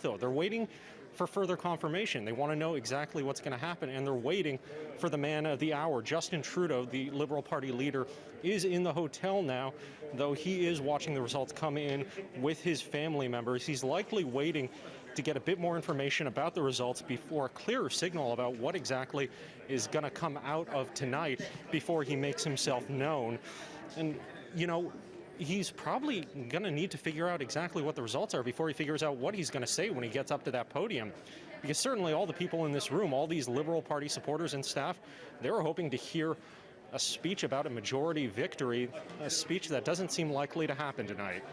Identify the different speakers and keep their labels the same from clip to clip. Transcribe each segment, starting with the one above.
Speaker 1: though. They're waiting for further confirmation. They want to know exactly what's going to happen, and they're waiting for the man of the hour. Justin Trudeau, the Liberal Party leader, is in the hotel now, though he is watching the results come in with his family members. He's likely waiting to get a bit more information about the results before a clearer signal about what exactly is going to come out of tonight before he makes himself known. And, he's probably going to need to figure out exactly what the results are before he figures out what he's going to say when he gets up to that podium. Because certainly all the people in this room, all these Liberal Party supporters and staff, they were hoping to hear a speech about a majority victory, a speech that doesn't seem likely to happen tonight.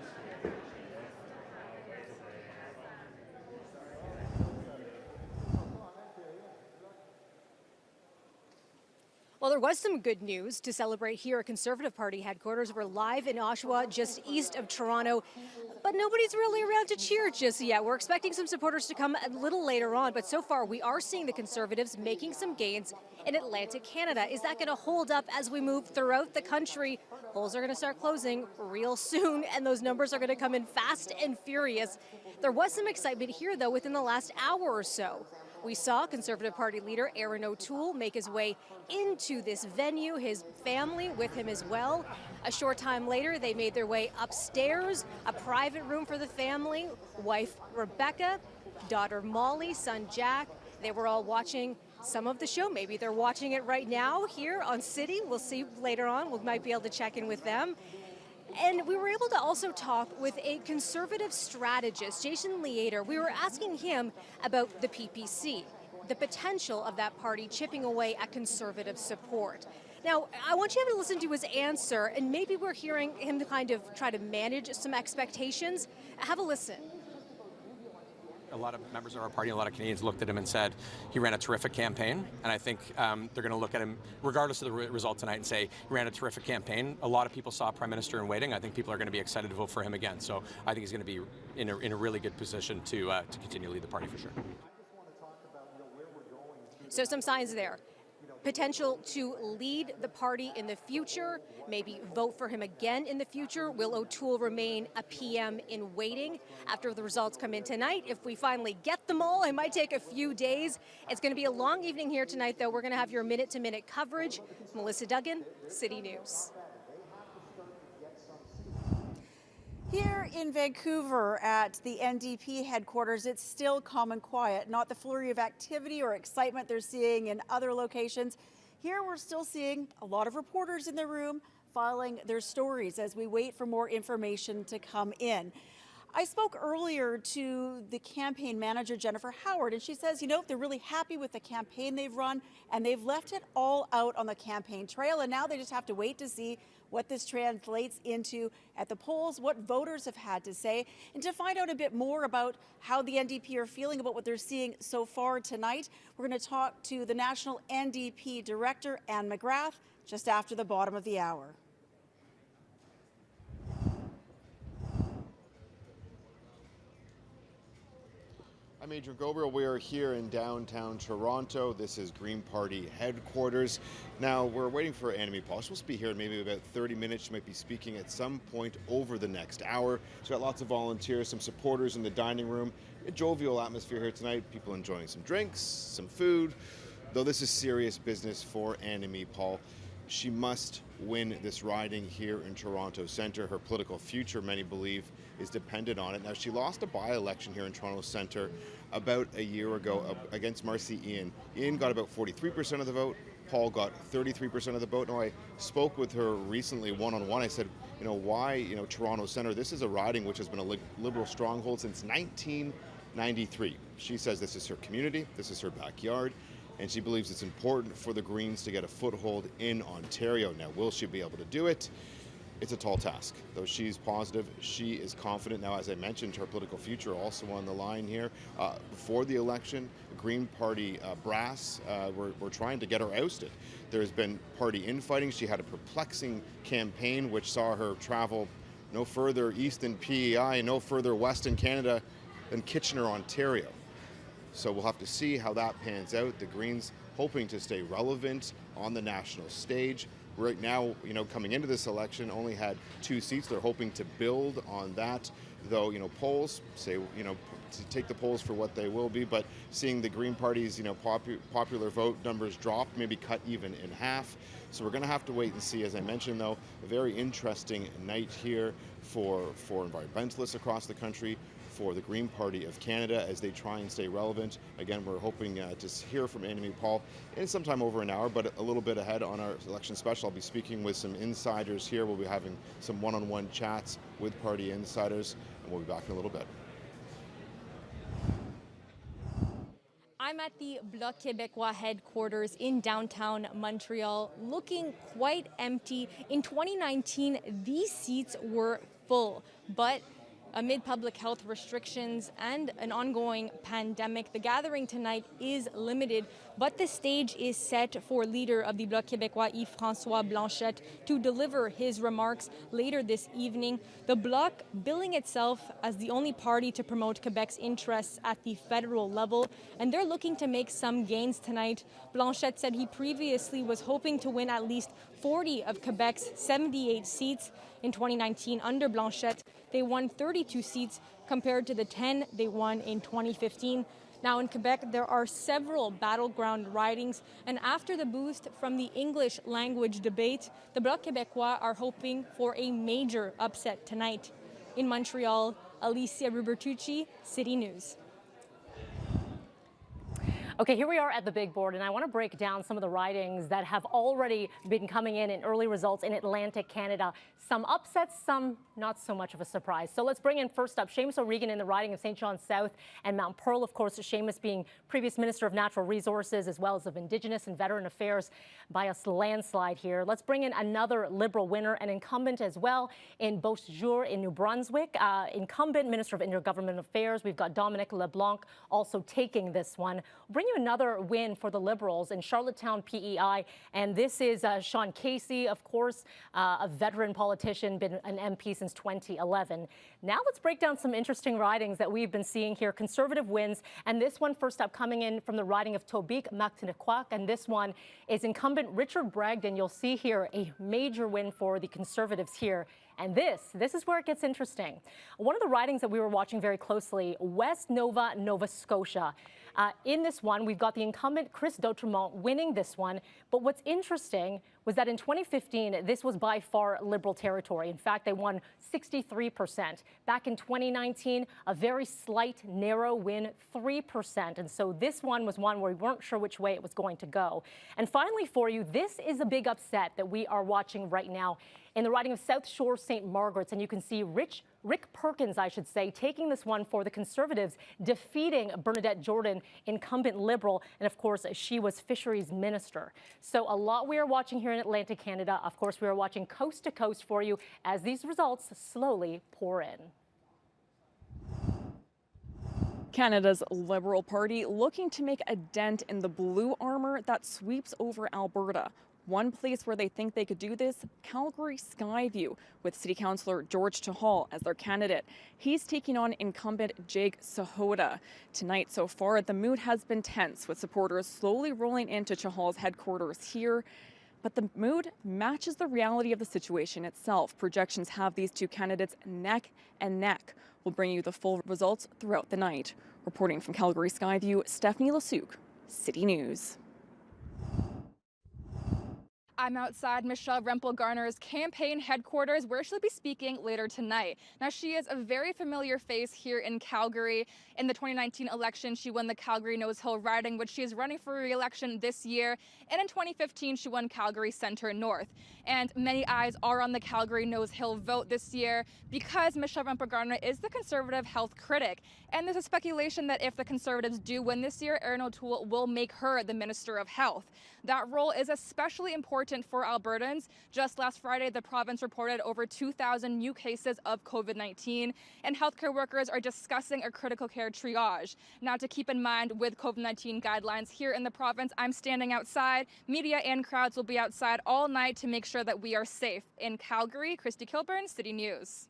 Speaker 2: Well, there was some good news to celebrate here at Conservative Party headquarters. We're live in Oshawa, just east of Toronto, but nobody's really around to cheer just yet. We're expecting some supporters to come a little later on, but so far we are seeing the Conservatives making some gains in Atlantic Canada. Is that going to hold up as we move throughout the country? Polls are going to start closing real soon, and those numbers are going to come in fast and furious. There was some excitement here, though, within the last hour or so. We saw Conservative Party leader Erin O'Toole make his way into this venue, his family with him as well. A short time later, they made their way upstairs, a private room for the family, wife Rebecca, daughter Molly, son Jack. They were all watching some of the show. Maybe they're watching it right now here on City. We'll see later on. We might be able to check in with them. And we were able to also talk with a Conservative strategist, Jason Leader. We were asking him about the PPC, the potential of that party chipping away at Conservative support. Now, I want you to listen to his answer, and maybe we're hearing him kind of try to manage some expectations. Have a listen.
Speaker 3: A lot of members of our party, a lot of Canadians looked at him and said he ran a terrific campaign. And I think they're going to look at him, regardless of the result tonight, and say he ran a terrific campaign. A lot of people saw Prime Minister in waiting. I think people are going to be excited to vote for him again. So I think he's going to be in a really good position to continue to lead the party for sure.
Speaker 2: So some signs there. Potential to lead the party in the future, maybe vote for him again in the future. Will O'Toole remain a PM in waiting after the results come in tonight? If we finally get them all, it might take a few days. It's going to be a long evening here tonight, though. We're going to have your minute-to-minute coverage. Melissa Duggan, City News.
Speaker 4: Here in Vancouver at the NDP headquarters, it's still calm and quiet, not the flurry of activity or excitement they're seeing in other locations. Here we're still seeing a lot of reporters in the room filing their stories as we wait for more information to come in. I spoke earlier to the campaign manager, Jennifer Howard, and she says, they're really happy with the campaign they've run, and they've left it all out on the campaign trail, and now they just have to wait to see what this translates into at the polls, what voters have had to say, and to find out a bit more about how the NDP are feeling about what they're seeing so far tonight. We're going to talk to the National NDP Director, Anne McGrath, just after the bottom of the hour.
Speaker 5: I'm Adrian Gobriel. We are here in downtown Toronto. This is Green Party headquarters. Now, we're waiting for Annamie Paul. She'll be here in maybe about 30 minutes. She might be speaking at some point over the next hour. She's got lots of volunteers, some supporters in the dining room. A jovial atmosphere here tonight. People enjoying some drinks, some food. Though this is serious business for Annamie Paul. She must win this riding here in Toronto Centre. Her political future, many believe, is dependent on it. Now, she lost a by-election here in Toronto Centre about a year ago against Marcy Ian. Ian got about 43% of the vote. Paul got 33% of the vote. Now, I spoke with her recently one-on-one. I said, why, Toronto Centre? This is a riding which has been a Liberal stronghold since 1993. She says this is her community, this is her backyard, and she believes it's important for the Greens to get a foothold in Ontario. Now, will she be able to do it? It's a tall task, though she's positive. She is confident. Now, as I mentioned, her political future also on the line here. Before the election, the Green Party brass were trying to get her ousted. There's been party infighting. She had a perplexing campaign which saw her travel no further east than PEI, no further west in Canada than Kitchener, Ontario. So we'll have to see how that pans out. The Greens hoping to stay relevant on the national stage, right now, coming into this election, only had 2 seats. They're hoping to build on that, though, polls say, to take the polls for what they will be, but seeing the Green Party's, popular vote numbers drop, maybe cut even in half. So we're going to have to wait and see. As I mentioned, though, a very interesting night here for environmentalists across the country, for the Green Party of Canada as they try and stay relevant. Again, we're hoping to hear from Annamie Paul in sometime over an hour, but a little bit ahead on our election special. I'll be speaking with some insiders here. We'll be having some one-on-one chats with party insiders, and we'll be back in a little bit.
Speaker 6: I'm at the Bloc Québécois headquarters in downtown Montreal, looking quite empty. In 2019, these seats were full, but amid public health restrictions and an ongoing pandemic, the gathering tonight is limited, but the stage is set for leader of the Bloc Québécois, Yves-François Blanchet, to deliver his remarks later this evening. The Bloc billing itself as the only party to promote Quebec's interests at the federal level, and they're looking to make some gains tonight. Blanchet said he previously was hoping to win at least 40 of Quebec's 78 seats. In 2019, under Blanchet, they won 32 seats compared to the 10 they won in 2015. Now in Quebec, there are several battleground ridings, and after the boost from the English language debate, the Bloc Québécois are hoping for a major upset tonight. In Montreal, Alicia Rubertucci, City News.
Speaker 7: Okay, here we are at the big board, and I want to break down some of the ridings that have already been coming in early results in Atlantic Canada. Some upsets, some not so much of a surprise. So let's bring in first up Seamus O'Regan in the riding of St. John South and Mount Pearl. Of course, Seamus being previous Minister of Natural Resources as well as of Indigenous and Veteran Affairs by a landslide here. Let's bring in another Liberal winner, an incumbent as well in Beausejour in New Brunswick. Incumbent Minister of Intergovernmental Affairs. We've got Dominic LeBlanc also taking this one. Bring you another win for the Liberals in Charlottetown PEI, and this is Sean Casey, of course, a veteran politician, been an MP since 2011. Now let's break down some interesting ridings that we've been seeing here, Conservative wins, and this one first up coming in from the riding of Tobique-Mactanequac, and this one is incumbent Richard Bragdon. You'll see here a major win for the Conservatives here. And this is where it gets interesting. One of the ridings that we were watching very closely, West Nova, Nova Scotia. In this one, we've got the incumbent Chris D'Outremont winning this one. But what's interesting was that in 2015, this was by far Liberal territory. In fact, they won 63%. Back in 2019, a very slight, narrow win, 3%. And so this one was one where we weren't sure which way it was going to go. And finally for you, this is a big upset that we are watching right now in the riding of South Shore St. Margaret's, and you can see Rick Perkins, I should say, taking this one for the Conservatives, defeating Bernadette Jordan, incumbent Liberal, and of course, she was Fisheries Minister. So a lot we are watching here in Atlantic Canada. Of course, we are watching coast to coast for you as these results slowly pour in.
Speaker 8: Canada's Liberal Party looking to make a dent in the blue armor that sweeps over Alberta. One place where they think they could do this, Calgary Skyview, with City Councillor George Chahal as their candidate. He's taking on incumbent Jake Sahota. Tonight so far, the mood has been tense, with supporters slowly rolling into Chahal's headquarters here. But the mood matches the reality of the situation itself. Projections have these two candidates neck and neck. We'll bring you the full results throughout the night. Reporting from Calgary Skyview, Stephanie Lasuk, City News.
Speaker 9: I'm outside Michelle Rempel-Garner's campaign headquarters, where she'll be speaking later tonight. Now, she is a very familiar face here in Calgary. In the 2019 election, she won the Calgary Nose Hill riding, which she is running for re-election this year. And in 2015, she won Calgary Centre North. And many eyes are on the Calgary Nose Hill vote this year because Michelle Rempel-Garner is the Conservative health critic. And there's a speculation that if the Conservatives do win this year, Erin O'Toole will make her the Minister of Health. That role is especially important for Albertans. Just last Friday, the province reported over 2,000 new cases of COVID-19, and healthcare workers are discussing a critical care triage. Now, to keep in mind with COVID-19 guidelines here in the province, I'm standing outside. Media and crowds will be outside all night to make sure that we are safe. In Calgary, Christy Kilburn, City News.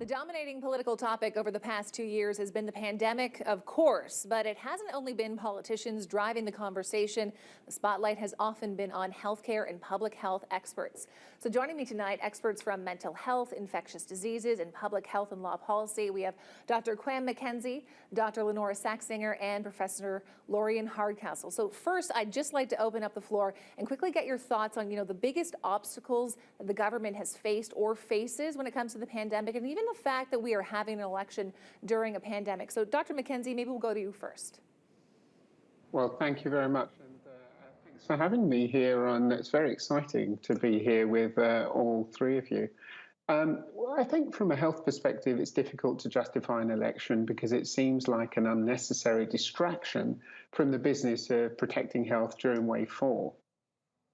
Speaker 7: The
Speaker 10: The dominating political topic over the past 2 years has been the pandemic, of course, but it hasn't only been politicians driving the conversation. The spotlight has often been on healthcare and public health experts. So joining me tonight, experts from mental health, infectious diseases, and public health and law policy. We have Dr. Quam McKenzie, Dr. Lenora Saxinger, and Professor Lorian Hardcastle. So first, I'd just like to open up the floor and quickly get your thoughts on, the biggest obstacles that the government has faced or faces when it comes to the pandemic, and even the fact that we are having an election during a pandemic. So Dr. McKenzie, maybe we'll go to you first.
Speaker 11: Well, thank you very much. And thanks for having me here it's very exciting to be here with all three of you. Well, I think from a health perspective, it's difficult to justify an election because it seems like an unnecessary distraction from the business of protecting health during wave 4.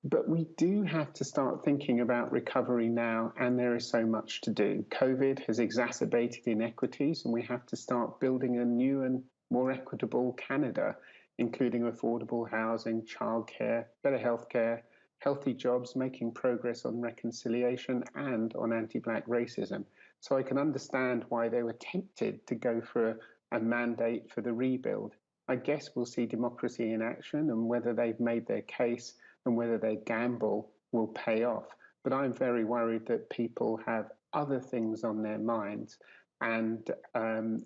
Speaker 11: But we do have to start thinking about recovery now, and there is so much to do. COVID has exacerbated inequities, and we have to start building a new and more equitable Canada, including affordable housing, childcare, better healthcare, healthy jobs, making progress on reconciliation and on anti-Black racism. So I can understand why they were tempted to go for a mandate for the rebuild. I guess we'll see democracy in action, and whether they've made their case and whether their gamble will pay off. But I'm very worried that people have other things on their minds, and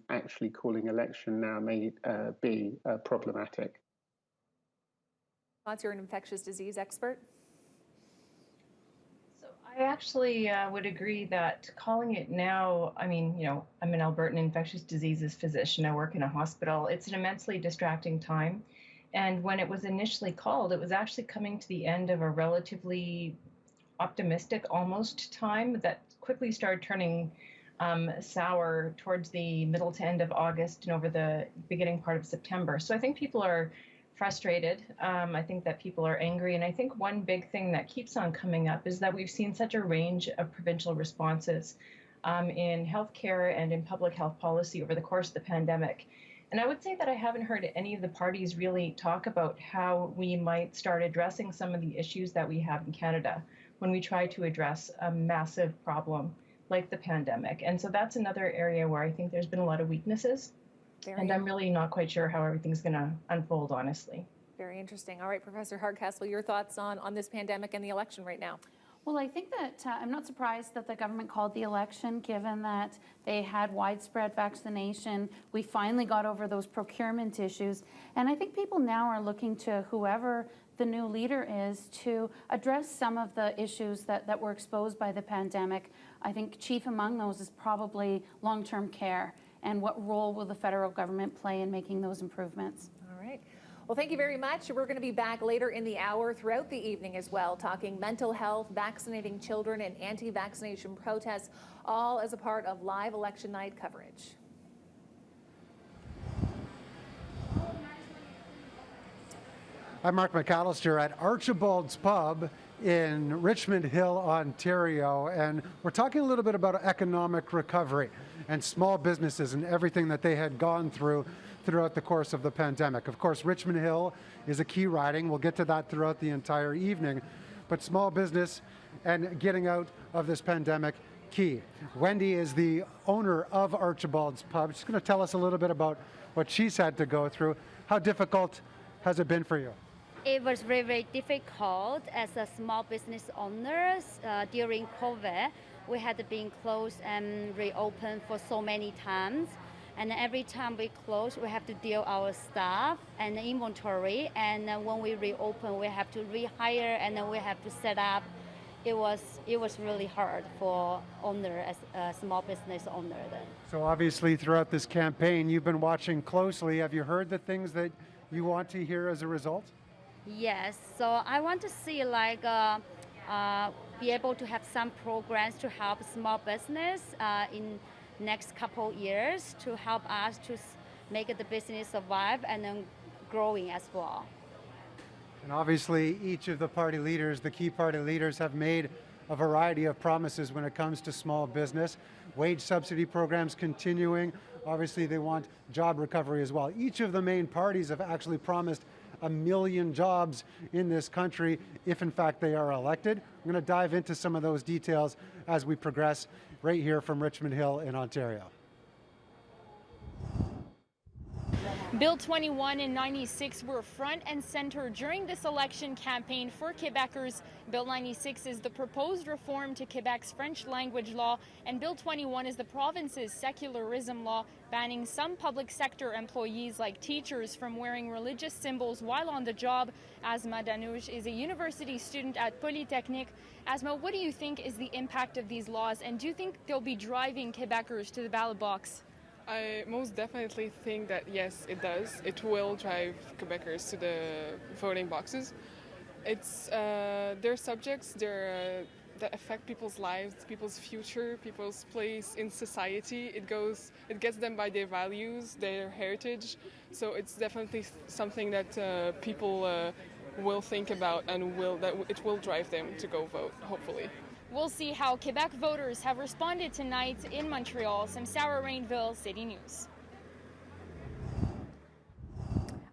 Speaker 11: actually calling election now may be problematic.
Speaker 10: You're an infectious disease expert.
Speaker 12: So I actually would agree that calling it now, I'm an Albertan infectious diseases physician. I work in a hospital. It's an immensely distracting time. And when it was initially called, it was actually coming to the end of a relatively optimistic almost time that quickly started turning sour towards the middle to end of August and over the beginning part of September. So I think people are frustrated. I think that people are angry. And I think one big thing that keeps on coming up is that we've seen such a range of provincial responses in healthcare and in public health policy over the course of the pandemic. And I would say that I haven't heard any of the parties really talk about how we might start addressing some of the issues that we have in Canada when we try to address a massive problem like the pandemic. And so that's another area where I think there's been a lot of weaknesses. And I'm really not quite sure how everything's going to unfold, honestly.
Speaker 10: Very interesting. All right, Professor Hardcastle, your thoughts on this pandemic and the election right now?
Speaker 13: Well, I think that I'm not surprised that the government called the election, given that they had widespread vaccination. We finally got over those procurement issues. And I think people now are looking to whoever the new leader is to address some of the issues that were exposed by the pandemic. I think chief among those is probably long-term care. And what role will the federal government play in making those improvements?
Speaker 10: All right. Well, thank you very much. We're going to be back later in the hour throughout the evening as well, talking mental health, vaccinating children, and anti-vaccination protests, all as a part of live election night coverage.
Speaker 14: I'm Mark McAllister at Archibald's Pub in Richmond Hill, Ontario, and we're talking a little bit about economic recovery and small businesses and everything that they had gone throughout the course of the pandemic. Of course, Richmond Hill is a key riding. We'll get to that throughout the entire evening. But small business and getting out of this pandemic, key. Wendy is the owner of Archibald's Pub. She's going to tell us a little bit about what she's had to go through. How difficult has it been for you?
Speaker 15: It was very, very difficult as a small business owner during COVID. We had been closed and reopened for so many times. And every time we close, we have to deal our staff and inventory. And when we reopen, we have to rehire and then we have to set up. It was really hard for owner as a small business owner then.
Speaker 14: So obviously throughout this campaign, you've been watching closely. Have you heard the things that you want to hear as a result?
Speaker 15: Yes. So I want to see be able to have some programs to help small business in next couple years to help us to make the business survive and then growing as well.
Speaker 14: And obviously each of the party leaders, the key party leaders, have made a variety of promises when it comes to small business. Wage subsidy programs continuing. Obviously they want job recovery as well. Each of the main parties have actually promised 1 million jobs in this country if in fact they are elected. I'm going to dive into some of those details as we progress right here from Richmond Hill in Ontario.
Speaker 16: Bill 21 and 96 were front and center during this election campaign for Quebecers. Bill 96 is the proposed reform to Quebec's French language law, and Bill 21 is the province's secularism law, banning some public sector employees like teachers from wearing religious symbols while on the job. Asma Danouche is a university student at Polytechnique. Asma, what do you think is the impact of these laws, and do you think they'll be driving Quebecers to the ballot box?
Speaker 17: I most definitely think that yes, it does. It will drive Quebecers to the voting boxes. It's they're subjects that affect people's lives, people's future, people's place in society. It gets them by their values, their heritage. So it's definitely something that people will think about and it will drive them to go vote, hopefully.
Speaker 16: We'll see how Quebec voters have responded tonight in Montreal. Sam Sauer, Rainville, City News.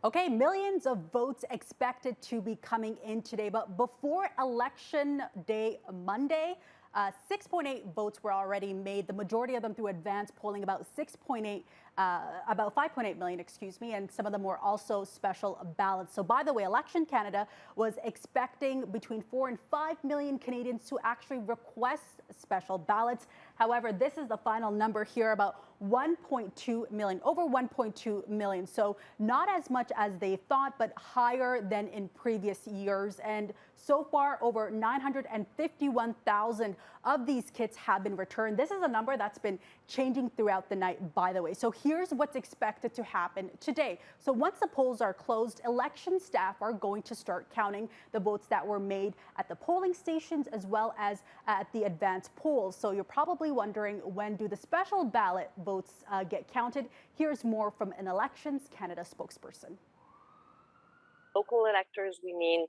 Speaker 18: Okay, millions of votes expected to be coming in today, but before Election Day Monday, 6.8 votes were already made, the majority of them through advanced polling, about 5.8 million, and some of them were also special ballots. So by the way, Election Canada was expecting between 4 and 5 million Canadians to actually request special ballots. However, this is the final number here, about 1.2 million, over 1.2 million. So not as much as they thought, but higher than in previous years. And so far, over 951,000 of these kits have been returned. This is a number that's been changing throughout the night, by the way. So here's what's expected to happen today. So once the polls are closed, election staff are going to start counting the votes that were made at the polling stations as well as at the advanced polls. So you're probably wondering, when do the special ballot votes get counted? Here's more from an Elections Canada spokesperson.
Speaker 19: Local electors, we mean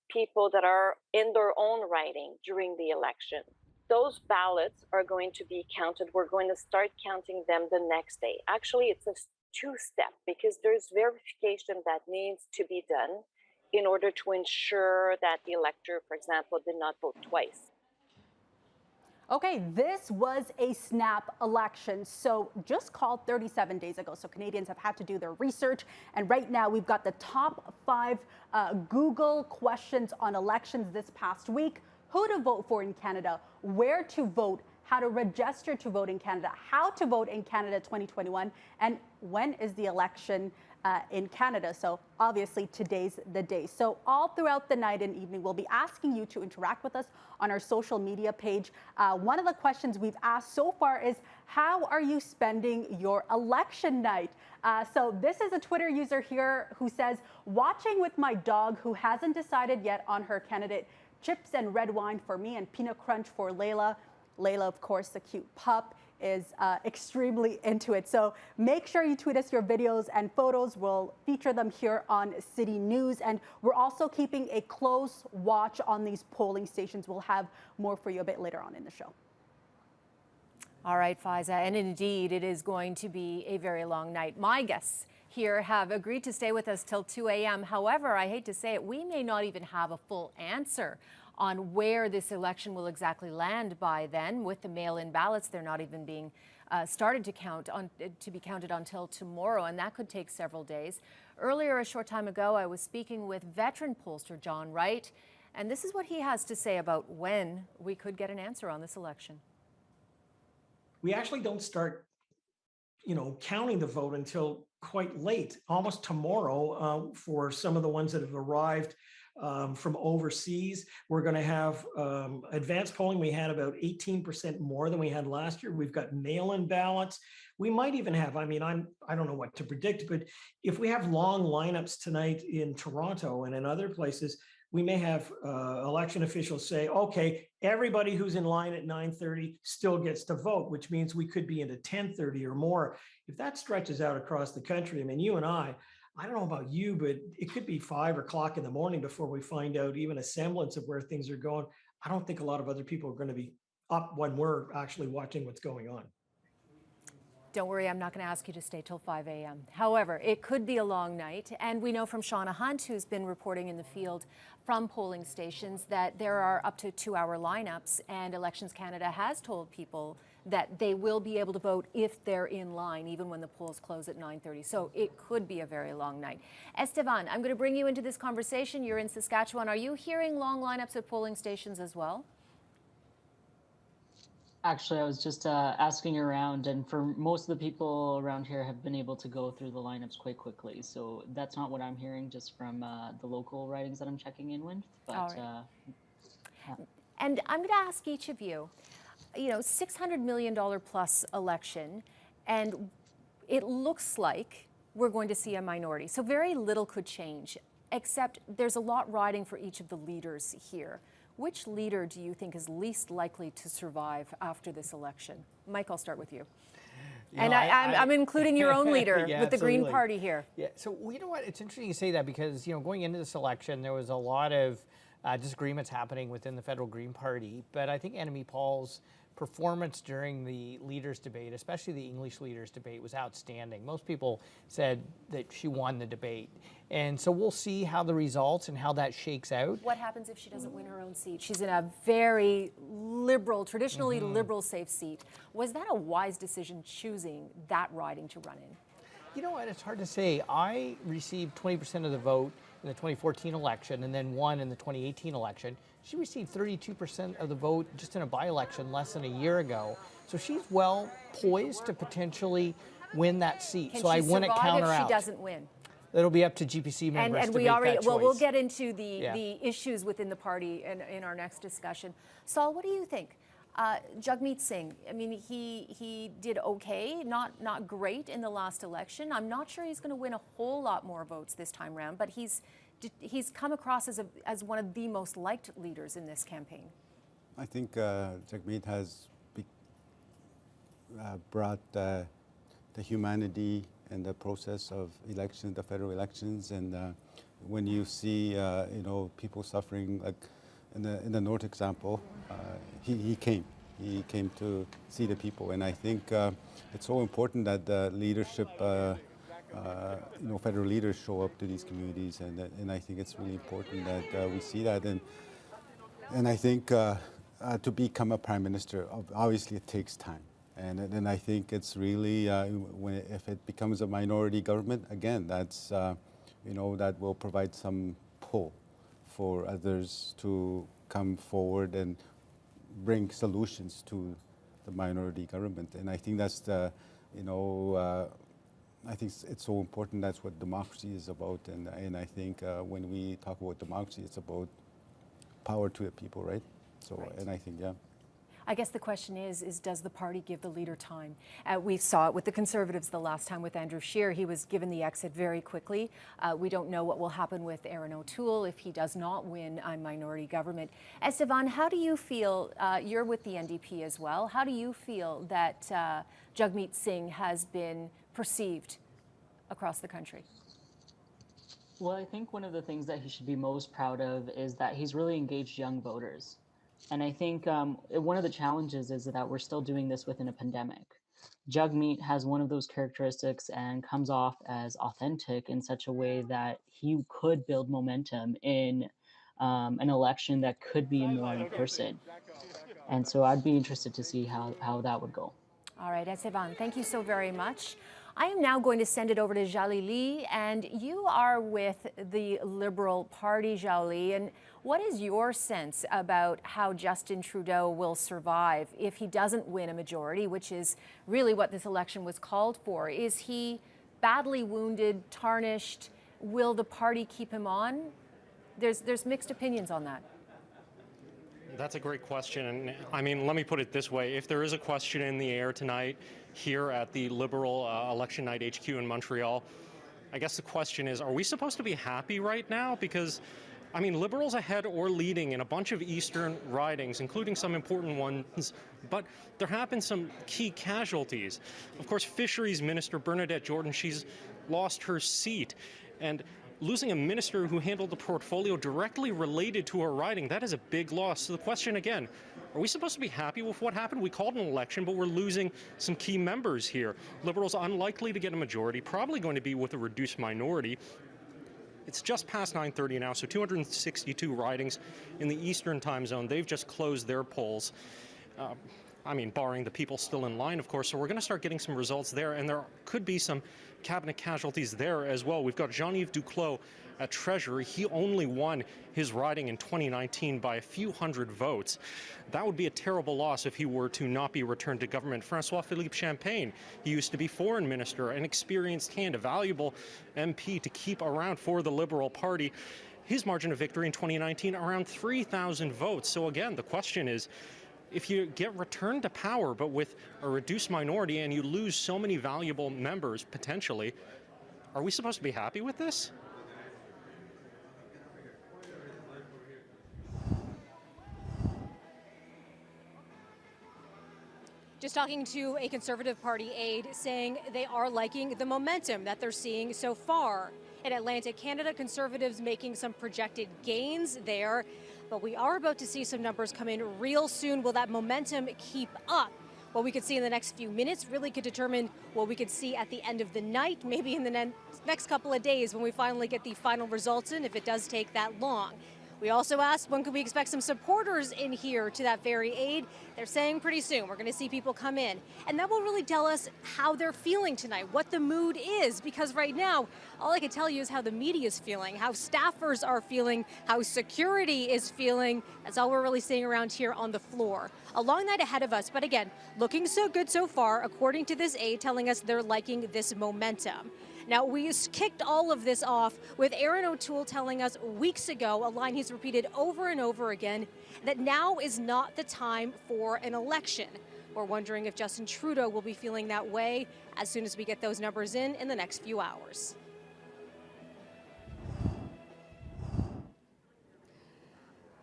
Speaker 19: people that are in their own riding during the election. Those ballots are going to be counted. We're going to start counting them the next day. Actually, it's a two-step because there's verification that needs to be done in order to ensure that the elector, for example, did not vote twice.
Speaker 18: Okay, this was a snap election, so just called 37 days ago. So Canadians have had to do their research. And right now we've got the top 5 Google questions on elections this past week. Who to vote for in Canada, where to vote, how to register to vote in Canada, how to vote in Canada 2021, and when is the election in Canada. So obviously today's the day. So all throughout the night and evening, we'll be asking you to interact with us on our social media page. One of the questions we've asked so far is, how are you spending your election night? So this is a Twitter user here who says, watching with my dog who hasn't decided yet on her candidate. Chips and red wine for me and peanut crunch for Layla. Layla, of course, the cute pup, is extremely into it. So make sure you tweet us your videos and photos. We'll feature them here on City News. And we're also keeping a close watch on these polling stations. We'll have more for you a bit later on in the show.
Speaker 20: All right, Faiza, and indeed, it is going to be a very long night. My guests here have agreed to stay with us till 2 a.m. However, I hate to say it, we may not even have a full answer on where this election will exactly land by then. With the mail-in ballots, they're not even being started to be counted until tomorrow, and that could take several days. Earlier, a short time ago, I was speaking with veteran pollster John Wright, and this is what he has to say about when we could get an answer on this election.
Speaker 21: We actually don't start, counting the vote until quite late, almost tomorrow, for some of the ones that have arrived from overseas. We're going to have advanced polling. We had about 18% more than we had last year. We've got mail-in ballots. We might even have, I don't know what to predict, but if we have long lineups tonight in Toronto and in other places, we may have election officials say, okay, everybody who's in line at 9:30 still gets to vote, which means we could be into 10:30 or more. If that stretches out across the country, you and I don't know about you, but it could be 5 o'clock in the morning before we find out even a semblance of where things are going. I don't think a lot of other people are going to be up when we're actually watching what's going on.
Speaker 20: Don't worry, I'm not going to ask you to stay till 5 a.m. However, it could be a long night, and we know from Shauna Hunt, who's been reporting in the field from polling stations, that there are up to 2-hour lineups, and Elections Canada has told people that they will be able to vote if they're in line, even when the polls close at 9:30. So it could be a very long night. Estevan, I'm going to bring you into this conversation. You're in Saskatchewan. Are you hearing long lineups at polling stations as well?
Speaker 1: Actually, I was just asking around, and for most of the people around here have been able to go through the lineups quite quickly. So that's not what I'm hearing just from the local ridings that I'm checking in with. But
Speaker 20: All right. And I'm going to ask each of you, $600 million plus election, and it looks like we're going to see a minority. So very little could change, except there's a lot riding for each of the leaders here. Which leader do you think is least likely to survive after this election? Mike, I'll start with you. I'm including your own leader
Speaker 22: Yeah,
Speaker 20: with the Green
Speaker 22: absolutely.
Speaker 20: Party here.
Speaker 22: Yeah, so you know what? It's interesting you say that because, going into this election, there was a lot of disagreements happening within the federal Green Party. But I think Annamie Paul's performance during the leaders debate, especially the English leaders debate, was outstanding. Most people said that she won the debate. And so we'll see how the results and how that shakes out.
Speaker 20: What happens if she doesn't win her own seat? She's in a very liberal, traditionally liberal safe seat. Was that a wise decision choosing that riding to run in?
Speaker 22: You know what? It's hard to say. I received 20% of the vote in the 2014 election and then won in the 2018 election. She received 32% of the vote just in a by-election less than a year ago. So she's well poised to potentially win that seat.
Speaker 20: Can
Speaker 22: so I
Speaker 20: she
Speaker 22: wouldn't
Speaker 20: survive
Speaker 22: count
Speaker 20: if
Speaker 22: her
Speaker 20: she
Speaker 22: out.
Speaker 20: doesn't win?
Speaker 22: It'll be up to GPC members
Speaker 20: And
Speaker 22: to
Speaker 20: we
Speaker 22: make
Speaker 20: already,
Speaker 22: that
Speaker 20: well, we'll
Speaker 22: choice.
Speaker 20: get into the,
Speaker 22: Yeah.
Speaker 20: the issues within the party in our next discussion. Saul, what do you think? Jagmeet Singh, I mean, he did okay, not great in the last election. I'm not sure he's going to win a whole lot more votes this time around, but he's come across as one of the most liked leaders in this campaign.
Speaker 23: I think Jagmeet has brought the humanity in the process of elections, the federal elections, and when you see people suffering, like in the North example, he came to see the people, and I think it's so important that the leadership, federal leaders show up to these communities, and I think it's really important that we see that, and I think to become a prime minister, obviously it takes time. And then I think it's really, if it becomes a minority government, again, that's, that will provide some pull for others to come forward and bring solutions to the minority government. And I think that's the, I think it's so important. That's what democracy is about. And I think when we talk about democracy, it's about power to the people, right? So, right. And I think, yeah.
Speaker 20: I guess the question is does the party give the leader time? We saw it with the Conservatives the last time with Andrew Scheer. He was given the exit very quickly. We don't know what will happen with Aaron O'Toole if he does not win a minority government. Estevan, how do you feel, you're with the NDP as well, how do you feel that Jagmeet Singh has been perceived across the country?
Speaker 1: Well, I think one of the things that he should be most proud of is that he's really engaged young voters. And I think one of the challenges is that we're still doing this within a pandemic. Jagmeet has one of those characteristics and comes off as authentic in such a way that he could build momentum in an election that could be more in person. And so I'd be interested to see how that would go.
Speaker 20: All right, Estevan, thank you so very much. I am now going to send it over to Zhao Li, and you are with the Liberal Party, Zhao Li, and what is your sense about how Justin Trudeau will survive if he doesn't win a majority, which is really what this election was called for? Is he badly wounded, tarnished? Will the party keep him on? There's mixed opinions on that.
Speaker 24: That's a great question. And I mean, let me put it this way. If there is a question in the air tonight here at the Liberal Election Night HQ in Montreal, I guess the question is, are we supposed to be happy right now? Because, I mean, Liberals ahead or leading in a bunch of Eastern ridings, including some important ones, but there have been some key casualties. Of course, Fisheries Minister Bernadette Jordan, she's lost her seat. And losing a minister who handled a portfolio directly related to her riding, that is a big loss. So the question again, are we supposed to be happy with what happened? We called an election, but we're losing some key members here. Liberals unlikely to get a majority, probably going to be with a reduced minority. It's just past 9:30 now, so 262 ridings in the Eastern time zone. They've just closed their polls. I mean, barring the people still in line, of course. So we're going to start getting some results there, and there could be some cabinet casualties there as well. We've got Jean-Yves Duclos at Treasury. He only won his riding in 2019 by a few hundred votes. That would be a terrible loss if he were to not be returned to government. François-Philippe Champagne, he used to be foreign minister, an experienced hand, a valuable MP to keep around for the Liberal Party. His margin of victory in 2019, around 3,000 votes. So again, the question is, if you get returned to power, but with a reduced minority and you lose so many valuable members, potentially, are we supposed to be happy with this?
Speaker 6: Just talking to a Conservative Party aide saying they are liking the momentum that they're seeing so far. In Atlantic Canada, Conservatives making some projected gains there. But we are about to see some numbers come in real soon. Will that momentum keep up? What we could see in the next few minutes really could determine what we could see at the end of the night, maybe in the next couple of days when we finally get the final results in, if it does take that long. We also asked when could we expect some supporters in here to that very aid. They're saying pretty soon we're going to see people come in. And that will really tell us how they're feeling tonight, what the mood is. Because right now, all I can tell you is how the media is feeling, how staffers are feeling, how security is feeling. That's all we're really seeing around here on the floor. A long night ahead of us, but again, looking so good so far, according to this aide telling us they're liking this momentum. Now, we kicked all of this off with Aaron O'Toole telling us weeks ago, a line he's repeated over and over again, that now is not the time for an election. We're wondering if Justin Trudeau will be feeling that way as soon as we get those numbers in the next few hours.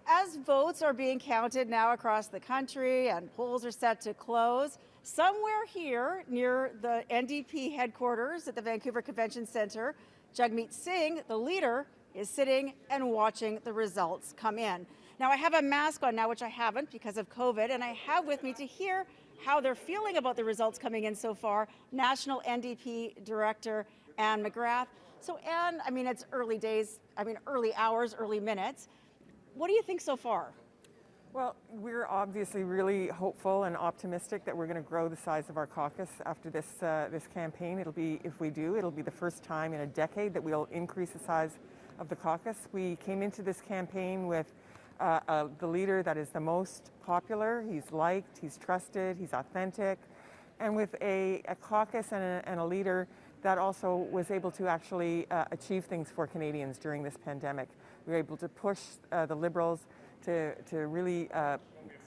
Speaker 2: As votes are being counted now across the country and polls are set to close, somewhere here near the NDP headquarters at the Vancouver Convention Centre, Jagmeet Singh, the leader, is sitting and watching the results come in. Now, I have a mask on now, which I haven't because of COVID, and I have with me to hear how they're feeling about the results coming in so far, National NDP Director Anne McGrath. So, Anne, I mean, it's early days, early hours, early minutes. What do you think so far?
Speaker 3: Well, we're obviously really hopeful and optimistic that we're going to grow the size of our caucus after this campaign. It'll be the first time in a decade that we'll increase the size of the caucus. We came into this campaign with the leader that is the most popular. He's liked, he's trusted, he's authentic, and with a caucus and a leader that also was able to actually achieve things for Canadians during this pandemic. We were able to push the Liberals to really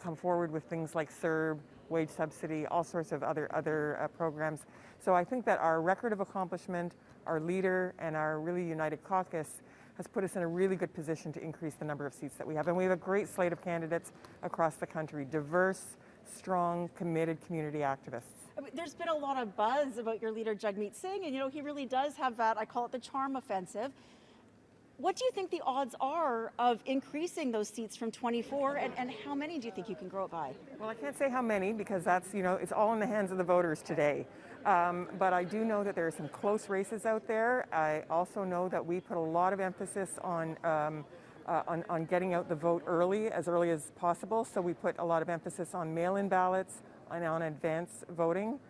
Speaker 3: come forward with things like CERB, wage subsidy, all sorts of other programs. So I think that our record of accomplishment, our leader, and our really united caucus has put us in a really good position to increase the number of seats that we have. And we have a great slate of candidates across the country, diverse, strong, committed community activists.
Speaker 2: There's been a lot of buzz about your leader, Jagmeet Singh, and he really does have that, I call it the charm offensive. What do you think the odds are of increasing those seats from 24, and how many do you think you can grow it by?
Speaker 3: Well, I can't say how many because that's, it's all in the hands of the voters today. But I do know that there are some close races out there. I also know that we put a lot of emphasis on getting out the vote early as possible. So we put a lot of emphasis on mail-in ballots and on advance voting.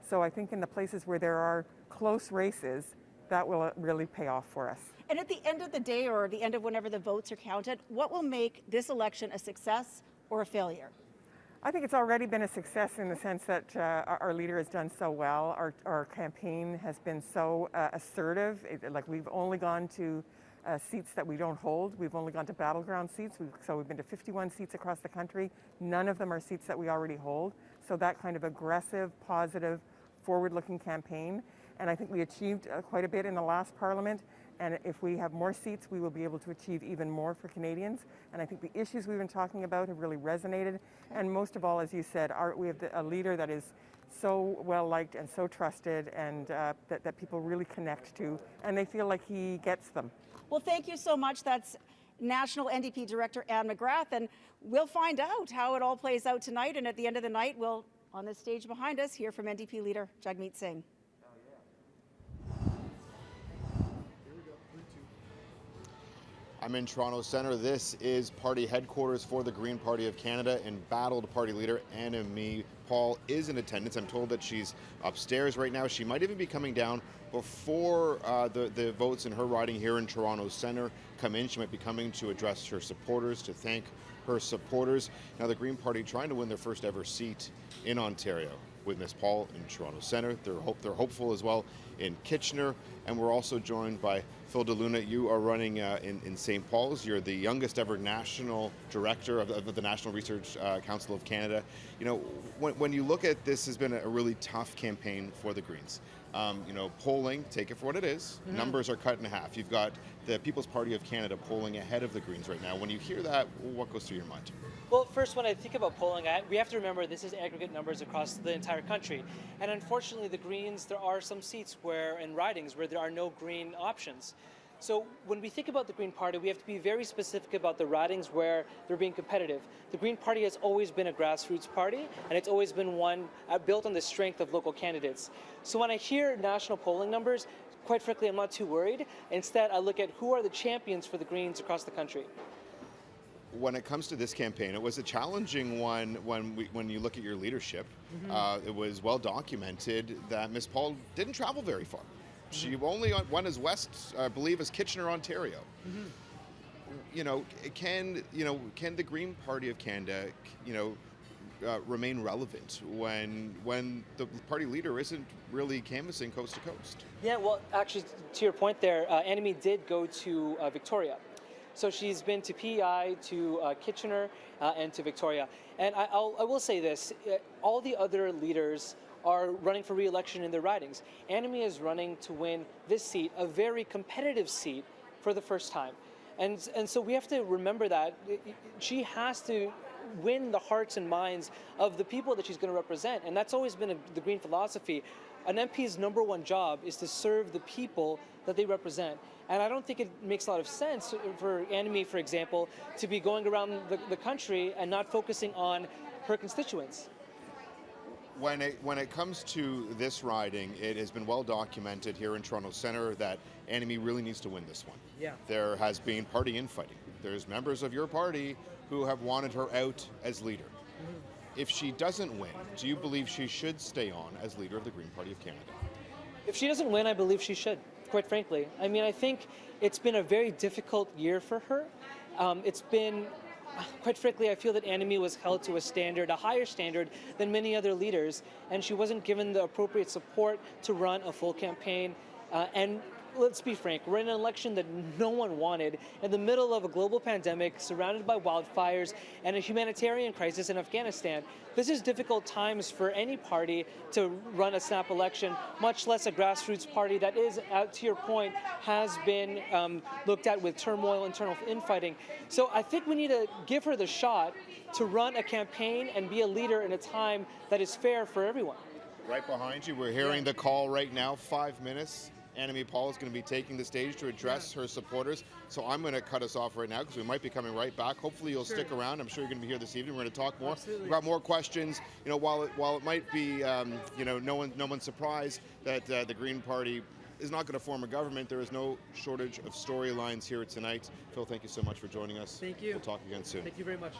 Speaker 3: So I think in the places where there are close races, that will really pay off for us.
Speaker 2: And at the end of the day, or the end of whenever the votes are counted, what will make this election a success or a failure?
Speaker 3: I think it's already been a success in the sense that our leader has done so well. Our campaign has been so assertive. We've only gone to seats that we don't hold. We've only gone to battleground seats. So we've been to 51 seats across the country. None of them are seats that we already hold. So that kind of aggressive, positive, forward-looking campaign. And I think we achieved quite a bit in the last Parliament. And if we have more seats, we will be able to achieve even more for Canadians. And I think the issues we've been talking about have really resonated. And most of all, as you said, we have a leader that is so well liked and so trusted, and that people really connect to, and they feel like he gets them.
Speaker 2: Well, thank you so much. That's National NDP Director Anne McGrath, and we'll find out how it all plays out tonight. And at the end of the night, we'll, on the stage behind us, hear from NDP leader Jagmeet Singh.
Speaker 4: I'm in Toronto Centre. This is party headquarters for the Green Party of Canada, and embattled party leader Annamie Paul is in attendance. I'm told that she's upstairs right now. She might even be coming down before the votes in her riding here in Toronto Centre come in. She might be coming to address her supporters, to thank her supporters. Now, the Green Party trying to win their first ever seat in Ontario with Ms. Paul in Toronto Centre. They're hopeful as well in Kitchener, and we're also joined by Phil DeLuna. You are running in St. Paul's. You're the youngest ever national director of the National Research Council of Canada. You know, when you look at this, has been a really tough campaign for the Greens. You know, polling, take it for what it is. Mm-hmm. Numbers are cut in half. You've got the People's Party of Canada polling ahead of the Greens right now. When you hear that, what goes through your mind?
Speaker 5: Well, first, when I think about polling, we have to remember this is aggregate numbers across the entire country. And unfortunately, the Greens, there are some seats in ridings where there are no Green options. So when we think about the Green Party, we have to be very specific about the ridings where they're being competitive. The Green Party has always been a grassroots party, and it's always been one built on the strength of local candidates. So when I hear national polling numbers, quite frankly, I'm not too worried. Instead, I look at who are the champions for the Greens across the country.
Speaker 4: When it comes to this campaign, it was a challenging one when you look at your leadership. Mm-hmm. It was well documented that Ms. Paul didn't travel very far. She only went as west, I believe, as Kitchener, Ontario. Mm-hmm. You know, can the Green Party of Canada, remain relevant when the party leader isn't really canvassing coast to coast?
Speaker 5: Yeah, well, actually, to your point there, Annamie did go to Victoria. So she's been to PEI, to Kitchener, and to Victoria. And I will say this, all the other leaders are running for re-election in their ridings. Annamie is running to win this seat, a very competitive seat, for the first time. And so we have to remember that she has to win the hearts and minds of the people that she's going to represent. And that's always been the Green philosophy. An MP's number one job is to serve the people that they represent. And I don't think it makes a lot of sense for Annamie, for example, to be going around the country and not focusing on her constituents.
Speaker 4: When it comes to this riding, it has been well documented here in Toronto Centre that Annamie really needs to win this one.
Speaker 5: Yeah.
Speaker 4: There has been party infighting. There's members of your party who have wanted her out as leader. Mm-hmm. If she doesn't win, do you believe she should stay on as leader of the Green Party of Canada?
Speaker 5: If she doesn't win, I believe she should, quite frankly. I mean, I think it's been a very difficult year for her. It's been, quite frankly, I feel that Annamie was held to a higher standard than many other leaders, and she wasn't given the appropriate support to run a full campaign. And let's be frank, we're in an election that no one wanted in the middle of a global pandemic, surrounded by wildfires and a humanitarian crisis in Afghanistan. This is difficult times for any party to run a snap election, much less a grassroots party that is, to your point, has been looked at with turmoil, internal infighting. So I think we need to give her the shot to run a campaign and be a leader in a time that is fair for everyone.
Speaker 4: Right behind you, we're hearing the call right now, 5 minutes. Annamie Paul is going to be taking the stage to address her supporters. So I'm going to cut us off right now because we might be coming right back. Hopefully you'll stick around. I'm sure you're going to be here this evening. We're going to talk more.
Speaker 5: Absolutely.
Speaker 4: We've got more questions. You know, while it might be, no one's surprised that the Green Party is not going to form a government, there is no shortage of storylines here tonight. Phil, thank you so much for joining us.
Speaker 5: Thank you.
Speaker 4: We'll talk again soon.
Speaker 5: Thank you very much.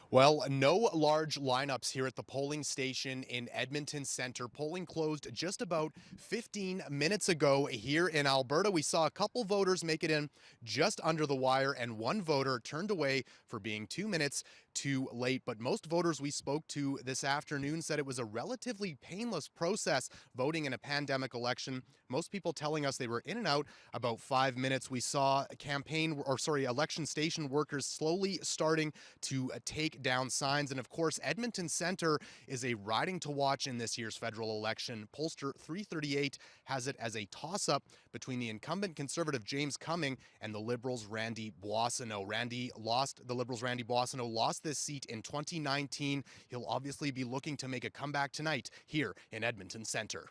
Speaker 8: Well, no large lineups here at the polling station in Edmonton Centre. Polling closed just about 15 minutes ago here in Alberta. We saw a couple voters make it in just under the wire, and one voter turned away for being 2 minutes too late. But most voters we spoke to this afternoon said it was a relatively painless process voting in a pandemic election. Most people telling us they were in and out about 5 minutes. We saw election station workers slowly starting to take take down signs. And of course, Edmonton Centre is a riding to watch in this year's federal election. Pollster 338 has it as a toss-up between the incumbent Conservative James Cumming and the Liberals' Randy Boissonnault. The Liberals' Randy Boissonnault lost this seat in 2019. He'll obviously be looking to make a comeback tonight here in Edmonton Centre.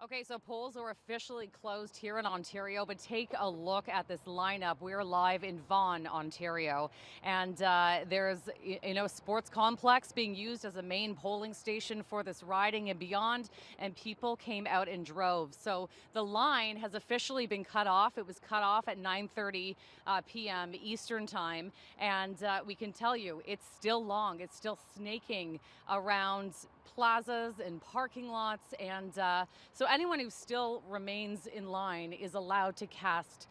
Speaker 7: Okay, so polls are officially closed here in Ontario, but take a look at this lineup. We're live in Vaughan, Ontario, and there's a sports complex being used as a main polling station for this riding and beyond, and people came out in droves. So the line has officially been cut off. It was cut off at 9:30 p.m. Eastern time, and we can tell you it's still long. It's still snaking around plazas and parking lots, and so anyone who still remains in line is allowed to cast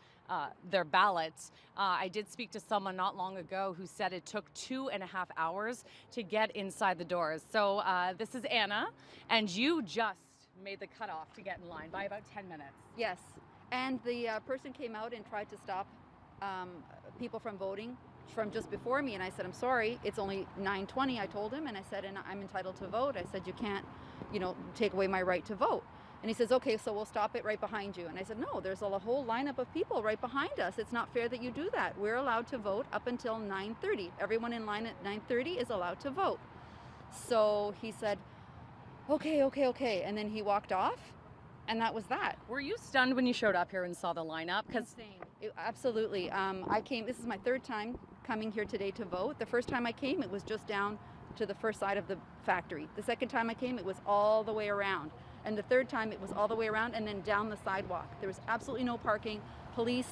Speaker 7: their ballots. I did speak to someone not long ago who said it took 2.5 hours to get inside the doors. So this is Anna, and you just made the cutoff to get in line by about 10 minutes.
Speaker 9: Yes, and the person came out and tried to stop people from voting from just before me, and I said, I'm sorry, it's only 9:20, I told him, and I said, and I'm entitled to vote. I said, you can't, take away my right to vote. And he says, okay, so we'll stop it right behind you. And I said, no, there's a whole lineup of people right behind us. It's not fair that you do that. We're allowed to vote up until 9:30. Everyone in line at 9:30 is allowed to vote. So he said, okay. And then he walked off, and that was that.
Speaker 7: Were you stunned when you showed up here and saw the lineup?
Speaker 9: Absolutely. This is my third time coming here today to vote. The first time I came, it was just down to the first side of the factory. The second time I came, it was all the way around. And the third time, it was all the way around and then down the sidewalk. There was absolutely no parking. Police,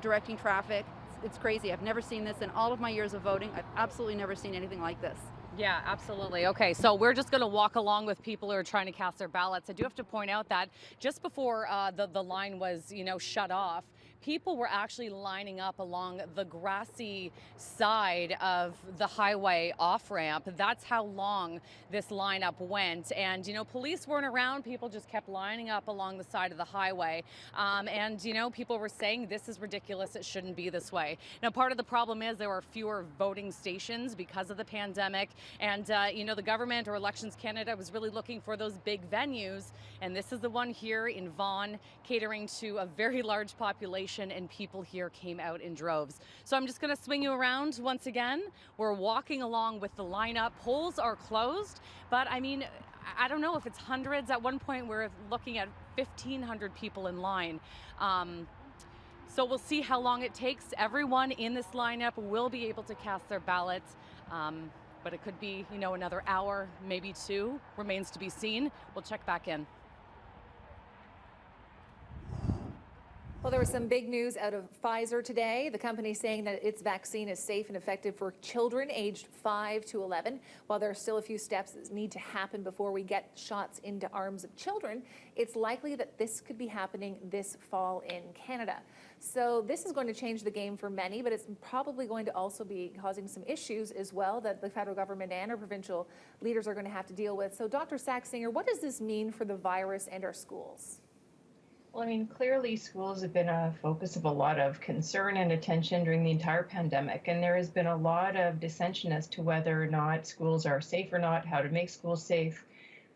Speaker 9: directing traffic. It's crazy. I've never seen this in all of my years of voting. I've absolutely never seen anything like this.
Speaker 7: Yeah, absolutely. Okay, so we're just going to walk along with people who are trying to cast their ballots. I do have to point out that just before the line was, shut off, people were actually lining up along the grassy side of the highway off-ramp. That's how long this lineup went. And, police weren't around. People just kept lining up along the side of the highway. And people were saying, this is ridiculous. It shouldn't be this way. Now, part of the problem is there were fewer voting stations because of the pandemic. And, the government or Elections Canada was really looking for those big venues. And this is the one here in Vaughan, catering to a very large population, and people here came out in droves. So I'm just going to swing you around once again. We're walking along with the lineup. Polls are closed, but I don't know if it's hundreds. At one point, we're looking at 1,500 people in line. So we'll see how long it takes. Everyone in this lineup will be able to cast their ballots. But it could be, another hour, maybe two, remains to be seen. We'll check back in.
Speaker 10: Well, there was some big news out of Pfizer today. The company saying that its vaccine is safe and effective for children aged 5 to 11. While there are still a few steps that need to happen before we get shots into arms of children, it's likely that this could be happening this fall in Canada. So this is going to change the game for many, but it's probably going to also be causing some issues as well that the federal government and our provincial leaders are going to have to deal with. So Dr. Saxinger, what does this mean for the virus and our schools?
Speaker 11: Well, clearly schools have been a focus of a lot of concern and attention during the entire pandemic, and there has been a lot of dissension as to whether or not schools are safe or not, how to make schools safe,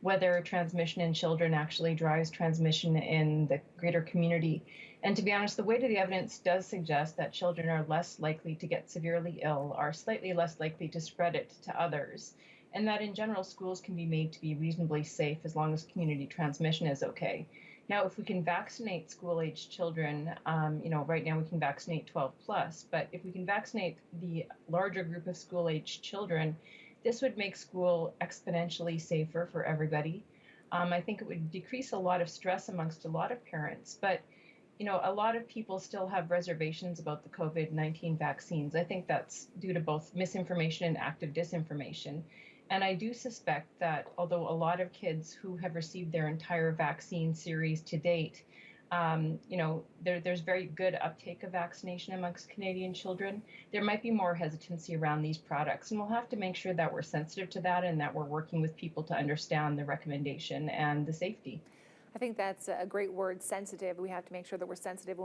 Speaker 11: whether transmission in children actually drives transmission in the greater community. And to be honest, the weight of the evidence does suggest that children are less likely to get severely ill, are slightly less likely to spread it to others, and that in general, schools can be made to be reasonably safe as long as community transmission is okay. Now, if we can vaccinate school-aged children, right now we can vaccinate 12 plus, but if we can vaccinate the larger group of school-aged children, this would make school exponentially safer for everybody. I think it would decrease a lot of stress amongst a lot of parents, but a lot of people still have reservations about the COVID-19 vaccines. I think that's due to both misinformation and active disinformation. And I do suspect that although a lot of kids who have received their entire vaccine series to date, there's very good uptake of vaccination amongst Canadian children, there might be more hesitancy around these products. And we'll have to make sure that we're sensitive to that and that we're working with people to understand the recommendation and the safety.
Speaker 10: I think that's a great word, sensitive. We have to make sure that we're sensitive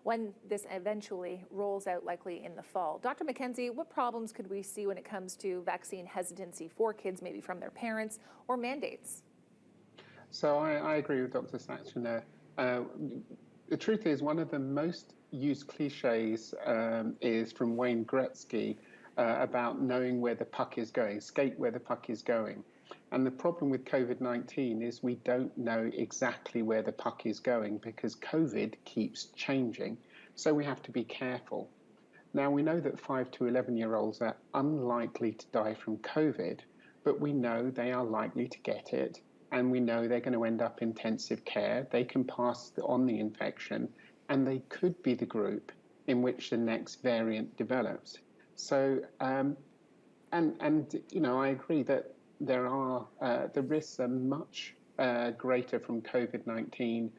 Speaker 10: when this eventually rolls out, likely in the fall. Dr. McKenzie, what problems could we see when it comes to vaccine hesitancy for kids, maybe from their parents, or mandates?
Speaker 12: So I agree with Dr. Sachin there. The truth is, one of the most used cliches is from Wayne Gretzky about knowing where the puck is going, skate where the puck is going. And the problem with COVID-19 is we don't know exactly where the puck is going because COVID keeps changing. So we have to be careful. Now, we know that 5 to 11-year-olds are unlikely to die from COVID, but we know they are likely to get it. And we know they're going to end up in intensive care. They can pass on the infection, and they could be the group in which the next variant develops. So, and you know, I agree that there are the risks are much greater from COVID-19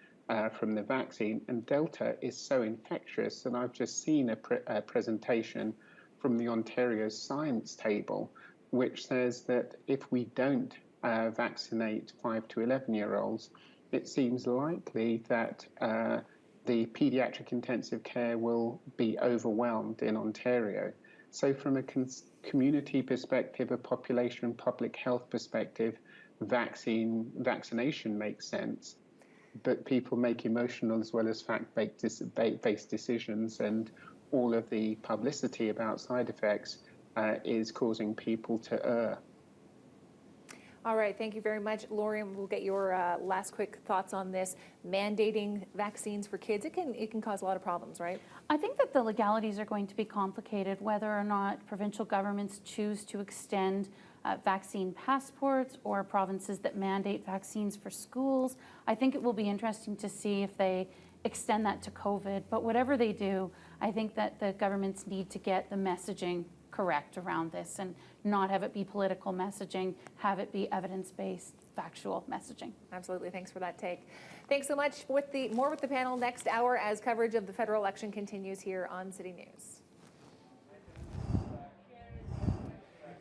Speaker 12: from the vaccine, and Delta is so infectious. And I've just seen a presentation from the Ontario Science Table, which says that if we don't vaccinate 5 to 11-year-olds, it seems likely that the pediatric intensive care will be overwhelmed in Ontario. So from a community perspective, a population public health perspective, vaccination makes sense, but people make emotional as well as fact-based decisions, and all of the publicity about side effects is causing people to err.
Speaker 10: All right, thank you very much. Lori, we'll get your last quick thoughts on this. Mandating vaccines for kids, it can cause a lot of problems, right?
Speaker 13: I think that the legalities are going to be complicated, whether or not provincial governments choose to extend vaccine passports or provinces that mandate vaccines for schools. I think it will be interesting to see if they extend that to COVID. But whatever they do, I think that the governments need to get the messaging correct around this and not have it be political messaging, have it be evidence-based, factual messaging.
Speaker 10: Absolutely. Thanks for that take. Thanks so much. More with the panel next hour as coverage of the federal election continues here on City News.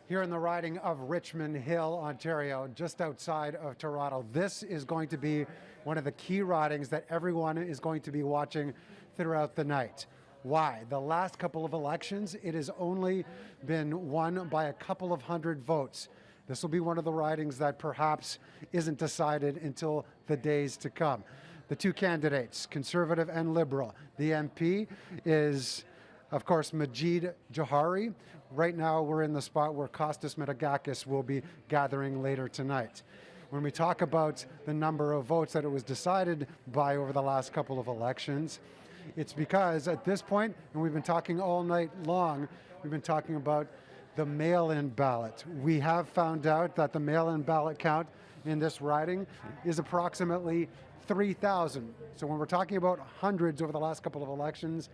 Speaker 14: Here in the riding of Richmond Hill, Ontario, just outside of Toronto. This is going to be one of the key ridings that everyone is going to be watching throughout the night. Why? The last couple of elections, it has only been won by a couple of hundred votes. This will be one of the ridings that perhaps isn't decided until the days to come. The two candidates, Conservative and Liberal. The MP is, of course, Majid Johari. Right now, we're in the spot where Kostas Metagakis will be gathering later tonight. When we talk about the number of votes that it was decided by over the last couple of elections, it's because at this point, and we've been talking all night long, we've been talking about the mail-in ballot. We have found out that the mail-in ballot count in this riding is approximately 3,000. So when we're talking about hundreds over the last couple of elections,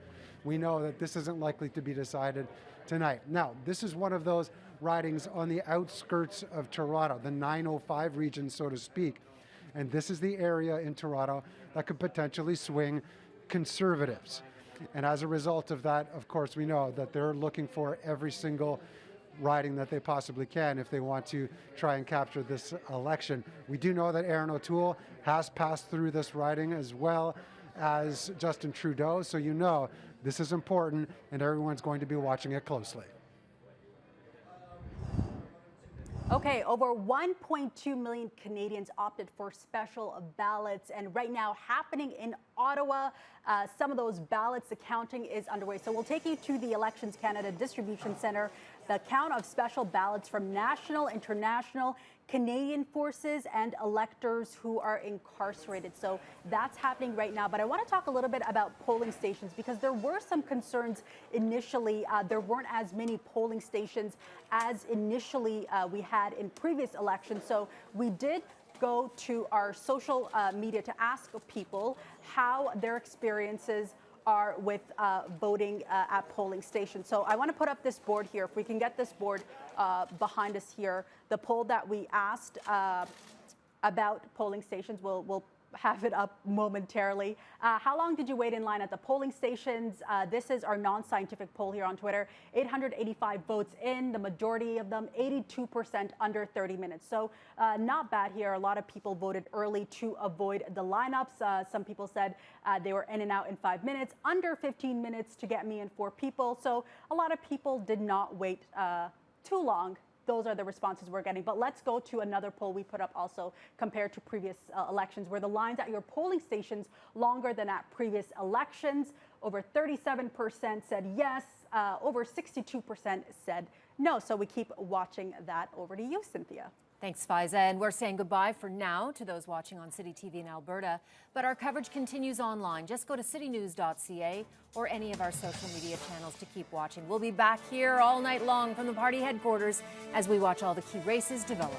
Speaker 14: we know that this isn't likely to be decided tonight. Now, this is one of those ridings on the outskirts of Toronto, the 905 region, so to speak. And this is the area in Toronto that could potentially swing Conservatives. And as a result of that, of course, we know that they're looking for every single riding that they possibly can if they want to try and capture this election. We do know that Erin O'Toole has passed through this riding as well as Justin Trudeau, so you know this is important and everyone's going to be watching it closely.
Speaker 18: Okay, over 1.2 million Canadians opted for special ballots, and right now happening in Ottawa, some of those ballots, the counting is underway. So we'll take you to the Elections Canada Distribution Centre. The count of special ballots from national, international, Canadian forces and electors who are incarcerated. So that's happening right now. But I want to talk a little bit about polling stations because there were some concerns initially. There weren't as many polling stations as initially we had in previous elections. So we did go to our social media to ask people how their experiences are with voting at polling stations. So I want to put up this board here. If we can get this board behind us here, the poll that we asked about polling stations, we'll have it up momentarily. How long did you wait in line at the polling stations? This is our non-scientific poll here on Twitter. 885 votes in, the majority of them, 82% under 30 minutes. So not bad here. A lot of people voted early to avoid the lineups. Some people said they were in and out in 5 minutes, under 15 minutes to get me and 4 people. So a lot of people did not wait too long. Those are the responses we're getting. But let's go to another poll we put up also compared to previous elections, where the lines at your polling stations longer than at previous elections. Over 37% said yes, over 62% said no. So we keep watching that. Over to you, Cynthia.
Speaker 20: Thanks, Faiza. And we're saying goodbye for now to those watching on City TV in Alberta. But our coverage continues online. Just go to citynews.ca or any of our social media channels to keep watching. We'll be back here all night long from the party headquarters as we watch all the key races develop.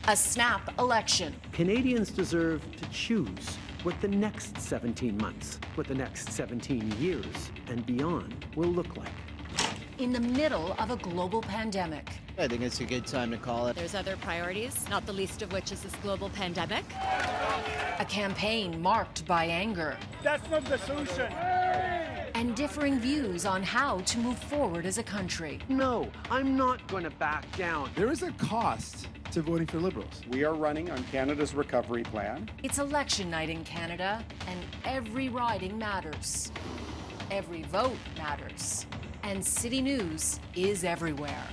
Speaker 15: A snap election.
Speaker 16: Canadians deserve to choose what the next 17 months, what the next 17 years and beyond will look like.
Speaker 15: In the middle of a global pandemic.
Speaker 17: I think it's a good time to call it.
Speaker 19: There's other priorities, not the least of which is this global pandemic.
Speaker 15: A campaign marked by anger.
Speaker 25: That's not the solution.
Speaker 15: And differing views on how to move forward as a country.
Speaker 16: No, I'm not going to back down.
Speaker 26: There is a cost to voting for Liberals.
Speaker 27: We are running on Canada's recovery plan.
Speaker 15: It's election night in Canada, and every riding matters. Every vote matters. And City News is everywhere.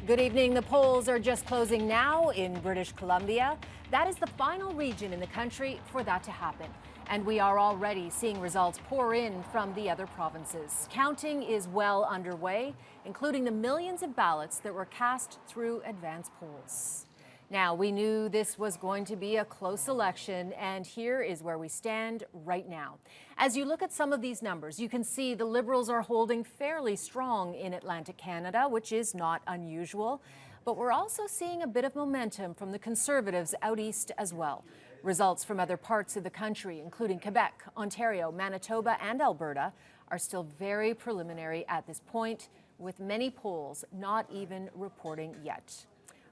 Speaker 20: Good evening. The polls are just closing now in British Columbia. That is the final region in the country for that to happen. And we are already seeing results pour in from the other provinces. Counting is well underway, including the millions of ballots that were cast through advance polls. Now, we knew this was going to be a close election, and here is where we stand right now. As you look at some of these numbers, you can see the Liberals are holding fairly strong in Atlantic Canada, which is not unusual. But we're also seeing a bit of momentum from the Conservatives out east as well. Results from other parts of the country, including Quebec, Ontario, Manitoba, and Alberta, are still very preliminary at this point, with many polls not even reporting yet.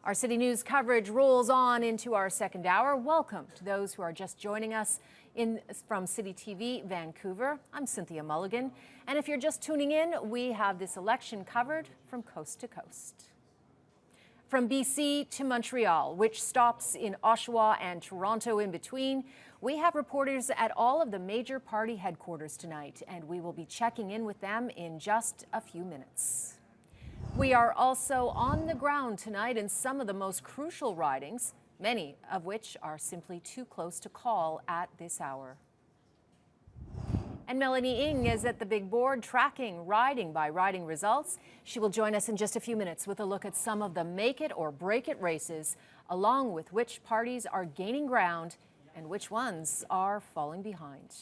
Speaker 20: Our City News coverage rolls on into our second hour. Welcome to those who are just joining us from City TV Vancouver. I'm Cynthia Mulligan, and if you're just tuning in, we have this election covered from coast to coast. From BC to Montreal, which stops in Oshawa and Toronto in between, we have reporters at all of the major party headquarters tonight, and we will be checking in with them in just a few minutes. We are also on the ground tonight in some of the most crucial ridings, many of which are simply too close to call at this hour. And Melanie Ng is at the big board tracking riding by riding results. She will join us in just a few minutes with a look at some of the make it or break it races, along with which parties are gaining ground and which ones are falling behind.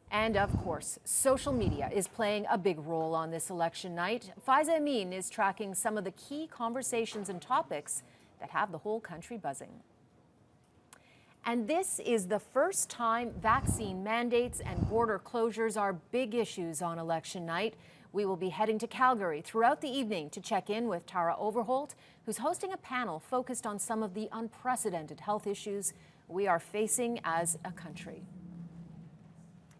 Speaker 20: And of course, social media is playing a big role on this election night. Faiza Amin is tracking some of the key conversations and topics that have the whole country buzzing. And this is the first time vaccine mandates and border closures are big issues on election night. We will be heading to Calgary throughout the evening to check in with Tara Overholt, who's hosting a panel focused on some of the unprecedented health issues we are facing as a country.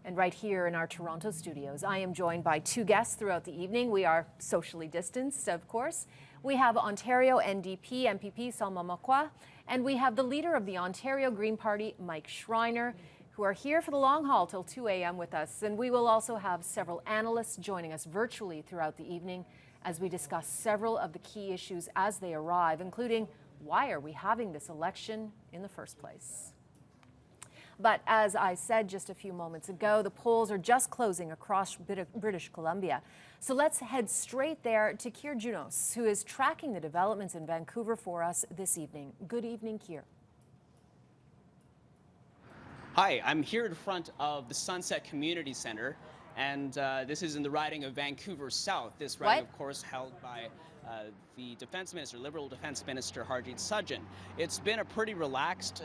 Speaker 20: And right here in our Toronto studios, I am joined by 2 guests throughout the evening. We are socially distanced, of course. We have Ontario NDP MPP Salma Makwa, and we have the leader of the Ontario Green Party, Mike Schreiner, who are here for the long haul till 2 a.m. with us. And we will also have several analysts joining us virtually throughout the evening as we discuss several of the key issues as they arrive, including why are we having this election in the first place? But as I said just a few moments ago, the polls are just closing across British Columbia. So let's head straight there to Keir Junos, who is tracking the developments in Vancouver for us this evening. Good evening, Keir.
Speaker 1: Hi, I'm here in front of the Sunset Community Center, and this is in the riding of Vancouver South. This riding, of course, held by the Defense Minister, Liberal Defense Minister Harjit Sajjan. It's been a pretty relaxed,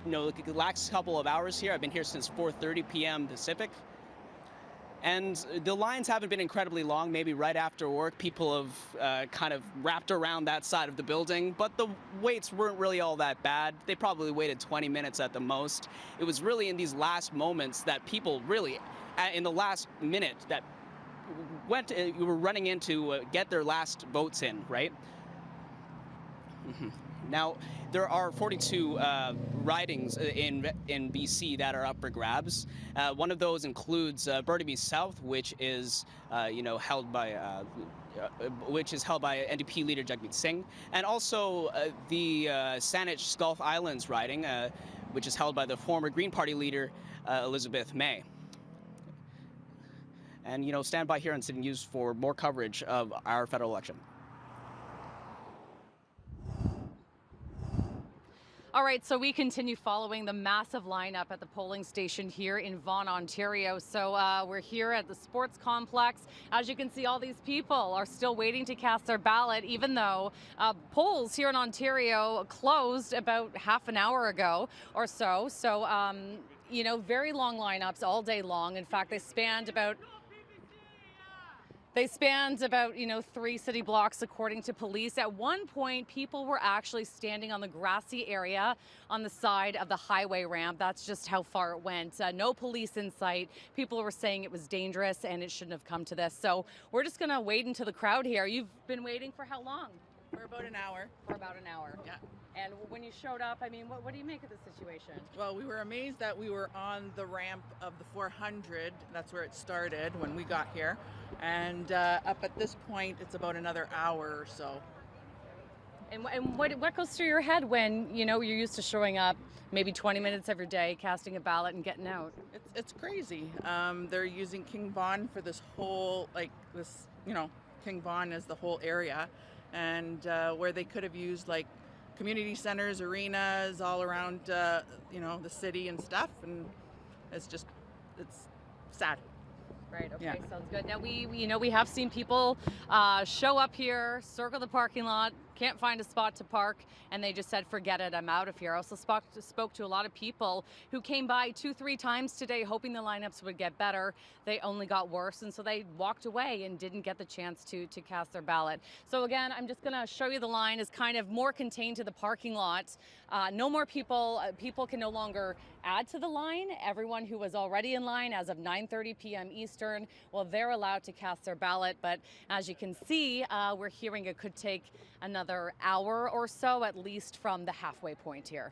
Speaker 1: relaxed couple of hours here. I've been here since 4:30 p.m. Pacific. And the lines haven't been incredibly long. Maybe right after work, people have kind of wrapped around that side of the building, but the waits weren't really all that bad. They probably waited 20 minutes at the most. It was really in these last moments that people really, in the last minute, that were running in to get their last votes in, right? Now, there are 42 ridings in BC that are up for grabs. One of those includes Burnaby South, which is, held by NDP leader Jagmeet Singh, and also the Saanich Gulf Islands riding, which is held by the former Green Party leader Elizabeth May. And stand by here on City News for more coverage of our federal election.
Speaker 7: All right, so we continue following the massive lineup at the polling station here in Vaughan, Ontario. So we're here at the sports complex. As you can see, all these people are still waiting to cast their ballot, even though polls here in Ontario closed about half an hour ago or so. So, very long lineups all day long. In fact, they spanned about 3 city blocks, according to police. At one point, people were actually standing on the grassy area on the side of the highway ramp. That's just how far it went. No police in sight. People were saying it was dangerous and it shouldn't have come to this. So we're just going to wait into the crowd here. You've been waiting for how long?
Speaker 6: For about an hour.
Speaker 7: For about an hour.
Speaker 6: Yeah.
Speaker 7: And when you showed up, what do you make of the situation?
Speaker 6: Well, we were amazed that we were on the ramp of the 400. That's where it started when we got here. And up at this point, it's about another hour or so.
Speaker 7: And what goes through your head when, you're used to showing up maybe 20 minutes every day, casting a ballot and getting out?
Speaker 6: It's crazy. They're using King Vaughan for this whole, King Vaughan is the whole area. And where they could have used community centers, arenas all around, the city and stuff. And it's sad.
Speaker 7: Right, okay,
Speaker 6: Yeah.
Speaker 7: Sounds good. Now we have seen people show up here, circle the parking lot, can't find a spot to park, and they just said, forget it, I'm out of here. I also spoke to a lot of people who came by 2-3 times today hoping the lineups would get better. They only got worse, and so they walked away and didn't get the chance to cast their ballot. So again, I'm just gonna show you the line is kind of more contained to the parking lot. No more people. People can no longer add to the line. Everyone who was already in line as of 9:30 p.m. Eastern, well, they're allowed to cast their ballot. But as you can see, we're hearing it could take another hour or so, at least from the halfway point here.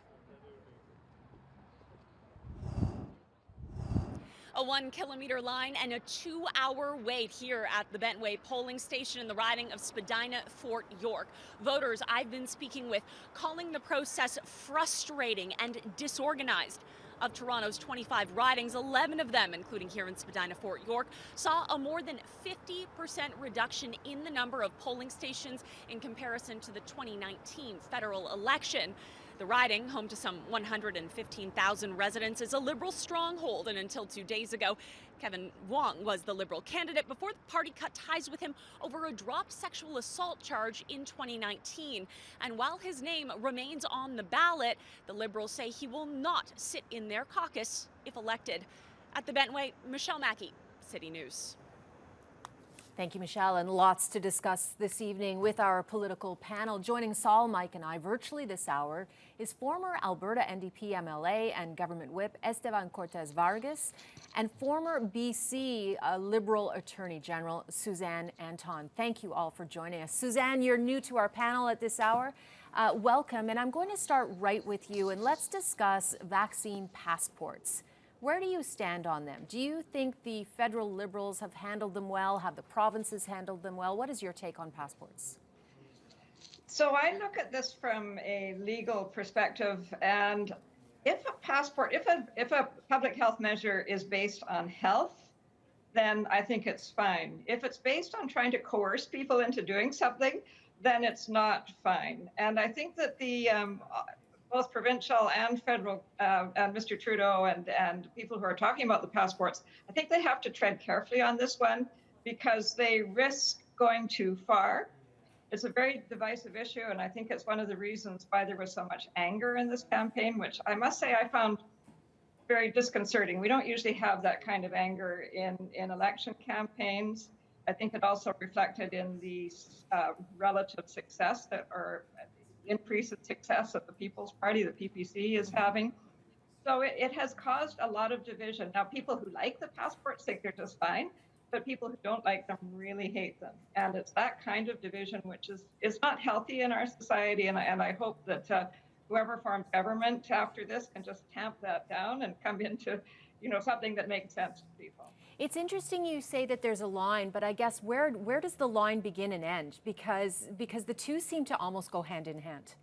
Speaker 21: A 1-kilometer line and a 2-hour wait here at the Bentway polling station in the riding of Spadina-Fort York. Voters I've been speaking with calling the process frustrating and disorganized. Of Toronto's 25 ridings, 11 of them, including here in Spadina-Fort York, saw a more than 50% reduction in the number of polling stations in comparison to the 2019 federal election. The riding, home to some 115,000 residents, is a Liberal stronghold, and until 2 days ago, Kevin Wong was the Liberal candidate before the party cut ties with him over a dropped sexual assault charge in 2019. And while his name remains on the ballot, the Liberals say he will not sit in their caucus if elected. At the Bentway, Michelle Mackey, City News.
Speaker 20: Thank you, Michelle, and lots to discuss this evening with our political panel. Joining Saul, Mike, and I virtually this hour is former Alberta NDP MLA and Government Whip Esteban Cortez Vargas and former BC Liberal Attorney General Suzanne Anton. Thank you all for joining us. Suzanne, you're new to our panel at this hour. Welcome, and I'm going to start right with you, and let's discuss vaccine passports. Where do you stand on them? Do you think the federal Liberals have handled them well? Have the provinces handled them well? What is your take on passports?
Speaker 22: So I look at this from a legal perspective, and if a passport, if a public health measure is based on health, then I think it's fine. If it's based on trying to coerce people into doing something, then it's not fine. And I think that the both provincial and federal, and Mr. Trudeau and people who are talking about the passports, I think they have to tread carefully on this one because they risk going too far. It's a very divisive issue, and I think it's one of the reasons why there was so much anger in this campaign, which I must say I found very disconcerting. We don't usually have that kind of anger in election campaigns. I think it also reflected in the relative success or increase in success that the People's Party, the PPC, is having. So it has caused a lot of division. Now, people who like the passports think they're just fine, but people who don't like them really hate them. And it's that kind of division which is not healthy in our society. And I hope that whoever forms government after this can just tamp that down and come into, something that makes sense to people.
Speaker 20: It's interesting you say that there's a line, but I guess where does the line begin and end? Because the two seem to almost go hand in hand.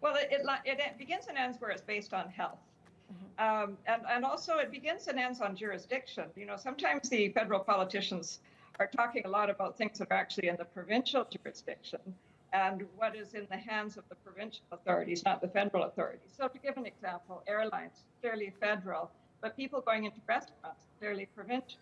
Speaker 22: Well, it begins and ends where it's based on health. And also it begins and ends on jurisdiction. Sometimes the federal politicians are talking a lot about things that are actually in the provincial jurisdiction and what is in the hands of the provincial authorities, not the federal authorities. So to give an example, airlines, clearly federal, but people going into restaurants, clearly provincial.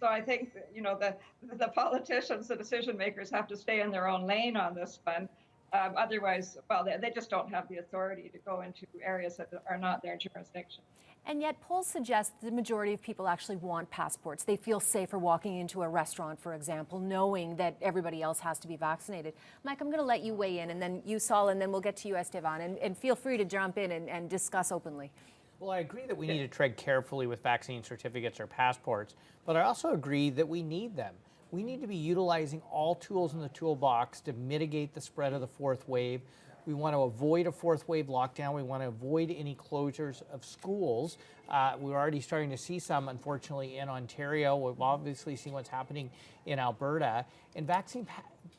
Speaker 22: So I think that, the politicians, the decision makers have to stay in their own lane on this one. Otherwise, they just don't have the authority to go into areas that are not their jurisdiction.
Speaker 20: And yet polls suggest the majority of people actually want passports. They feel safer walking into a restaurant, for example, knowing that everybody else has to be vaccinated. Mike, I'm going to let you weigh in, and then you, Saul, and then we'll get to you, Esteban, and feel free to jump in and discuss openly.
Speaker 2: Well, I agree that we need to tread carefully with vaccine certificates or passports, but I also agree that we need them. We need to be utilizing all tools in the toolbox to mitigate the spread of the fourth wave. We want to avoid a fourth wave lockdown. We want to avoid any closures of schools. We're already starting to see some, unfortunately, in Ontario. We've obviously seen what's happening in Alberta. And vaccine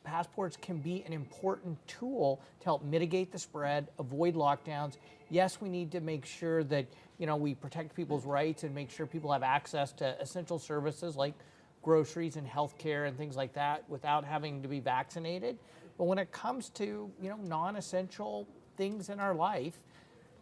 Speaker 2: passports can be an important tool to help mitigate the spread, avoid lockdowns. Yes, we need to make sure that, we protect people's rights and make sure people have access to essential services like groceries and healthcare and things like that without having to be vaccinated. But when it comes to, non-essential things in our life,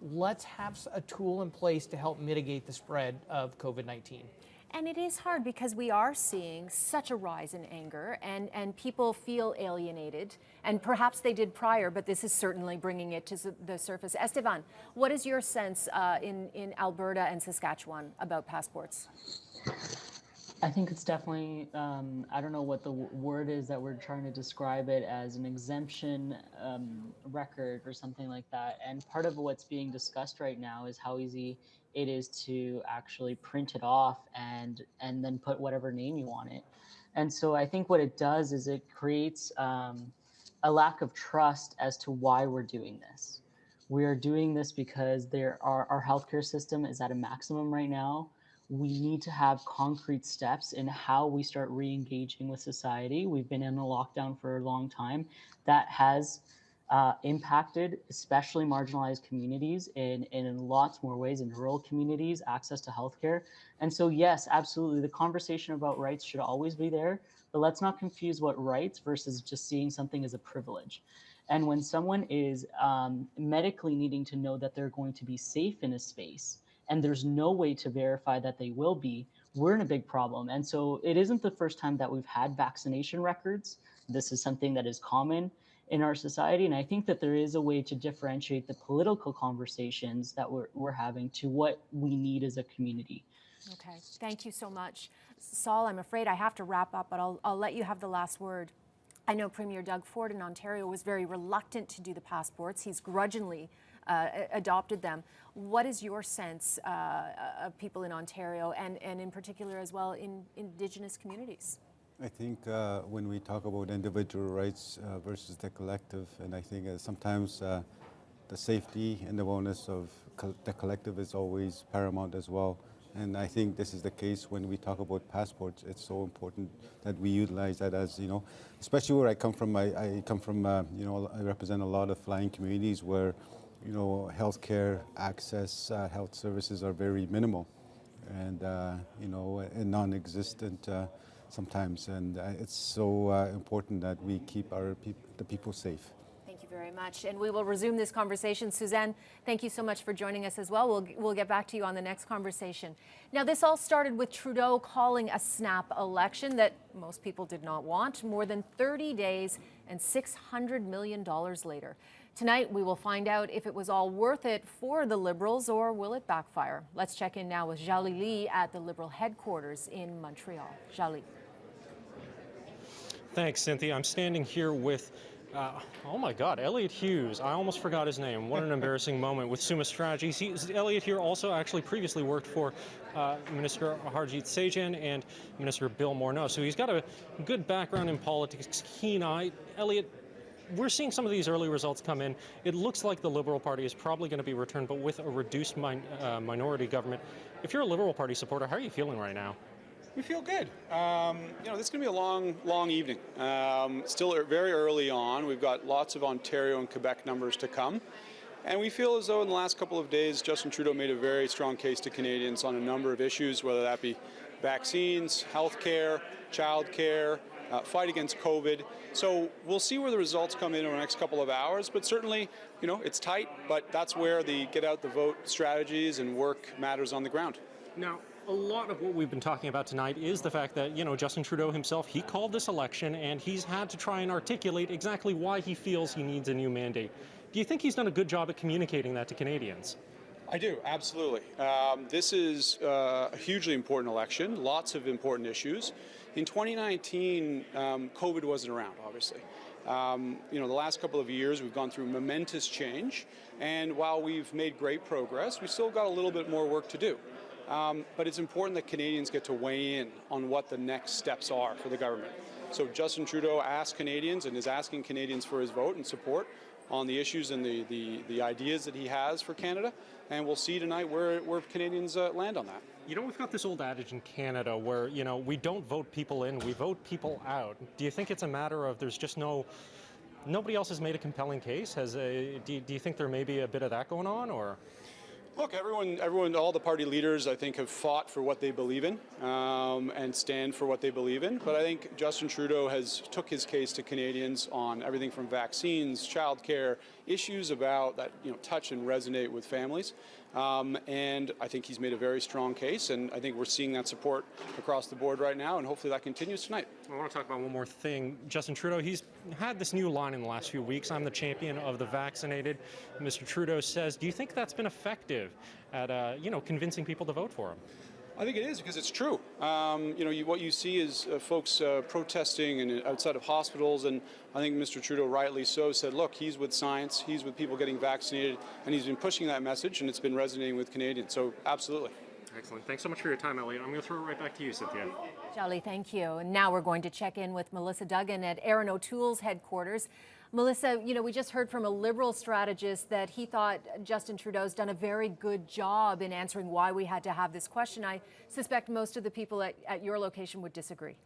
Speaker 2: let's have a tool in place to help mitigate the spread of COVID-19.
Speaker 20: And it is hard because we are seeing such a rise in anger and people feel alienated, and perhaps they did prior, but this is certainly bringing it to the surface. Esteban, what is your sense in Alberta and Saskatchewan about passports?
Speaker 3: I think it's definitely, I don't know what the word is that we're trying to describe it as, an exemption record or something like that. And part of what's being discussed right now is how easy it is to actually print it off and then put whatever name you want it. And so I think what it does is it creates a lack of trust as to why we're doing this. We are doing this because our healthcare system is at a maximum right now. We need to have concrete steps in how we start re-engaging with society. We've been in a lockdown for a long time. That has impacted especially marginalized communities in lots more ways, in rural communities, access to healthcare. And so yes, absolutely, the conversation about rights should always be there, but let's not confuse what rights versus just seeing something as a privilege. And when someone is medically needing to know that they're going to be safe in a space, and there's no way to verify that they will be, we're in a big problem. And so it isn't the first time that we've had vaccination records. This is something that is common in our society. And I think that there is a way to differentiate the political conversations that we're having to what we need as a community.
Speaker 20: Okay, thank you so much. Saul, I'm afraid I have to wrap up, but I'll let you have the last word. I know Premier Doug Ford in Ontario was very reluctant to do the passports. He's grudgingly adopted them. What is your sense of people in Ontario and in particular as well in Indigenous communities?
Speaker 4: I think when we talk about individual rights versus the collective, and I think sometimes the safety and the wellness of the collective is always paramount as well. And I think this is the case when we talk about passports. It's so important that we utilize that as, especially where I come from. I come from, I represent a lot of flying communities where, healthcare access, health services are very minimal and, and non-existent sometimes. And it's so important that we keep the people safe.
Speaker 20: Thank you very very much. And we will resume this conversation. Suzanne, thank you so much for joining us as well. We'll get back to you on the next conversation. Now, this all started with Trudeau calling a snap election that most people did not want, more than 30 days and $600 million later. Tonight, we will find out if it was all worth it for the Liberals or will it backfire. Let's check in now with Zhali Li at the Liberal headquarters in Montreal. Zhali.
Speaker 5: Thanks, Cynthia. I'm standing here with, oh my God, Elliott Hughes. I almost forgot his name. What an embarrassing moment with Summa Strategies. Elliott here also actually previously worked for Minister Harjit Sajjan and Minister Bill Morneau. So he's got a good background in politics, keen eye. Elliott, we're seeing some of these early results come in. It looks like the Liberal Party is probably going to be returned, but with a reduced minority government. If you're a Liberal Party supporter, how are you feeling right now?
Speaker 8: We feel good. This is going to be a long evening. Still very early on. We've got lots of Ontario and Quebec numbers to come. And we feel as though in the last couple of days, Justin Trudeau made a very strong case to Canadians on a number of issues, whether that be vaccines, healthcare, childcare, fight against COVID. So we'll see where the results come in over the next couple of hours, but certainly, it's tight, but that's where the get out the vote strategies and work matters on the ground.
Speaker 5: Now, a lot of what we've been talking about tonight is the fact that, Justin Trudeau himself, he called this election and he's had to try and articulate exactly why he feels he needs a new mandate. Do you think he's done a good job at communicating that to Canadians?
Speaker 8: I do, absolutely. This is a hugely important election, lots of important issues. In 2019, COVID wasn't around, obviously. The last couple of years, we've gone through momentous change. And while we've made great progress, we still got a little bit more work to do. But it's important that Canadians get to weigh in on what the next steps are for the government. So Justin Trudeau asked Canadians and is asking Canadians for his vote and support on the issues and the ideas that he has for Canada. And we'll see tonight where Canadians land on that.
Speaker 5: We've got this old adage in Canada where, we don't vote people in, we vote people out. Do you think it's a matter of there's just nobody else has made a compelling case? Do you think there may be a bit of that going on, or?
Speaker 8: Look, everyone, all the party leaders, I think, have fought for what they believe in and stand for what they believe in. But I think Justin Trudeau has took his case to Canadians on everything from vaccines, childcare, issues about that touch and resonate with families. And I think he's made a very strong case, and I think we're seeing that support across the board right now, and hopefully that continues tonight.
Speaker 5: I want to talk about one more thing. Justin Trudeau, he's had this new line in the last few weeks, I'm the champion of the vaccinated. Mr. Trudeau says, do you think that's been effective at, convincing people to vote for him?
Speaker 8: I think it is, because it's true. What you see is folks protesting and outside of hospitals, and I think Mr. Trudeau, rightly so, said, look, he's with science, he's with people getting vaccinated, and he's been pushing that message, and it's been resonating with Canadians. So, absolutely.
Speaker 5: Excellent. Thanks so much for your time, Elliott. I'm going to throw it right back to you, Cynthia.
Speaker 20: Jolly, thank you. And now we're going to check in with Melissa Duggan at Erin O'Toole's headquarters. Melissa, we just heard from a Liberal strategist that he thought Justin Trudeau's done a very good job in answering why we had to have this question. I suspect most of the people at your location would disagree.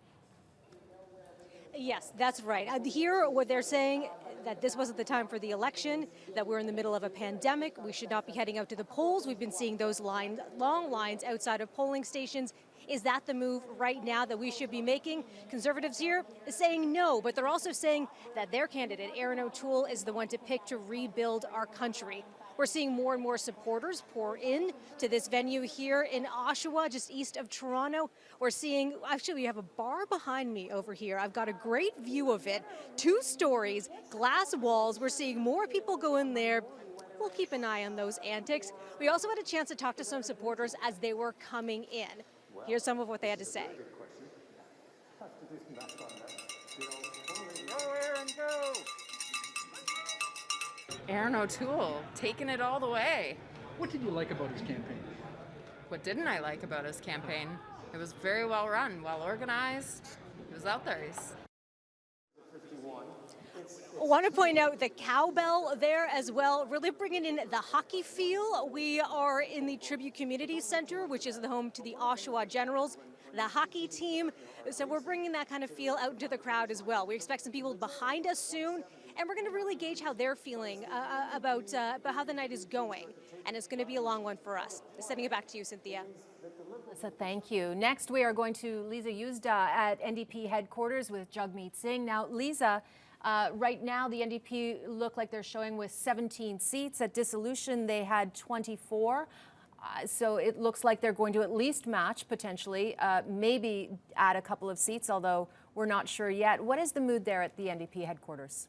Speaker 9: Yes, that's right. Here, what they're saying, that this wasn't the time for the election, that we're in the middle of a pandemic, we should not be heading out to the polls. We've been seeing those long lines outside of polling stations. Is that the move right now that we should be making? Conservatives here is saying no, but they're also saying that their candidate, Erin O'Toole, is the one to pick to rebuild our country. We're seeing more and more supporters pour in to this venue here in Oshawa, just east of Toronto. We're seeing, actually, we have a bar behind me over here. I've got a great view of it. 2 stories, glass walls. We're seeing more people go in there. We'll keep an eye on those antics. We also had a chance to talk to some supporters as they were coming in. Here's some of what they had to say.
Speaker 11: Erin O'Toole, taking it all the way.
Speaker 26: What did you like about his campaign?
Speaker 11: What didn't I like about his campaign? It was very well run, well organized. He was out there.
Speaker 9: I want to point out the cowbell there as well, really bringing in the hockey feel. We are in the Tribute Community Center, which is the home to the Oshawa Generals, the hockey team. So we're bringing that kind of feel out into the crowd as well. We expect some people behind us soon, and we're going to really gauge how they're feeling about how the night is going. And it's going to be a long one for us. Sending it back to you, Cynthia.
Speaker 20: Melissa, thank you. Next, we are going to Lisa Yuzda at NDP headquarters with Jagmeet Singh. Now, Lisa, Right now, the NDP look like they're showing with 17 seats. At dissolution, they had 24. So it looks like they're going to at least match, potentially, maybe add a couple of seats, although we're not sure yet. What is the mood there at the NDP headquarters?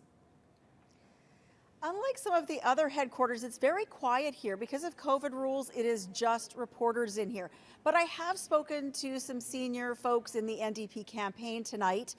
Speaker 10: Unlike some of the other headquarters, it's very quiet here. Because of COVID rules, it is just reporters in here. But I have spoken to some senior folks in the NDP campaign tonight,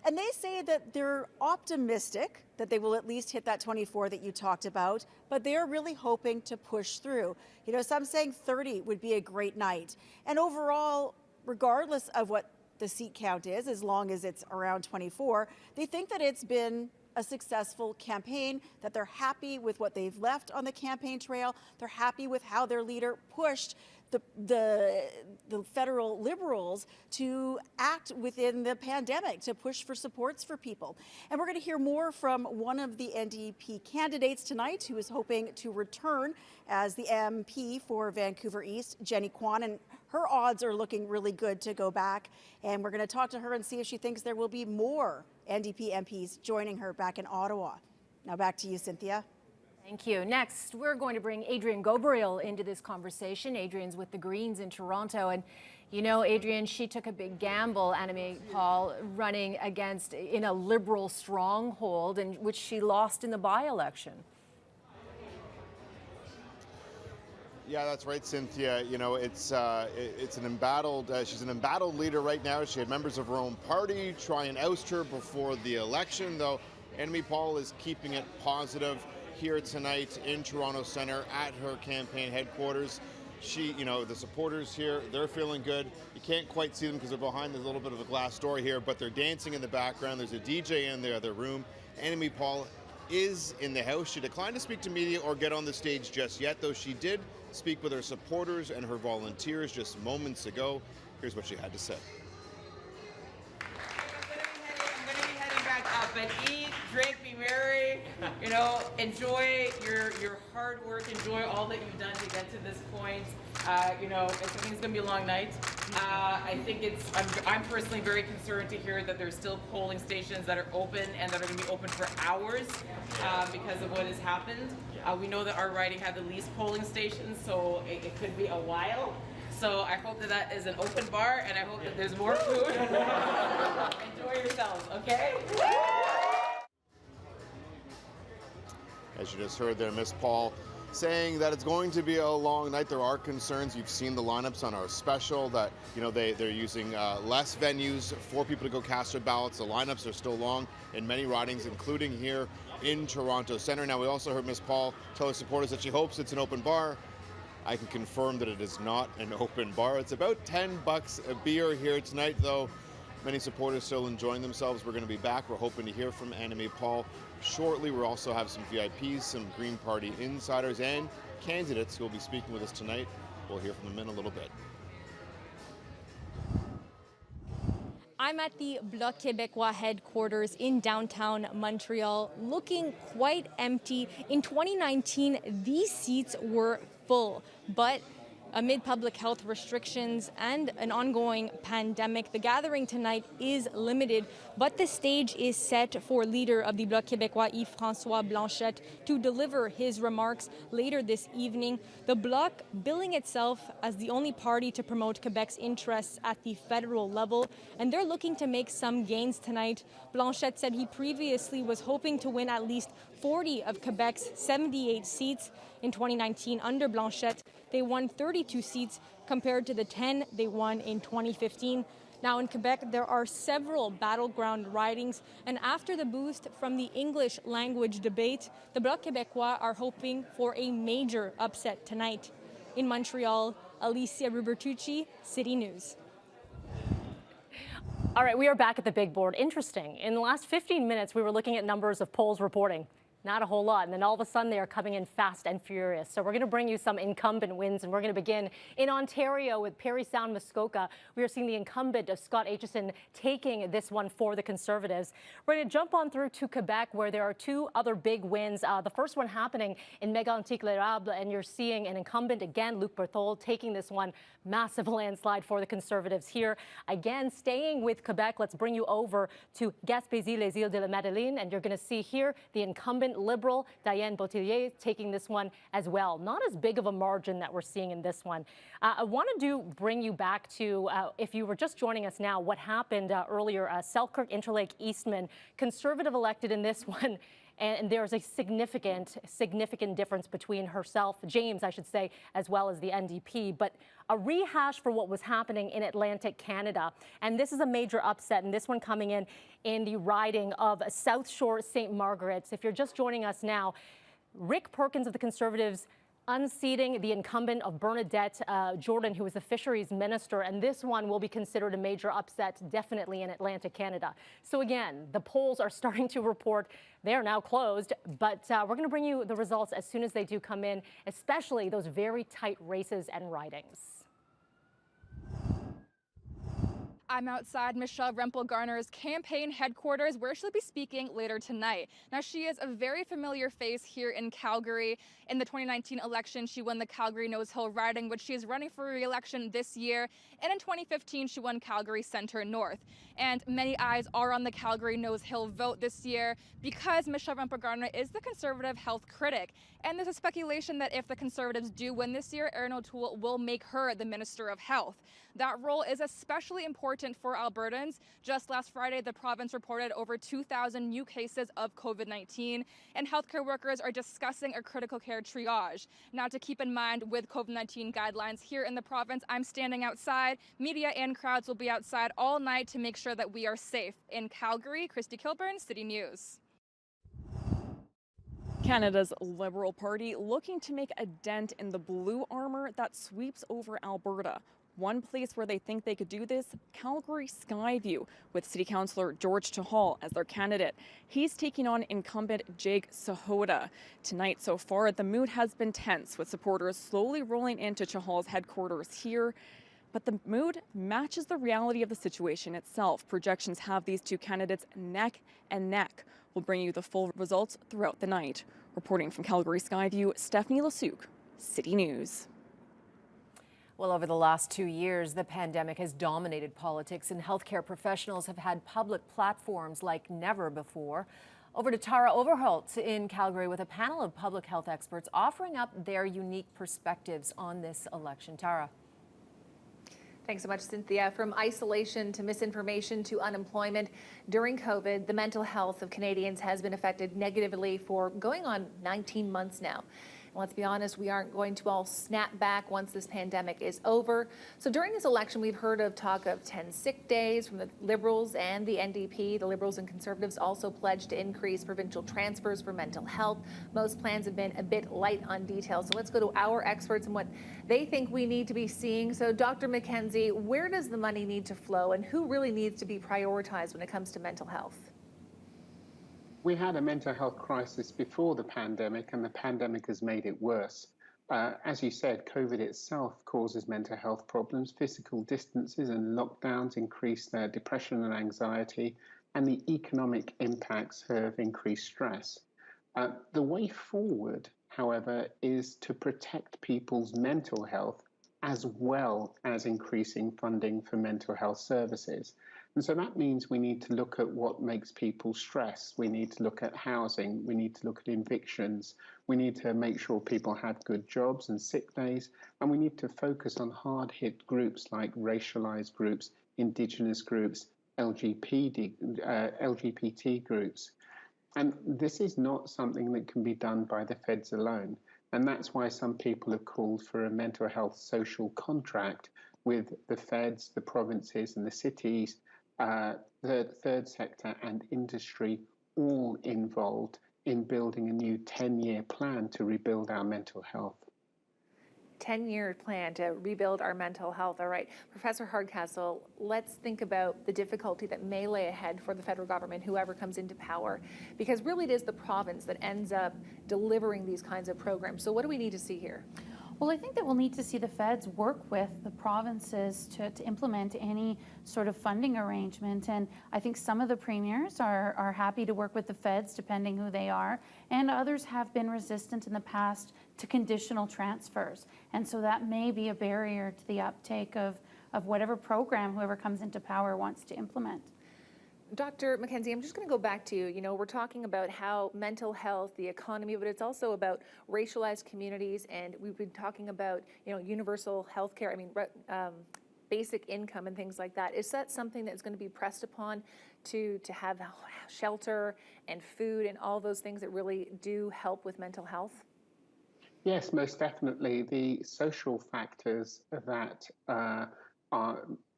Speaker 10: and they say that they're optimistic that they will at least hit that 24 that you talked about, but they're really hoping to push through. You know, some saying 30 would be a great night. And overall, regardless of what the seat count is, as long as it's around 24, they think that it's been a successful campaign, that they're happy with what they've left on the campaign trail. They're happy with how their leader pushed the federal Liberals to act within the pandemic, to push for supports for people. And we're going to hear more from one of the NDP candidates tonight, who is hoping to return as the MP for Vancouver East, Jenny Kwan. And her odds are looking really good to go back. And we're going to talk to her and see if she thinks there will be more NDP MPs joining her back in Ottawa. Now back to you, Cynthia.
Speaker 20: Thank you. Next, we're going to bring Adrienne Gobriel into this conversation. Adrienne's with the Greens in Toronto. And you know, Adrienne, she took a big gamble, Annamie Paul, running against in a Liberal stronghold, in which she lost in the by-election.
Speaker 12: Yeah, that's right, Cynthia. You know, it's an embattled. She's an embattled leader right now. She had members of her own party try and oust her before the election, though. Annamie Paul is keeping it positive here tonight in Toronto Centre at her campaign headquarters. The supporters here, they're feeling good. You can't quite see them because they're behind a little bit of a glass door here, but they're dancing in the background. There's a DJ in the other room. Annamie Paul is in the house. She declined to speak to media or get on the stage just yet, though she did speak with her supporters and her volunteers just moments ago. Here's what she had to say.
Speaker 13: I'm going to be heading back up and eat, drink, be merry, you know, enjoy your hard work, enjoy all that you've done to get to this point. I think it's going to be a long night. I think I'm personally very concerned to hear that there's still polling stations that are open and that are going to be open for hours because of what has happened. We know that our riding had the least polling stations, so it could be a while. So I hope that is an open bar, and I hope that there's more food. Enjoy yourselves, okay?
Speaker 12: As you just heard there, Miss Paul saying that it's going to be a long night. There are concerns. You've seen the lineups on our special that, they're using less venues for people to go cast their ballots. The lineups are still long in many ridings, including here in Toronto Centre. Now, we also heard Miss Paul tell her supporters that she hopes it's an open bar. I can confirm that it is not an open bar. It's about $10 a beer here tonight, though. Many supporters still enjoying themselves. We're going to be back. We're hoping to hear from Annamie Paul shortly. We'll also have some VIPs, some Green Party insiders, and candidates who will be speaking with us tonight. We'll hear from them in a little bit.
Speaker 14: I'm at the Bloc Québécois headquarters in downtown Montreal, looking quite empty. In 2019, these seats were full, but amid public health restrictions and an ongoing pandemic, the gathering tonight is limited, but the stage is set for leader of the Bloc Québécois, Yves-François Blanchet, to deliver his remarks later this evening. The Bloc billing itself as the only party to promote Quebec's interests at the federal level, and they're looking to make some gains tonight. Blanchet said he previously was hoping to win at least 40 of Quebec's 78 seats. In 2019, under Blanchet, they won 32 seats compared to the 10 they won in 2015. Now in Quebec, there are several battleground ridings, and after the boost from the English language debate, the Bloc Québécois are hoping for a major upset tonight. In Montreal, Alicia Rubertucci, City News.
Speaker 23: All right, we are back at the big board. Interesting. In the last 15 minutes, we were looking at numbers of polls reporting.
Speaker 16: Not a whole lot. And then all of a sudden they are coming in fast and furious. So we're going to bring you some incumbent wins, and we're going to begin in Ontario with Parry Sound Muskoka. We are seeing the incumbent of Scott Aitchison taking this one for the Conservatives. We're going to jump on through to Quebec, where there are two other big wins. The first one happening in Mégantic-l'Érable, and you're seeing an incumbent again, Luc Berthold, taking this one. Massive landslide for the Conservatives here. Again, staying with Quebec, let's bring you over to Gaspésie-les-Îles-de-la-Madeleine, and you're going to see here the incumbent Liberal, Diane Bottier, taking this one as well. Not as big of a margin that we're seeing in this one. I want to bring you back to, if you were just joining us now, what happened earlier. Selkirk Interlake Eastman, Conservative elected in this one. And there's a significant difference between herself, James, I should say, as well as the NDP. But a rehash for what was happening in Atlantic Canada. And this is a major upset, and this one coming in the riding of South Shore St. Margaret's. If you're just joining us now, Rick Perkins of the Conservatives unseating the incumbent of Bernadette Jordan, who is the fisheries minister, and this one will be considered a major upset, definitely in Atlantic Canada. So again, the polls are starting to report they are now closed, but we're going to bring you the results as soon as they do come in, especially those very tight races and ridings.
Speaker 17: I'm outside Michelle Rempel-Garner's campaign headquarters, where she'll be speaking later tonight. Now, she is a very familiar face here in Calgary. In the 2019 election, she won the Calgary Nose Hill riding, which she is running for re-election this year. And in 2015, she won Calgary Centre North. And many eyes are on the Calgary Nose Hill vote this year because Michelle Rempel-Garner is the Conservative health critic. And there's a speculation that if the Conservatives do win this year, Erin O'Toole will make her the Minister of Health. That role is especially important for Albertans. Just last Friday, the province reported over 2,000 new cases of COVID-19, and healthcare workers are discussing a critical care triage. Now, to keep in mind with COVID-19 guidelines here in the province, I'm standing outside. Media and crowds will be outside all night to make sure that we are safe. In Calgary, Christy Kilburn, City News.
Speaker 18: Canada's Liberal Party looking to make a dent in the blue armor that sweeps over Alberta. One place where they think they could do this, Calgary Skyview, with City Councillor George Chahal as their candidate. He's taking on incumbent Jake Sahota. Tonight, so far, the mood has been tense, with supporters slowly rolling into Chahal's headquarters here. But the mood matches the reality of the situation itself. Projections have these two candidates neck and neck. We'll bring you the full results throughout the night. Reporting from Calgary Skyview, Stephanie Lasuk, City News.
Speaker 20: Well, over the last 2 years, the pandemic has dominated politics, and healthcare professionals have had public platforms like never before. Over to Tara Overholt in Calgary with a panel of public health experts offering up their unique perspectives on this election. Tara.
Speaker 19: Thanks so much, Cynthia. From isolation to misinformation to unemployment, during COVID, the mental health of Canadians has been affected negatively for going on 19 months now. Let's be honest, we aren't going to all snap back once this pandemic is over. So during this election, we've heard of talk of 10 sick days from the Liberals and the NDP. The Liberals and Conservatives also pledged to increase provincial transfers for mental health. Most plans have been a bit light on details. So let's go to our experts and what they think we need to be seeing. So Dr. McKenzie, where does the money need to flow, and who really needs to be prioritized when it comes to mental health?
Speaker 23: We had a mental health crisis before the pandemic, and the pandemic has made it worse. As you said, COVID itself causes mental health problems. Physical distances and lockdowns increase their depression and anxiety, and the economic impacts have increased stress. The way forward, however, is to protect people's mental health as well as increasing funding for mental health services. And so that means we need to look at what makes people stress. We need to look at housing. We need to look at evictions. We need to make sure people have good jobs and sick days. And we need to focus on hard-hit groups like racialized groups, Indigenous groups, LGBT groups. And this is not something that can be done by the feds alone. And that's why some people have called for a mental health social contract with the feds, the provinces, and the cities, the third sector and industry all involved in building a new 10-year plan to rebuild our mental health.
Speaker 19: 10-year plan to rebuild our mental health. All right, Professor Hardcastle, let's think about the difficulty that may lay ahead for the federal government, whoever comes into power, because really it is the province that ends up delivering these kinds of programs. So what do we need to see here?
Speaker 1: Well, I think that we'll need to see the feds work with the provinces to implement any sort of funding arrangement. And I think some of the premiers are happy to work with the feds, depending who they are, and others have been resistant in the past to conditional transfers. And so that may be a barrier to the uptake of whatever program whoever comes into power wants to implement.
Speaker 19: Dr. McKenzie, I'm just going to go back to you. You know, we're talking about how mental health, the economy, but it's also about racialized communities, and we've been talking about, you know, universal health care, basic income and things like that. Is that something that's going to be pressed upon to have shelter and food and all those things that really do help with mental health?
Speaker 23: Yes, most definitely. The social factors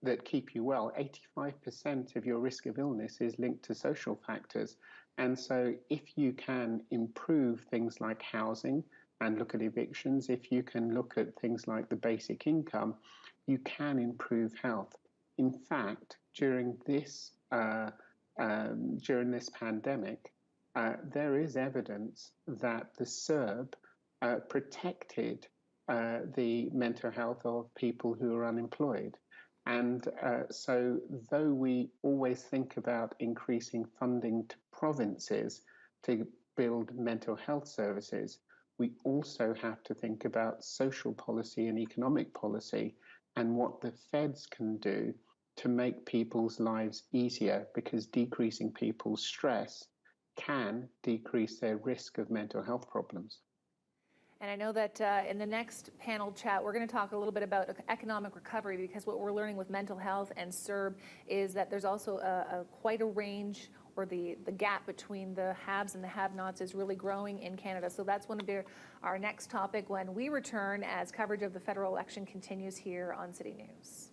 Speaker 23: that keep you well, 85% of your risk of illness is linked to social factors. And so if you can improve things like housing and look at evictions, if you can look at things like the basic income, you can improve health. In fact, during this pandemic, there is evidence that the CERB protected the mental health of people who are unemployed. And so though we always think about increasing funding to provinces to build mental health services, we also have to think about social policy and economic policy and what the feds can do to make people's lives easier, because decreasing people's stress can decrease their risk of mental health problems.
Speaker 19: And I know that in the next panel chat, we're going to talk a little bit about economic recovery, because what we're learning with mental health and CERB is that there's also quite a range, or the gap between the haves and the have-nots is really growing in Canada. So that's going to be our next topic when we return, as coverage of the federal election continues here on City News.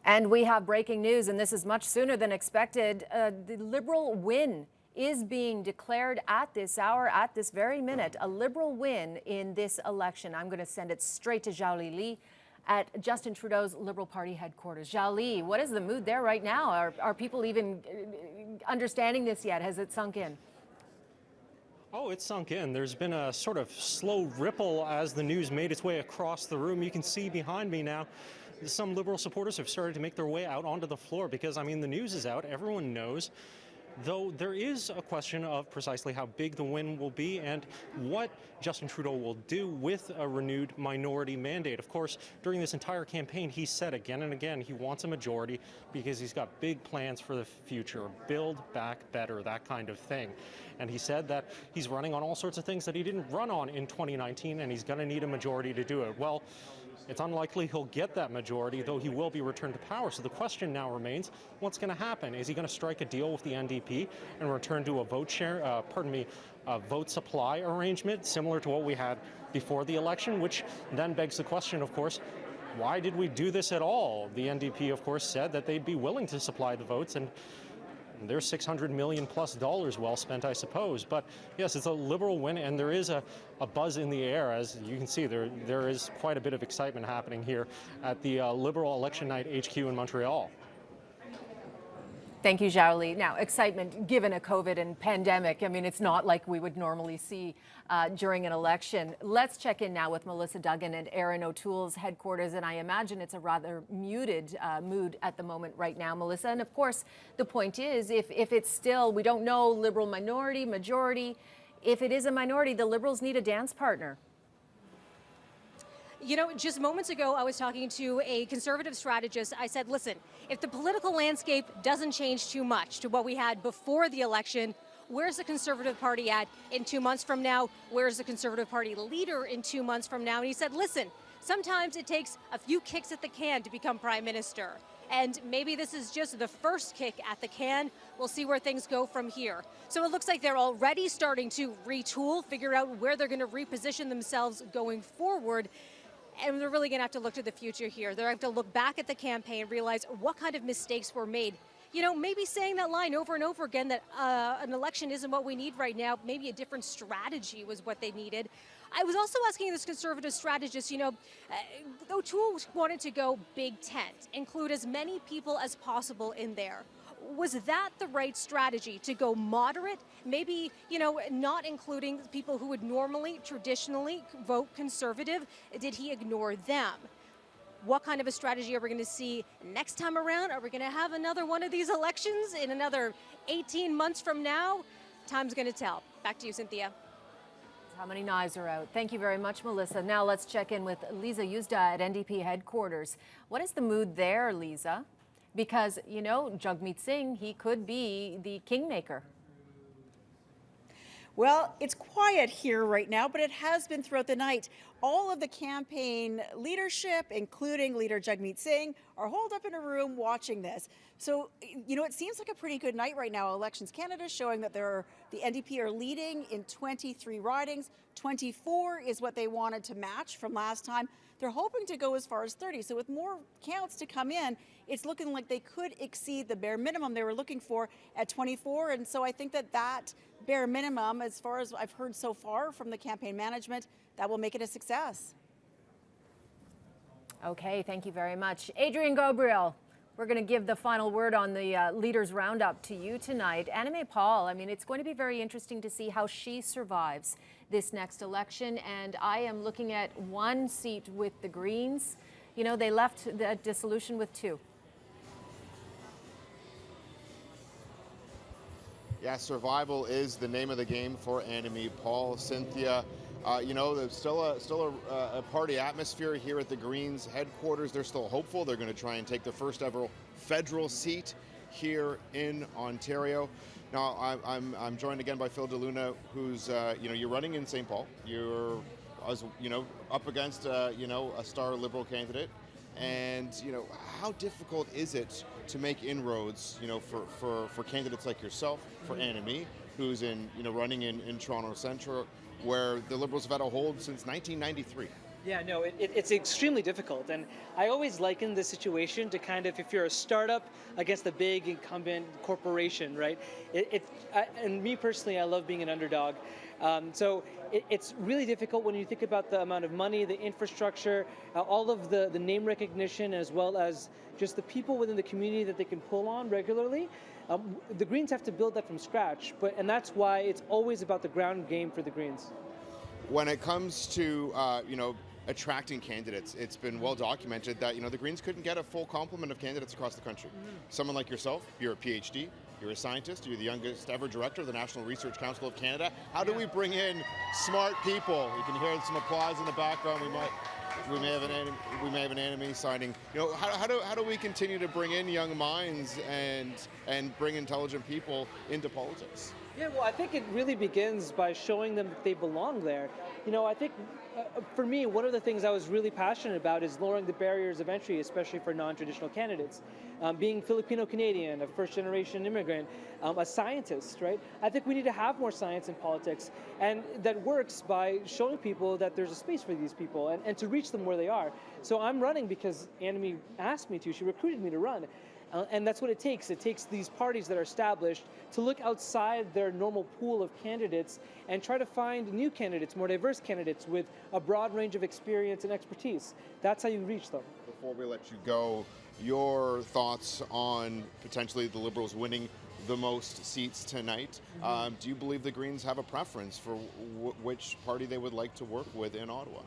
Speaker 20: And we have breaking news, and this is much sooner than expected. The Liberal win is being declared at this hour, at this very minute. A Liberal win in this election. I'm going to send it straight to Zhao Li at Justin Trudeau's Liberal Party headquarters. Zhao Li, what is the mood there right now? Are people even understanding this yet? Has it sunk in?
Speaker 5: Oh, it's sunk in. There's been a sort of slow ripple as the news made its way across the room. You can see behind me now, some Liberal supporters have started to make their way out onto the floor, because, I mean, the news is out. Everyone knows. Though there is a question of precisely how big the win will be and what Justin Trudeau will do with a renewed minority mandate. Of course, during this entire campaign, he said again and again he wants a majority because he's got big plans for the future, build back better, that kind of thing. And he said that he's running on all sorts of things that he didn't run on in 2019, and he's going to need a majority to do it. Well, it's unlikely he'll get that majority, though he will be returned to power. So the question now remains, what's going to happen? Is he going to strike a deal with the NDP and return to a vote vote supply arrangement similar to what we had before the election, which then begs the question, of course, why did we do this at all? The NDP, of course, said that they'd be willing to supply the votes, and there's $600 million plus well spent, I suppose. But yes, it's a Liberal win, and there is a buzz in the air. As you can see, there is quite a bit of excitement happening here at the Liberal Election Night HQ in Montreal.
Speaker 20: Thank you, Zhao Li. Now, excitement given a COVID and pandemic. I mean, it's not like we would normally see during an election. Let's check in now with Melissa Duggan at Erin O'Toole's headquarters, and I imagine it's a rather muted mood at the moment right now, Melissa. And of course, the point is, if it's still, we don't know, Liberal minority, majority, if it is a minority, the Liberals need a dance partner.
Speaker 9: You know, just moments ago, I was talking to a Conservative strategist. I said, listen, if the political landscape doesn't change too much to what we had before the election, where's the Conservative Party at in 2 months from now? Where's the Conservative Party leader in 2 months from now? And he said, listen, sometimes it takes a few kicks at the can to become prime minister. And maybe this is just the first kick at the can. We'll see where things go from here. So it looks like they're already starting to retool, figure out where they're going to reposition themselves going forward. And they're really going to have to look to the future here. They're going to have to look back at the campaign, realize what kind of mistakes were made. maybe saying that line over and over again that an election isn't what we need right now. Maybe a different strategy was what they needed. I was also asking this Conservative strategist, O'Toole wanted to go big tent, include as many people as possible in there. Was that the right strategy, to go moderate? Maybe, not including people who would normally, traditionally vote Conservative. Did he ignore them? What kind of a strategy are we going to see next time around? Are we going to have another one of these elections in another 18 months from now? Time's going to tell. Back to you, Cynthia.
Speaker 20: How many knives are out? Thank you very much, Melissa. Now let's check in with Lisa Yuzda at NDP headquarters. What is the mood there, Lisa? Because, Jagmeet Singh, he could be the kingmaker.
Speaker 10: Well, it's quiet here right now, but it has been throughout the night. All of the campaign leadership, including leader Jagmeet Singh, are holed up in a room watching this. So, it seems like a pretty good night right now. Elections Canada showing that the NDP are leading in 23 ridings. 24 is what they wanted to match from last time. They're hoping to go as far as 30. So with more counts to come in, it's looking like they could exceed the bare minimum they were looking for at 24. And so I think that bare minimum, as far as I've heard so far from the campaign management, that will make it a success.
Speaker 20: Okay, thank you very much. Adrian Gabriel, we're going to give the final word on the Leaders Roundup to you tonight. Annamie Paul, it's going to be very interesting to see how she survives this next election. And I am looking at one seat with the Greens. They left the dissolution with 2.
Speaker 12: Yeah, survival is the name of the game for Annamie Paul. Cynthia, there's still a party atmosphere here at the Greens headquarters. They're still hopeful. They're going to try and take their first ever federal seat here in Ontario. Now, I'm joined again by Phil DeLuna, who's, you're running in St. Paul. You're, up against, a star Liberal candidate. And, how difficult is it to make inroads, for candidates like yourself, for Annamie, who's running in Toronto Centre, where the Liberals have had a hold since 1993?
Speaker 6: Yeah, no, it's extremely difficult. And I always liken this situation to kind of if you're a startup against a big incumbent corporation, right? And me personally, I love being an underdog. So it's really difficult when you think about the amount of money, the infrastructure, all of the name recognition, as well as just the people within the community that they can pull on regularly. The Greens have to build that from scratch, and that's why it's always about the ground game for the Greens.
Speaker 12: When it comes to, attracting candidates, it's been well documented that, the Greens couldn't get a full complement of candidates across the country. Someone like yourself, you're a PhD, you're a scientist, you're the youngest ever director of the National Research Council of Canada. How do we bring in smart people? You can hear some applause in the background. We may have an Annamie signing. How do we continue to bring in young minds and bring intelligent people into politics?
Speaker 6: Yeah, well, I think it really begins by showing them that they belong there. I think for me, one of the things I was really passionate about is lowering the barriers of entry, especially for non-traditional candidates. Being Filipino-Canadian, a first-generation immigrant, a scientist, right? I think we need to have more science in politics, and that works by showing people that there's a space for these people and to reach them where they are. So I'm running because Annamie asked me to. She recruited me to run. And that's what it takes. It takes these parties that are established to look outside their normal pool of candidates and try to find new candidates, more diverse candidates with a broad range of experience and expertise. That's how you reach them.
Speaker 12: Before we let you go, your thoughts on potentially the Liberals winning the most seats tonight. Do you believe the Greens have a preference for which party they would like to work with in Ottawa?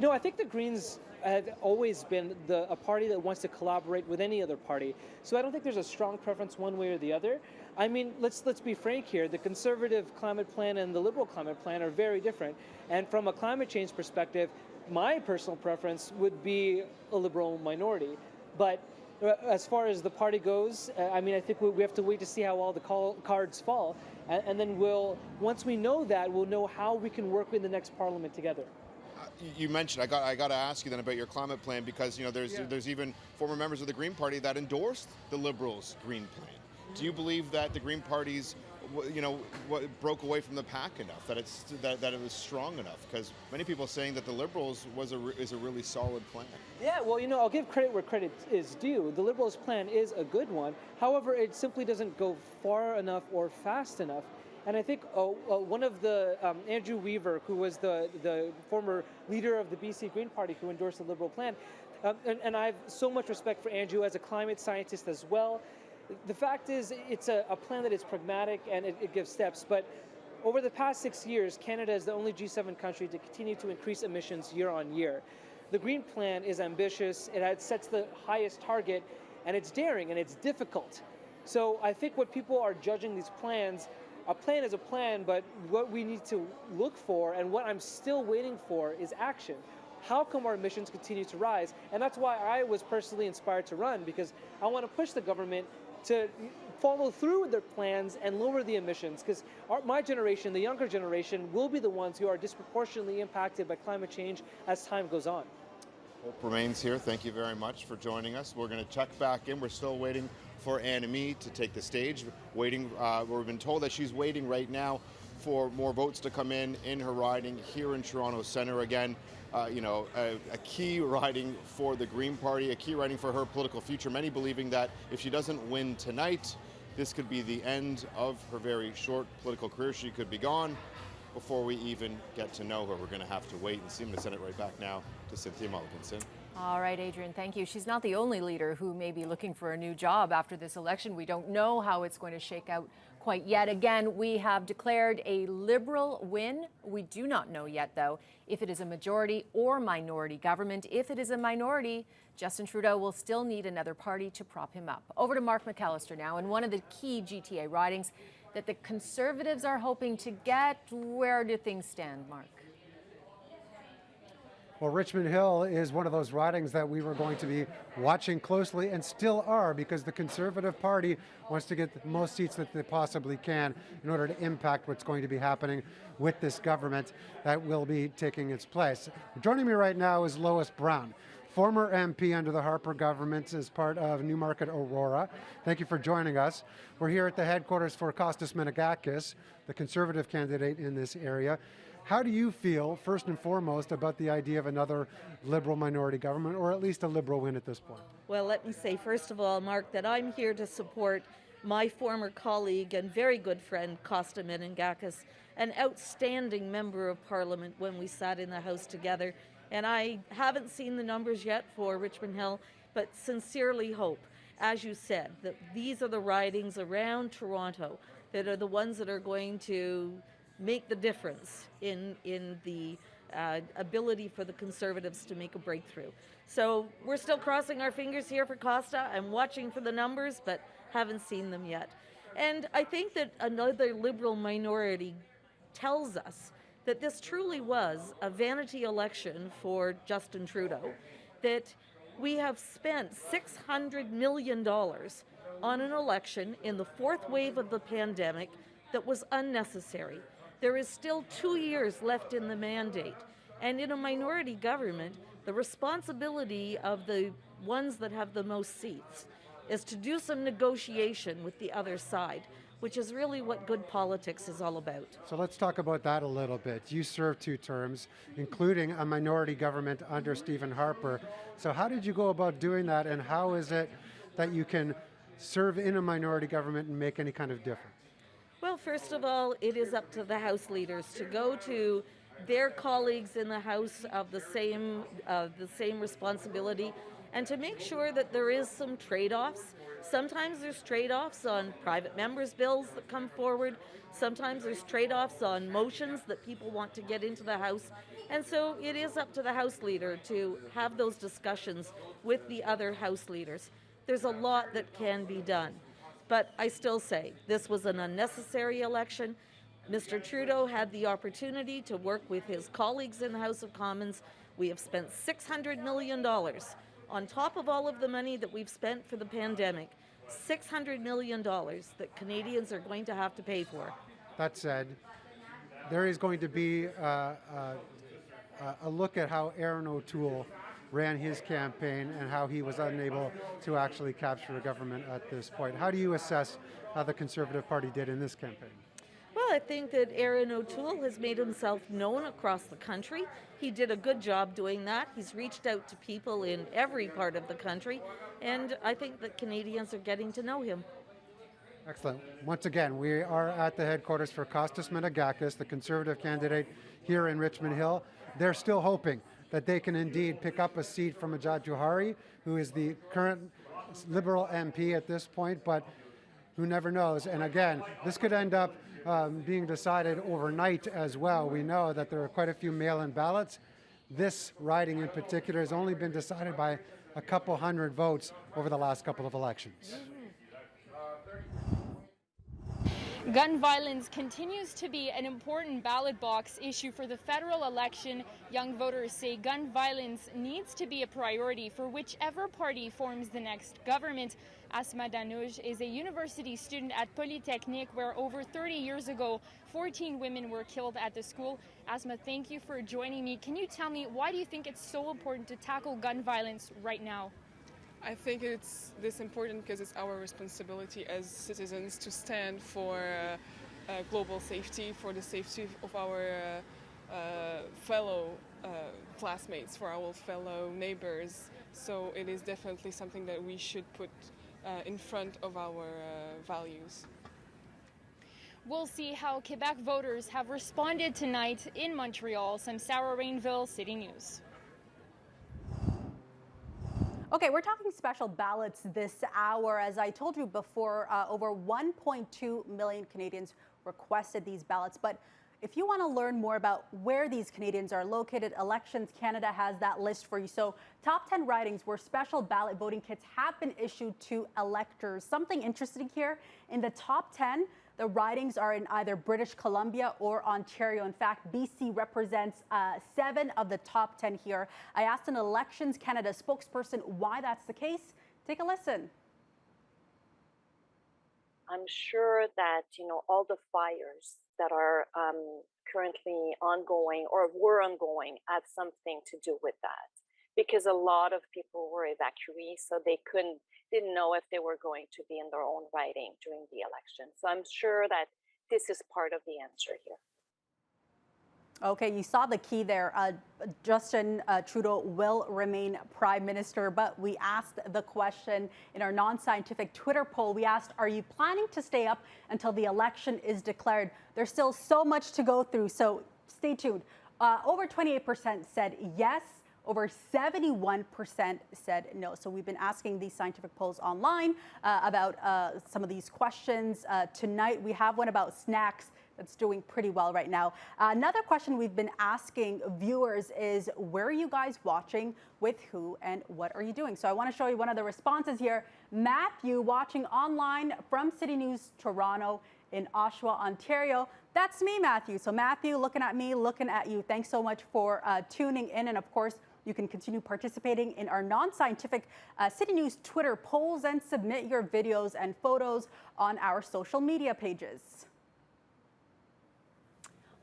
Speaker 6: I think the Greens have always been a party that wants to collaborate with any other party. So I don't think there's a strong preference one way or the other. Let's be frank here. The Conservative climate plan and the Liberal climate plan are very different. And from a climate change perspective, my personal preference would be a Liberal minority. But as far as the party goes, I think we have to wait to see how all the cards fall. And then once we know that, we'll know how we can work in the next parliament together.
Speaker 12: You mentioned, I got to ask you then about your climate plan, because there's even former members of the Green Party that endorsed the Liberals' Green Plan. Do you believe that the Green Party's what broke away from the pack enough, that it was strong enough? Because many people are saying that the Liberals is a really solid plan.
Speaker 6: Yeah, well, I'll give credit where credit is due. The Liberals' plan is a good one. However, it simply doesn't go far enough or fast enough. And I think one of the, Andrew Weaver, who was the former leader of the BC Green Party who endorsed the Liberal plan, and I have so much respect for Andrew as a climate scientist as well. The fact is, it's a plan that is pragmatic and it gives steps. But over the past 6 years, Canada is the only G7 country to continue to increase emissions year on year. The Green Plan is ambitious, it sets the highest target, and it's daring and it's difficult. So I think what people are judging these plans, a plan is a plan, but what we need to look for and what I'm still waiting for is action. How come our emissions continue to rise? And that's why I was personally inspired to run, because I want to push the government to follow through with their plans and lower the emissions, because my generation, the younger generation, will be the ones who are disproportionately impacted by climate change as time goes on.
Speaker 12: Hope remains here. Thank you very much for joining us. We're going to check back in. We're still waiting for Annamie to take the stage. We've been told that she's waiting right now for more votes to come in her riding here in Toronto Centre. Again, a key riding for the Green Party, a key riding for her political future. Many believing that if she doesn't win tonight, this could be the end of her very short political career. She could be gone before we even get to know her. We're going to have to wait and see. I'm going to send it right back now to Cynthia Mulligan.
Speaker 20: All right, Adrian, thank you. She's not the only leader who may be looking for a new job after this election. We don't know how it's going to shake out quite yet. Again, we have declared a Liberal win. We do not know yet, though, if it is a majority or minority government. If it is a minority, Justin Trudeau will still need another party to prop him up. Over to Mark McAllister now, in one of the key GTA ridings that the Conservatives are hoping to get. Where do things stand, Mark?
Speaker 7: Well, Richmond Hill is one of those ridings that we were going to be watching closely and still are, because the Conservative Party wants to get the most seats that they possibly can in order to impact what's going to be happening with this government that will be taking its place. Joining me right now is Lois Brown, former MP under the Harper government as part of Newmarket Aurora. Thank you for joining us. We're here at the headquarters for Kostas Menegakis, the Conservative candidate in this area. How do you feel, first and foremost, about the idea of another Liberal minority government, or at least a Liberal win at this point?
Speaker 15: Well, let me say, first of all, Mark, that I'm here to support my former colleague and very good friend, Kostas Menegakis, an outstanding member of Parliament when we sat in the House together. And I haven't seen the numbers yet for Richmond Hill, but sincerely hope, as you said, that these are the ridings around Toronto that are the ones that are going to make the difference in the ability for the Conservatives to make a breakthrough. So we're still crossing our fingers here for Costa. I'm watching for the numbers, but haven't seen them yet. And I think that another Liberal minority tells us that this truly was a vanity election for Justin Trudeau, that we have spent $600 million on an election in the fourth wave of the pandemic that was unnecessary. There is still 2 years left in the mandate. And in a minority government, the responsibility of the ones that have the most seats is to do some negotiation with the other side, which is really what good politics is all about.
Speaker 7: So let's talk about that a little bit. You served 2 terms, including a minority government under Stephen Harper. So how did you go about doing that, and how is it that you can serve in a minority government and make any kind of difference?
Speaker 15: Well, first of all, it is up to the House leaders to go to their colleagues in the House of the same responsibility, and to make sure that there is some trade-offs. Sometimes there's trade-offs on private members' bills that come forward. Sometimes there's trade-offs on motions that people want to get into the House. And so it is up to the House leader to have those discussions with the other House leaders. There's a lot that can be done. But I still say this was an unnecessary election. Mr. Trudeau had the opportunity to work with his colleagues in the House of Commons. We have spent $600 million on top of all of the money that we've spent for the pandemic. $600 million that Canadians are going to have to pay for.
Speaker 7: That said, there is going to be a look at how Aaron O'Toole ran his campaign and how he was unable to actually capture a government at this point. How do you assess how the Conservative Party did in this campaign?
Speaker 15: I think that Aaron O'Toole has made himself known across the country. He did a good job doing that. He's reached out to people in every part of the country, and I think that Canadians are getting to know him.
Speaker 7: Excellent. Once again, we are at the headquarters for Kostas Menegakis, the Conservative candidate here in Richmond Hill. They're still hoping that they can indeed pick up a seat from Ajad Johari, who is the current Liberal MP at this point, but who never knows. And again, this could end up being decided overnight as well. We know that there are quite a few mail-in ballots. This riding in particular has only been decided by a couple hundred votes over the last couple of elections.
Speaker 17: Gun violence continues to be an important ballot box issue for the federal election. Young voters say gun violence needs to be a priority for whichever party forms the next government. Asma Danouj is a university student at Polytechnique, where over 30 years ago, 14 women were killed at the school. Asma, thank you for joining me. Can you tell me, why do you think it's so important to tackle gun violence right now?
Speaker 2: I think it's this important because it's our responsibility as citizens to stand for global safety, for the safety of our fellow classmates, for our fellow neighbors. So it is definitely something that we should put in front of our values.
Speaker 17: We'll see how Quebec voters have responded tonight in Montreal. I'm Sarah Rainville, City News.
Speaker 3: Okay, we're talking special ballots this hour. As I told you before, over 1.2 million Canadians requested these ballots. But if you want to learn more about where these Canadians are located, Elections Canada has that list for you. So top 10 ridings where special ballot voting kits have been issued to electors. Something interesting here, in the top 10, the ridings are in either British Columbia or Ontario. In fact, BC represents 7 of the top 10 here. I asked an Elections Canada spokesperson why that's the case. Take a listen.
Speaker 21: I'm sure that, all the fires that are currently ongoing or were ongoing had something to do with that, because a lot of people were evacuees, so they didn't know if they were going to be in their own riding during the election. So I'm sure that this is part of the answer here.
Speaker 3: Okay, you saw the key there. Justin Trudeau will remain Prime Minister, but we asked the question in our non-scientific Twitter poll. We asked, are you planning to stay up until the election is declared? There's still so much to go through, so stay tuned. Over 28% said yes. Over 71% said no. So we've been asking these scientific polls online about some of these questions. Tonight we have one about snacks that's doing pretty well right now. Another question we've been asking viewers is, where are you guys watching, with who, and what are you doing? So I want to show you one of the responses here. Matthew, watching online from City News Toronto in Oshawa, Ontario. That's me, Matthew. So Matthew, looking at me, looking at you. Thanks so much for tuning in. And of course, you can continue participating in our non-scientific City News Twitter polls and submit your videos and photos on our social media pages.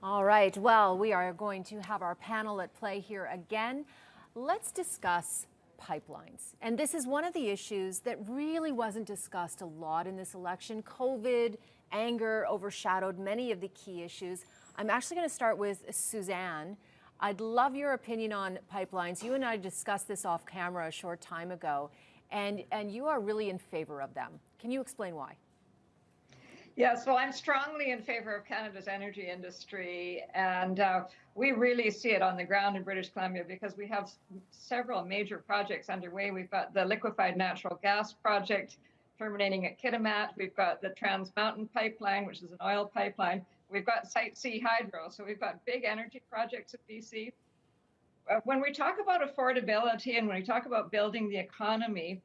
Speaker 20: All right, well, we are going to have our panel at play here again. Let's discuss pipelines. And this is one of the issues that really wasn't discussed a lot in this election. COVID, anger overshadowed many of the key issues. I'm actually going to start with Suzanne. I'd love your opinion on pipelines. You and I discussed this off camera a short time ago, and you are really in favor of them. Can you explain why?
Speaker 22: Yes, well, I'm strongly in favor of Canada's energy industry, and we really see it on the ground in British Columbia because we have several major projects underway. We've got the liquefied natural gas project terminating at Kitimat. We've got the Trans Mountain Pipeline, which is an oil pipeline. We've got Site C Hydro, so we've got big energy projects at BC. When we talk about affordability and when we talk about building the economy,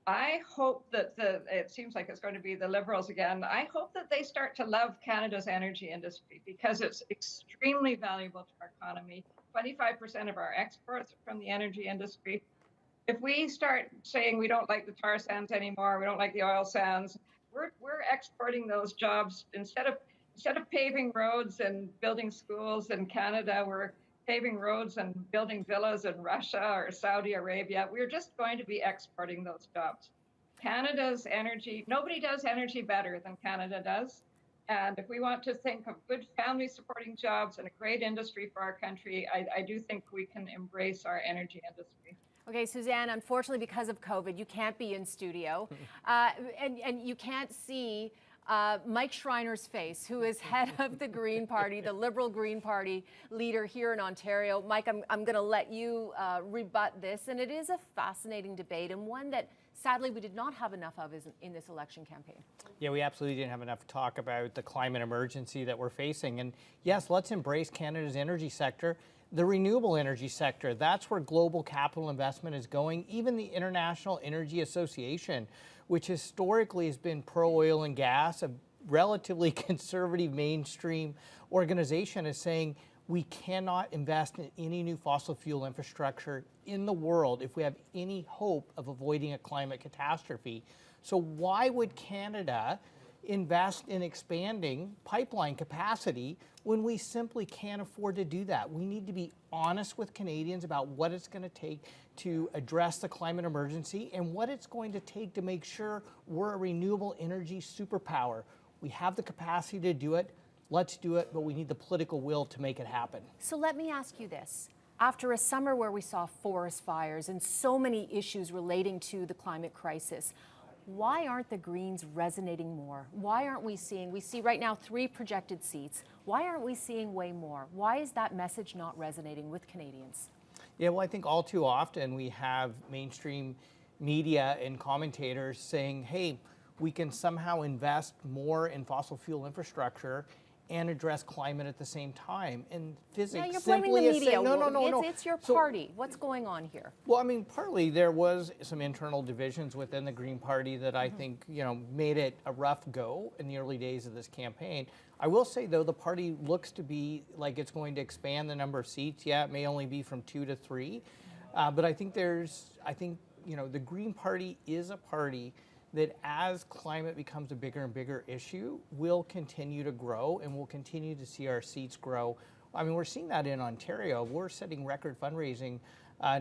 Speaker 22: I hope that it seems like it's going to be the Liberals again. I hope that they start to love Canada's energy industry because it's extremely valuable to our economy. 25% of our exports are from the energy industry. If we start saying we don't like the tar sands anymore, we don't like the oil sands, we're exporting those jobs. Instead of paving roads and building schools in Canada, we're paving roads and building villas in Russia or Saudi Arabia. We're just going to be exporting those jobs. Canada's energy, nobody does energy better than Canada does. And if we want to think of good family supporting jobs and a great industry for our country, I do think we can embrace our energy industry.
Speaker 20: Okay, Suzanne, unfortunately, because of COVID, you can't be in studio, and you can't see Mike Schreiner's face, who is head of the Green Party, the Liberal Green Party leader here in Ontario. Mike, I'm going to let you rebut this, and it is a fascinating debate and one that sadly we did not have enough of in this election campaign.
Speaker 4: Yeah, we absolutely didn't have enough talk about the climate emergency that we're facing. And yes, let's embrace Canada's energy sector. The renewable energy sector, that's where global capital investment is going. Even the International Energy Association, which historically has been pro-oil and gas, a relatively conservative mainstream organization, is saying we cannot invest in any new fossil fuel infrastructure in the world if we have any hope of avoiding a climate catastrophe. So why would Canada invest in expanding pipeline capacity when we simply can't afford to do that? We need to be honest with Canadians about what it's going to take to address the climate emergency and what it's going to take to make sure we're a renewable energy superpower. We have the capacity to do it. Let's do it, but we need the political will to make it happen.
Speaker 20: So let me ask you this. After a summer where we saw forest fires and so many issues relating to the climate crisis, why aren't the Greens resonating more? Why aren't we see right now 3 projected seats. Why aren't we seeing way more? Why is that message not resonating with Canadians?
Speaker 4: Yeah, well, I think all too often we have mainstream media and commentators saying, hey, we can somehow invest more in fossil fuel infrastructure and address climate at the same time. And physics
Speaker 20: Yeah, you're
Speaker 4: simply
Speaker 20: blaming the
Speaker 4: is
Speaker 20: media.
Speaker 4: saying, no.
Speaker 20: It's your
Speaker 4: So-
Speaker 20: party. What's going on here?
Speaker 4: Well, I mean, partly there was some internal divisions within the Green Party that I think, made it a rough go in the early days of this campaign. I will say, though, the party looks to be like it's going to expand the number of seats. Yeah, it may only be from 2 to 3. But I think the Green Party is a party that as climate becomes a bigger and bigger issue, will continue to grow and we'll continue to see our seats grow. I mean, we're seeing that in Ontario. We're setting record fundraising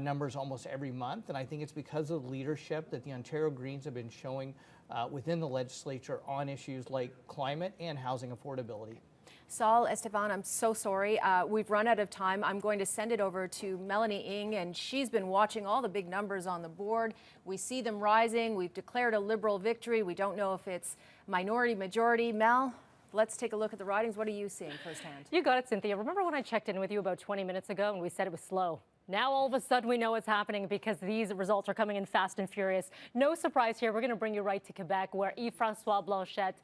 Speaker 4: numbers almost every month, and I think it's because of the leadership that the Ontario Greens have been showing within the legislature on issues like climate and housing affordability.
Speaker 20: Saul, Estevan, I'm so sorry. We've run out of time. I'm going to send it over to Melanie Ng, and she's been watching all the big numbers on the board. We see them rising. We've declared a Liberal victory. We don't know if it's minority, majority. Mel, let's take a look at the ridings. What are you seeing firsthand?
Speaker 16: You got it, Cynthia. Remember when I checked in with you about 20 minutes ago and we said it was slow? Now all of a sudden we know what's happening because these results are coming in fast and furious. No surprise here. We're going to bring you right to Quebec, where Yves-François Blanchet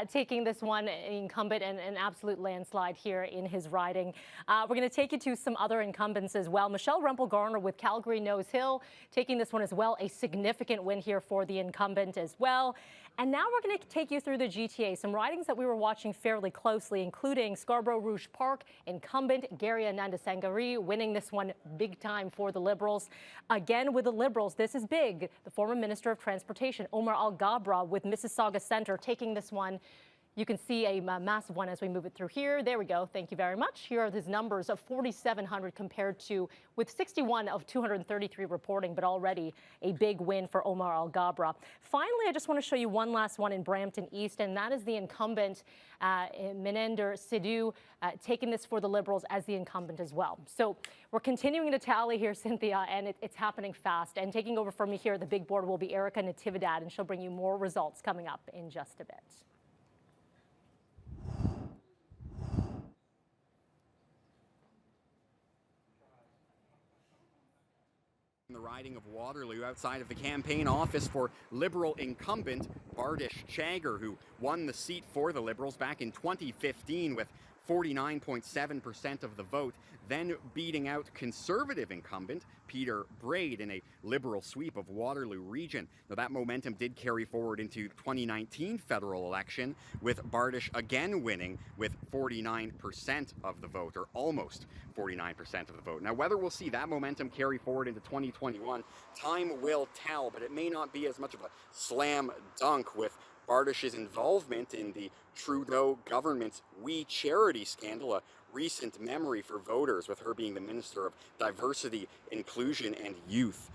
Speaker 16: taking this one incumbent and an absolute landslide here in his riding. We're going to take you to some other incumbents as well. Michelle Rempel-Garner with Calgary Nose Hill taking this one as well. A significant win here for the incumbent as well. And now we're going to take you through the GTA, some ridings that we were watching fairly closely, including Scarborough Rouge Park incumbent Gary Ananda-Sangari winning this one big time for the Liberals. Again, with the Liberals, this is big. The former Minister of Transportation, Omar Al-Gabra, with Mississauga Centre taking this one. You can see a massive one as we move it through here. There we go. Thank you very much. Here are his numbers of 4,700 compared to with 61 of 233 reporting, but already a big win for Omar Al-Gabra. Finally, I just want to show you one last one in Brampton East, and that is the incumbent Menender Sidhu taking this for the Liberals as the incumbent as well. So we're continuing to tally here, Cynthia, and it's happening fast. And taking over from me here, the big board will be Erica Natividad, and she'll bring you more results coming up in just a bit.
Speaker 8: In the riding of Waterloo, outside of the campaign office for Liberal incumbent Bardish Chagger, who won the seat for the Liberals back in 2015 with 49.7% of the vote, then beating out Conservative incumbent Peter Braid in a Liberal sweep of Waterloo region. Now that momentum did carry forward into the 2019 federal election, with Bardish again winning with 49% of the vote, or almost 49% of the vote. Now whether we'll see that momentum carry forward into 2021, time will tell, but it may not be as much of a slam dunk with Bardish's involvement in the Trudeau government's We Charity scandal, a recent memory for voters, with her being the Minister of Diversity, Inclusion and Youth.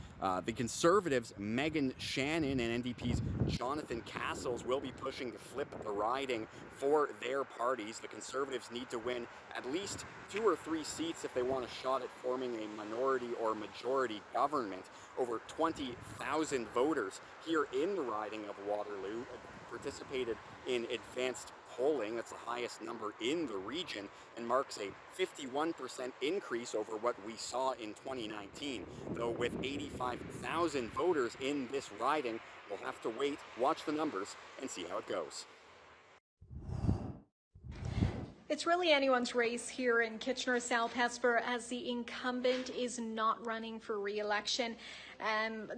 Speaker 8: The Conservatives' Megan Shannon and NDP's Jonathan Castles will be pushing to flip the riding for their parties. The Conservatives need to win at least 2 or 3 seats if they want a shot at forming a minority or majority government. Over 20,000 voters here in the riding of Waterloo participated in advanced polling. That's the highest number in the region and marks a 51% increase over what we saw in 2019. Though with 85,000 voters in this riding, we'll have to wait, watch the numbers, and see how it goes.
Speaker 11: It's really anyone's race here in Kitchener-South Hesper, as the incumbent is not running for re-election.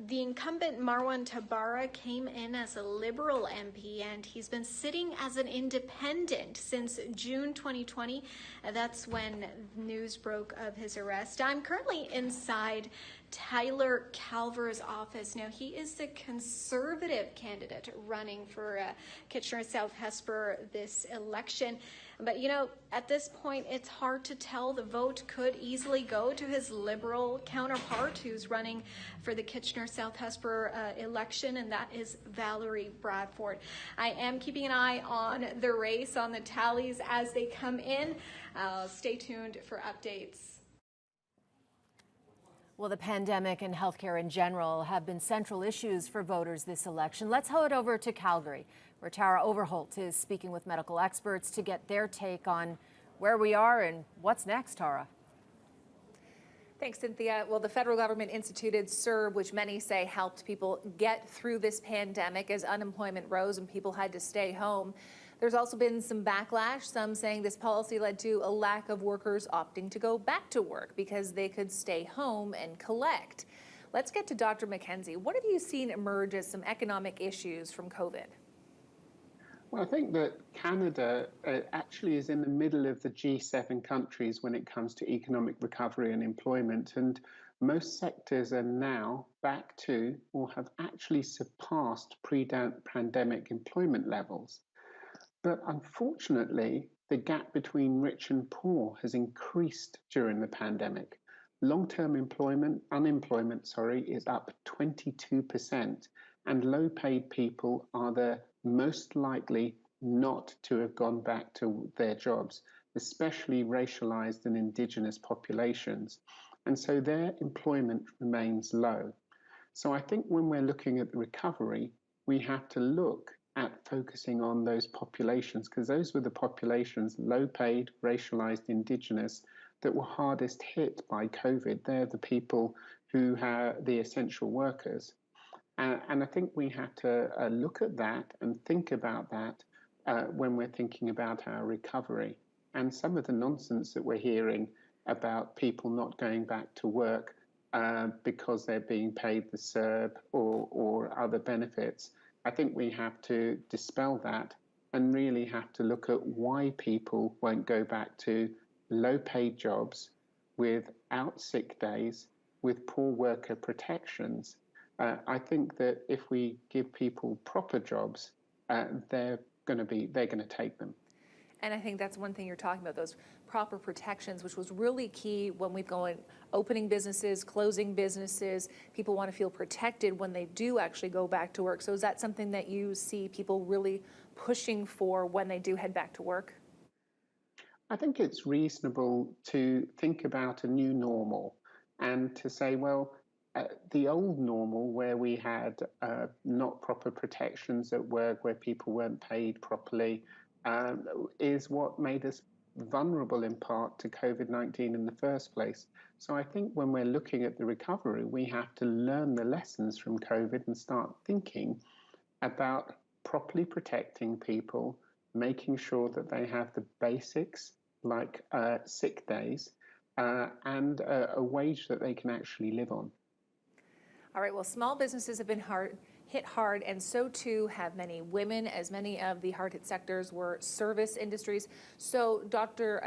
Speaker 11: The incumbent, Marwan Tabara, came in as a Liberal MP, and he's been sitting as an independent since June 2020. That's when news broke of his arrest. I'm currently inside Tyler Calver's office. Now, he is the Conservative candidate running for Kitchener-South Hesper this election. But, you know, at this point, it's hard to tell. The vote could easily go to his Liberal counterpart, who's running for the Kitchener-South Hesper election, and that is Valerie Bradford. I am keeping an eye on the race, on the tallies as they come in. Stay tuned for updates.
Speaker 20: Well, the pandemic and healthcare in general have been central issues for voters this election. Let's head over to Calgary, where Tara Overholt is speaking with medical experts to get their take on where we are and what's next, Tara.
Speaker 19: Thanks, Cynthia. Well, the federal government instituted CERB, which many say helped people get through this pandemic as unemployment rose and people had to stay home. There's also been some backlash, some saying this policy led to a lack of workers opting to go back to work because they could stay home and collect. Let's get to Dr. McKenzie. What have you seen emerge as some economic issues from COVID?
Speaker 23: Well, I think that Canada actually is in the middle of the G7 countries when it comes to economic recovery and employment. And most sectors are now back to or have actually surpassed pre-pandemic employment levels. But unfortunately, the gap between rich and poor has increased during the pandemic. Long-term unemployment, is up 22%, and low-paid people are the most likely not to have gone back to their jobs, especially racialized and Indigenous populations. And so their employment remains low. So I think when we're looking at the recovery, we have to look at focusing on those populations, because those were the populations, low-paid, racialized, Indigenous, that were hardest hit by COVID. They're the people who are the essential workers. And I think we have to look at that and think about that when we're thinking about our recovery. And some of the nonsense that we're hearing about people not going back to work because they're being paid the CERB or other benefits, I think we have to dispel that and really have to look at why people won't go back to low-paid jobs without sick days, with poor worker protections. I think that if we give people proper jobs, they're going to take them.
Speaker 19: And I think that's one thing you're talking about, those proper protections, which was really key when we've gone opening businesses, closing businesses. People want to feel protected when they do actually go back to work. So is that something that you see people really pushing for when they do head back to work?
Speaker 23: I think it's reasonable to think about a new normal and to say, well, the old normal where we had not proper protections at work, where people weren't paid properly, is what made us vulnerable in part to COVID-19 in the first place. So I think when we're looking at the recovery, we have to learn the lessons from COVID and start thinking about properly protecting people, making sure that they have the basics like sick days and a wage that they can actually live on.
Speaker 19: All right, well, small businesses have been hit hard, and so too have many women, as many of the hard-hit sectors were service industries. So, Dr.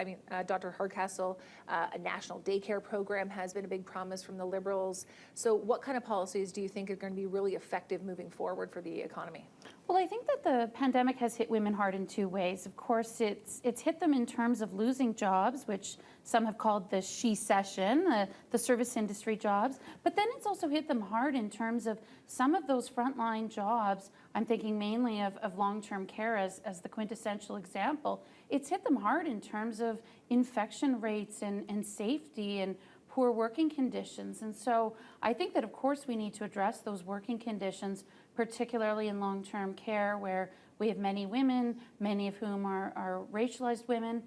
Speaker 19: Hardcastle, a national daycare program has been a big promise from the Liberals. So what kind of policies do you think are going to be really effective moving forward for the economy?
Speaker 1: Well, I think that the pandemic has hit women hard in two ways. Of course, it's hit them in terms of losing jobs, which some have called the she-cession, the service industry jobs. But then it's also hit them hard in terms of some of those frontline jobs. I'm thinking mainly of long-term care as the quintessential example. It's hit them hard in terms of infection rates and safety and poor working conditions. And so I think that, of course, we need to address those working conditions, particularly in long-term care, where we have many women, many of whom are racialized women.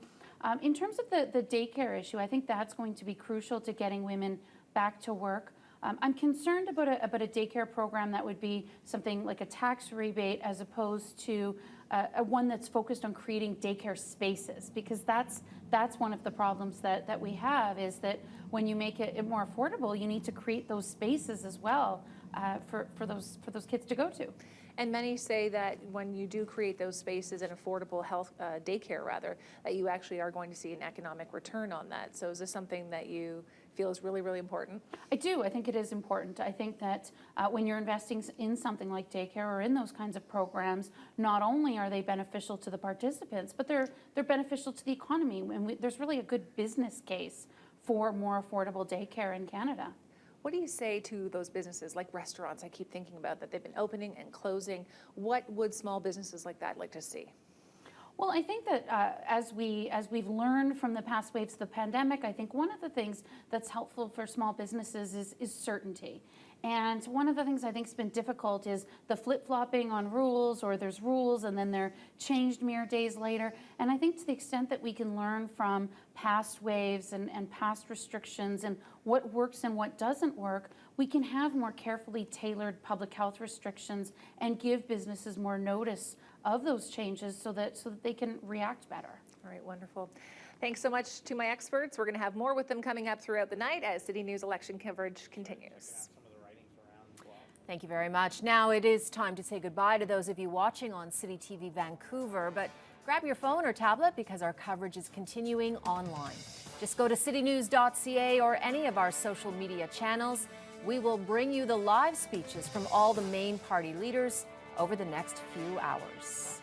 Speaker 1: In terms of the daycare issue, I think that's going to be crucial to getting women back to work. I'm concerned about a daycare program that would be something like a tax rebate as opposed to one that's focused on creating daycare spaces, because that's one of the problems that we have, is that when you make it more affordable, you need to create those spaces as well for those kids to go to.
Speaker 19: And many say that when you do create those spaces and affordable health daycare, rather, that you actually are going to see an economic return on that. So is this something that you feel is really, really important?
Speaker 1: I do. I think it is important. I think that when you're investing in something like daycare or in those kinds of programs, not only are they beneficial to the participants, but they're beneficial to the economy. And there's really a good business case for more affordable daycare in Canada.
Speaker 19: What do you say to those businesses like restaurants? I keep thinking about that. They've been opening and closing. What would small businesses like that like to see?
Speaker 1: Well, I think that as we've learned from the past waves of the pandemic, I think one of the things that's helpful for small businesses is certainty. And one of the things I think has been difficult is the flip-flopping on rules, or there's rules and then they're changed mere days later. And I think to the extent that we can learn from past waves and past restrictions and what works and what doesn't work, we can have more carefully tailored public health restrictions and give businesses more notice of those changes so that they can react better.
Speaker 19: All right, wonderful. Thanks so much to my experts. We're going to have more with them coming up throughout the night as City News election coverage continues.
Speaker 20: Thank you very much. Now it is time to say goodbye to those of you watching on City TV Vancouver, but grab your phone or tablet because our coverage is continuing online. Just go to citynews.ca or any of our social media channels. We will bring you the live speeches from all the main party leaders over the next few hours.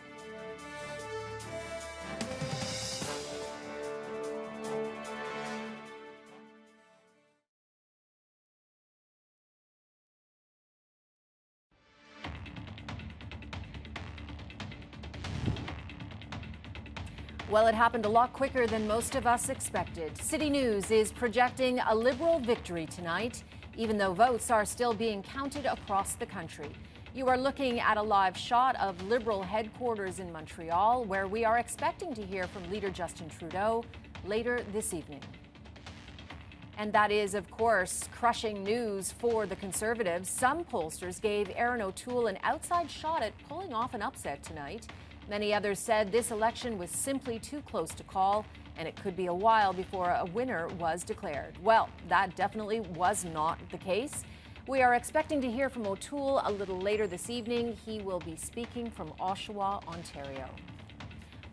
Speaker 20: Well, it happened a lot quicker than most of us expected. City News is projecting a Liberal victory tonight, even though votes are still being counted across the country. You are looking at a live shot of Liberal headquarters in Montreal, where we are expecting to hear from Leader Justin Trudeau later this evening. And that is, of course, crushing news for the Conservatives. Some pollsters gave Erin O'Toole an outside shot at pulling off an upset tonight. Many others said this election was simply too close to call, and it could be a while before a winner was declared. Well, that definitely was not the case. We are expecting to hear from O'Toole a little later this evening. He will be speaking from Oshawa, Ontario.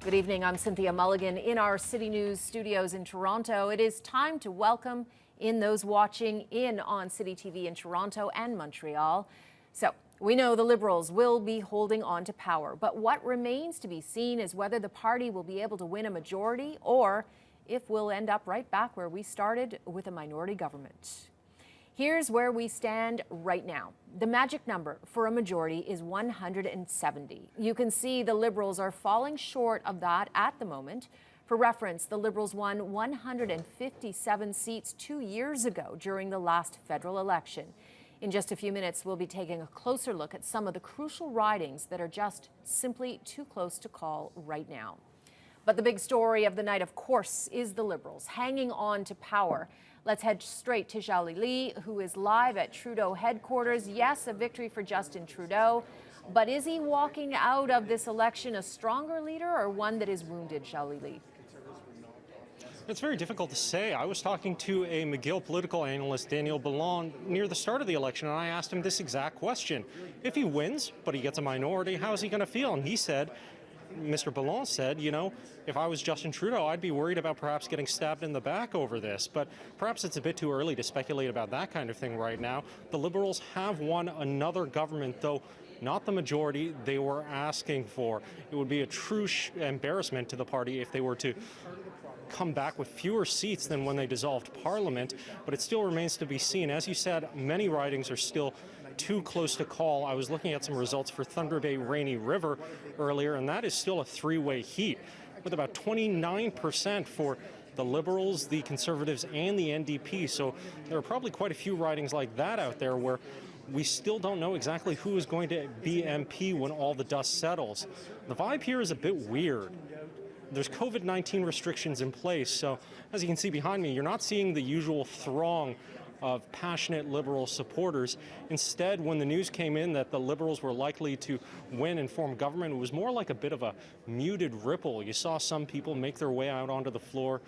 Speaker 20: Good evening, I'm Cynthia Mulligan in our City News studios in Toronto. It is time to welcome in those watching in on City TV in Toronto and Montreal. So, we know the Liberals will be holding on to power, but what remains to be seen is whether the party will be able to win a majority or if we'll end up right back where we started with a minority government. Here's where we stand right now. The magic number for a majority is 170. You can see the Liberals are falling short of that at the moment. For reference, the Liberals won 157 seats 2 years ago during the last federal election. In just a few minutes, we'll be taking a closer look at some of the crucial ridings that are just simply too close to call right now. But the big story of the night, of course, is the Liberals hanging on to power. Let's head straight to Zhali Li, who is live at Trudeau headquarters. Yes, a victory for Justin Trudeau, but is he walking out of this election a stronger leader or one that is wounded, Zhali Li?
Speaker 5: It's very difficult to say. I was talking to a McGill political analyst, Daniel Ballon, near the start of the election, and I asked him this exact question. If he wins, but he gets a minority, how is he going to feel? And he said, Mr. Ballon said, you know, if I was Justin Trudeau, I'd be worried about perhaps getting stabbed in the back over this. But perhaps it's a bit too early to speculate about that kind of thing right now. The Liberals have won another government, though not the majority they were asking for. It would be a true embarrassment to the party if they were to come back with fewer seats than when they dissolved Parliament, but it still remains to be seen. As you said, many ridings are still too close to call. I was looking at some results for Thunder Bay Rainy River earlier, and that is still a three-way heat, with about 29% for the Liberals, the Conservatives, and the NDP. So there are probably quite a few ridings like that out there where we still don't know exactly who is going to be MP when all the dust settles. The vibe here is a bit weird. There's COVID-19 restrictions in place, so as you can see behind me, you're not seeing the usual throng of passionate Liberal supporters. Instead, when the news came in that the Liberals were likely to win and form government, it was more like a bit of a muted ripple. You saw some people make their way out onto the floor,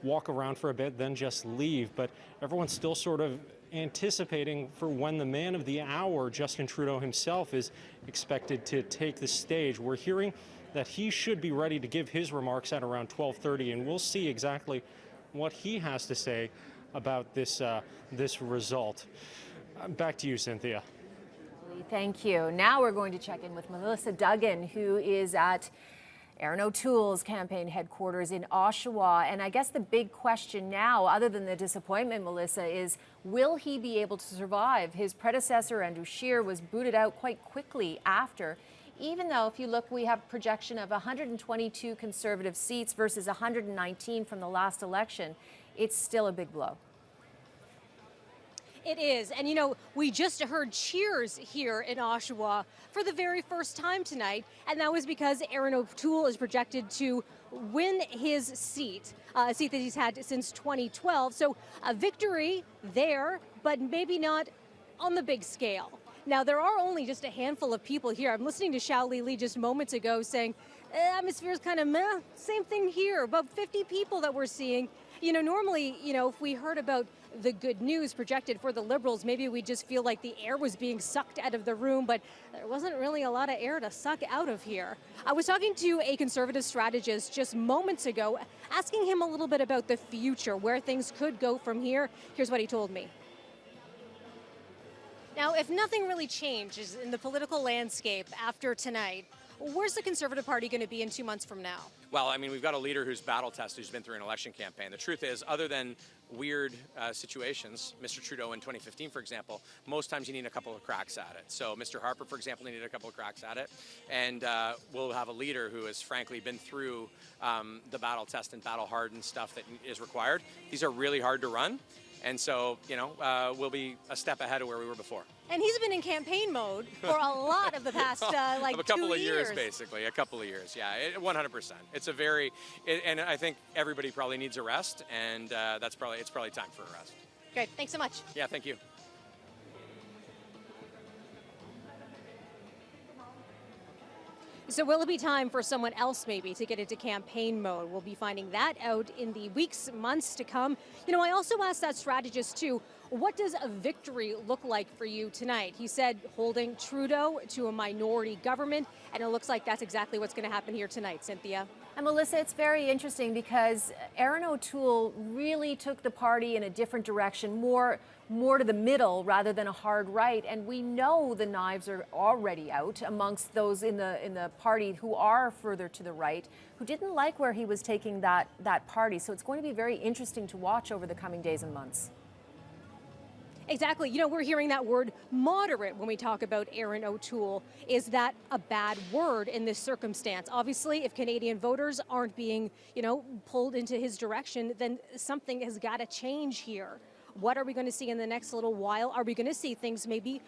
Speaker 5: walk around for a bit, then just leave. But everyone's still sort of anticipating for when the man of the hour, Justin Trudeau himself, is expected to take the stage. We're hearing that he should be ready to give his remarks at around 12:30, and we'll see exactly what he has to say about this result. Back to you, Cynthia.
Speaker 20: Thank you. Now we're going to check in with Melissa Duggan, who is at Erin O'Toole's campaign headquarters in Oshawa. And I guess the big question now, other than the disappointment, Melissa, is will he be able to survive? His predecessor, Andrew Scheer, was booted out quite quickly after. Even though, if you look, we have a projection of 122 Conservative seats versus 119 from the last election, it's still a big blow.
Speaker 9: It is. And, we just heard cheers here in Oshawa for the very first time tonight. And that was because Erin O'Toole is projected to win his seat, a seat that he's had since 2012. So a victory there, but maybe not on the big scale. Now, there are only just a handful of people here. I'm listening to Xiao Li just moments ago saying, atmosphere is kind of meh. Same thing here, about 50 people that we're seeing. Normally, if we heard about the good news projected for the Liberals, maybe we just feel like the air was being sucked out of the room, but there wasn't really a lot of air to suck out of here. I was talking to a Conservative strategist just moments ago, asking him a little bit about the future, where things could go from here. Here's what he told me. Now, if nothing really changes in the political landscape after tonight, where's the Conservative Party going to be in 2 months from now?
Speaker 13: Well, I mean, we've got a leader who's battle-tested, who's been through an election campaign. The truth is, other than weird situations, Mr. Trudeau in 2015, for example, most times you need a couple of cracks at it. So Mr. Harper, for example, needed a couple of cracks at it. And we'll have a leader who has, frankly, been through the battle test and battle-hardened stuff that is required. These are really hard to run. And so, we'll be a step ahead of where we were before.
Speaker 9: And he's been in campaign mode for a lot of the past,
Speaker 13: a couple
Speaker 9: 2
Speaker 13: of years, basically. A couple of years, yeah, 100%. It's a and I think everybody probably needs a rest, and it's probably time for a rest.
Speaker 9: Great, thanks so much.
Speaker 13: Yeah, thank you.
Speaker 9: So will it be time for someone else maybe to get into campaign mode? We'll be finding that out in the weeks, months to come. I also asked that strategist too, what does a victory look like for you tonight? He said holding Trudeau to a minority government, and it looks like that's exactly what's going to happen here tonight, Cynthia.
Speaker 20: And Melissa, it's very interesting because Erin O'Toole really took the party in a different direction, more to the middle rather than a hard right. And we know the knives are already out amongst those in the party who are further to the right, who didn't like where he was taking that party. So it's going to be very interesting to watch over the coming days and months.
Speaker 9: Exactly. We're hearing that word moderate when we talk about Erin O'Toole. Is that a bad word in this circumstance? Obviously, if Canadian voters aren't being, pulled into his direction, then something has got to change here. What are we going to see in the next little while? Are we going to see things maybe,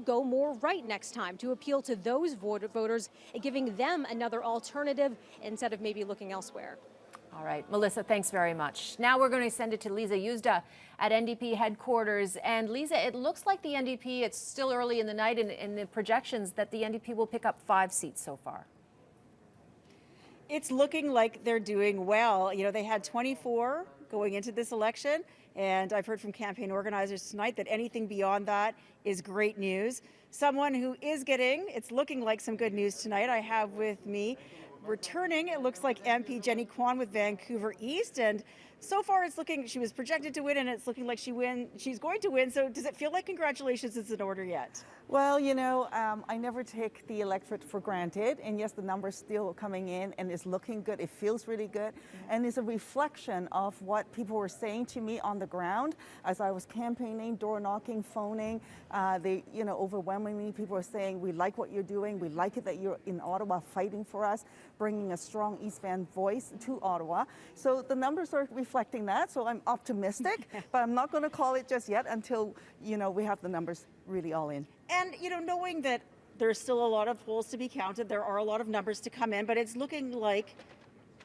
Speaker 9: go more right next time to appeal to those voters and giving them another alternative instead of maybe looking elsewhere?
Speaker 20: All right, Melissa, thanks very much. Now we're going to send it to Lisa Yuzda at NDP headquarters. And Lisa, it looks like the NDP, it's still early in the night in the projections that the NDP will pick up 5 seats so far.
Speaker 10: It's looking like they're doing well. They had 24 going into this election. And I've heard from campaign organizers tonight that anything beyond that is great news. Someone who is it's looking like some good news tonight, I have with me returning, it looks like MP Jenny Kwan with Vancouver East. And so far it's looking, she was projected to win and it's looking like she's going to win. So does it feel like congratulations is in order yet?
Speaker 6: Well, I never take the electorate for granted. And yes, the number's still coming in and it's looking good. It feels really good. And it's a reflection of what people were saying to me on the ground as I was campaigning, door knocking, phoning. Overwhelmingly, people were saying, we like what you're doing. We like it that you're in Ottawa fighting for us, bringing a strong East Van voice to Ottawa. So the numbers are reflecting that. So I'm optimistic, but I'm not going to call it just yet until, we have the numbers really all in.
Speaker 10: And, knowing that there's still a lot of polls to be counted, there are a lot of numbers to come in, but it's looking like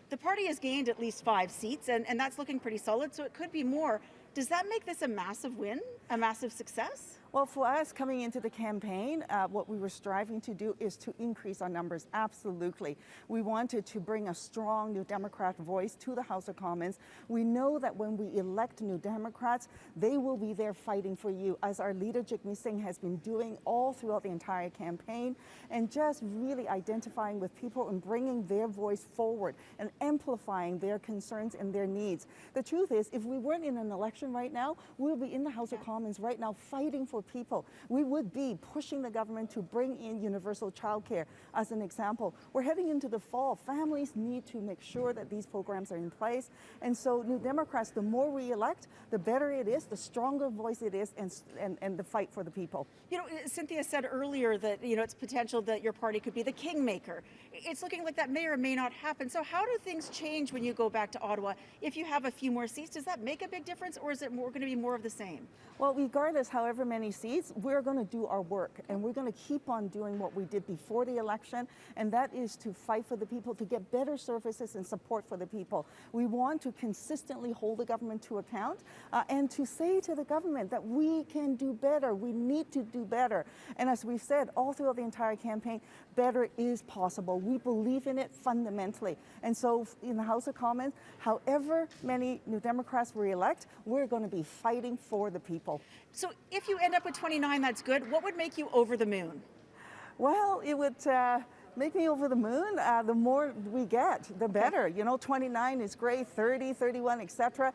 Speaker 10: the party has gained at least 5 seats, and that's looking pretty solid, so it could be more. Does that make this a massive win, a massive success?
Speaker 6: Well, for us coming into the campaign, what we were striving to do is to increase our numbers, absolutely. We wanted to bring a strong New Democrat voice to the House of Commons. We know that when we elect New Democrats, they will be there fighting for you, as our leader Jagmeet Singh has been doing all throughout the entire campaign, and just really identifying with people and bringing their voice forward and amplifying their concerns and their needs. The truth is, if we weren't in an election right now, we'll be in the House of Commons right now fighting for people. We would be pushing the government to bring in universal childcare as an example. We're heading into the fall. Families need to make sure that these programs are in place. And so New Democrats, the more we elect, the better it is, the stronger voice it is, and the fight for the people.
Speaker 10: Cynthia said earlier that, it's potential that your party could be the kingmaker. It's looking like that may or may not happen. So how do things change when you go back to Ottawa? If you have a few more seats, does that make a big difference, or is it going to be more of the same?
Speaker 6: Well, regardless, however many seats, we're going to do our work, and we're going to keep on doing what we did before the election, and that is to fight for the people, to get better services and support for the people. We want to consistently hold the government to account and to say to the government that we can do better, we need to do better. And as we've said all throughout the entire campaign, better is possible. We believe in it fundamentally. And so in the House of Commons, however many New Democrats we elect, we're going to be fighting for the people.
Speaker 10: So if you end up with 29, that's good. What would make you over the moon?
Speaker 6: Well, it would make me over the moon. The more we get, the better. 29 is great, 30, 31, etc.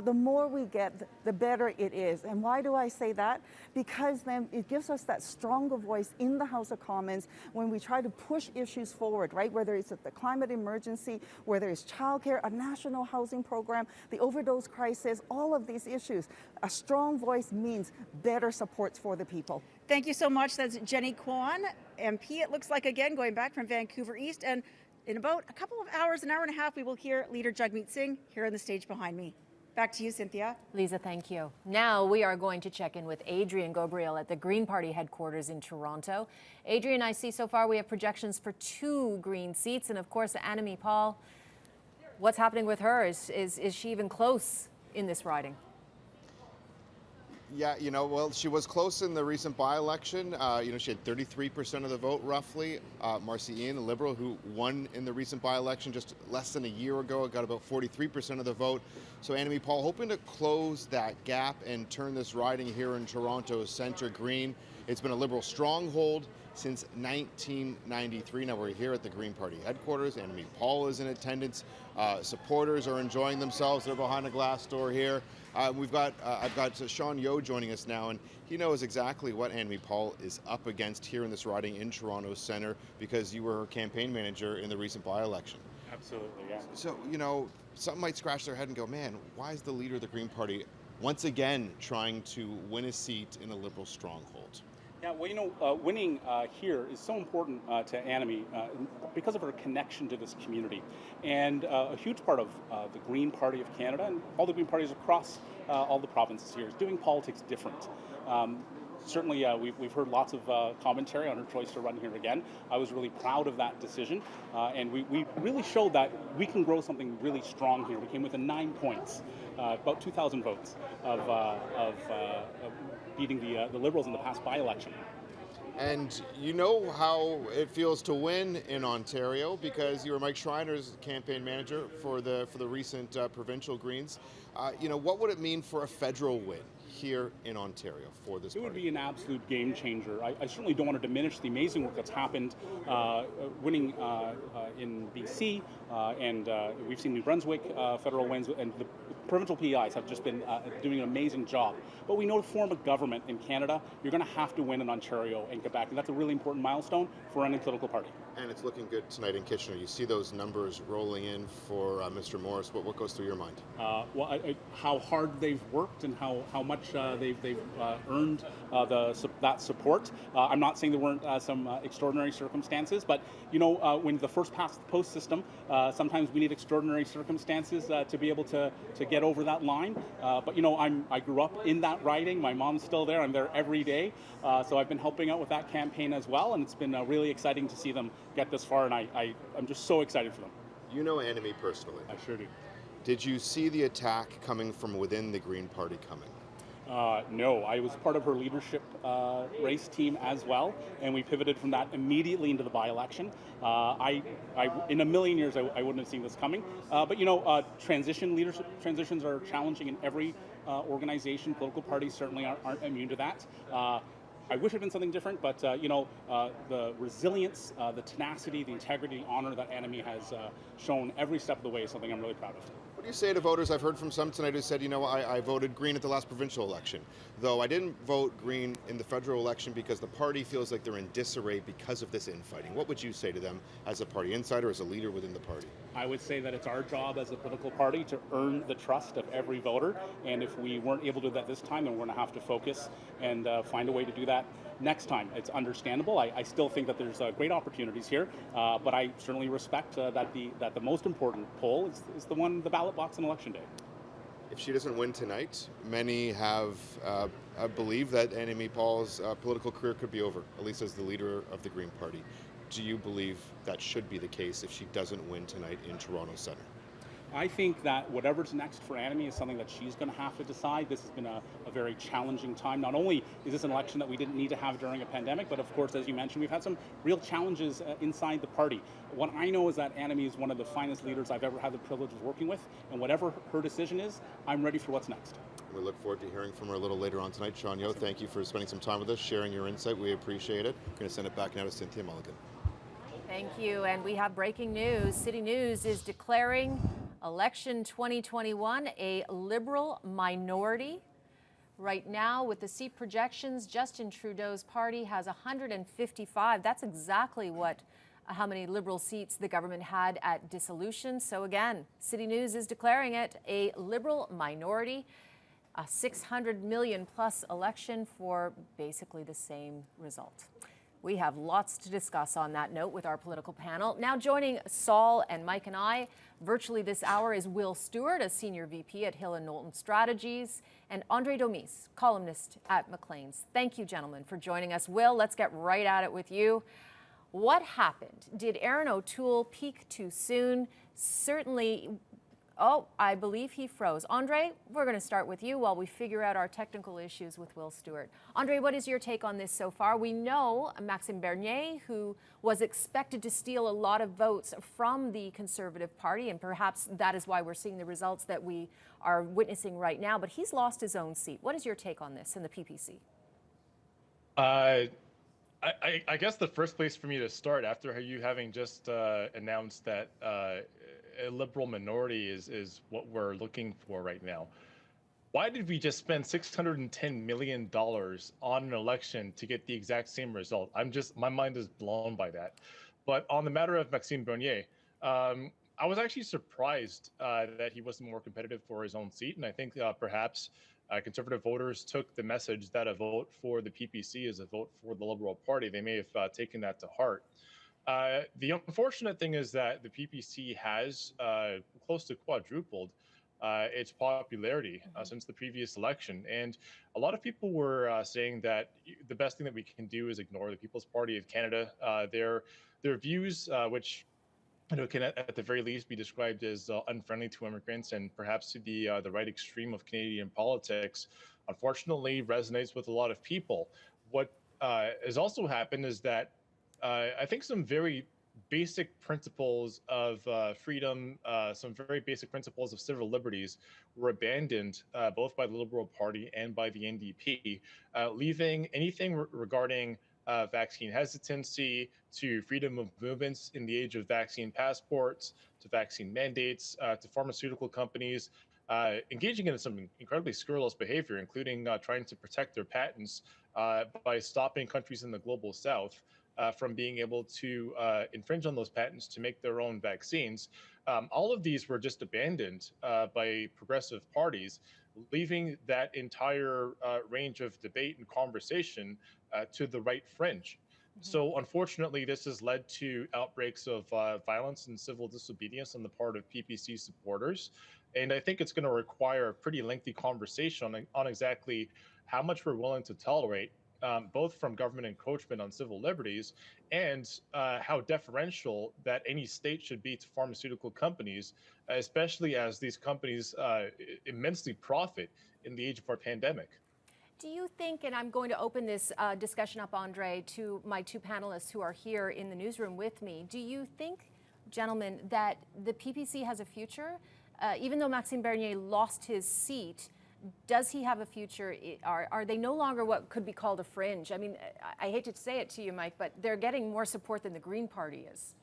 Speaker 6: The more we get, the better it is. And why do I say that? Because then it gives us that stronger voice in the House of Commons when we try to push issues forward, right? Whether it's the climate emergency, whether it's childcare, a national housing program, the overdose crisis, all of these issues. A strong voice means better supports for the people.
Speaker 10: Thank you so much. That's Jenny Kwan, MP, it looks like, again, going back from Vancouver East. And in about a couple of hours, an hour and a half, we will hear Leader Jagmeet Singh here on the stage behind me. Back to you, Cynthia.
Speaker 20: Lisa, thank you. Now we are going to check in with Adrienne Gabriel at the Green Party headquarters in Toronto. Adrienne, I see so far we have projections for 2 Green seats. And of course, Annamie Paul, what's happening with her? Is she even close in this riding?
Speaker 12: Yeah, well, she was close in the recent by-election. She had 33% of the vote, roughly. Marcy Ian, the Liberal, who won in the recent by-election just less than a year ago, got about 43% of the vote. So Annamie Paul hoping to close that gap and turn this riding here in Toronto center green. It's been a Liberal stronghold since 1993. Now we're here at the Green Party headquarters. Annamie Paul is in attendance. Supporters are enjoying themselves. They're behind a glass door here. I've got Sean Yeo joining us now, and he knows exactly what Annamie Paul is up against here in this riding in Toronto Centre, because you were her campaign manager in the recent by-election.
Speaker 14: Absolutely, yeah.
Speaker 12: So, some might scratch their head and go, man, why is the leader of the Green Party once again trying to win a seat in a Liberal stronghold?
Speaker 14: Yeah, well, winning here is so important to Annamie because of her connection to this community. And a huge part of the Green Party of Canada and all the Green parties across all the provinces here is doing politics different. Certainly, we've heard lots of commentary on her choice to run here again. I was really proud of that decision, and we really showed that we can grow something really strong here. We came within 9 points, about 2,000 votes of beating the Liberals in the past by-election.
Speaker 12: And you know how it feels to win in Ontario, because you were Mike Schreiner's campaign manager for the recent provincial Greens. What would it mean for a federal win here in Ontario for this
Speaker 14: It would
Speaker 12: party?
Speaker 14: be an absolute game changer. I certainly don't want to diminish the amazing work that's happened winning in BC, and we've seen New Brunswick federal wins, and the provincial PEIs have just been doing an amazing job. But we know to form a government in Canada, you're going to have to win in Ontario and Quebec, and that's a really important milestone for any political party.
Speaker 12: And it's looking good tonight in Kitchener. You see those numbers rolling in for Mr. Morris. What goes through your mind?
Speaker 14: How hard they've worked and how much they've earned that support. I'm not saying there weren't some extraordinary circumstances, but when the first past the post system, sometimes we need extraordinary circumstances to be able to get over that line. But I grew up in that riding. My mom's still there. I'm there every day, so I've been helping out with that campaign as well, and it's been really exciting to see them get this far, and I'm just so excited for them.
Speaker 12: You know Annamie personally.
Speaker 14: I sure do.
Speaker 12: Did you see the attack coming from within the Green Party coming?
Speaker 14: No, I was part of her leadership race team as well, and we pivoted from that immediately into the by-election. In a million years, I wouldn't have seen this coming. But leadership transitions are challenging in every organization. Political parties certainly aren't immune to that. I wish it had been something different, but the resilience, the tenacity, the integrity, the honor that Annamie has shown every step of the way is something I'm really proud of.
Speaker 12: What do you say to voters? I've heard from some tonight who said, I voted Green at the last provincial election, though I didn't vote Green in the federal election because the party feels like they're in disarray because of this infighting. What would you say to them as a party insider, as a leader within the party?
Speaker 14: I would say that it's our job as a political party to earn the trust of every voter, and if we weren't able to do that this time, then we're going to have to focus and find a way to do that next time. It's understandable. I still think that there's great opportunities here, but I certainly respect that the most important poll is the ballot box on Election Day.
Speaker 12: If she doesn't win tonight, many have believed that Annamie Paul's political career could be over, at least as the leader of the Green Party. Do you believe that should be the case if she doesn't win tonight in Toronto Centre?
Speaker 14: I think that whatever's next for Annamie is something that she's going to have to decide. This has been a very challenging time. Not only is this an election that we didn't need to have during a pandemic, but of course, as you mentioned, we've had some real challenges inside the party. What I know is that Annamie is one of the finest leaders I've ever had the privilege of working with, and whatever her decision is, I'm ready for what's next.
Speaker 12: We look forward to hearing from her a little later on tonight. Sean Yeo, thank you for spending some time with us, sharing your insight. We appreciate it. We're going to send it back now to Cynthia Mulligan.
Speaker 20: Thank you. And we have breaking news. City News is declaring election 2021 a Liberal minority. Right now, with the seat projections, Justin Trudeau's party has 155. That's exactly how many Liberal seats the government had at dissolution. So again, City News is declaring it a Liberal minority, a 600 million plus election for basically the same result. We have lots to discuss on that note with our political panel. Now joining Saul and Mike and I virtually this hour is Will Stewart, a senior VP at Hill & Knowlton Strategies, and Andre Domise, columnist at Maclean's. Thank you, gentlemen, for joining us. Will, let's get right at it with you. What happened? Did Aaron O'Toole peak too soon? Certainly. Oh, I believe he froze. Andre, we're going to start with you while we figure out our technical issues with Will Stewart. Andre, what is your take on this so far? We know Maxime Bernier, who was expected to steal a lot of votes from the Conservative Party, and perhaps that is why we're seeing the results that we are witnessing right now, but he's lost his own seat. What is your take on this in the PPC?
Speaker 7: I guess the first place for me to start, after you having just announced that a Liberal minority is what we're looking for right now. Why did we just spend $610 million on an election to get the exact same result? My mind is blown by that. But on the matter of Maxime Bernier, I was actually surprised that he wasn't more competitive for his own seat. And I think perhaps Conservative voters took the message that a vote for the PPC is a vote for the Liberal Party. They may have taken that to heart. The unfortunate thing is that the PPC has close to quadrupled its popularity since the previous election. And a lot of people were saying that the best thing that we can do is ignore the People's Party of Canada. Their views, which can at the very least be described as unfriendly to immigrants and perhaps to the right extreme of Canadian politics, unfortunately resonates with a lot of people. What has also happened is that I think some very basic principles of freedom, some very basic principles of civil liberties were abandoned both by the Liberal Party and by the NDP, leaving anything regarding vaccine hesitancy to freedom of movements in the age of vaccine passports, to vaccine mandates, to pharmaceutical companies engaging in some incredibly scurrilous behavior, including trying to protect their patents by stopping countries in the global south from being able to infringe on those patents to make their own vaccines. All of these were just abandoned by progressive parties, leaving that entire range of debate and conversation to the right fringe. So unfortunately, this has led to outbreaks of violence and civil disobedience on the part of PPC supporters. And I think it's going to require a pretty lengthy conversation on exactly how much we're willing to tolerate, both from government encroachment on civil liberties and how deferential that any state should be to pharmaceutical companies, especially as these companies immensely profit in the age of our pandemic.
Speaker 20: Do you think, and I'm going to open this discussion up, Andre, to my two panelists who are here in the newsroom with me, do you think, gentlemen, that the PPC has a future? Even though Maxime Bernier lost his seat, does he have a future? Are they no longer what could be called a fringe? I mean, I hate to say it to you, Mike, but they're getting more support than the Green Party is.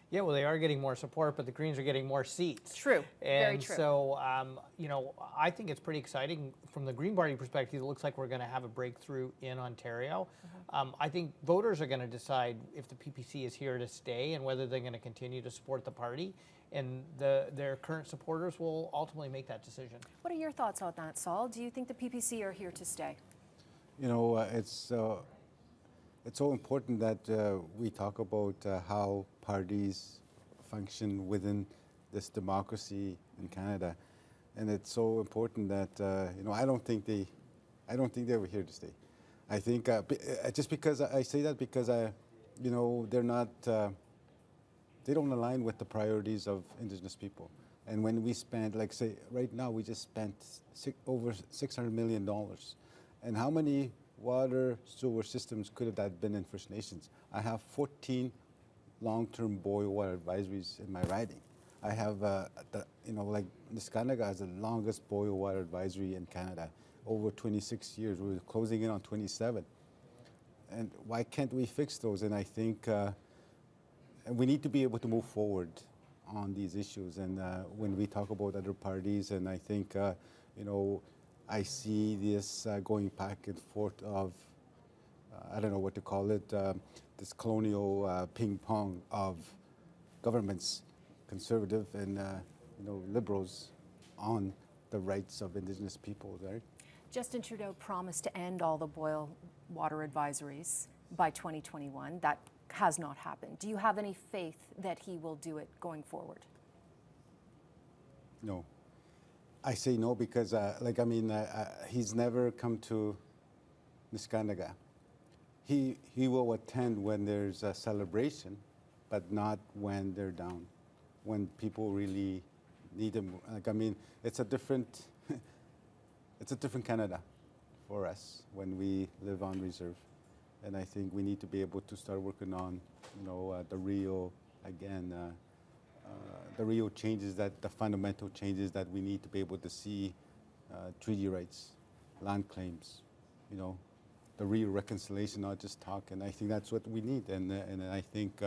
Speaker 4: Yeah, well, they are getting more support, but the Greens are getting more seats.
Speaker 20: True, very
Speaker 4: And
Speaker 20: true.
Speaker 4: so, you know, I think it's pretty exciting from the Green Party perspective. It looks like we're going to have a breakthrough in Ontario. I think voters are going to decide if the PPC is here to stay and whether they're going to continue to support the party. And their current supporters will ultimately make that decision.
Speaker 20: What are your thoughts on that, Saul? Do you think the PPC are here to stay?
Speaker 2: You know, it's so important that we talk about how parties function within this democracy in Canada, and it's so important that you know, I don't think they were here to stay. I think just because I say that because you know, they're not. They don't align with the priorities of Indigenous people. And when we spend, like say, right now we just spent over $600 million. And how many water sewer systems could have that been in First Nations? I have 14 long-term boil water advisories in my riding. I have, you know, like Niskanaga has the longest boil water advisory in Canada, over 26 years. We're closing in on 27. And why can't we fix those? And I think and we need to be able to move forward on these issues. And when we talk about other parties, and I think, you know, I see this going back and forth of, I don't know what to call it, this colonial ping pong of governments, conservative and, you know, liberals on the rights of Indigenous peoples, right?
Speaker 20: Justin Trudeau promised to end all the boil water advisories by 2021. That has not happened. Do you have any faith that he will do it going forward?
Speaker 2: No. I say no because, like, I mean, he's never come to Niskanaga. He will attend when there's a celebration, but not when they're down, when people really need him. Like, I mean, it's a different, it's a different Canada for us when we live on reserve. And I think we need to be able to start working on, you know, the real, again, the real changes, the fundamental changes that we need to be able to see, treaty rights, land claims, you know, the real reconciliation, not just talk. And I think that's what we need. And I think,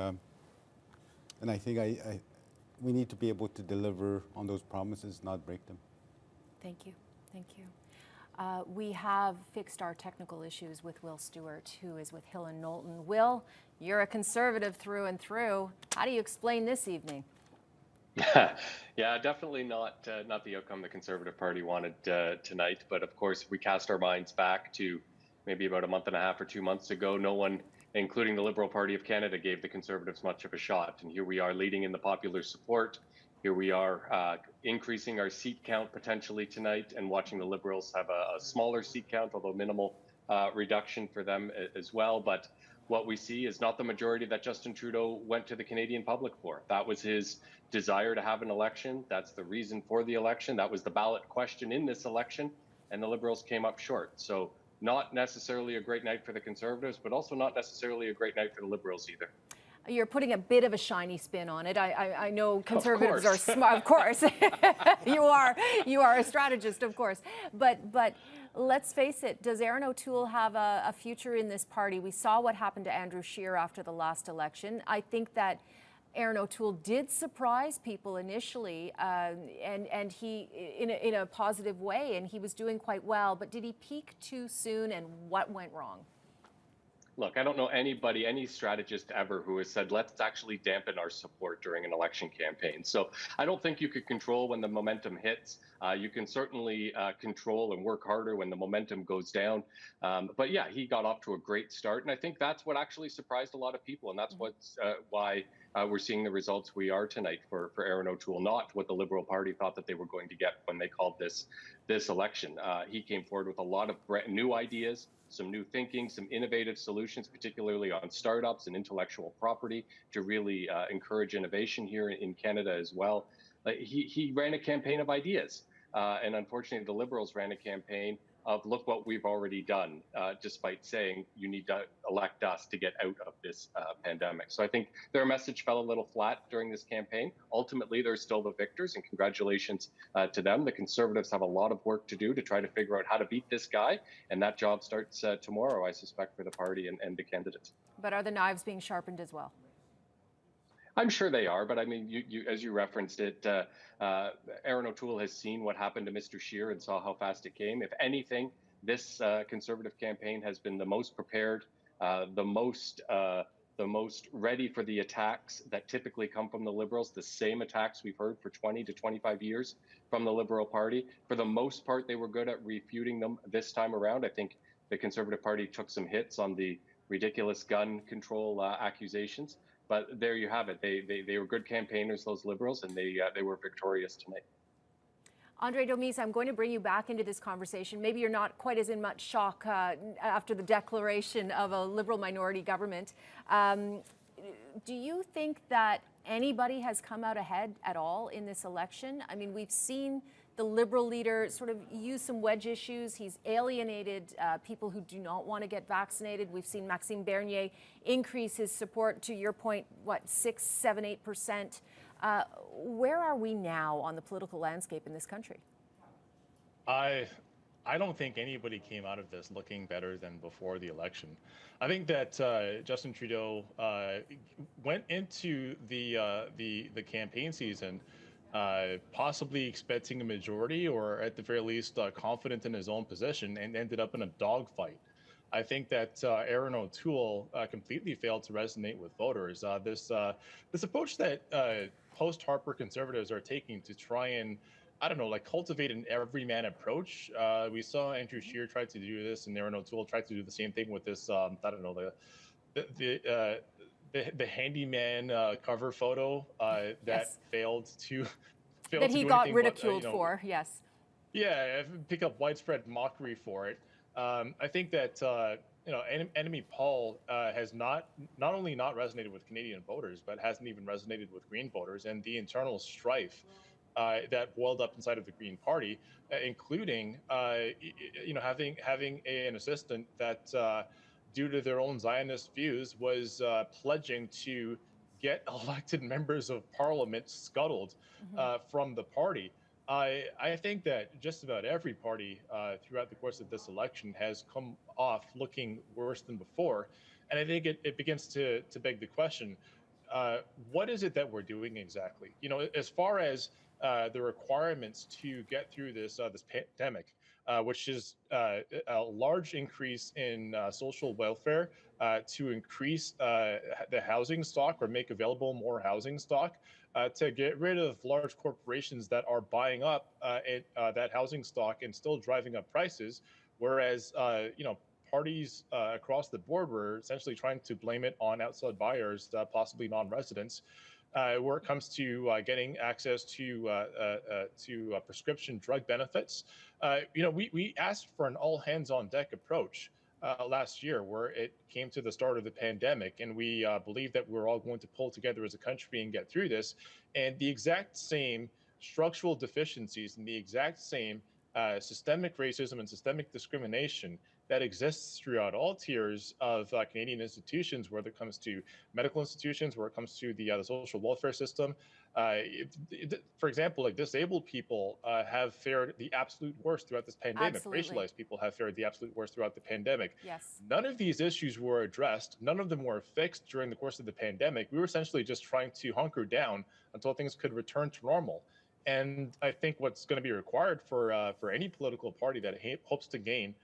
Speaker 2: we need to be able to deliver on those promises, not break them.
Speaker 20: Thank you. Thank you. We have fixed our technical issues with Will Stewart, who is with Hill and Knowlton. Will, you're a conservative through and through. How do you explain this evening?
Speaker 15: Yeah, definitely not the outcome the Conservative Party wanted tonight. But of course, if we cast our minds back to maybe about a month and a half or 2 months ago, no one, including the Liberal Party of Canada, gave the Conservatives much of a shot. And here we are leading in the popular support. Here we are increasing our seat count potentially tonight and watching the Liberals have a smaller seat count, although minimal reduction for them as well. But what we see is not the majority that Justin Trudeau went to the Canadian public for. That was his desire to have an election. That's the reason for the election. That was the ballot question in this election. And the Liberals came up short. So not necessarily a great night for the Conservatives, but also not necessarily a great night for the Liberals either.
Speaker 20: You're putting a bit of a shiny spin on it. I know conservatives are
Speaker 15: course.
Speaker 20: smart. Of course, you are a strategist, of course. But let's face it. Does Aaron O'Toole have a future in this party? We saw what happened to Andrew Scheer after the last election. I think that Aaron O'Toole did surprise people initially, and he in a positive way, and he was doing quite well. But did he peak too soon, and what went wrong?
Speaker 15: Look, I don't know anybody, any strategist ever who has said, let's actually dampen our support during an election campaign. So I don't think you could control when the momentum hits. You can certainly control and work harder when the momentum goes down. But yeah, he got off to a great start. And I think that's what actually surprised a lot of people. And that's what's why we're seeing the results we are tonight for Aaron O'Toole, not what the Liberal Party thought that they were going to get when they called this election. He came forward with a lot of brand new ideas, some new thinking, some innovative solutions, particularly on startups and intellectual property to really encourage innovation here in Canada as well. He ran a campaign of ideas. And unfortunately, the Liberals ran a campaign of look what we've already done, despite saying you need to elect us to get out of this pandemic. So I think their message fell a little flat during this campaign. Ultimately, they're still the victors, and congratulations to them. The Conservatives have a lot of work to do to try to figure out how to beat this guy, and that job starts tomorrow, I suspect, for the party and the candidates.
Speaker 20: But are the knives being sharpened as well?
Speaker 15: I'm sure they are, but I mean, you as you referenced it, Aaron O'Toole has seen what happened to Mr. Scheer and saw how fast it came. If anything, this Conservative campaign has been the most prepared, the most ready for the attacks that typically come from the Liberals, the same attacks we've heard for 20 to 25 years from the Liberal Party. For the most part, they were good at refuting them this time around. I think the Conservative Party took some hits on the ridiculous gun control accusations. But there you have it. They were good campaigners, those Liberals, and they were victorious tonight.
Speaker 20: Andre Domise, I'm going to bring you back into this conversation. Maybe you're not quite as in much shock after the declaration of a Liberal minority government. Do you think that anybody has come out ahead at all in this election? I mean, we've seen the Liberal leader sort of use some wedge issues. He's alienated people who do not want to get vaccinated. We've seen Maxime Bernier increase his support, to your point, 6, 7, 8%. Where are we now on the political landscape in this country?
Speaker 7: I don't think anybody came out of this looking better than before the election. I think that Justin Trudeau went into the campaign season possibly expecting a majority, or at the very least confident in his own position, and ended up in a dogfight. I think that Aaron O'Toole completely failed to resonate with voters. This approach that post-Harper Conservatives are taking to try and, I don't know, like cultivate an everyman approach. We saw Andrew Scheer try to do this, and Aaron O'Toole tried to do the same thing with this. I don't know, the handyman cover photo that
Speaker 20: Yes.
Speaker 7: failed to.
Speaker 20: That he got ridiculed for, yes.
Speaker 7: Yeah, pick up widespread mockery for it. I think that Enemy Paul has not only not resonated with Canadian voters, but hasn't even resonated with Green voters, and the internal strife that boiled up inside of the Green Party, including having an assistant that, due to their own Zionist views, was pledging to get elected members of Parliament scuttled from the party. I think that just about every party throughout the course of this election has come off looking worse than before. And I think it begins to beg the question, what is it that we're doing exactly? You know, as far as the requirements to get through this pandemic, which is a large increase in social welfare to increase the housing stock or make available more housing stock, to get rid of large corporations that are buying up that housing stock and still driving up prices, whereas parties across the board were essentially trying to blame it on outside buyers, possibly non-residents. Where it comes to getting access to prescription drug benefits, we asked for an all-hands-on-deck approach last year, where it came to the start of the pandemic, and we believe that we're all going to pull together as a country and get through this. And the exact same structural deficiencies and the exact same systemic racism and systemic discrimination that exists throughout all tiers of Canadian institutions, whether it comes to medical institutions, where it comes to the social welfare system. For example, like disabled people have fared the absolute worst throughout this pandemic.
Speaker 20: Absolutely.
Speaker 7: Racialized people have fared the absolute worst throughout the pandemic.
Speaker 20: Yes.
Speaker 7: None of these issues were addressed. None of them were fixed during the course of the pandemic. We were essentially just trying to hunker down until things could return to normal. And I think what's going to be required for any political party that hopes to gain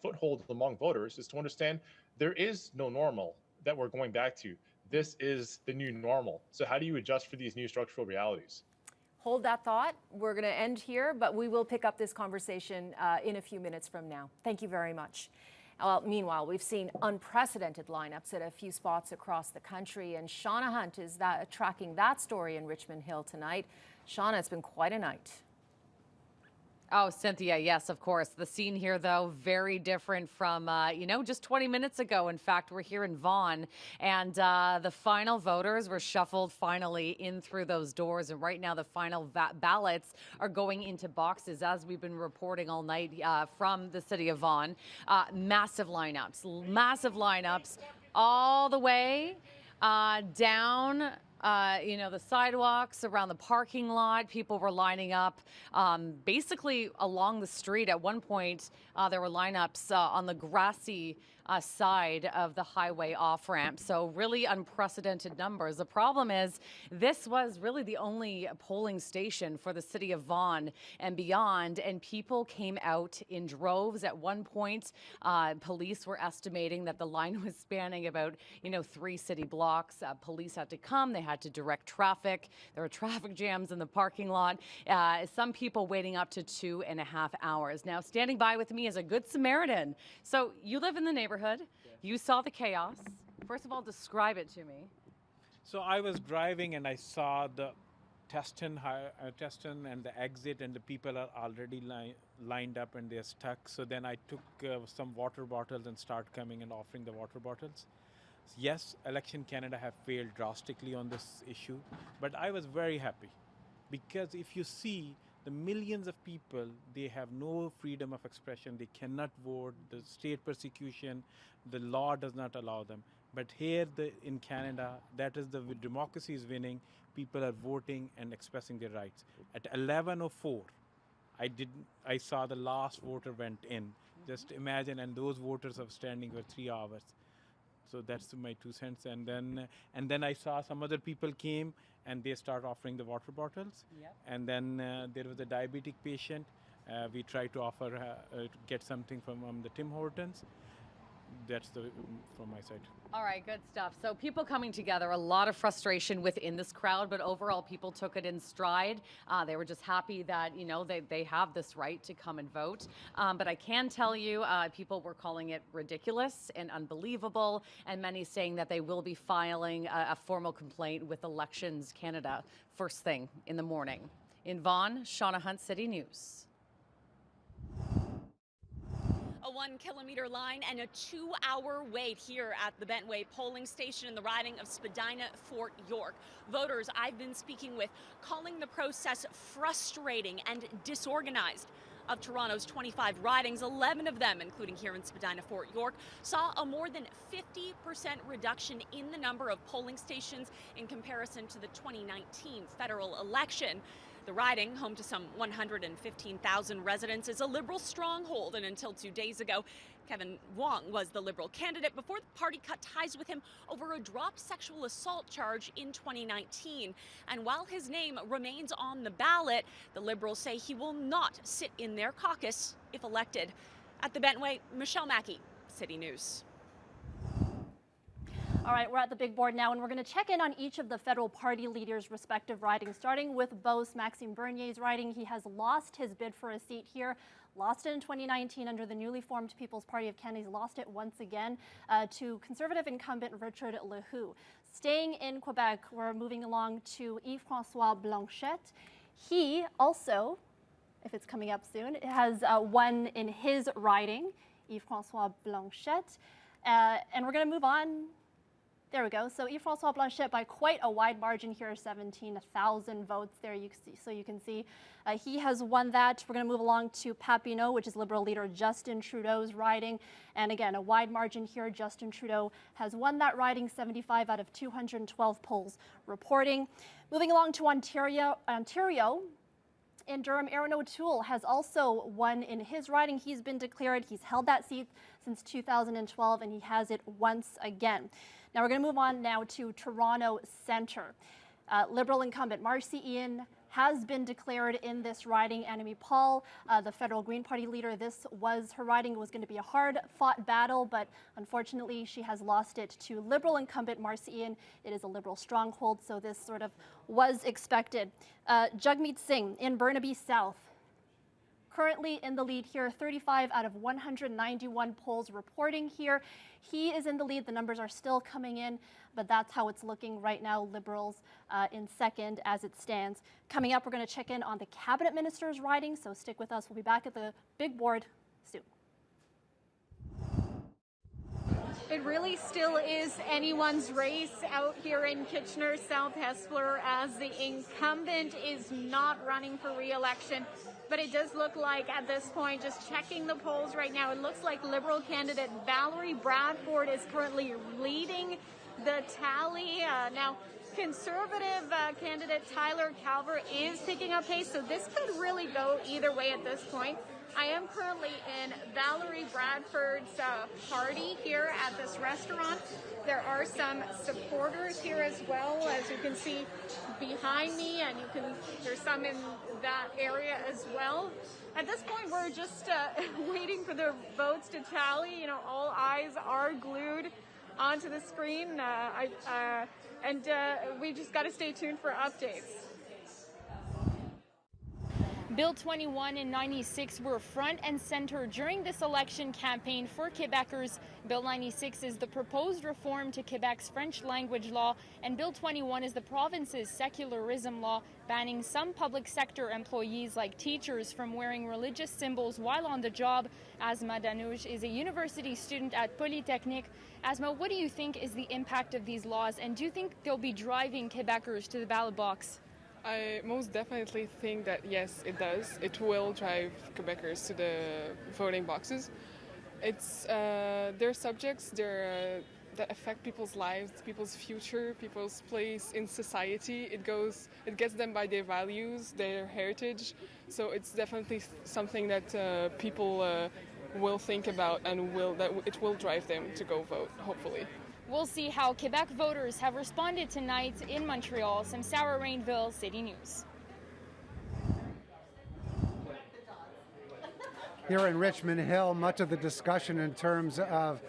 Speaker 7: foothold among voters is to understand there is no normal that we're going back to. This is the new normal. So how do you adjust for these new structural realities?
Speaker 20: Hold that thought. We're going to end here, but we will pick up this conversation in a few minutes from now. Thank you very much. Well, meanwhile, we've seen unprecedented lineups at a few spots across the country, and Shauna Hunt is tracking that story in Richmond Hill tonight. Shauna, it's been quite a night.
Speaker 17: Oh, Cynthia, yes, of course. The scene here, though, very different from, just 20 minutes ago. In fact, we're here in Vaughan, and the final voters were shuffled finally in through those doors. And right now, the final ballots are going into boxes, as we've been reporting all night from the city of Vaughan. Massive lineups all the way down. The sidewalks around the parking lot, people were lining up basically along the street. At one point, there were lineups on the grassy side of the highway off-ramp. So really unprecedented numbers. The problem is this was really the only polling station for the city of Vaughan and beyond, and people came out in droves. At one point, police were estimating that the line was spanning about, 3 city blocks. Police had to come. They had to direct traffic. There were traffic jams in the parking lot. Some people waiting up to 2.5 hours. Now, standing by with me is a good Samaritan. So you live in the neighborhood. You saw the chaos. First of all, describe it to me.
Speaker 18: So I was driving and I saw the Teston and the exit, and the people are already lined up and they're stuck. So then I took some water bottles and started coming and offering the water bottles. Yes, Election Canada have failed drastically on this issue, but I was very happy because if you see the millions of people, they have no freedom of expression. They cannot vote. The state persecution, the law does not allow them. But here in Canada, that is the democracy is winning. People are voting and expressing their rights. At 11:04, I saw the last voter went in. Just imagine, and those voters are standing for 3 hours. So that's my 2 cents. And then I saw some other people came and they start offering the water bottles. Yep. And then there was a diabetic patient. We tried to offer get something from the Tim Hortons. That's from my side.
Speaker 17: All right, good stuff. So people coming together, a lot of frustration within this crowd, but overall people took it in stride. They were just happy that, they have this right to come and vote. But I can tell you, people were calling it ridiculous and unbelievable, and many saying that they will be filing a formal complaint with Elections Canada first thing in the morning. In Vaughan, Shauna Hunt, City News.
Speaker 21: A 1-kilometer line and a 2-hour wait here at the Bentway polling station in the riding of Spadina, Fort York. Voters I've been speaking with calling the process frustrating and disorganized. Of Toronto's 25 ridings, 11 of them, including here in Spadina, Fort York, saw a more than 50% reduction in the number of polling stations in comparison to the 2019 federal election. The riding, home to some 115,000 residents, is a Liberal stronghold, and until 2 days ago, Kevin Wong was the Liberal candidate before the party cut ties with him over a dropped sexual assault charge in 2019. And while his name remains on the ballot, the Liberals say he will not sit in their caucus if elected. At the Bentway, Michelle Mackey, City News.
Speaker 24: All right, we're at the big board now, and we're going to check in on each of the federal party leaders' respective ridings, starting with Beauce Maxime Bernier's riding. He has lost his bid for a seat here, lost it in 2019 under the newly formed People's Party of Canada. He's lost it once again to Conservative incumbent Richard Lehoux. Staying in Quebec, we're moving along to Yves-François Blanchet. He also, if it's coming up soon, has won in his riding, Yves-François Blanchet. And we're going to move on There we go. So Yves-François Blanchet by quite a wide margin here, 17,000 votes there. You can see he has won that. We're going to move along to Papineau, which is Liberal leader Justin Trudeau's riding. And again, a wide margin here. Justin Trudeau has won that riding, 75 out of 212 polls reporting. Moving along to Ontario. In Durham, Aaron O'Toole has also won in his riding. He's been declared. He's held that seat since 2012, and he has it once again. Now we're going to move on now to Toronto Centre. Liberal incumbent Marcy Ian has been declared in this riding. Annamie Paul, the federal Green Party leader, this was her riding. It was going to be a hard-fought battle, but unfortunately she has lost it to Liberal incumbent Marcy Ian. It is a Liberal stronghold, so this sort of was expected. Jagmeet Singh in Burnaby South, currently in the lead here, 35 out of 191 polls reporting here. He is in the lead. The numbers are still coming in, but that's how it's looking right now. Liberals in second as it stands. Coming up, we're going to check in on the cabinet minister's riding, so stick with us. We'll be back at the big board soon.
Speaker 11: It really still is anyone's race out here in Kitchener South Hespeler, as the incumbent is not running for re-election. But it does look like at this point, just checking the polls right now, it looks like Liberal candidate Valerie Bradford is currently leading the tally. Now, Conservative candidate Tyler Calver is picking up pace, so this could really go either way at this point. I am currently in Valerie Bradford's party here at this restaurant. There are some supporters here as well, as you can see behind me, and there's some in that area as well. At this point, we're just waiting for the votes to tally. You know, all eyes are glued onto the screen, and we just got to stay tuned for updates. Bill 21 and 96 were front and center during this election campaign for Quebecers. Bill 96 is the proposed reform to Quebec's French language law, and Bill 21 is the province's secularism law, banning some public sector employees like teachers from wearing religious symbols while on the job. Asma Danouche is a university student at Polytechnique. Asma, what do you think is the impact of these laws, and do you think they'll be driving Quebecers to the ballot box?
Speaker 3: I most definitely think that yes, it does. It will drive Quebecers to the voting boxes. It's they're subjects that affect people's lives, people's future, people's place in society. It gets them by their values, their heritage. So it's definitely something that people will think about, and it will drive them to go vote, hopefully.
Speaker 11: We'll see how Quebec voters have responded tonight in Montreal. Some Sarah Rainville, City News.
Speaker 8: Here in Richmond Hill, much of the discussion in terms of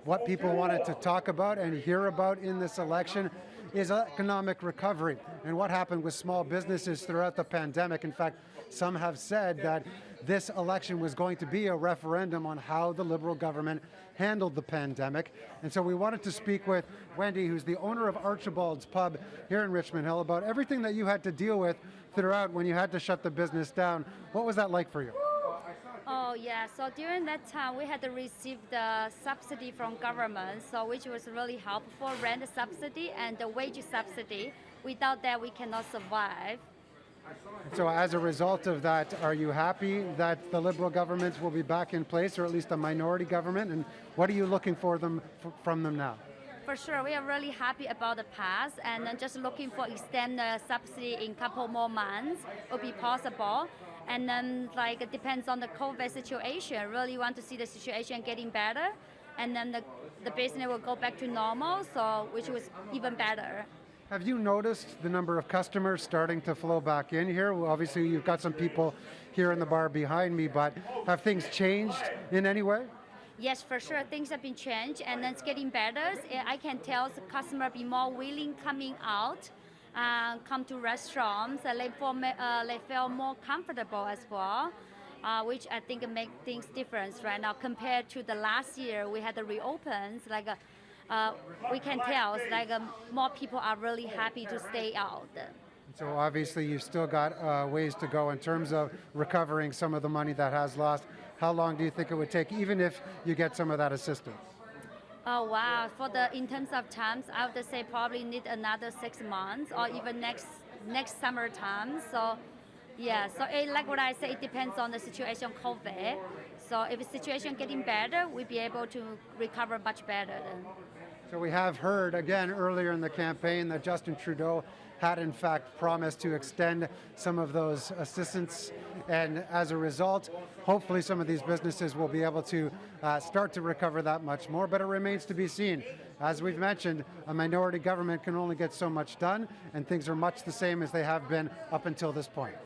Speaker 8: what people wanted to talk about and hear about in this election is economic recovery and what happened with small businesses throughout the pandemic. In fact, some have said that this election was going to be a referendum on how the Liberal government handled the pandemic. And so we wanted to speak with Wendy, who's the owner of Archibald's Pub here in Richmond Hill, about everything that you had to deal with throughout when you had to shut the business down. What was that like for you?
Speaker 16: Oh yeah, so during that time we had to receive the subsidy from government, so which was really helpful, rent subsidy and the wage subsidy. Without that we cannot survive.
Speaker 8: So as a result of that, are you happy that the Liberal government will be back in place, or at least a minority government? And what are you looking for from them now?
Speaker 16: For sure, we are really happy about the past, and then just looking for extend the subsidy in couple more months will be possible. And then it depends on the COVID situation. Really want to see the situation getting better, and then the business will go back to normal, so which was even better.
Speaker 8: Have you noticed the number of customers starting to flow back in here? Well, obviously, you've got some people here in the bar behind me, but have things changed in any way?
Speaker 16: Yes, for sure, things have been changed, and then it's getting better. I can tell the customer be more willing coming out, come to restaurants. They feel more comfortable as well, which I think make things different right now compared to the last year. We had the reopens, we can tell more people are really happy to stay out.
Speaker 8: So obviously you've still got ways to go in terms of recovering some of the money that has lost. How long do you think it would take, even if you get some of that assistance?
Speaker 16: Oh wow! In terms of times, I would say probably need another 6 months or even next summertime. So yeah, so like what I say, it depends on the situation COVID. So if the situation getting better, we'll be able to recover much better then.
Speaker 8: So we have heard again earlier in the campaign that Justin Trudeau had in fact promised to extend some of those assistance, and as a result, hopefully some of these businesses will be able to start to recover that much more, but it remains to be seen. As we've mentioned, a minority government can only get so much done, and things are much the same as they have been up until this point.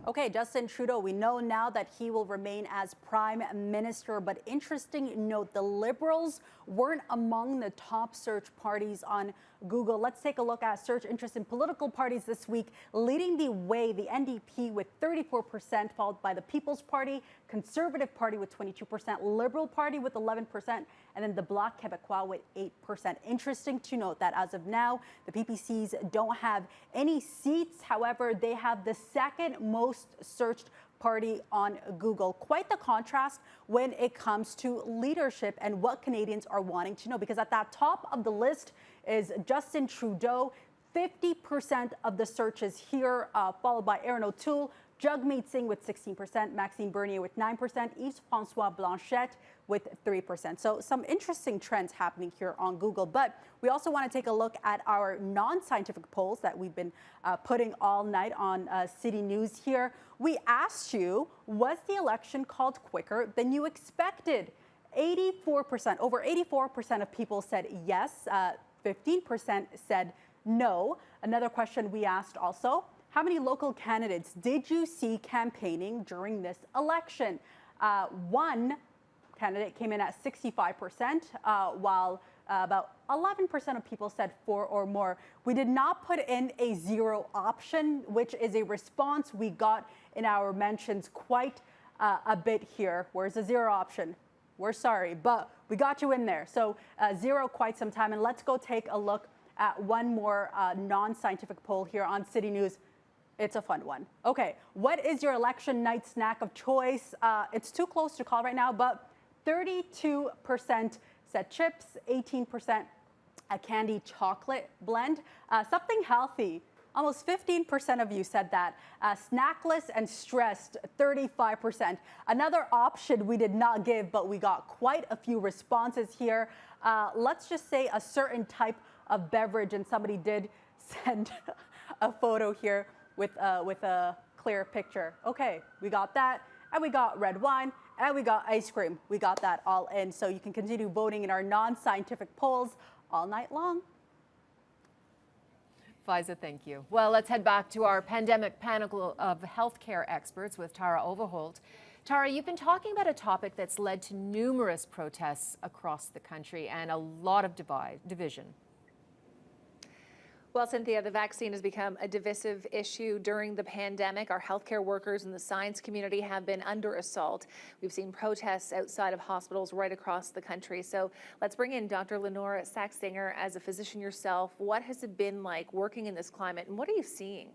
Speaker 1: Okay, Justin Trudeau, we know now that he will remain as Prime Minister, but interesting note, the Liberals weren't among the top search parties on Google. Let's take a look at search interest in political parties this week. Leading the way, the NDP with 34%, followed by the People's Party, Conservative Party with 22%, Liberal Party with 11%, and then the Bloc Québécois with 8%. Interesting to note that as of now, the PPCs don't have any seats. However, they have the second most searched party on Google. Quite the contrast when it comes to leadership and what Canadians are wanting to know, because at that top of the list is Justin Trudeau. 50% of the searches here, followed by Erin O'Toole, Jagmeet Singh with 16%, Maxime Bernier with 9%, Yves-François Blanchette with 3%. So some interesting trends happening here on Google. But we also want to take a look at our non-scientific polls that we've been putting all night on City News here. We asked you, was the election called quicker than you expected? 84%, over 84% of people said yes, 15% said no. Another question we asked also, how many local candidates did you see campaigning during this election? One candidate came in at 65%, while about 11% of people said 4 or more. We did not put in a zero option, which is a response we got in our mentions quite a bit here. Where's the zero option? We're sorry, but we got you in there. So zero quite some time. And let's go take a look at one more non-scientific poll here on City News. It's a fun one. Okay, what is your election night snack of choice? It's too close to call right now, but 32% said chips, 18% a candy chocolate blend, something healthy. Almost 15% of you said that. Snackless and stressed, 35%. Another option we did not give, but we got quite a few responses here. Let's just say a certain type of beverage, and somebody did send a photo here with a clear picture. Okay, we got that, and we got red wine, and we got ice cream. We got that all in, so you can continue voting in our non-scientific polls all night long.
Speaker 20: Faiza, thank you. Well, let's head back to our pandemic panel of healthcare experts with Tara Overholt. Tara, you've been talking about a topic that's led to numerous protests across the country and a lot of division.
Speaker 19: Well, Cynthia, the vaccine has become a divisive issue during the pandemic. Our healthcare workers and the science community have been under assault. We've seen protests outside of hospitals right across the country. So let's bring in Dr. Lenore Saxinger. As a physician yourself, what has it been like working in this climate, and what are you seeing?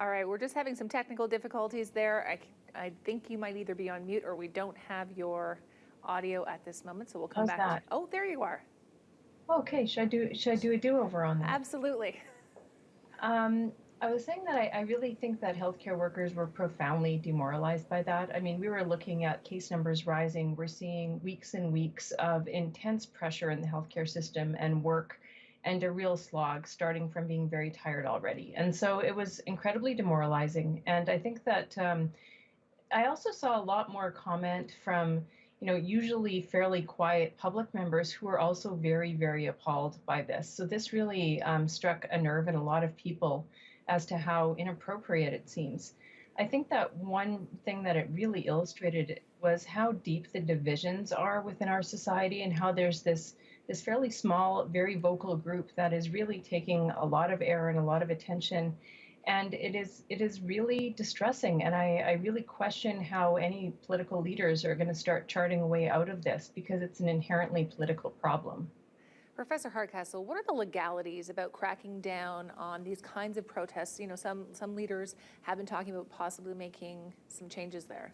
Speaker 19: All right, we're just having some technical difficulties there. I think you might either be on mute or we don't have your audio at this moment, so we'll come back.
Speaker 22: That?
Speaker 19: Oh, there you are.
Speaker 22: Okay, should I do a do-over on that?
Speaker 19: Absolutely.
Speaker 22: I was saying that I really think that healthcare workers were profoundly demoralized by that. I mean, we were looking at case numbers rising. We're seeing weeks and weeks of intense pressure in the healthcare system and work, and a real slog, starting from being very tired already. And so it was incredibly demoralizing. And I think that I also saw a lot more comment from, usually fairly quiet public members who are also very, very appalled by this. So this really struck a nerve in a lot of people as to how inappropriate it seems. I think that one thing that it really illustrated was how deep the divisions are within our society, and how there's this fairly small, very vocal group that is really taking a lot of air and a lot of attention. And it is really distressing. And I really question how any political leaders are going to start charting a way out of this, because it's an inherently political problem.
Speaker 19: Professor Hardcastle, what are the legalities about cracking down on these kinds of protests? You know, some leaders have been talking about possibly making some changes there.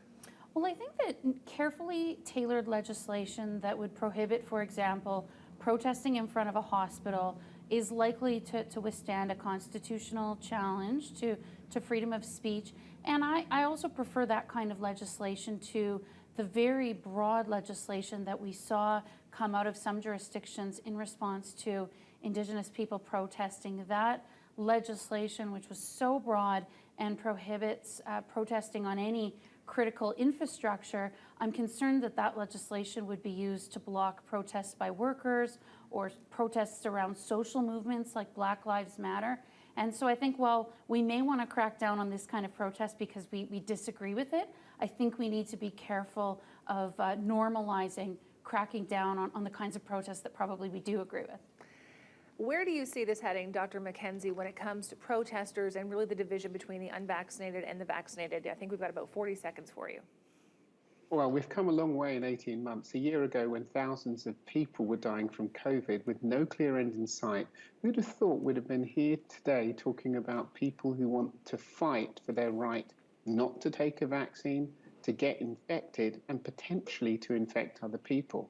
Speaker 5: Well, I think that carefully tailored legislation that would prohibit, for example, protesting in front of a hospital is likely to withstand a constitutional challenge to freedom of speech. And I also prefer that kind of legislation to the very broad legislation that we saw come out of some jurisdictions in response to Indigenous people protesting. That legislation, which was so broad and prohibits protesting on any critical infrastructure, I'm concerned that that legislation would be used to block protests by workers or protests around social movements like Black Lives Matter. And so I think while we may want to crack down on this kind of protest because we disagree with it, I think we need to be careful of normalizing cracking down on the kinds of protests that probably we do agree with.
Speaker 19: Where do you see this heading, Dr. McKenzie, when it comes to protesters and really the division between the unvaccinated and the vaccinated? I think we've got about 40 seconds for you.
Speaker 9: Well, we've come a long way in 18 months. A year ago, when thousands of people were dying from COVID with no clear end in sight, who'd have thought we'd have been here today talking about people who want to fight for their right not to take a vaccine, to get infected, and potentially to infect other people?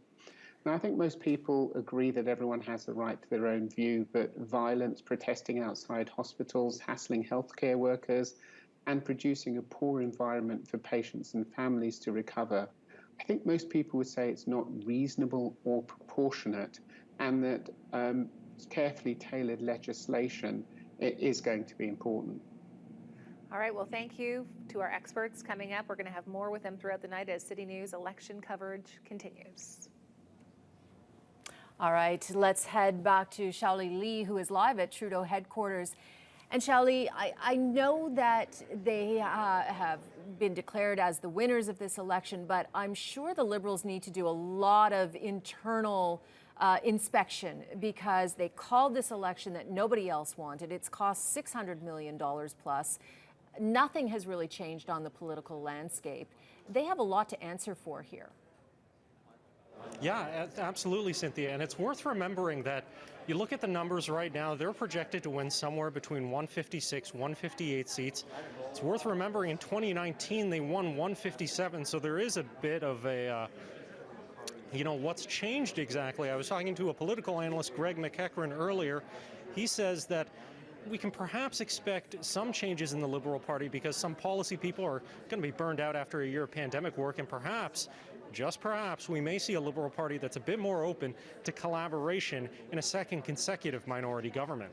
Speaker 9: Now, I think most people agree that everyone has the right to their own view, but violence, protesting outside hospitals, hassling healthcare workers, and producing a poor environment for patients and families to recover, I think most people would say it's not reasonable or proportionate, and that carefully tailored legislation is going to be important.
Speaker 19: All right, well, thank you to our experts. Coming up, we're going to have more with them throughout the night as City News election coverage continues.
Speaker 20: All right, let's head back to Xiaoli Li, who is live at Trudeau headquarters. And Xiaoli, I know that they have been declared as the winners of this election, but I'm sure the Liberals need to do a lot of internal inspection because they called this election that nobody else wanted. It's cost $600 million plus. Nothing has really changed on the political landscape. They have a lot to answer for here.
Speaker 13: Yeah, absolutely, Cynthia. And it's worth remembering that you look at the numbers right now, they're projected to win somewhere between 156, 158 seats. It's worth remembering in 2019, they won 157. So there is a bit of a, what's changed exactly. I was talking to a political analyst, Greg McEachran, earlier. He says that we can perhaps expect some changes in the Liberal Party because some policy people are going to be burned out after a year of pandemic work, and perhaps, just perhaps, we may see a Liberal Party that's a bit more open to collaboration in a second consecutive minority government.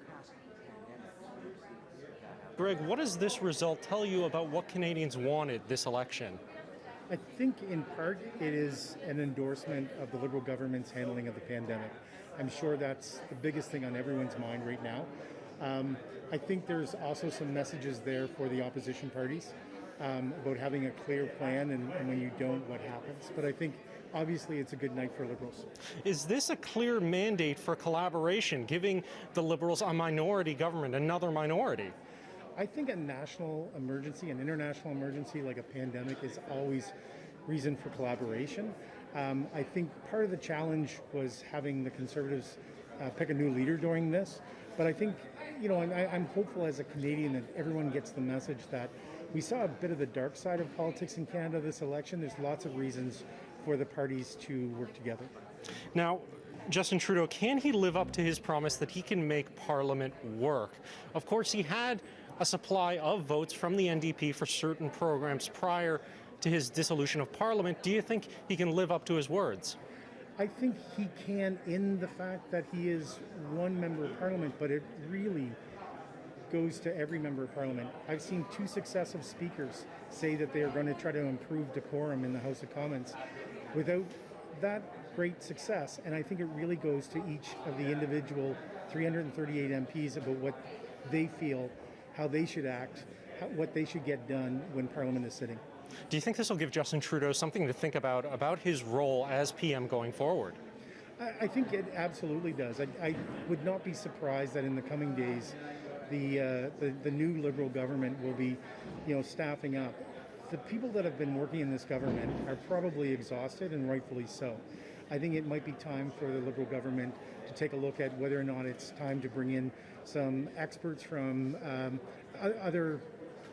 Speaker 13: Greg, what does this result tell you about what Canadians wanted this election?
Speaker 23: I think in part it is an endorsement of the Liberal government's handling of the pandemic. I'm sure that's the biggest thing on everyone's mind right now. I think there's also some messages there for the opposition parties about having a clear plan and when you don't, what happens. But I think obviously it's a good night for Liberals.
Speaker 13: Is this a clear mandate for collaboration, giving the Liberals a minority government, another minority?
Speaker 23: I think a national emergency, an international emergency like a pandemic is always reason for collaboration. I think part of the challenge was having the Conservatives pick a new leader during this. But I think, I'm hopeful as a Canadian that everyone gets the message that we saw a bit of the dark side of politics in Canada this election. There's lots of reasons for the parties to work together.
Speaker 13: Now, Justin Trudeau, can he live up to his promise that he can make Parliament work? Of course, he had a supply of votes from the NDP for certain programs prior to his dissolution of Parliament. Do you think he can live up to his words?
Speaker 23: I think he can, in the fact that he is one member of Parliament, but it really goes to every member of Parliament. I've seen two successive speakers say that they are going to try to improve decorum in the House of Commons without that great success. And I think it really goes to each of the individual 338 MPs about what they feel, how they should act, what they should get done when Parliament is sitting.
Speaker 13: Do you think this will give Justin Trudeau something to think about his role as PM going forward?
Speaker 23: I think it absolutely does. I would not be surprised that in the coming days, the new Liberal government will be, staffing up the people that have been working in this government are probably exhausted, and rightfully so. I think it might be time for the Liberal government to take a look at whether or not it's time to bring in some experts from other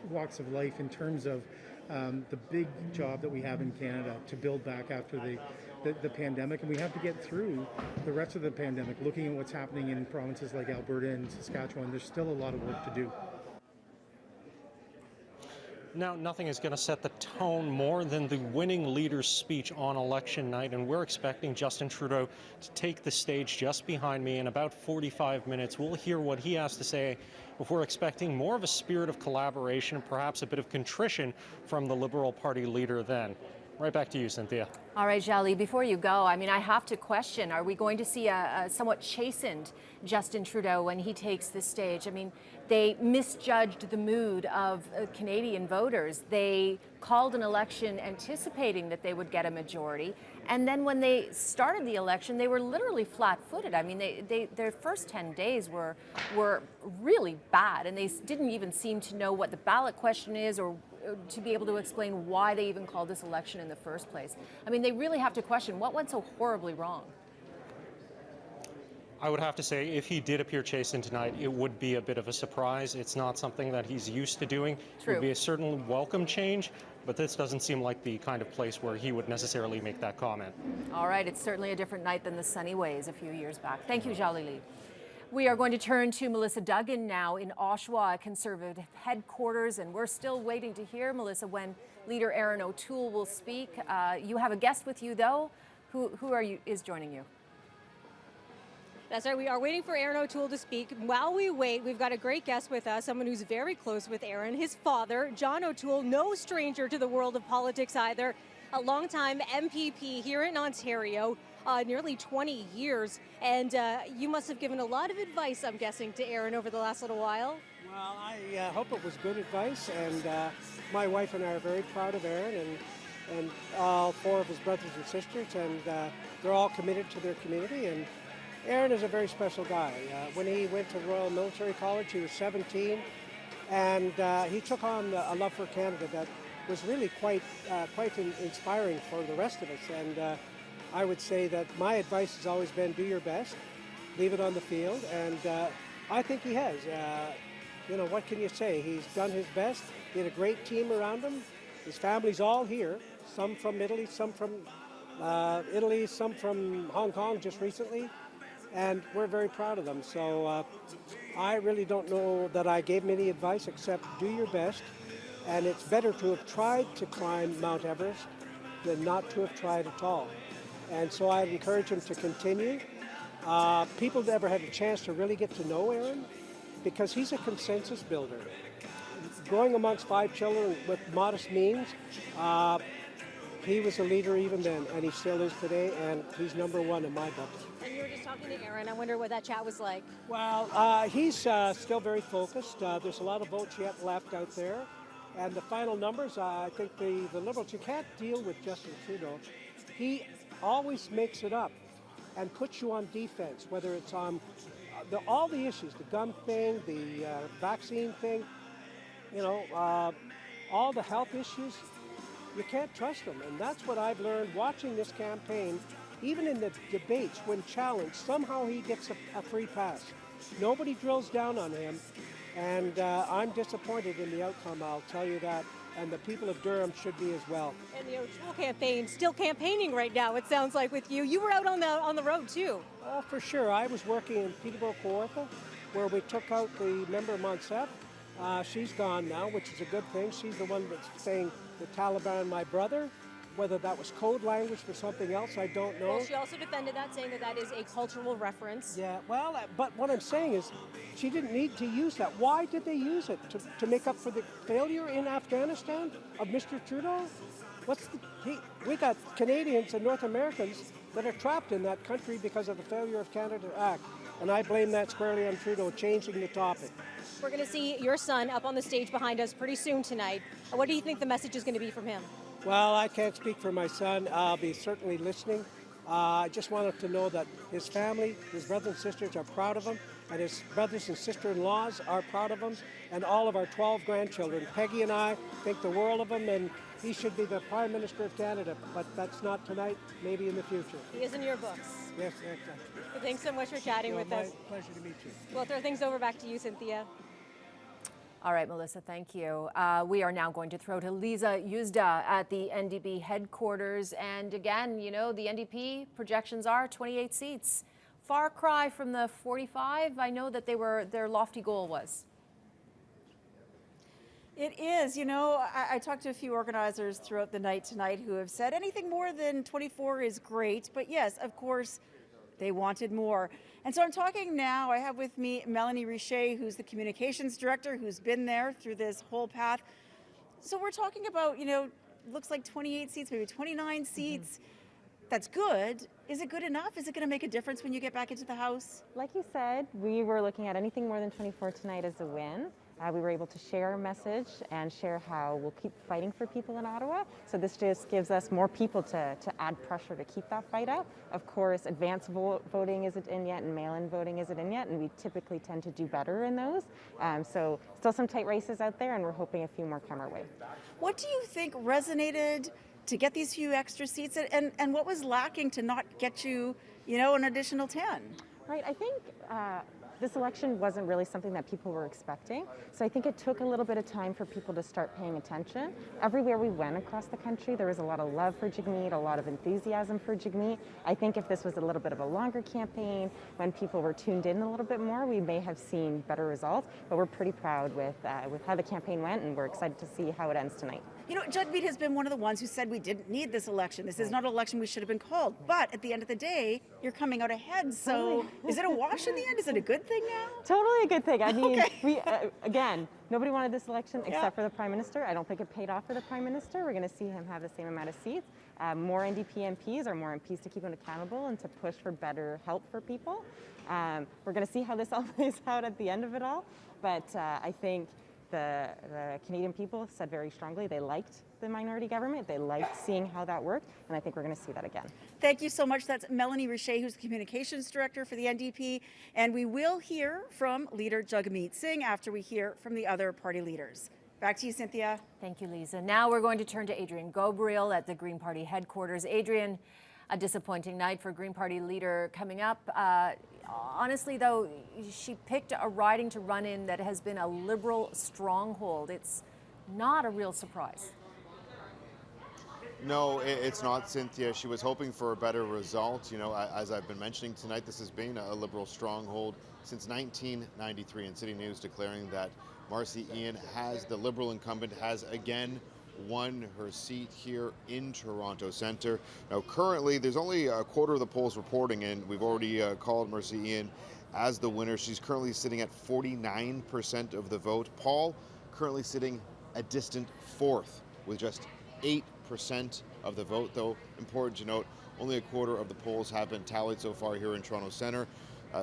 Speaker 23: walks of life in terms of the big job that we have in Canada to build back after the pandemic. And we have to get through the rest of the pandemic, looking at what's happening in provinces like Alberta and Saskatchewan. There's still a lot of work to do.
Speaker 13: Now, nothing is going to set the tone more than the winning leader's speech on election night, and we're expecting Justin Trudeau to take the stage just behind me in about 45 minutes. We'll hear what he has to say, but we're expecting more of a spirit of collaboration, perhaps a bit of contrition from the Liberal Party leader then. Right back to you, Cynthia.
Speaker 20: All right, Jali, before you go, I mean, I have to question, are we going to see a somewhat chastened Justin Trudeau when he takes the stage? I mean, they misjudged the mood of Canadian voters. They called an election anticipating that they would get a majority. And then when they started the election, they were literally flat-footed. I mean, their first 10 days were really bad, and they didn't even seem to know what the ballot question is or to be able to explain why they even called this election in the first place. I mean, they really have to question what went so horribly wrong.
Speaker 13: I would have to say, if he did appear chastened tonight, it would be a bit of a surprise. It's not something that he's used to doing.
Speaker 20: True.
Speaker 13: It would be a certainly welcome change, but this doesn't seem like the kind of place where he would necessarily make that comment.
Speaker 20: All right, it's certainly a different night than the sunny ways a few years back. Thank you, Jali Lee. We are going to turn to Melissa Duggan now in Oshawa Conservative headquarters, and we're still waiting to hear, Melissa, when Leader Erin O'Toole will speak. You have a guest with you, though. Who is joining you?
Speaker 6: That's right. We are waiting for Erin O'Toole to speak. While we wait, we've got a great guest with us, someone who's very close with Erin. His father, John O'Toole, no stranger to the world of politics either, a longtime MPP here in Ontario, nearly 20 years. And you must have given a lot of advice, I'm guessing, to Erin over the last little while.
Speaker 10: Well, I hope it was good advice, and my wife and I are very proud of Erin and all four of his brothers and sisters, and they're all committed to their community. And Erin is a very special guy. When he went to Royal Military College, he was 17, and he took on a love for Canada that was really quite inspiring for the rest of us. And I would say that my advice has always been do your best, leave it on the field, and I think he has. You know, what can you say? He's done his best. He had a great team around him. His family's all here, some from Italy, some from Hong Kong just recently. And we're very proud of them. So I really don't know that I gave him any advice except do your best. And it's better to have tried to climb Mount Everest than not to have tried at all. And so I'd encourage him to continue. People never had a chance to really get to know Erin because he's a consensus builder. Growing amongst 5 children with modest means, he was a leader even then, and he still is today, and he's #1 in my book.
Speaker 6: And you were just talking to Erin. I wonder what that chat was like.
Speaker 10: Well, he's still very focused. There's a lot of votes yet left out there. And the final numbers, I think the Liberals, you can't deal with Justin Trudeau. He always makes it up and puts you on defense, whether it's on all the issues, the gun thing, the vaccine thing, you know, all the health issues. You can't trust him, and that's what I've learned watching this campaign. Even in the debates, when challenged, somehow he gets a free pass. Nobody drills down on him, and I'm disappointed in the outcome, I'll tell you that, and the people of Durham should be as well.
Speaker 6: And the O'Toole campaign, still campaigning right now, it sounds like, with you. You were out on the road, too.
Speaker 10: Oh, for sure. I was working in Peterborough, Kawartha, where we took out the member Monsef. She's gone now, which is a good thing. She's the one that's saying the Taliban, my brother. Whether that was code language for something else, I don't know.
Speaker 6: Well, she also defended that, saying that that is a cultural reference.
Speaker 10: Yeah, well, but what I'm saying is she didn't need to use that. Why did they use it? To make up for the failure in Afghanistan of Mr. Trudeau? We got Canadians and North Americans that are trapped in that country because of the failure of Canada to act. And I blame that squarely on Trudeau changing the topic.
Speaker 6: We're going to see your son up on the stage behind us pretty soon tonight. What do you think the message is going to be from him?
Speaker 10: Well, I can't speak for my son. I'll be certainly listening. I just want him to know that his family, his brothers and sisters are proud of him, and his brothers and sister-in-laws are proud of him, and all of our 12 grandchildren. Peggy and I think the world of him, and he should be the Prime Minister of Canada, but that's not tonight, maybe in the future.
Speaker 6: He is in your books.
Speaker 10: Yes, exactly.
Speaker 6: Thanks so much for chatting with us.
Speaker 10: Pleasure to meet you.
Speaker 6: We'll throw things over back to you, Cynthia.
Speaker 20: All right, Melissa, thank you. We are now going to throw to Lisa Yuzda at the NDP headquarters. And again, you know, the NDP projections are 28 seats. Far cry from the 45. I know that their lofty goal was.
Speaker 2: It is. You know, I talked to a few organizers throughout the night tonight who have said anything more than 24 is great. But yes, of course, they wanted more. And so I'm talking now, I have with me Melanie Richer, who's the communications director, who's been there through this whole path. So we're talking about, you know, looks like 28 seats, maybe 29 seats. That's good. Is it good enough? Is it going to make a difference when you get back into the House?
Speaker 4: Like you said, we were looking at anything more than 24 tonight as a win. We were able to share our message and share how we'll keep fighting for people in Ottawa. So this just gives us more people to add pressure to keep that fight up. Of course, advance voting isn't in yet and mail-in voting isn't in yet, and we typically tend to do better in those. So still some tight races out there, and we're hoping a few more come our way.
Speaker 2: What do you think resonated to get these few extra seats, and what was lacking to not get you, you know, an additional 10?
Speaker 4: Right, I think this election wasn't really something that people were expecting. So I think it took a little bit of time for people to start paying attention. Everywhere we went across the country, there was a lot of love for Jagmeet, a lot of enthusiasm for Jagmeet. I think if this was a little bit of a longer campaign, when people were tuned in a little bit more, we may have seen better results. But we're pretty proud with how the campaign went, and we're excited to see how it ends tonight.
Speaker 2: You know, Jagmeet has been one of the ones who said we didn't need this election. This is not an election we should have been called. But at the end of the day, you're coming out ahead. So is it a wash in the end? Is it a good thing now?
Speaker 4: Totally a good thing. I mean,
Speaker 2: Okay.
Speaker 4: we again, nobody wanted this election except for the Prime Minister. I don't think it paid off for the Prime Minister. We're going to see him have the same amount of seats. More NDP MPs or more MPs to keep him accountable and to push for better help for people. We're going to see how this all plays out at the end of it all. But I think the Canadian people said very strongly they liked the minority government. They liked seeing how that worked, and I think we're going to see that again.
Speaker 2: Thank you so much. That's Melanie Richer, who's the communications director for the NDP. And we will hear from leader Jagmeet Singh after we hear from the other party leaders. Back to you, Cynthia.
Speaker 20: Thank you, Lisa. Now we're going to turn to Adrienne Gobriel at the Green Party headquarters. Adrienne, a disappointing night for Green Party leader coming up. Honestly, though, she picked a riding to run in that has been a Liberal stronghold. It's not a real surprise.
Speaker 12: No, it's not, Cynthia. She was hoping for a better result. You know, as I've been mentioning tonight, this has been a Liberal stronghold since 1993, and City News declaring that Marcy Ian, the Liberal incumbent, has again won her seat here in Toronto Centre. Now, currently, there's only a quarter of the polls reporting, and we've already called Marcy Ian as the winner. She's currently sitting at 49% of the vote. Paul currently sitting a distant fourth with just 8% of the vote, though important to note, only a quarter of the polls have been tallied so far here in Toronto Centre.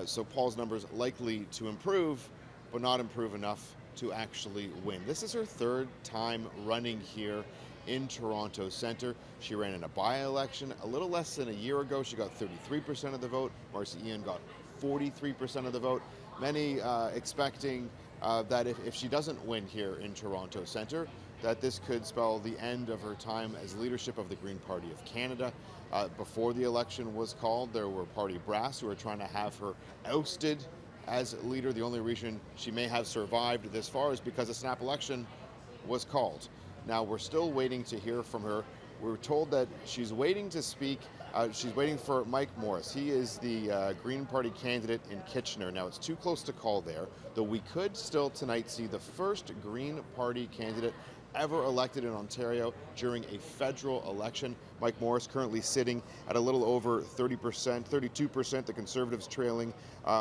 Speaker 12: So Paul's numbers likely to improve, but not improve enough to actually win. This is her third time running here in Toronto Centre. She ran in a by-election a little less than a year ago. She got 33% of the vote. Marcy Ian got 43% of the vote. Many expecting that if she doesn't win here in Toronto Centre, that this could spell the end of her time as leadership of the Green Party of Canada. Before the election was called, there were party brass who were trying to have her ousted as leader. The only reason she may have survived this far is because a snap election was called. Now, we're still waiting to hear from her. We're told that she's waiting to speak. She's waiting for Mike Morris. He is the Green Party candidate in Kitchener. Now, it's too close to call there, though we could still tonight see the first Green Party candidate ever elected in Ontario during a federal election. Mike Morris currently sitting at a little over 30%, 32%, the Conservatives trailing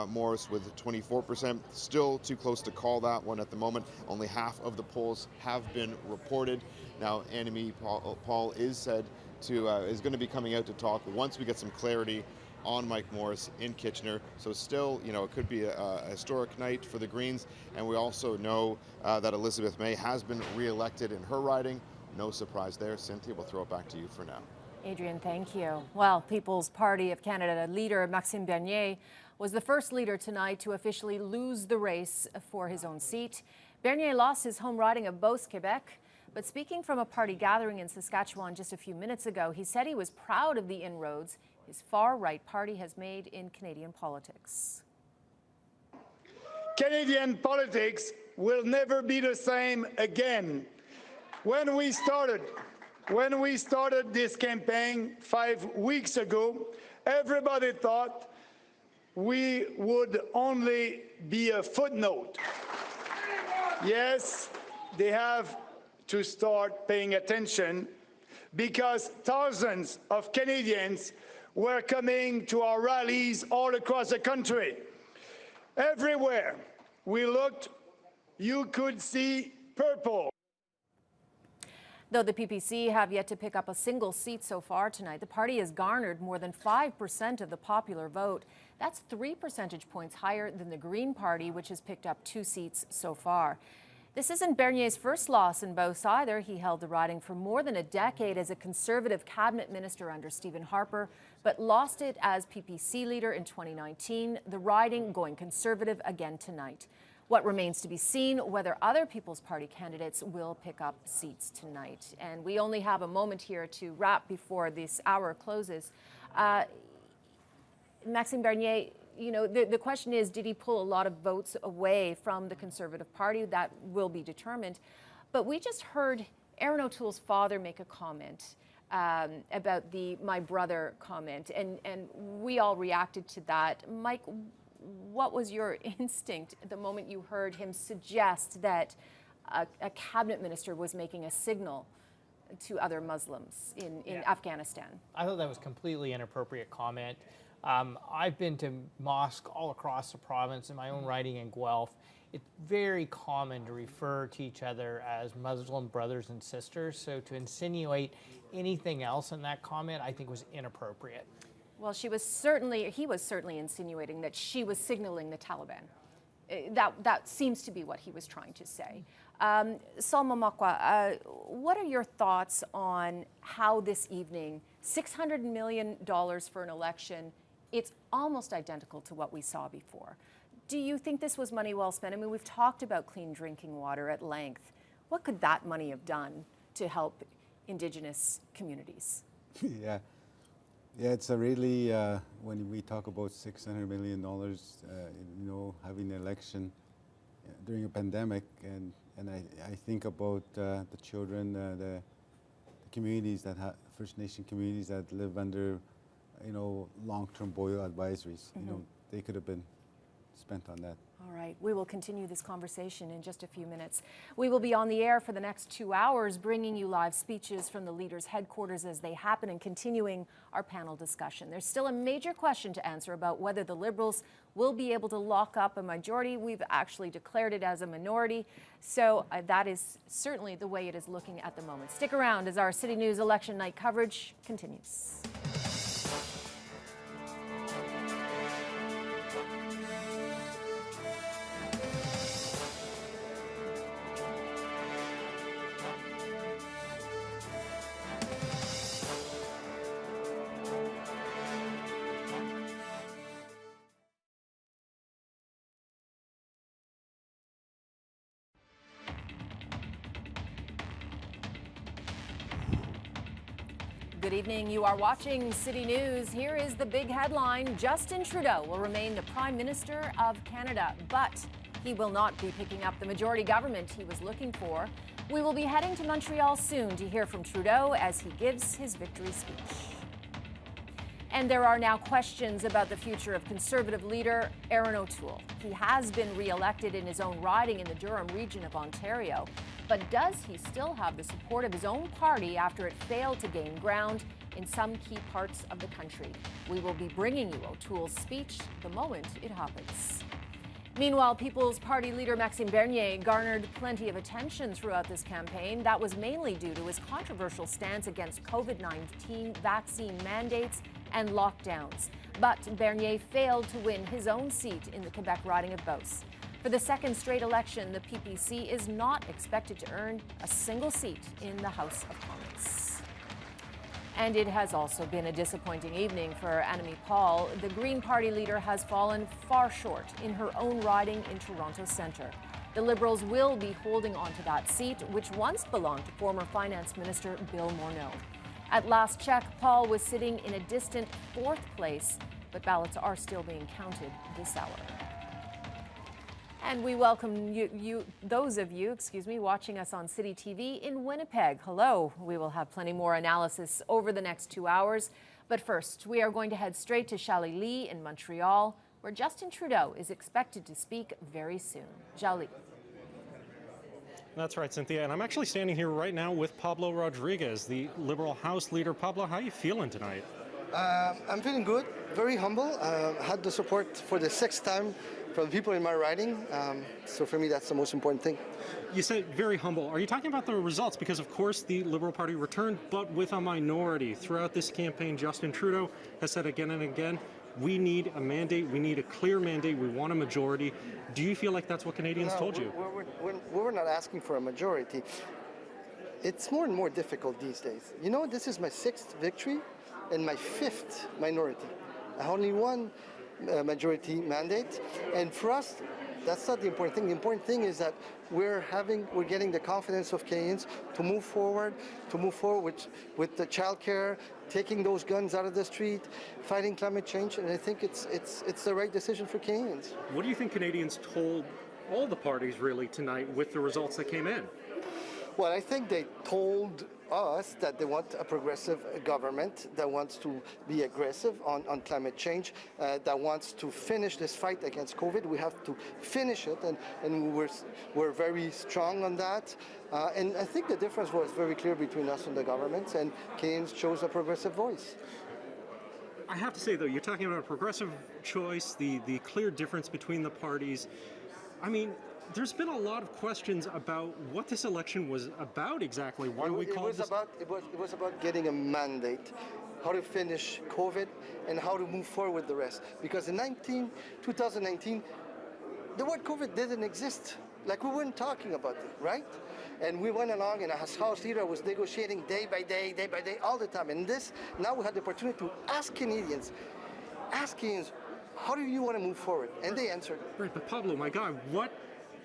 Speaker 12: Morris with 24%. Still too close to call that one at the moment. Only half of the polls have been reported. Now, Annamie Paul is said to is going to be coming out to talk once we get some clarity on Mike Morris in Kitchener. So still, you know, it could be a historic night for the Greens. And we also know that Elizabeth May has been re-elected in her riding. No surprise there. Cynthia, we'll throw it back to you for now.
Speaker 20: Adrienne, thank you. Well, People's Party of Canada leader Maxime Bernier was the first leader tonight to officially lose the race for his own seat. Bernier lost his home riding of Beauce, Quebec. But speaking from a party gathering in Saskatchewan just a few minutes ago, he said he was proud of the inroads his far-right party has made in Canadian politics.
Speaker 7: Canadian politics will never be the same again. When we started this campaign 5 weeks ago, everybody thought we would only be a footnote. Yes, they have to start paying attention because thousands of Canadians were coming to our rallies all across the country. Everywhere we looked, you could see purple.
Speaker 20: Though the PPC have yet to pick up a single seat so far tonight, the party has garnered more than 5% of the popular vote. That's 3 percentage points higher than the Green Party, which has picked up 2 seats so far. This isn't Bernier's first loss in Beauce either. He held the riding for more than a decade as a Conservative cabinet minister under Stephen Harper, but lost it as PPC leader in 2019, the riding going Conservative again tonight. What remains to be seen, whether other People's Party candidates will pick up seats tonight. And we only have a moment here to wrap before this hour closes. Maxime Bernier, you know, the question is, did he pull a lot of votes away from the Conservative Party? That will be determined. But we just heard Erin O'Toole's father make a comment about the "my brother" comment, and we all reacted to that. Mike, what was your instinct the moment you heard him suggest that a cabinet minister was making a signal to other Muslims in Afghanistan?
Speaker 14: I thought that was completely inappropriate comment. I've been to mosques all across the province in my own riding in Guelph. It's very common to refer to each other as Muslim brothers and sisters, so to insinuate anything else in that comment, I think was inappropriate.
Speaker 20: Well, he was certainly insinuating that she was signaling the Taliban. That seems to be what he was trying to say. Salma Makwa, what are your thoughts on how this evening, $600 million for an election, it's almost identical to what we saw before. Do you think this was money well spent? I mean, we've talked about clean drinking water at length. What could that money have done to help Indigenous communities?
Speaker 15: Yeah, it's a really, when we talk about $600 million, you know, having an election during a pandemic, and I think about the children, the communities that have, First Nation communities that live under, you know, long-term boil advisories. You know, they could have been spent on that.
Speaker 20: All right, we will continue this conversation in just a few minutes. We will be on the air for the next 2 hours, bringing you live speeches from the leaders' headquarters as they happen and continuing our panel discussion. There's still a major question to answer about whether the Liberals will be able to lock up a majority. We've actually declared it as a minority, so that is certainly the way it is looking at the moment. Stick around as our City News election night coverage continues. Good evening. You are watching City News. Here is the big headline. Justin Trudeau will remain the Prime Minister of Canada, but he will not be picking up the majority government he was looking for. We will be heading to Montreal soon to hear from Trudeau as he gives his victory speech. And there are now questions about the future of Conservative leader Erin O'Toole. He has been re-elected in his own riding in the Durham region of Ontario. But does he still have the support of his own party after it failed to gain ground in some key parts of the country? We will be bringing you O'Toole's speech the moment it happens. Meanwhile, People's Party leader Maxime Bernier garnered plenty of attention throughout this campaign. That was mainly due to his controversial stance against COVID-19 vaccine mandates and lockdowns. But Bernier failed to win his own seat in the Quebec riding of Beauce. For the second straight election, the PPC is not expected to earn a single seat in the House of Commons. And it has also been a disappointing evening for Annamie Paul. The Green Party leader has fallen far short in her own riding in Toronto Centre. The Liberals will be holding onto that seat, which once belonged to former Finance Minister Bill Morneau. At last check, Paul was sitting in a distant 4th place, but ballots are still being counted this hour. And we welcome those of you, watching us on City TV in Winnipeg. Hello. We will have plenty more analysis over the next 2 hours. But first, we are going to head straight to Chalet in Montreal, where Justin Trudeau is expected to speak very soon. Chalet.
Speaker 13: That's right, Cynthia. And I'm actually standing here right now with Pablo Rodriguez, the Liberal House leader. Pablo, how are you feeling tonight?
Speaker 17: I'm feeling good, very humble. Had the support for the 6th time from the people in my riding. So for me, that's the most important thing.
Speaker 13: You said very humble. Are you talking about the results? Because, of course, the Liberal Party returned, but with a minority. Throughout this campaign, Justin Trudeau has said again and again, we need a mandate. We need a clear mandate. We want a majority. Do you feel like that's what Canadians told you?
Speaker 17: We're not asking for a majority. It's more and more difficult these days. You know, this is my 6th victory and my 5th minority. I only won a majority mandate. And for us, that's not the important thing. The important thing is that we're getting the confidence of Canadians to move forward with the childcare, taking those guns out of the street, fighting climate change, and I think it's the right decision for Canadians.
Speaker 13: What do you think Canadians told all the parties really tonight with the results that came in?
Speaker 17: Well, I think they told us that they want a progressive government that wants to be aggressive on climate change, that wants to finish this fight against COVID. We have to finish it, and we're very strong on that. And I think the difference was very clear between us and the government, and Canadians chose a progressive voice.
Speaker 13: I have to say, though, you're talking about a progressive choice, the clear difference between the parties. I mean, there's been a lot of questions about what this election was about exactly. Why we call it
Speaker 17: was about getting a mandate, how to finish COVID, and how to move forward with the rest. Because in 2019, the word COVID didn't exist. Like, we weren't talking about it, right? And we went along, and as House leader, I was negotiating day by day, all the time. And now we had the opportunity to ask Canadians, how do you want to move forward? And they answered.
Speaker 13: Right, but Pablo, my God, what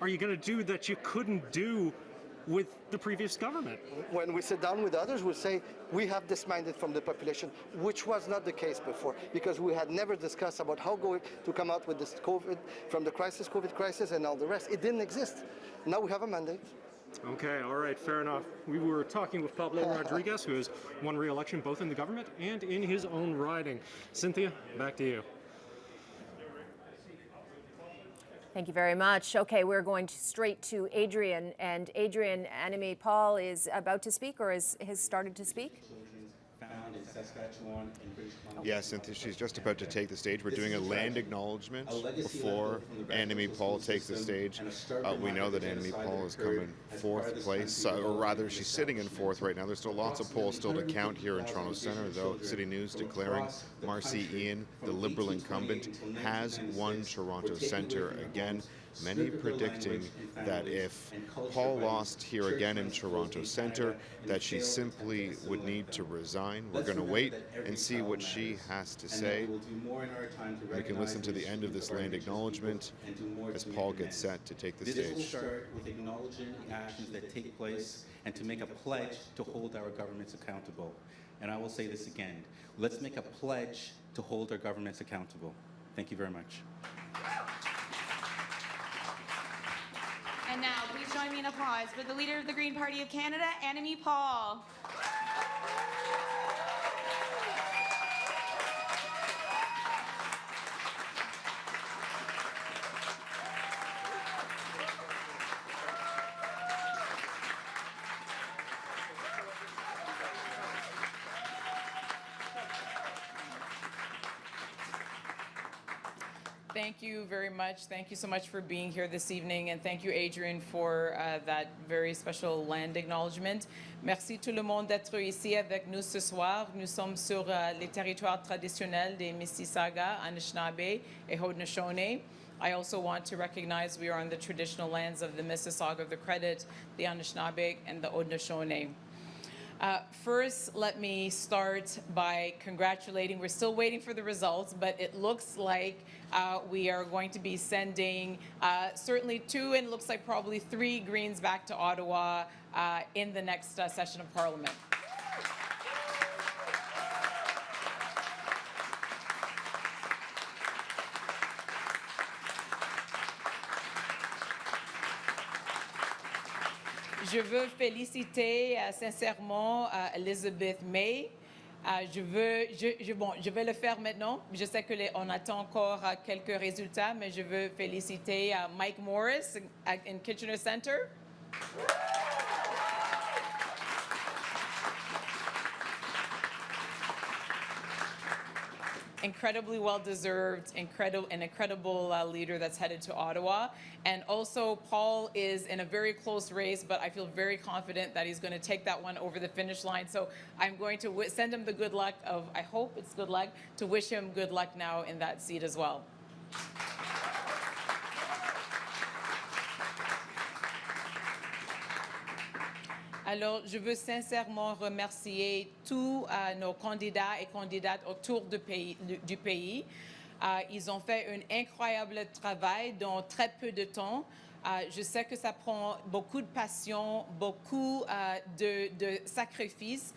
Speaker 13: are you going to do that you couldn't do with the previous government?
Speaker 17: When we sit down with others, we'll say we have this mandate from the population, which was not the case before, because we had never discussed about how to come out with this COVID, from the COVID crisis and all the rest. It didn't exist. Now we have a mandate.
Speaker 13: Okay, all right, fair enough. We were talking with Pablo Rodriguez, who has won re-election both in the government and in his own riding. Cynthia, back to you.
Speaker 20: Thank you very much. Okay, we're going straight to Adrian. And Adrian, Annamie Paul is about to speak or has started to speak?
Speaker 18: Found in Saskatchewan and British Columbia.
Speaker 12: Yes, Cynthia, she's just about to take the stage. We're doing a land acknowledgement before Annamie Paul takes the stage. We know that Annamie Paul is coming 4th place, or rather she's sitting in 4th right now. There's still lots of polls still to count here in Toronto Centre, though. City News declaring Marcy Ian, the Liberal incumbent, has won Toronto Centre again. Many predicting that if Paul lost here again in Toronto Centre, that she simply would need to resign. We're going to wait and see what she has to say. We can listen to the end of this land acknowledgement as Paul gets set to take the stage.
Speaker 18: This will start with acknowledging the actions that take place and to make a pledge to hold our governments accountable. And I will say this again. Let's make a pledge to hold our governments accountable. Thank you very much.
Speaker 21: And now, please join me in applause for the Leader of the Green Party of Canada, Annamie Paul.
Speaker 24: Thank you very much. Thank you so much for being here this evening, and thank you, Adrian, for that very special land acknowledgement. Merci tout le monde d'être ici avec nous ce soir. Nous sommes sur les territoires traditionnels des Mississauga, Anishinaabe, et Haudenosaunee. I also want to recognize we are on the traditional lands of the Mississauga of the Credit, the Anishinaabe, and the Haudenosaunee. First, let me start by congratulating. We're still waiting for the results, but it looks like we are going to be sending certainly 2 and looks like probably 3 Greens back to Ottawa in the next session of Parliament. Je veux féliciter sincèrement Elizabeth May. Je vais le faire maintenant. Je sais qu'on attend encore quelques résultats, mais je veux féliciter Mike Morris in Kitchener Centre. Incredibly well-deserved, an incredible leader that's headed to Ottawa. And also, Paul is in a very close race, but I feel very confident that he's going to take that one over the finish line. So I'm going to send him the good luck of, I hope it's good luck, to wish him good luck now in that seat as well. Alors, je veux sincèrement remercier tous nos candidats et candidates autour du pays. Ils ont fait un incroyable travail dans très peu de temps. Je sais que ça prend beaucoup de passion, beaucoup de sacrifices,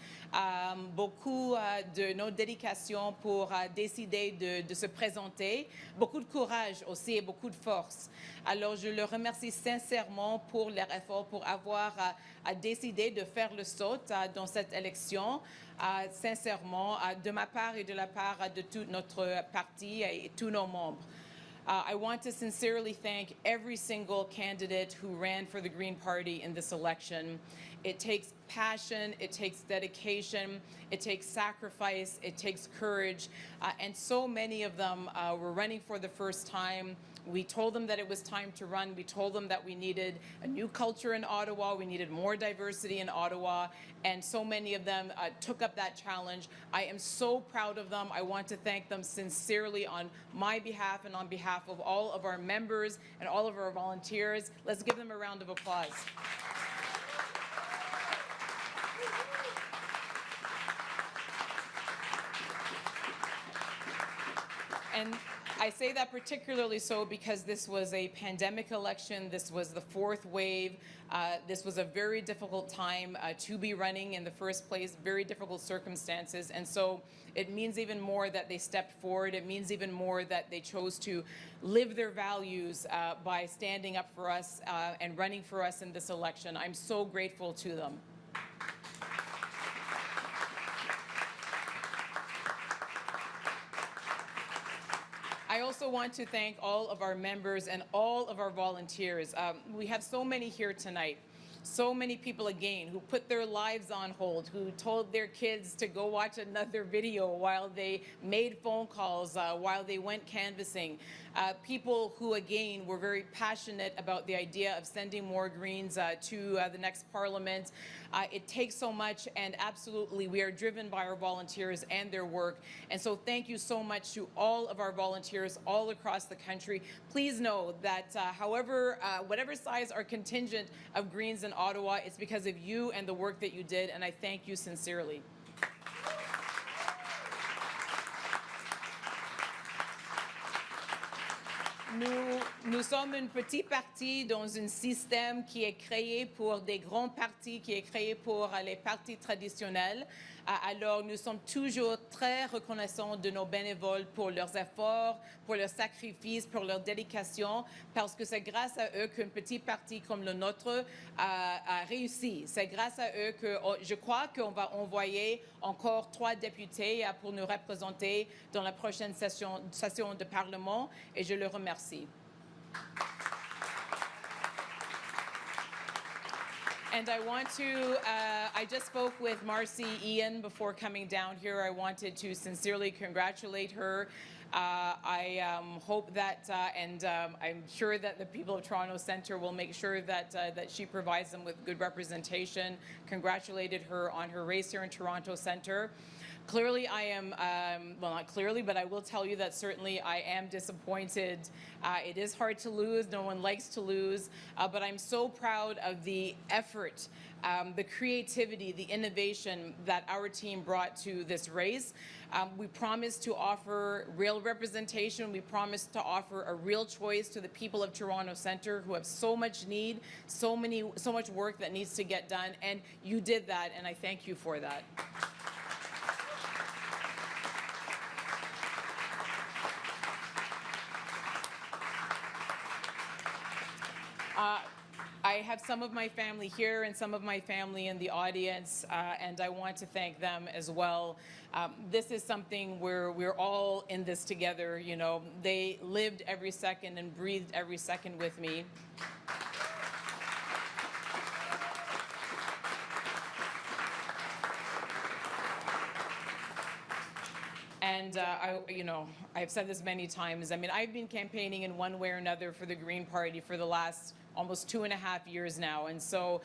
Speaker 24: beaucoup de nos dédications pour décider de se présenter, beaucoup de courage aussi et beaucoup de force. Alors, je le remercie sincèrement pour leur effort, pour avoir décidé de faire le saut dans cette élection. Sincèrement, de ma part et de la part de tout notre parti et tous nos membres. I want to sincerely thank every single candidate who ran for the Green Party in this election. It takes passion, it takes dedication, it takes sacrifice, it takes courage, and so many of them were running for the first time. We told them that it was time to run. We told them that we needed a new culture in Ottawa. We needed more diversity in Ottawa. And so many of them took up that challenge. I am so proud of them. I want to thank them sincerely on my behalf and on behalf of all of our members and all of our volunteers. Let's give them a round of applause. And I say that particularly so because this was a pandemic election. This was the 4th wave. This was a very difficult time to be running in the first place, very difficult circumstances. And so it means even more that they stepped forward. It means even more that they chose to live their values by standing up for us and running for us in this election. I'm so grateful to them. I also want to thank all of our members and all of our volunteers. We have so many here tonight. So many people, again, who put their lives on hold, who told their kids to go watch another video while they made phone calls, while they went canvassing. People who, again, were very passionate about the idea of sending more Greens to the next Parliament. It takes so much, and absolutely, we are driven by our volunteers and their work. And so thank you so much to all of our volunteers all across the country. Please know that whatever size our contingent of Greens in Ottawa, it's because of you and the work that you did, and I thank you sincerely. Nous sommes un petit parti dans un système qui est créé pour des grands partis, qui est créé pour les partis traditionnels. Alors, nous sommes toujours très reconnaissants de nos bénévoles pour leurs efforts, pour leurs sacrifices, pour leur dédication, parce que c'est grâce à eux qu'un petit parti comme le nôtre a réussi. C'est grâce à eux que je crois qu'on va envoyer encore 3 députés pour nous représenter dans la prochaine session de Parlement, et je le remercie. And I want to, I just spoke with Marcy Ian before coming down here. I wanted to sincerely congratulate her. I hope that, and I'm sure that the people of Toronto Centre will make sure that, that she provides them with good representation. Congratulated her on her race here in Toronto Centre. Clearly, I am, well, not clearly, but I will tell you that certainly I am disappointed. It is hard to lose. No one likes to lose. But I'm so proud of the effort, the creativity, the innovation that our team brought to this race. We promised to offer real representation. We promised to offer a real choice to the people of Toronto Centre who have so much need, so much work that needs to get done. And you did that, and I thank you for that. I have some of my family here and some of my family in the audience, and I want to thank them as well. This is something where we're all in this together. You know, they lived every second and breathed every second with me. And I've said this many times. I mean, I've been campaigning in one way or another for the Green Party for the last almost 2.5 years now. And so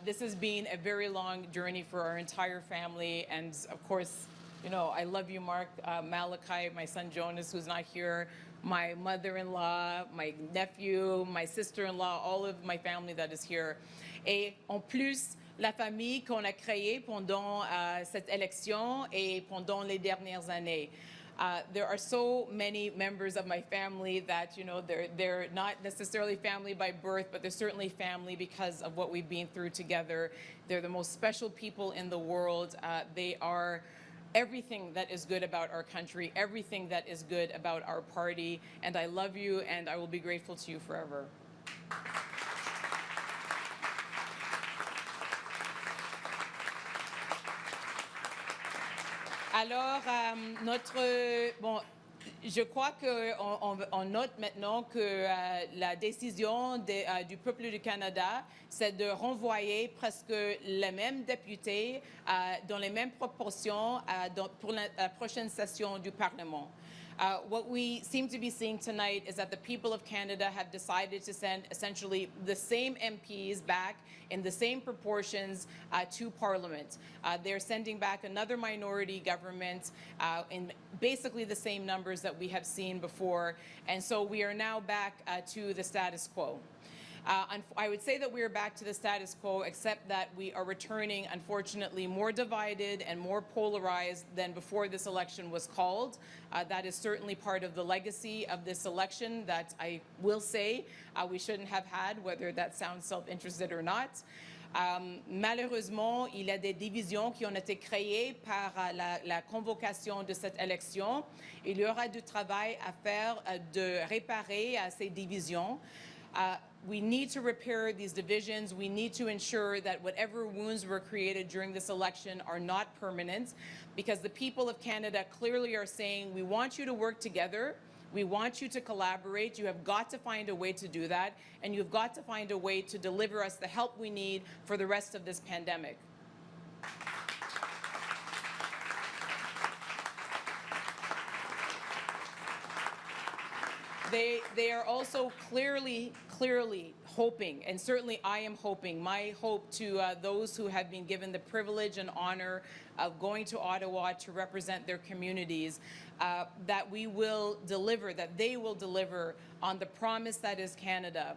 Speaker 24: this has been a very long journey for our entire family. And of course, you know, I love you, Mark, Malachi, my son Jonas, who's not here, my mother-in-law, my nephew, my sister-in-law, all of my family that is here. Et en plus, la famille qu'on a créée pendant cette élection et pendant les dernières années. There are so many members of my family that, you know, they're not necessarily family by birth, but they're certainly family because of what we've been through together. They're the most special people in the world. They are everything that is good about our country, everything that is good about our party. And I love you, and I will be grateful to you forever. Alors, je crois qu'on note maintenant que la décision du peuple du Canada, c'est de renvoyer presque les mêmes députés dans les mêmes proportions pour la prochaine session du Parlement. What we seem to be seeing tonight is that the people of Canada have decided to send essentially the same MPs back in the same proportions to Parliament. They're sending back another minority government in basically the same numbers that we have seen before. And so we are now back to the status quo. I would say that we are back to the status quo, except that we are returning, unfortunately, more divided and more polarized than before this election was called. That is certainly part of the legacy of this election that I will say we shouldn't have had, whether that sounds self-interested or not. Malheureusement, il y a des divisions qui ont été créées par la convocation de cette élection. Il y aura du travail à faire de réparer ces divisions. We need to repair these divisions. We need to ensure that whatever wounds were created during this election are not permanent, because the people of Canada clearly are saying, we want you to work together. We want you to collaborate. You have got to find a way to do that, and you've got to find a way to deliver us the help we need for the rest of this pandemic. They are also clearly hoping, and certainly I am hoping, my hope to those who have been given the privilege and honor of going to Ottawa to represent their communities, that we will deliver, that they will deliver on the promise that is Canada.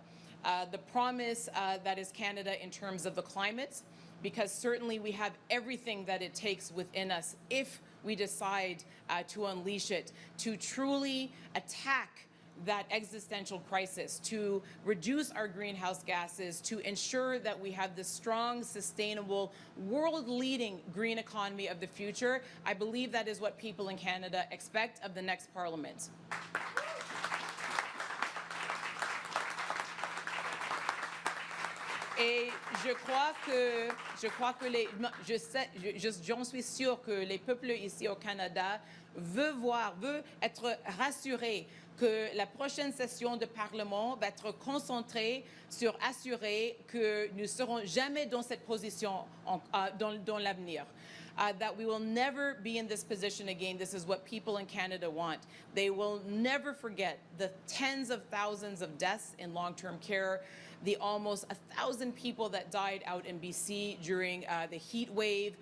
Speaker 24: The promise that is Canada in terms of the climate, because certainly we have everything that it takes within us if we decide to unleash it, to truly attack that existential crisis, to reduce our greenhouse gases, to ensure that we have the strong, sustainable, world-leading green economy of the future. I believe that is what people in Canada expect of the next Parliament. Et j'en suis sûre que les peuples ici au Canada veulent être rassurés que la prochaine session de Parlement va être concentrée sur assurer que nous ne serons jamais dans cette position dans l'avenir. That we will never be in this position again. This is what people in Canada want. They will never forget the tens of thousands of deaths in long-term care, the almost 1,000 people that died out in BC during the heat wave,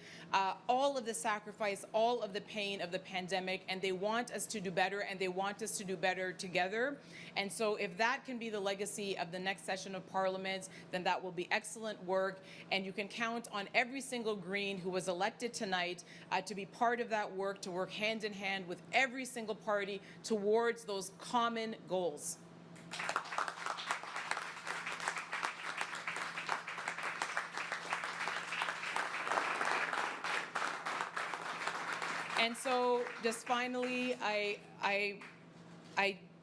Speaker 24: all of the sacrifice, all of the pain of the pandemic, and they want us to do better, and they want us to do better together. And so if that can be the legacy of the next session of Parliament, then that will be excellent work, and you can count on every single Green who was elected tonight to be part of that work, to work hand in hand with every single party towards those common goals. And so just finally, I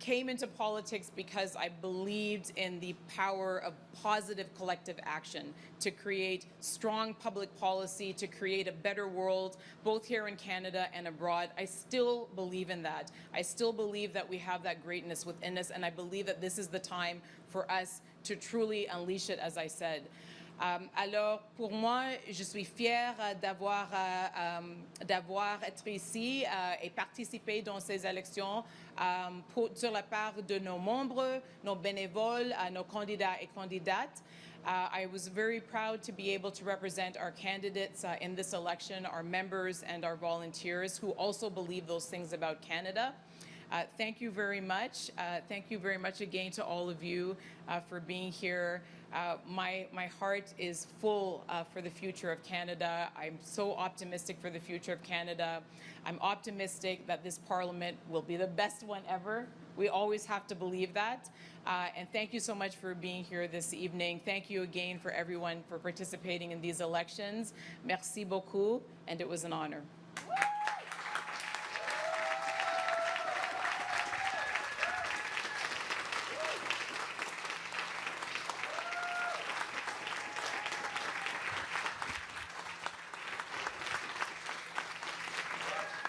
Speaker 24: came into politics because I believed in the power of positive collective action to create strong public policy, to create a better world, both here in Canada and abroad. I still believe in that. I still believe that we have that greatness within us, and I believe that this is the time for us to truly unleash it, as I said. Alors, pour moi, je suis fière d'avoir été ici et participer dans ces élections sur la part de nos membres, nos bénévoles, nos candidats et candidates. I was very proud to be able to represent our candidates in this election, our members and our volunteers who also believe those things about Canada. Thank you very much. Thank you very much again to all of you for being here. My heart is full for the future of Canada. I'm so optimistic for the future of Canada. I'm optimistic that this Parliament will be the best one ever. We always have to believe that. And thank you so much for being here this evening. Thank you again for everyone for participating in these elections. Merci beaucoup, and it was an honor.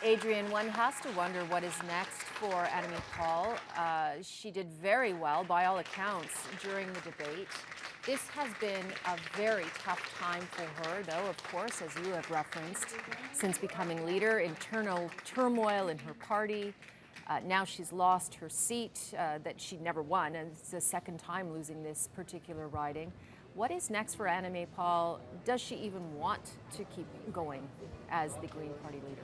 Speaker 20: Adrienne, one has to wonder what is next for Annamie Paul. She did very well, by all accounts, during the debate. This has been a very tough time for her, though, of course, as you have referenced, since becoming leader. Internal turmoil in her party. Now she's lost her seat that she never won, and it's the second time losing this particular riding. What is next for Annamie Paul? Does she even want to keep going as the Green Party leader?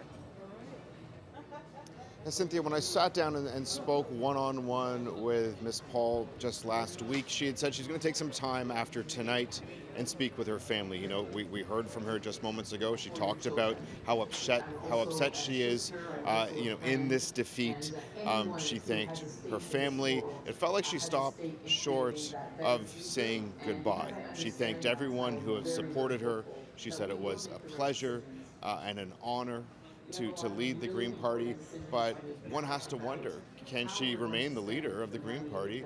Speaker 12: And Cynthia, when I sat down and spoke one-on-one with Ms. Paul just last week, she had said she's going to take some time after tonight and speak with her family. You know, we heard from her just moments ago. She talked about how upset she is, you know, in this defeat. She thanked her family. It felt like she stopped short of saying goodbye. She thanked everyone who has supported her. She said it was a pleasure and an honor to lead the Green Party, but one has to wonder, can she remain the leader of the Green Party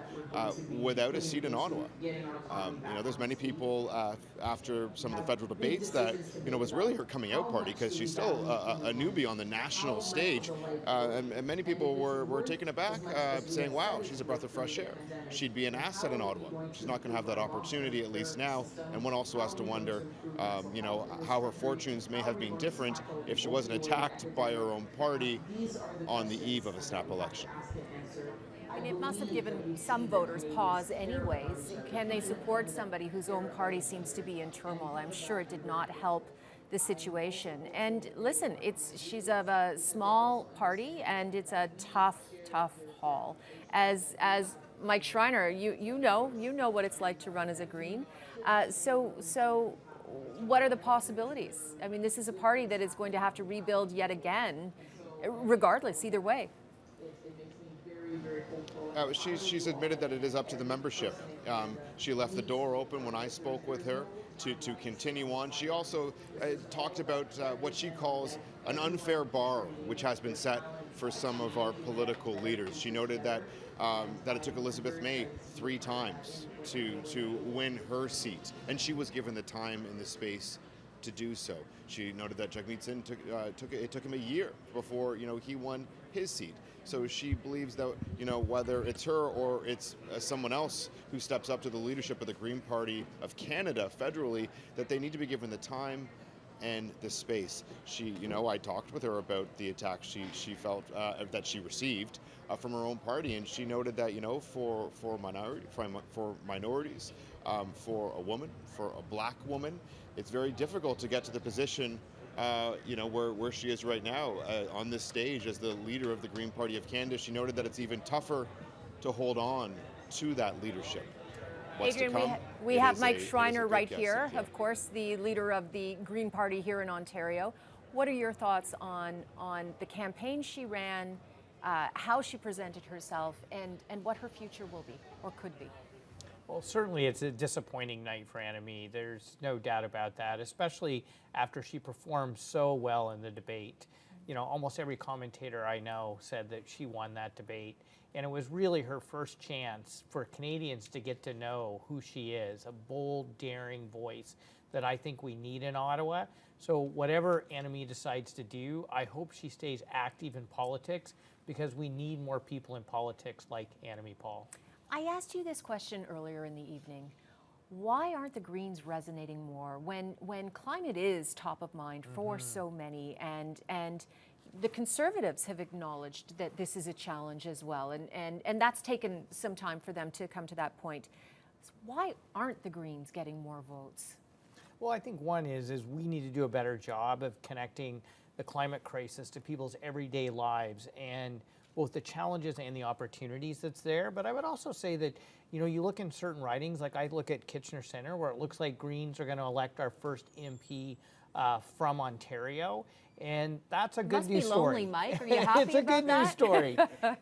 Speaker 12: without a seat in Ottawa? You know, there's many people after some of the federal debates that, you know, was really her coming out party, because she's still a newbie on the national stage, and many people were taken aback, saying, wow, she's a breath of fresh air. She'd be an asset in Ottawa. She's not going to have that opportunity, at least now, and one also has to wonder, you know, how her fortunes may have been different if she wasn't attacked by her own party on the eve of a snap election.
Speaker 20: I mean, it must have given some voters pause anyways. Can they support somebody whose own party seems to be in turmoil? I'm sure it did not help the situation. And listen, she's of a small party, and it's a tough haul. As Mike Schreiner, you know what it's like to run as a Green. So what are the possibilities? I mean, this is a party that is going to have to rebuild yet again, regardless, either way.
Speaker 12: She's admitted that it is up to the membership. She left the door open when I spoke with her to continue on. She also talked about what she calls an unfair bar, which has been set for some of our political leaders. She noted that it took Elizabeth May 3 times to win her seat, and she was given the time and the space to do so. She noted that Jagmeet Singh took him a year before, you know, he won his seat. So she believes that, you know, whether it's her or it's someone else who steps up to the leadership of the Green Party of Canada federally, that they need to be given the time and the space. She, you know, I talked with her about the attack she felt that she received from her own party, and she noted that, you know, for minorities, for a woman, for a black woman. It's very difficult to get to the position where she is right now on this stage as the leader of the Green Party of Canada. She noted that it's even tougher to hold on to that leadership. What's
Speaker 20: Adrian,
Speaker 12: to come,
Speaker 20: we have Mike
Speaker 12: it is a
Speaker 20: Schreiner
Speaker 12: good
Speaker 20: right
Speaker 12: guess,
Speaker 20: here,
Speaker 12: yeah.
Speaker 20: of course, the leader of the Green Party here in Ontario. What are your thoughts on the campaign she ran, how she presented herself, and what her future will be or could be?
Speaker 14: Well, certainly it's a disappointing night for Annemie. There's no doubt about that, especially after she performed so well in the debate. You know, almost every commentator I know said that she won that debate. And it was really her first chance for Canadians to get to know who she is, a bold, daring voice that I think we need in Ottawa. So whatever Annemie decides to do, I hope she stays active in politics, because we need more people in politics like Annemie Paul.
Speaker 20: I asked you this question earlier in the evening. Why aren't the Greens resonating more when climate is top of mind for so many, and the Conservatives have acknowledged that this is a challenge as well, and that's taken some time for them to come to that point. So why aren't the Greens getting more votes?
Speaker 14: Well, I think one is we need to do a better job of connecting the climate crisis to people's everyday lives, and both the challenges and the opportunities that's there. But I would also say that, you know, you look in certain ridings, like I look at Kitchener Centre, where it looks like Greens are going to elect our first MP from Ontario. And that's a good news story.
Speaker 20: Must be lonely, Mike. Are you happy
Speaker 14: It's a
Speaker 20: about
Speaker 14: good
Speaker 20: that?
Speaker 14: news story.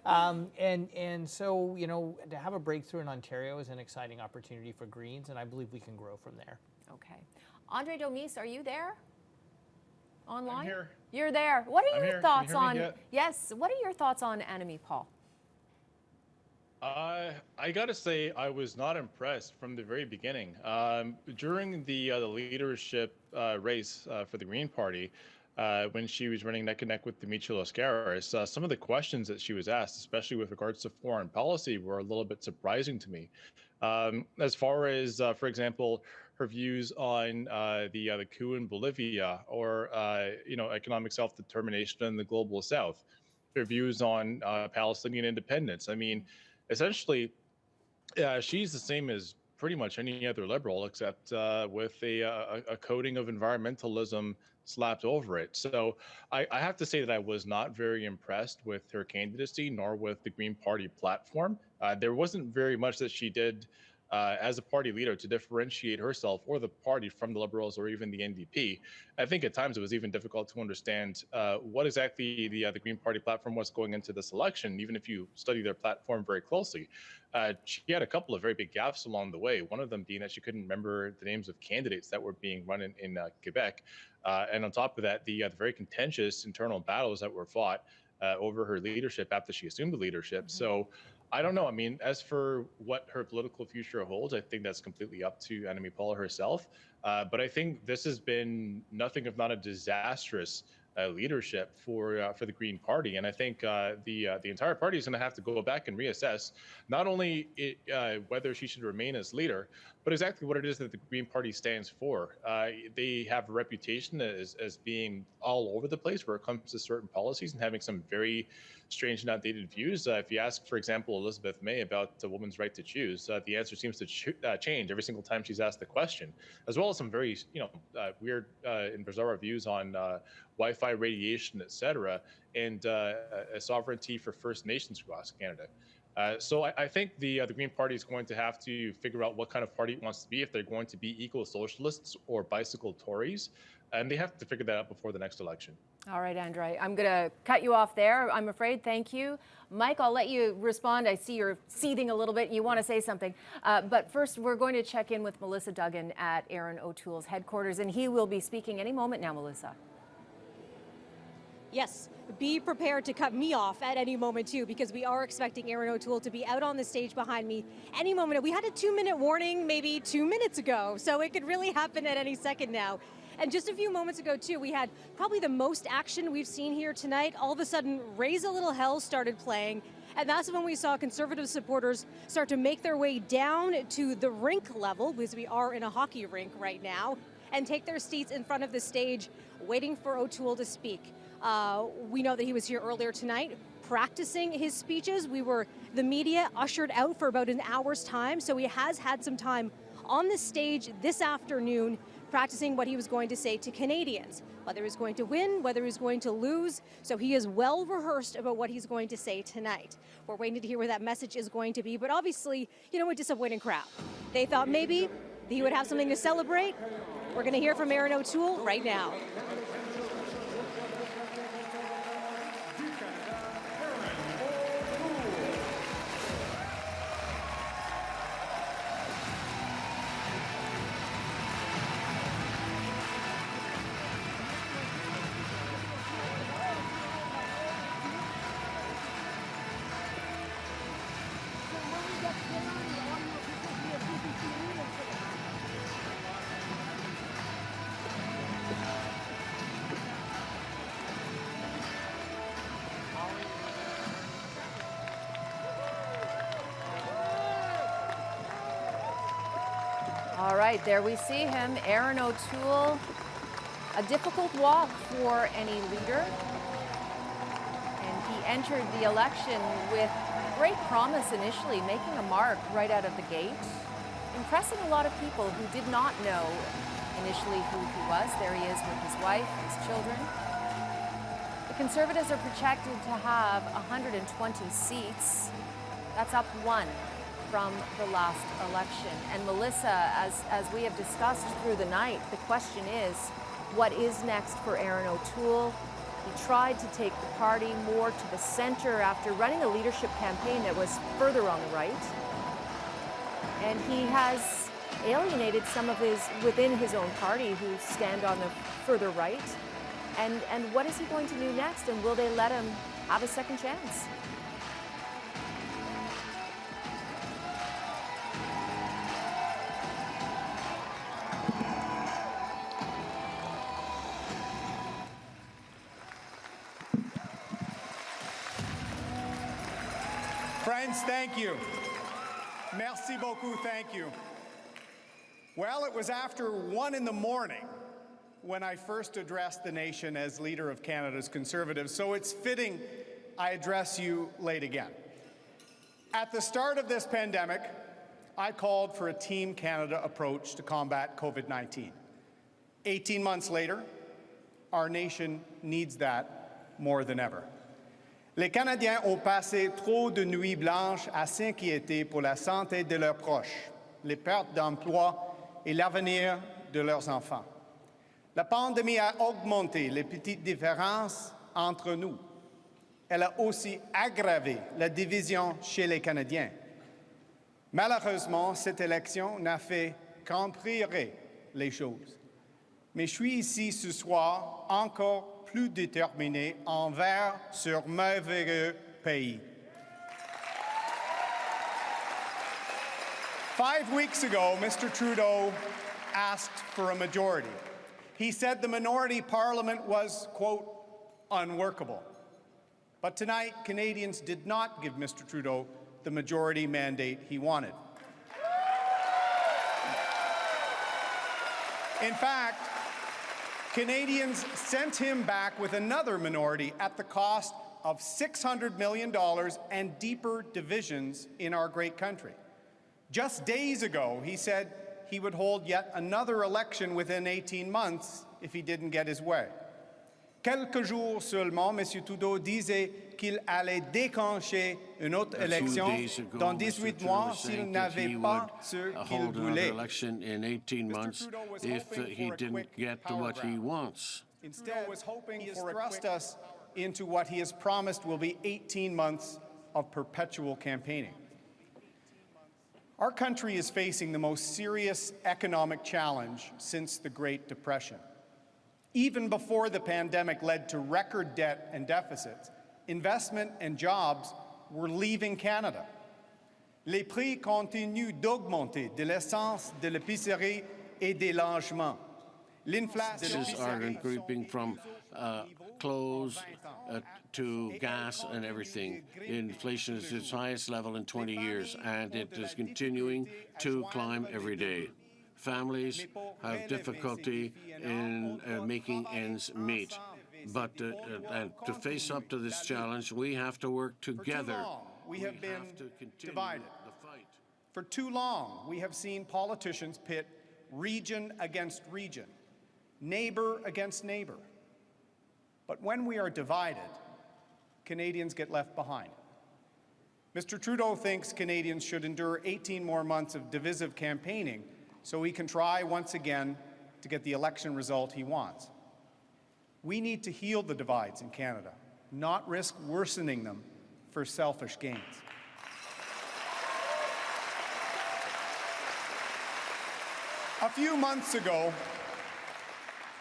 Speaker 14: And so, you know, to have a breakthrough in Ontario is an exciting opportunity for Greens, and I believe we can grow from there.
Speaker 20: Okay. Andre Domis, are you there? Online?
Speaker 3: I'm here.
Speaker 20: You're there. What are
Speaker 3: I'm
Speaker 20: your
Speaker 3: here.
Speaker 20: thoughts
Speaker 3: Can you hear me
Speaker 20: on?
Speaker 3: yet?
Speaker 20: Yes. What are your thoughts on Annemie Paul?
Speaker 3: I gotta say, I was not impressed from the very beginning. During the leadership race for the Green Party, when she was running neck and neck with Dimitri Lascaris, some of the questions that she was asked, especially with regards to foreign policy, were a little bit surprising to me. As far as, for example, her views on the coup in Bolivia, or economic self-determination in the global South, her views on Palestinian independence. I mean, essentially, she's the same as pretty much any other liberal, except with a coating of environmentalism slapped over it. So I have to say that I was not very impressed with her candidacy, nor with the Green Party platform. There wasn't very much that she did as a party leader to differentiate herself or the party from the Liberals or even the NDP. I think at times it was even difficult to understand what exactly the Green Party platform was going into this election, even if you study their platform very closely. She had a couple of very big gaffes along the way, one of them being that she couldn't remember the names of candidates that were being run in Quebec. And on top of that, the very contentious internal battles that were fought over her leadership after she assumed the leadership. So I don't know. I mean, as for what her political future holds, I think that's completely up to Annemie Paul herself. But I think this has been nothing if not a disastrous leadership for the Green Party, and I think the entire party is going to have to go back and reassess not only whether she should remain as leader, but exactly what it is that the Green Party stands for. They have a reputation as being all over the place where it comes to certain policies and having some very strange and outdated views. If you ask, for example, Elizabeth May about a woman's right to choose, the answer seems to change every single time she's asked the question, as well as some very weird and bizarre views on Wi-Fi radiation, etc., and a sovereignty for First Nations across Canada. So I think the Green Party is going to have to figure out what kind of party it wants to be, if they're going to be eco-socialists or bicycle Tories, and they have to figure that out before the next election.
Speaker 20: All right, Andre, I'm going to cut you off there, I'm afraid. Thank you. Mike, I'll let you respond. I see you're seething a little bit. You want to say something. But first, we're going to check in with Melissa Duggan at Erin O'Toole's headquarters, and he will be speaking any moment now, Melissa.
Speaker 6: Yes, be prepared to cut me off at any moment too, because we are expecting Erin O'Toole to be out on the stage behind me any moment. We had a 2-minute warning maybe 2 minutes ago, so it could really happen at any second now. And just a few moments ago too, we had probably the most action we've seen here tonight. All of a sudden, Raise a Little Hell started playing, and that's when we saw Conservative supporters start to make their way down to the rink level, because we are in a hockey rink right now, and take their seats in front of the stage, waiting for O'Toole to speak. We know that he was here earlier tonight practicing his speeches. The media ushered out for about an hour's time, so he has had some time on the stage this afternoon practicing what he was going to say to Canadians, whether he was going to win, whether he was going to lose. So he is well rehearsed about what he's going to say tonight. We're waiting to hear where that message is going to be, but obviously, a disappointing crowd. They thought maybe he would have something to celebrate. We're going to hear from Erin O'Toole right now.
Speaker 20: All right, there we see him, Erin O'Toole. A difficult walk for any leader. And he entered the election with great promise initially, making a mark right out of the gate, impressing a lot of people who did not know initially who he was. There he is with his wife, his children. The Conservatives are projected to have 120 seats. That's up one from the last election. And Melissa, as we have discussed through the night, the question is, what is next for Erin O'Toole? He tried to take the party more to the center after running a leadership campaign that was further on the right. And he has alienated some of within his own party who stand on the further right. And what is he going to do next? And will they let him have a second chance?
Speaker 1: Friends, thank you. Merci beaucoup, thank you. Well, it was after 1 in the morning when I first addressed the nation as leader of Canada's Conservatives, so it's fitting I address you late again. At the start of this pandemic, I called for a Team Canada approach to combat COVID-19. 18 months later, our nation needs that more than ever. Les Canadiens ont passé trop de nuits blanches à s'inquiéter pour la santé de leurs proches, les pertes d'emploi et l'avenir de leurs enfants. La pandémie a augmenté les petites différences entre nous. Elle a aussi aggravé la division chez les Canadiens. Malheureusement, cette élection n'a fait qu'empirer les choses. Mais je suis ici ce soir encore plus déterminé envers ce merveilleux pays. 5 weeks ago, Mr. Trudeau asked for a majority. He said the minority parliament was, quote, unworkable. But tonight, Canadians did not give Mr. Trudeau the majority mandate he wanted. In fact, Canadians sent him back with another minority at the cost of $600 million and deeper divisions in our great country. Just days ago, he said he would hold yet another election within 18 months if he didn't get his way. Quelques jours seulement, M. Trudeau disait qu'il allait déclencher une autre élection dans 18 mois s'il n'avait pas ce qu'il voulait.
Speaker 8: Election in 18 months if he didn't get what he wants.
Speaker 1: Instead, was hoping he thrust us into what he has promised will be 18 months of perpetual campaigning. Our country is facing the most serious economic challenge since the Great Depression. Even before the pandemic led to record debt and deficits, investment and jobs were leaving Canada. Les prix continuent d'augmenter de l'essence, de l'épicerie et des logements.
Speaker 8: Prices are increasing from clothes to gas and everything. Inflation is at its highest level in 20 years, and it is continuing to climb every day. Families have difficulty in making ends meet. But to face up to this challenge, we have to work together.
Speaker 1: We have been divided.
Speaker 8: The fight.
Speaker 1: For too long, we have seen politicians pit region against region, neighbor against neighbor. But when we are divided, Canadians get left behind. Mr. Trudeau thinks Canadians should endure 18 more months of divisive campaigning so he can try once again to get the election result he wants. We need to heal the divides in Canada, not risk worsening them for selfish gains. A few months ago,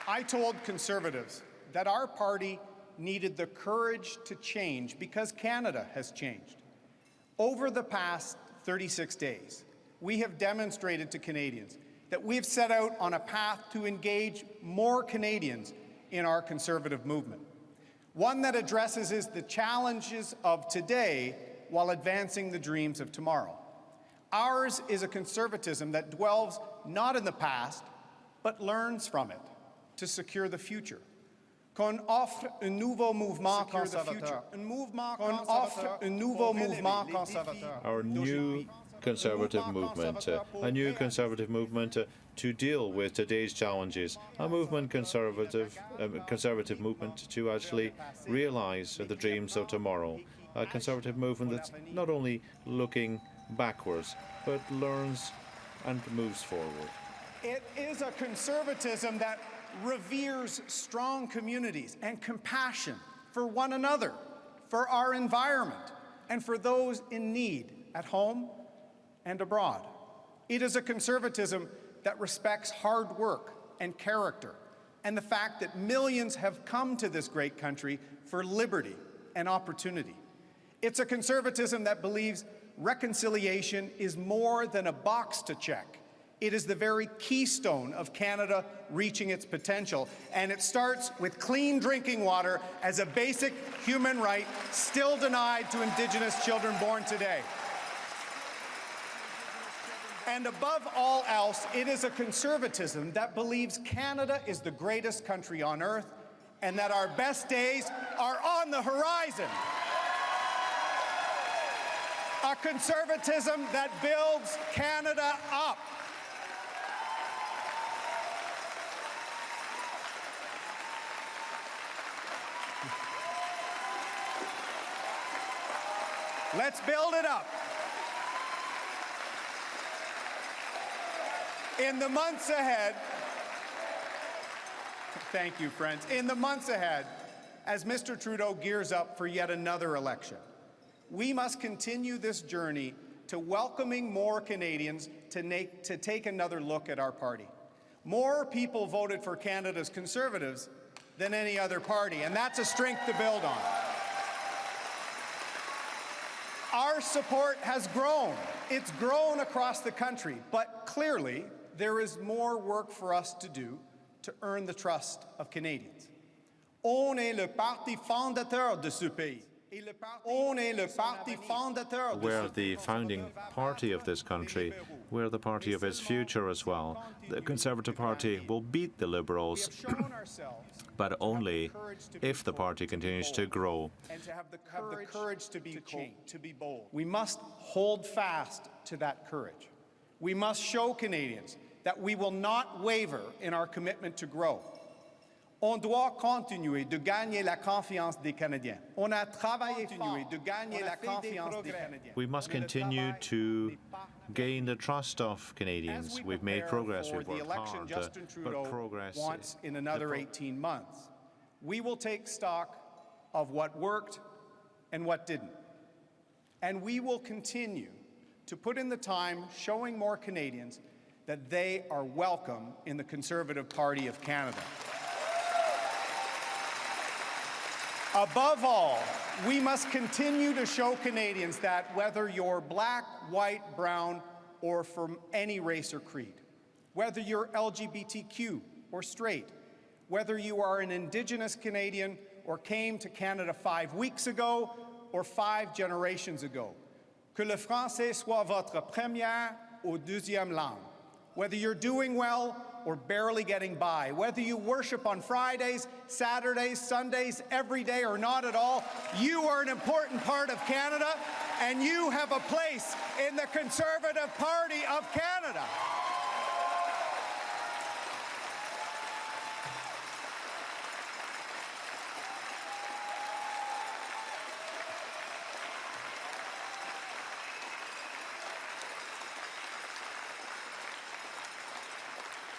Speaker 1: I told Conservatives that our party needed the courage to change because Canada has changed. Over the past 36 days, we have demonstrated to Canadians that we've set out on a path to engage more Canadians in our Conservative movement, one that addresses the challenges of today while advancing the dreams of tomorrow. Ours is a Conservatism that dwells not in the past, but learns from it to secure the future. Qu'on offre un nouveau mouvement conservateur. Qu'on offre un nouveau mouvement conservateur.
Speaker 5: Our new Conservative movement, a new Conservative movement to deal with today's challenges, a Conservative movement to actually realize the dreams of tomorrow, a Conservative movement that's not only looking backwards, but learns and moves forward.
Speaker 1: It is a Conservatism that reveres strong communities and compassion for one another, for our environment, and for those in need at home and abroad. It is a Conservatism that respects hard work and character, and the fact that millions have come to this great country for liberty and opportunity. It's a Conservatism that believes reconciliation is more than a box to check. It is the very keystone of Canada reaching its potential, and it starts with clean drinking water as a basic human right still denied to Indigenous children born today. And above all else, it is a Conservatism that believes Canada is the greatest country on earth and that our best days are on the horizon. A Conservatism that builds Canada up. Let's build it up. In the months ahead, thank you, friends. In the months ahead, as Mr. Trudeau gears up for yet another election, we must continue this journey to welcoming more Canadians to take another look at our party. More people voted for Canada's Conservatives than any other party, and that's a strength to build on. Our support has grown. It's grown across the country, but clearly there is more work for us to do to earn the trust of Canadians. On est le parti fondateur de ce pays. On est le parti fondateur de ce pays.
Speaker 5: We're the founding party of this country. We're the party of its future as well. The Conservative Party will beat the Liberals, but only if the party continues to grow.
Speaker 1: And to have the courage to be bold. We must hold fast to that courage. We must show Canadians that we will not waver in our commitment to grow. On doit continuer de gagner la confiance des Canadiens. On a travaillé fort de gagner la confiance des Canadiens.
Speaker 5: We must continue to gain the trust of Canadians. We've made progress, we've worked hard, but progress
Speaker 1: wants in another 18 months. We will take stock of what worked and what didn't. And we will continue to put in the time showing more Canadians that they are welcome in the Conservative Party of Canada. Above all, we must continue to show Canadians that whether you're black, white, brown, or from any race or creed, whether you're LGBTQ or straight, whether you are an Indigenous Canadian or came to Canada 5 weeks ago or 5 generations ago, que le français soit votre première ou deuxième langue. Whether you're doing well or barely getting by. Whether you worship on Fridays, Saturdays, Sundays, every day or not at all, you are an important part of Canada, and you have a place in the Conservative Party of Canada.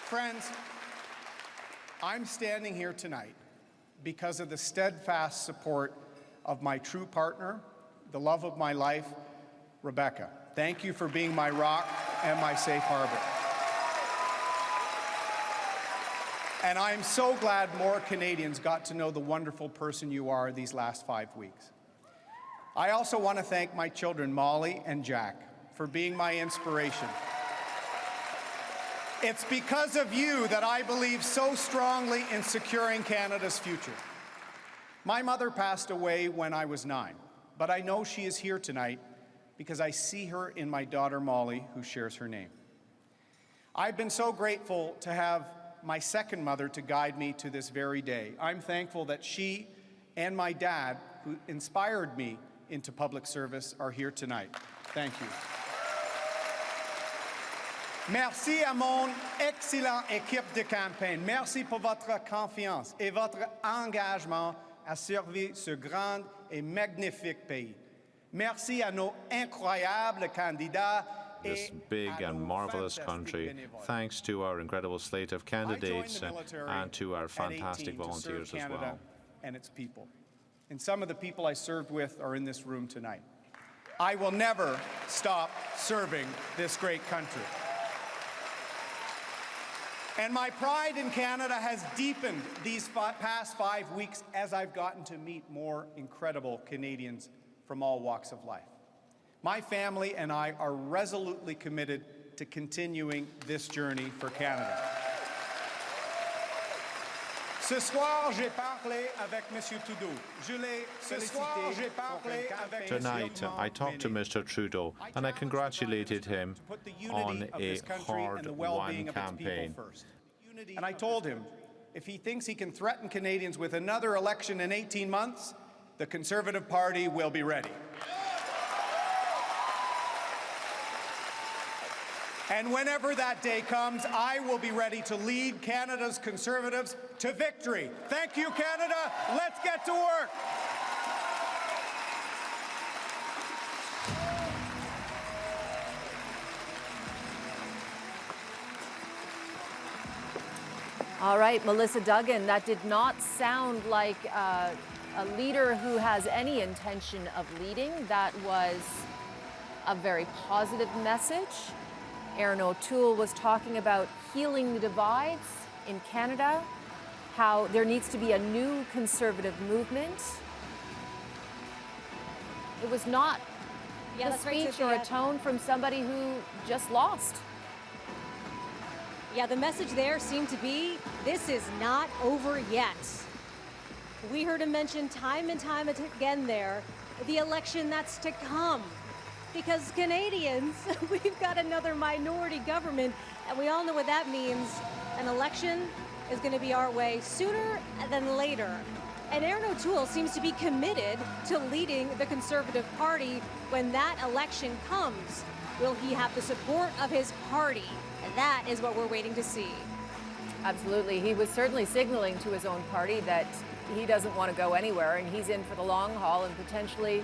Speaker 1: Friends, I'm standing here tonight because of the steadfast support of my true partner, the love of my life, Rebecca. Thank you for being my rock and my safe harbor. And I'm so glad more Canadians got to know the wonderful person you are these last 5 weeks. I also want to thank my children, Molly and Jack, for being my inspiration. It's because of you that I believe so strongly in securing Canada's future. My mother passed away when I was 9, but I know she is here tonight because I see her in my daughter Molly, who shares her name. I've been so grateful to have my second mother to guide me to this very day. I'm thankful that she and my dad, who inspired me into public service, are here tonight. Thank you. Merci à mon excellent équipe de campagne. Merci pour votre confiance et votre engagement à servir ce grand et magnifique pays. Merci à nos incroyables candidats.
Speaker 5: This big and marvelous country, thanks to our incredible slate of candidates and to our fantastic volunteers as well.
Speaker 1: And its people. And some of the people I served with are in this room tonight. I will never stop serving this great country. And my pride in Canada has deepened these past 5 weeks as I've gotten to meet more incredible Canadians from all walks of life. My family and I are resolutely committed to continuing this journey for Canada. Ce soir, j'ai parlé avec Monsieur Trudeau.
Speaker 5: Tonight, I talked to Mr. Trudeau, and I congratulated him on a hard-won campaign.
Speaker 1: And I told him, if he thinks he can threaten Canadians with another election in 18 months, the Conservative Party will be ready. And whenever that day comes, I will be ready to lead Canada's Conservatives to victory. Thank you, Canada. Let's get to work.
Speaker 20: All right, Melissa Duggan, that did not sound like a leader who has any intention of leading. That was a very positive message. Erin O'Toole was talking about healing the divides in Canada, how there needs to be a new Conservative movement. It was not a speech or a tone from somebody who just lost.
Speaker 6: Yeah, the message there seemed to be, this is not over yet. We heard him mention time and time again there, the election that's to come. Because Canadians, we've got another minority government, and we all know what that means. An election is going to be our way sooner than later. And Erin O'Toole seems to be committed to leading the Conservative Party when that election comes. Will he have the support of his party? That is what we're waiting to see.
Speaker 20: Absolutely. He was certainly signaling to his own party that he doesn't want to go anywhere, and he's in for the long haul and potentially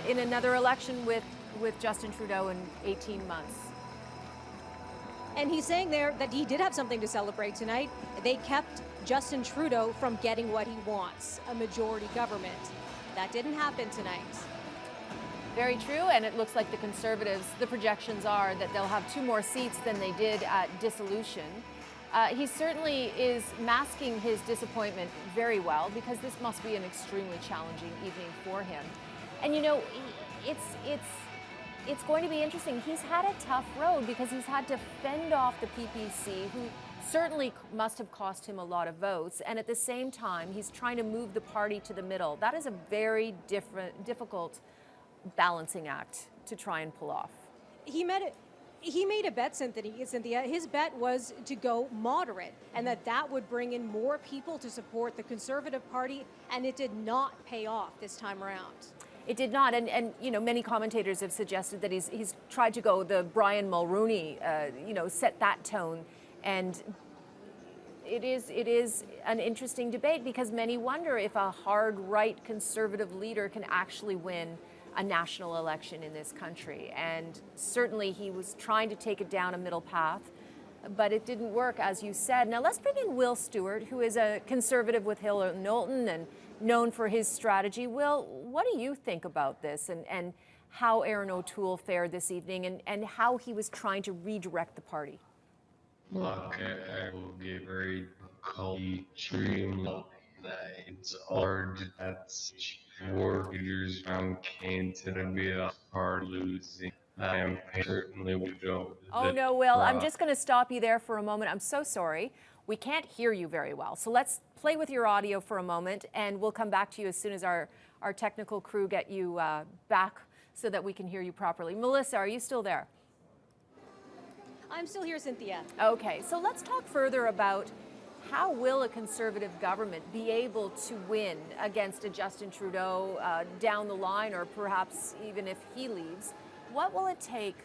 Speaker 20: in another election with Justin Trudeau in 18 months.
Speaker 6: And he's saying there that he did have something to celebrate tonight. They kept Justin Trudeau from getting what he wants, a majority government. That didn't happen tonight.
Speaker 20: Very true, and it looks like the Conservatives, the projections are that they'll have 2 more seats than they did at dissolution. He certainly is masking his disappointment very well, because this must be an extremely challenging evening for him. And you know, it's going to be interesting. He's had a tough road because he's had to fend off the PPC, who certainly must have cost him a lot of votes. And at the same time, he's trying to move the party to the middle. That is a very difficult balancing act to try and pull off.
Speaker 6: He met it. he made a bet, Cynthia. His bet was to go moderate, and that would bring in more people to support the Conservative Party, and it did not pay off this time around.
Speaker 20: It did not, and you know, many commentators have suggested that he's tried to go the Brian Mulroney, you know, set that tone, and it is an interesting debate because many wonder if a hard right conservative leader can actually win a national election in this country. And certainly he was trying to take it down a middle path, but it didn't work, as you said. Now let's bring in Will Stewart, who is a conservative with Hill Knowlton and known for his strategy. Will, what do you think about this and how Erin O'Toole fared this evening and how he was trying to redirect the party?
Speaker 9: Look, I will be very extreme that it's hard that four leaders from Kane to be a hard losing. I am certainly would go.
Speaker 20: Oh no, Will, I'm just going to stop you there for a moment. I'm so sorry. We can't hear you very well. So let's play with your audio for a moment and we'll come back to you as soon as our technical crew get you back so that we can hear you properly. Melissa, are you still there?
Speaker 6: I'm still here, Cynthia.
Speaker 20: Okay, so let's talk further about how will a Conservative government be able to win against a Justin Trudeau down the line, or perhaps even if he leaves? What will it take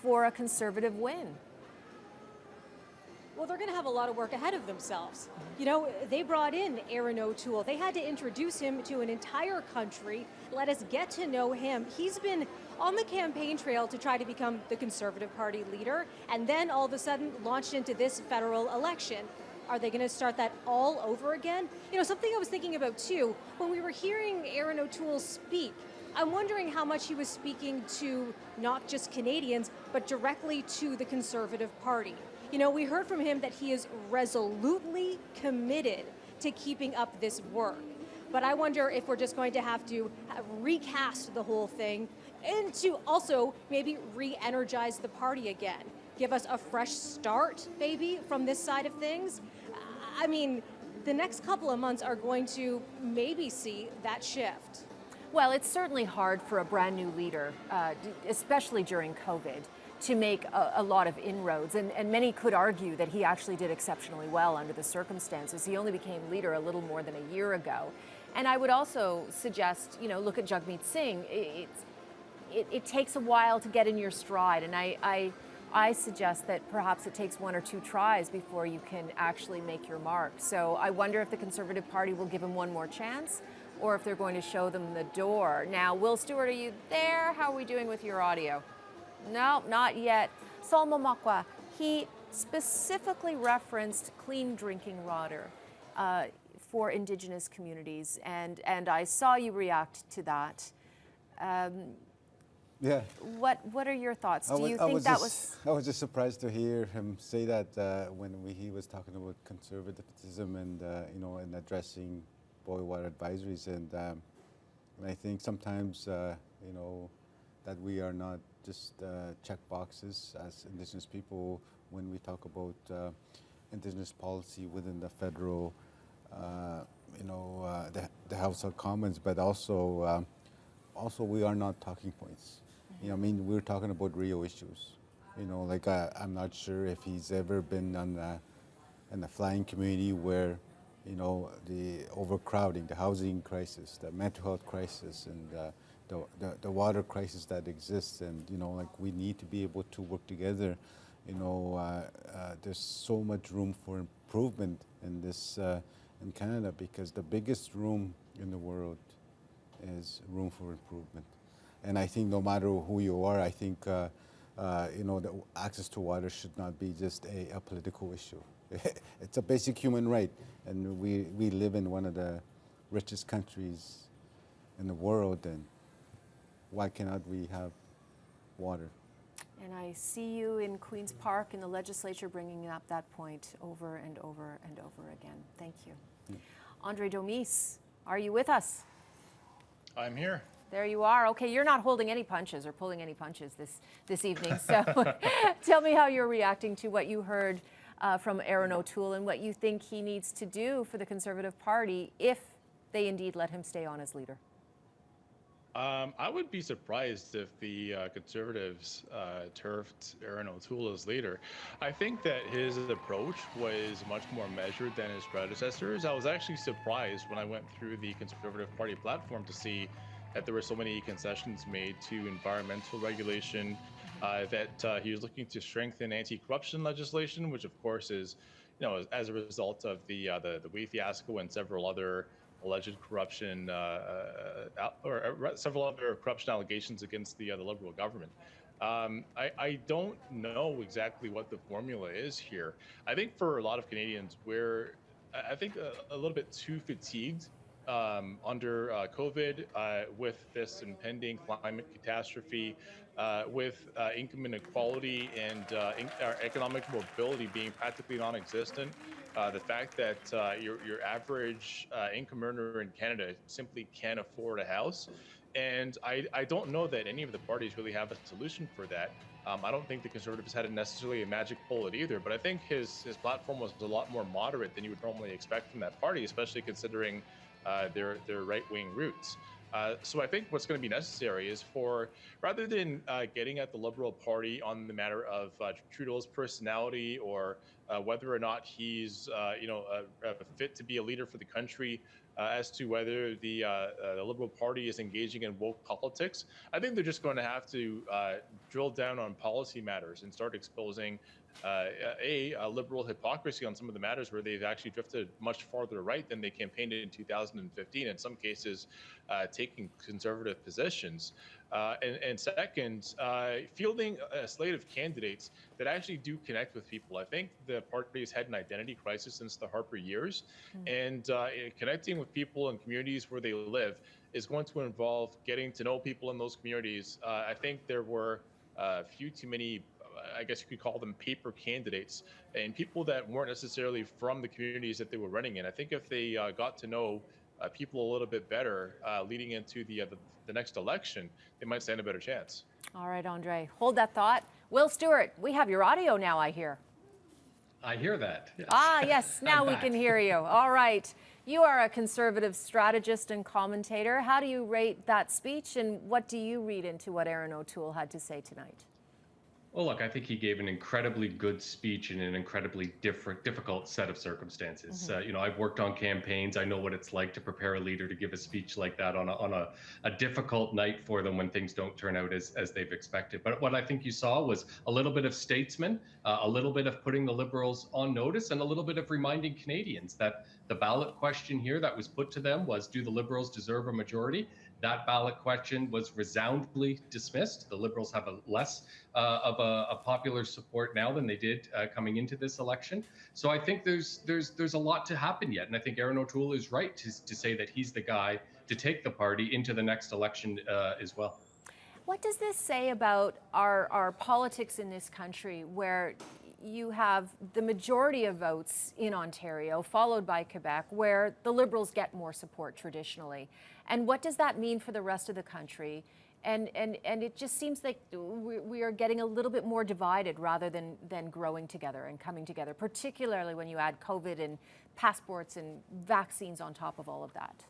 Speaker 20: for a Conservative win?
Speaker 6: Well, they're going to have a lot of work ahead of themselves. You know, they brought in Erin O'Toole. They had to introduce him to an entire country, let us get to know him. He's been on the campaign trail to try to become the Conservative Party leader, and then all of a sudden launched into this federal election. Are they going to start that all over again? You know, something I was thinking about too, when we were hearing Erin O'Toole speak, I'm wondering how much he was speaking to not just Canadians, but directly to the Conservative Party. You know, we heard from him that he is resolutely committed to keeping up this work. But I wonder if we're just going to have to recast the whole thing and to also maybe re-energize the party again. Give us a fresh start, maybe, from this side of things. I mean, the next couple of months are going to maybe see that shift.
Speaker 20: Well, it's certainly hard for a brand new leader, especially during COVID, to make a lot of inroads. And many could argue that he actually did exceptionally well under the circumstances. He only became leader a little more than a year ago. And I would also suggest, you know, look at Jagmeet Singh. It takes a while to get in your stride. And I suggest that perhaps it takes one or two tries before you can actually make your mark. So I wonder if the Conservative Party will give him one more chance or if they're going to show them the door. Now, Will Stewart, are you there? How are we doing with your audio? No, not yet. Salma Makwa, he specifically referenced clean drinking water for Indigenous communities, and I saw you react to that.
Speaker 15: Yeah.
Speaker 20: What are your thoughts? Do you think that was?
Speaker 15: I was just surprised to hear him say that when he was talking about conservatism and you know, and addressing boil water advisories, and I think sometimes you know, that we are not just check boxes as Indigenous people when we talk about Indigenous policy within the federal, you know, the House of Commons, but also we are not talking points. You know, I mean, we're talking about real issues. You know, like I'm not sure if he's ever been in the flying community where, you know, the overcrowding, the housing crisis, the mental health crisis, and the water crisis that exists, and you know, like we need to be able to work together. You know, there's so much room for improvement in this in Canada, because the biggest room in the world is room for improvement. And I think no matter who you are, I think you know, the access to water should not be just a political issue. It's a basic human right, and we live in one of the richest countries in the world, and why cannot we have water?
Speaker 20: And I see you in Queen's Park in the legislature bringing up that point over and over and over again. Thank you.
Speaker 15: Yeah.
Speaker 20: Andre Domis, are you with us?
Speaker 3: I'm here.
Speaker 20: There you are. Okay, you're not holding any punches or pulling any punches this evening. So tell me how you're reacting to what you heard from Erin O'Toole and what you think he needs to do for the Conservative Party if they indeed let him stay on as leader.
Speaker 3: I would be surprised if the Conservatives turfed Aaron O'Toole as leader. I think that his approach was much more measured than his predecessors. I was actually surprised when I went through the Conservative Party platform to see that there were so many concessions made to environmental regulation, that he was looking to strengthen anti-corruption legislation, which of course is, as a result of the Wee fiasco and several other alleged corruption or several other corruption allegations against the Liberal government. I don't know exactly what the formula is here. I think for a lot of Canadians, we're, I think, a little bit too fatigued under COVID, with this impending climate catastrophe, with income inequality and our economic mobility being practically non-existent. The fact that your average income earner in Canada simply can't afford a house. And I don't know that any of the parties really have a solution for that. I don't think the Conservatives had necessarily a magic bullet either, but I think his platform was a lot more moderate than you would normally expect from that party, especially considering their right-wing roots. So I think what's going to be necessary is for, rather than getting at the Liberal Party on the matter of Trudeau's personality or whether or not he's, fit to be a leader for the country, as to whether the Liberal Party is engaging in woke politics, I think they're just going to have to drill down on policy matters and start exposing a liberal hypocrisy on some of the matters where they've actually drifted much farther right than they campaigned in 2015, in some cases taking conservative positions. And second, fielding a slate of candidates that actually do connect with people. I think the party has had an identity crisis since the Harper years, and connecting with people in communities where they live is going to involve getting to know people in those communities. I think there were a few too many, I guess you could call them paper candidates, and people that weren't necessarily from the communities that they were running in. I think if they got to know people a little bit better leading into the next election, they might stand a better chance.
Speaker 20: All right, Andre, hold that thought. Will Stewart, we have your audio now, I hear.
Speaker 11: I hear that. Yes.
Speaker 20: Yes, now we can hear you. All right. You are a Conservative strategist and commentator. How do you rate that speech, and what do you read into what Aaron O'Toole had to say tonight?
Speaker 11: Well, look, I think he gave an incredibly good speech in an incredibly difficult set of circumstances. I've worked on campaigns. I know what it's like to prepare a leader to give a speech like that on a difficult night for them when things don't turn out as they've expected. But what I think you saw was a little bit of statesman, a little bit of putting the Liberals on notice, and a little bit of reminding Canadians that the ballot question here that was put to them was, do the Liberals deserve a majority? That ballot question was resoundingly dismissed. The Liberals have a less of a popular support now than they did coming into this election. So I think there's a lot to happen yet. And I think Aaron O'Toole is right to say that he's the guy to take the party into the next election as well.
Speaker 20: What does this say about our politics in this country, where you have the majority of votes in Ontario, followed by Quebec, where the Liberals get more support traditionally? And what does that mean for the rest of the country? And it just seems like we are getting a little bit more divided rather than growing together and coming together, particularly when you add COVID and passports and vaccines on top of all of that.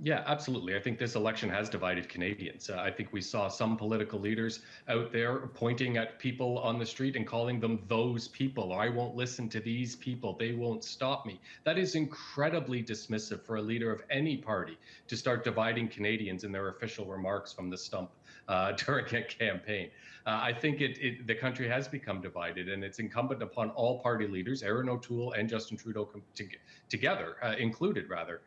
Speaker 11: Yeah, absolutely. I think this election has divided Canadians. I think we saw some political leaders out there pointing at people on the street and calling them those people. I won't listen to these people. They won't stop me. That is incredibly dismissive for a leader of any party to start dividing Canadians in their official remarks from the stump during a campaign. I think the country has become divided, and it's incumbent upon all party leaders, Aaron O'Toole and Justin Trudeau together, included rather,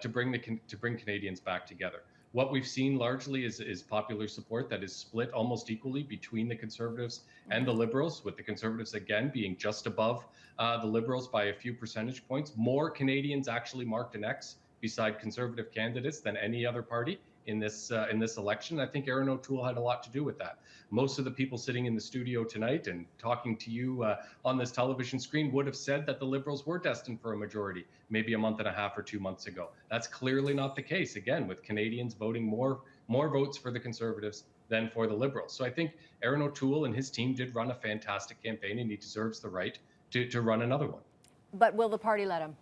Speaker 11: to bring Canadians back together. What we've seen largely is popular support that is split almost equally between the Conservatives and the Liberals, with the Conservatives again being just above the Liberals by a few percentage points. More Canadians actually marked an X beside Conservative candidates than any other party in this election. I think Aaron O'Toole had a lot to do with that. Most of the people sitting in the studio tonight and talking to you on this television screen would have said that the Liberals were destined for a majority maybe a month and a half or 2 months ago. That's clearly not the case, again, with Canadians voting more votes for the Conservatives than for the Liberals. So I think Aaron O'Toole and his team did run a fantastic campaign, and he deserves the right to run another one.
Speaker 20: But will the party let him?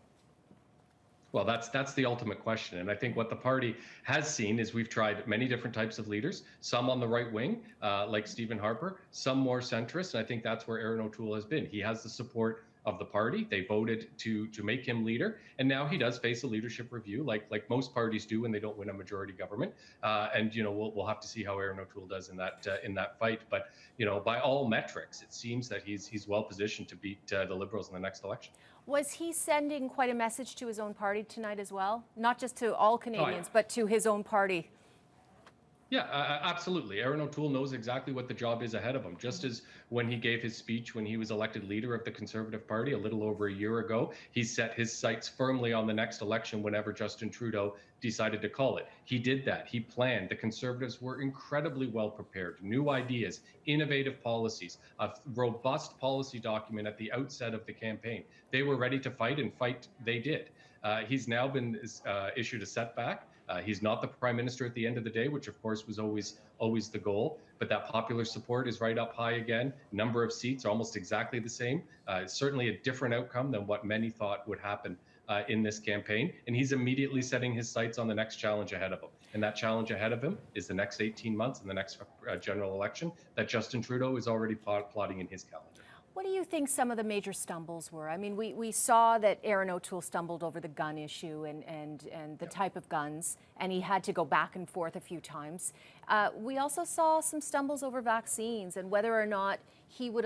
Speaker 11: Well, that's the ultimate question. And I think what the party has seen is we've tried many different types of leaders, some on the right wing, like Stephen Harper, some more centrist. And I think that's where Aaron O'Toole has been. He has the support of the party. They voted to make him leader. And now he does face a leadership review like most parties do when they don't win a majority government. And, we'll have to see how Aaron O'Toole does in that fight. But, by all metrics, it seems that he's well positioned to beat the Liberals in the next election.
Speaker 20: Was he sending quite a message to his own party tonight as well? Not just to all Canadians, but to his own party?
Speaker 11: Yeah, absolutely. Aaron O'Toole knows exactly what the job is ahead of him. Just as when he gave his speech when he was elected leader of the Conservative Party a little over a year ago, he set his sights firmly on the next election whenever Justin Trudeau decided to call it. He did that. He planned. The Conservatives were incredibly well prepared. New ideas, innovative policies, a robust policy document at the outset of the campaign. They were ready to fight, and fight they did. He's now been issued a setback. He's not the prime minister at the end of the day, which of course was always the goal, but that popular support is right up high again. Number of seats almost exactly the same. It's certainly a different outcome than what many thought would happen in this campaign. And he's immediately setting his sights on the next challenge ahead of him. And that challenge ahead of him is the next 18 months and the next general election that Justin Trudeau is already plotting in his calendar.
Speaker 20: What do you think some of the major stumbles were? I mean, we saw that Aaron O'Toole stumbled over the gun issue and the type of guns, and he had to go back and forth a few times. We also saw some stumbles over vaccines and whether or not he would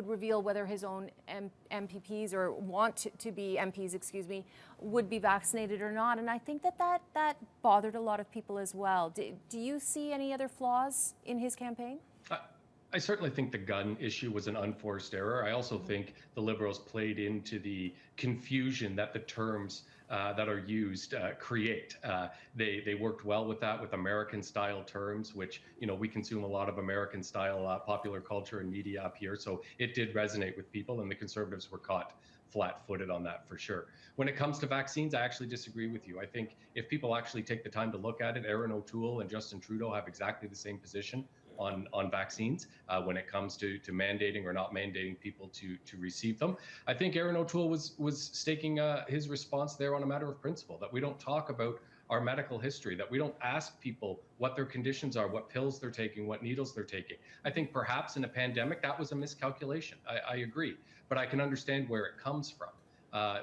Speaker 20: reveal whether his own MPPs or want to be MPs, would be vaccinated or not. And I think that bothered a lot of people as well. Do you see any other flaws in his campaign?
Speaker 11: I certainly think the gun issue was an unforced error. I also think the Liberals played into the confusion that the terms that are used create. They worked well with that, with American-style terms, which, we consume a lot of American-style popular culture and media up here. So it did resonate with people, and the Conservatives were caught flat-footed on that for sure. When it comes to vaccines, I actually disagree with you. I think if people actually take the time to look at it, Aaron O'Toole and Justin Trudeau have exactly the same position on vaccines when it comes to mandating or not mandating people to receive them. I think Aaron O'Toole was staking his response there on a matter of principle, that we don't talk about our medical history, that we don't ask people what their conditions are, what pills they're taking, what needles they're taking. I think perhaps in a pandemic, that was a miscalculation. I agree, but I can understand where it comes from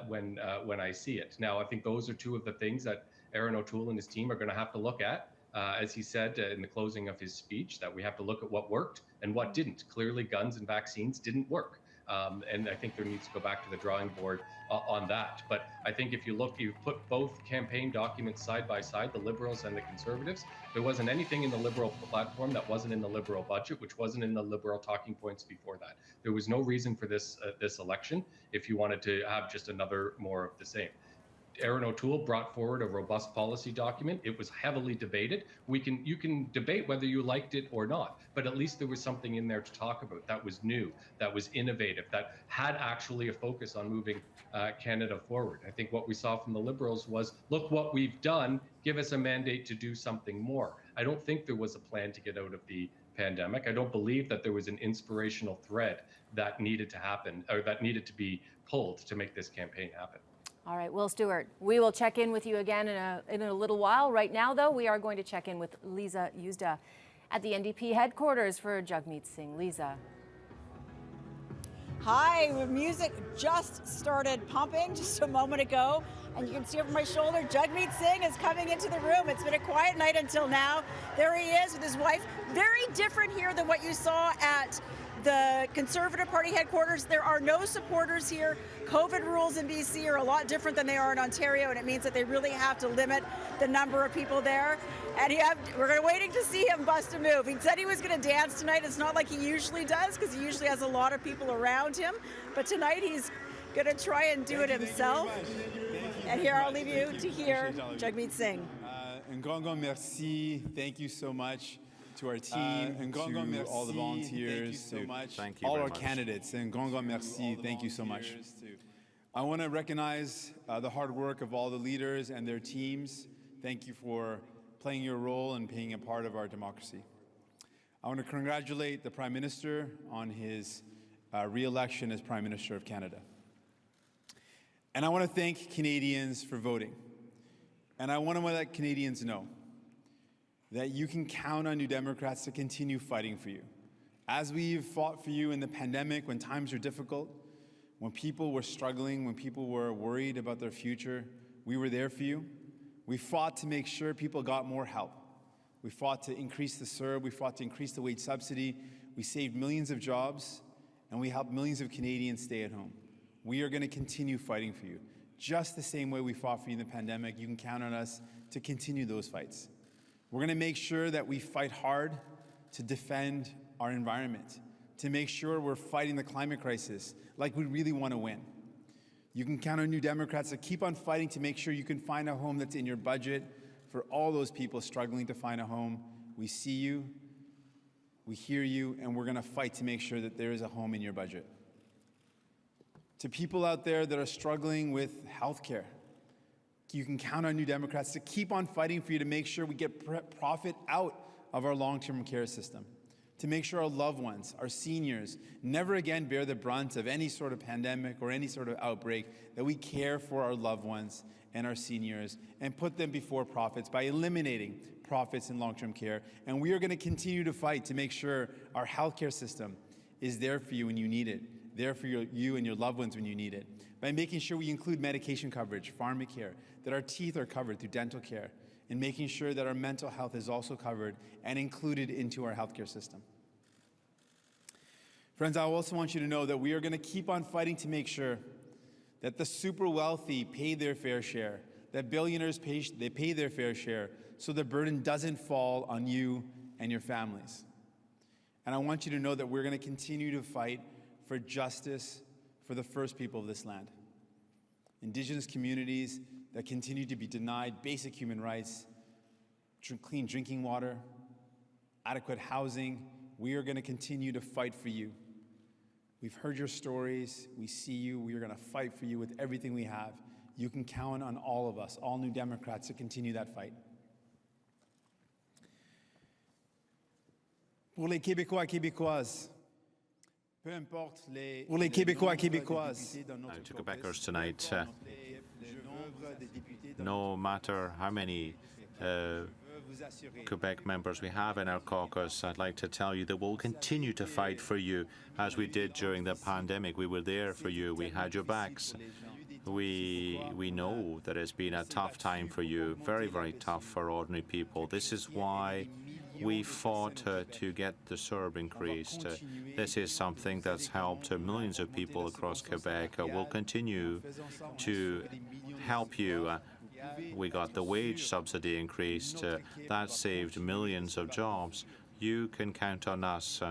Speaker 11: when I see it. Now, I think those are two of the things that Aaron O'Toole and his team are going to have to look at. As he said in the closing of his speech, that we have to look at what worked and what didn't. Clearly, guns and vaccines didn't work. And I think there needs to go back to the drawing board on that. But I think if you put both campaign documents side by side, the Liberals and the Conservatives, there wasn't anything in the Liberal platform that wasn't in the Liberal budget, which wasn't in the Liberal talking points before that. There was no reason for this election if you wanted to have just another more of the same. Aaron O'Toole brought forward a robust policy document. It was heavily debated. You can debate whether you liked it or not, but at least there was something in there to talk about that was new, that was innovative, that had actually a focus on moving Canada forward. I think what we saw from the Liberals was, look what we've done, give us a mandate to do something more. I don't think there was a plan to get out of the pandemic. I don't believe that there was an inspirational thread that needed to happen or that needed to be pulled to make this campaign happen.
Speaker 20: All right, Will Stewart, we will check in with you again in a little while. Right now, though, we are going to check in with Liza Yuzda at the NDP headquarters for Jagmeet Singh. Liza.
Speaker 2: Hi, the music just started pumping just a moment ago, and you can see over my shoulder, Jagmeet Singh is coming into the room. It's been a quiet night until now. There he is with his wife. Very different here than what you saw at the Conservative Party headquarters. There are no supporters here. COVID rules in BC are a lot different than they are in Ontario, and it means that they really have to limit the number of people there. And we're waiting to see him bust a move. He said he was going to dance tonight. It's not like he usually does, because he usually has a lot of people around him. But tonight he's going to try and do it himself. And here I'll leave you to hear Jagmeet Singh.
Speaker 16: Un grand merci. Thank you so much to our team, to all the volunteers, to all our candidates, and grand merci. Thank you so much. I want to recognize the hard work of all the leaders and their teams. Thank you for playing your role and being a part of our democracy. I want to congratulate the Prime Minister on his re-election as Prime Minister of Canada. And I want to thank Canadians for voting. And I want to let Canadians know that you can count on New Democrats to continue fighting for you. As we've fought for you in the pandemic, when times were difficult, when people were struggling, when people were worried about their future, we were there for you. We fought to make sure people got more help. We fought to increase the CERB, we fought to increase the wage subsidy, we saved millions of jobs, and we helped millions of Canadians stay at home. We are going to continue fighting for you. Just the same way we fought for you in the pandemic, you can count on us to continue those fights. We're going to make sure that we fight hard to defend our environment, to make sure we're fighting the climate crisis like we really want to win. You can count on New Democrats to keep on fighting to make sure you can find a home that's in your budget for all those people struggling to find a home. We see you, we hear you, and we're going to fight to make sure that there is a home in your budget. To people out there that are struggling with health care, you can count on New Democrats to keep on fighting for you to make sure we get profit out of our long-term care system, to make sure our loved ones, our seniors, never again bear the brunt of any sort of pandemic or any sort of outbreak, that we care for our loved ones and our seniors and put them before profits by eliminating profits in long-term care. And we are going to continue to fight to make sure our healthcare system is there for you when you need it, there for you and your loved ones when you need it, by making sure we include medication coverage, pharmacare, that our teeth are covered through dental care, and making sure that our mental health is also covered and included into our healthcare system. Friends, I also want you to know that we are going to keep on fighting to make sure that the super wealthy pay their fair share, that billionaires pay their fair share, so the burden doesn't fall on you and your families. And I want you to know that we're going to continue to fight for justice for the first people of this land. Indigenous communities that continue to be denied basic human rights, clean drinking water, adequate housing. We are going to continue to fight for you. We've heard your stories. We see you. We are going to fight for you with everything we have. You can count on all of us, all New Democrats, to continue that fight. Pour les Québécois et Québécoises, pour les Québécois et Québécoises,
Speaker 5: to Quebecers tonight, no matter how many Quebec members we have in our caucus, I'd like to tell you that we'll continue to fight for you as we did during the pandemic. We were there for you. We had your backs. We know that it's been a tough time for you, very, very tough for ordinary people. This is why we fought to get the CERB increased. This is something that's helped millions of people across Quebec. We'll continue to help you. We got the wage subsidy increased. That saved millions of jobs. You can count on us,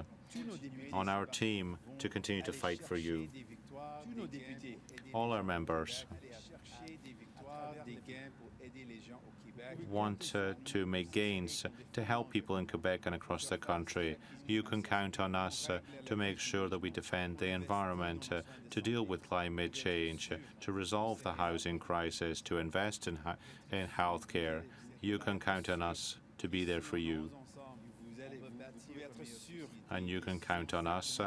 Speaker 5: on our team, to continue to fight for you. All our members want to make gains to help people in Quebec and across the country. You can count on us to make sure that we defend the environment, to deal with climate change, to resolve the housing crisis, to invest in health care. You can count on us to be there for you. And you can count on us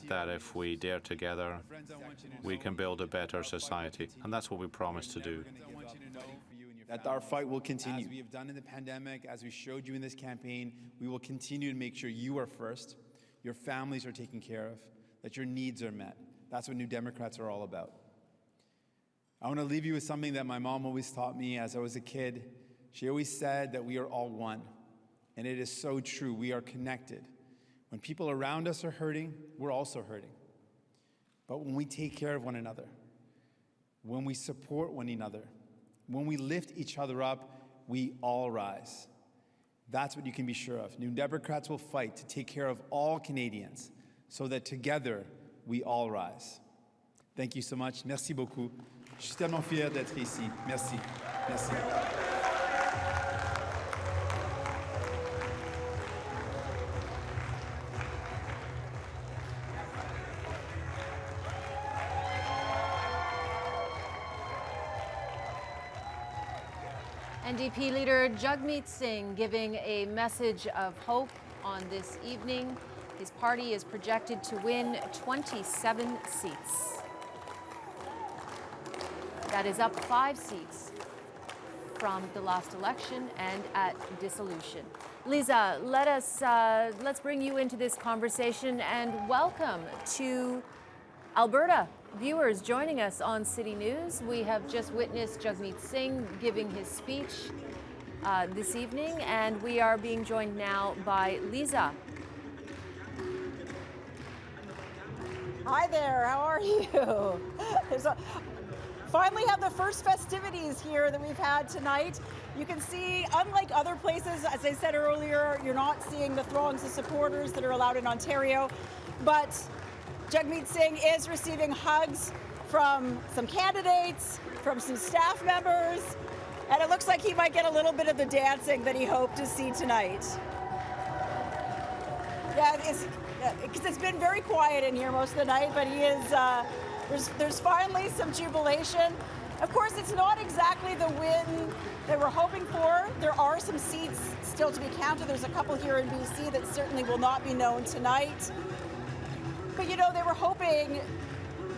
Speaker 5: that if we dare together, we can build a better society. And that's what we promise to do.
Speaker 16: That our fight will continue. As we have done in the pandemic, as we showed you in this campaign, we will continue to make sure you are first, your families are taken care of, that your needs are met. That's what New Democrats are all about. I want to leave you with something that my mom always taught me as I was a kid. She always said that we are all one. And it is so true. We are connected. When people around us are hurting, we're also hurting. But when we take care of one another, when we support one another, when we lift each other up, we all rise. That's what you can be sure of. New Democrats will fight to take care of all Canadians so that together we all rise. Thank you so much. Merci beaucoup. Je suis tellement fier d'être ici. Merci. Merci.
Speaker 20: NDP leader Jagmeet Singh giving a message of hope on this evening. His party is projected to win 27 seats. That is up 5 seats from the last election and at dissolution. Lisa, let's bring you into this conversation and welcome to Alberta. Viewers joining us on City News. We have just witnessed Jagmeet Singh giving his speech this evening, and we are being joined now by Lisa.
Speaker 2: Hi there, how are you? Finally have the first festivities here that we've had tonight. You can see, unlike other places, as I said earlier, you're not seeing the throngs of supporters that are allowed in Ontario, but Jagmeet Singh is receiving hugs from some candidates, from some staff members, and it looks like he might get a little bit of the dancing that he hoped to see tonight. Yeah, because it's been very quiet in here most of the night, but he is, there's finally some jubilation. Of course, it's not exactly the win they were hoping for. There are some seats still to be counted. There's a couple here in BC that certainly will not be known tonight. But you know, they were hoping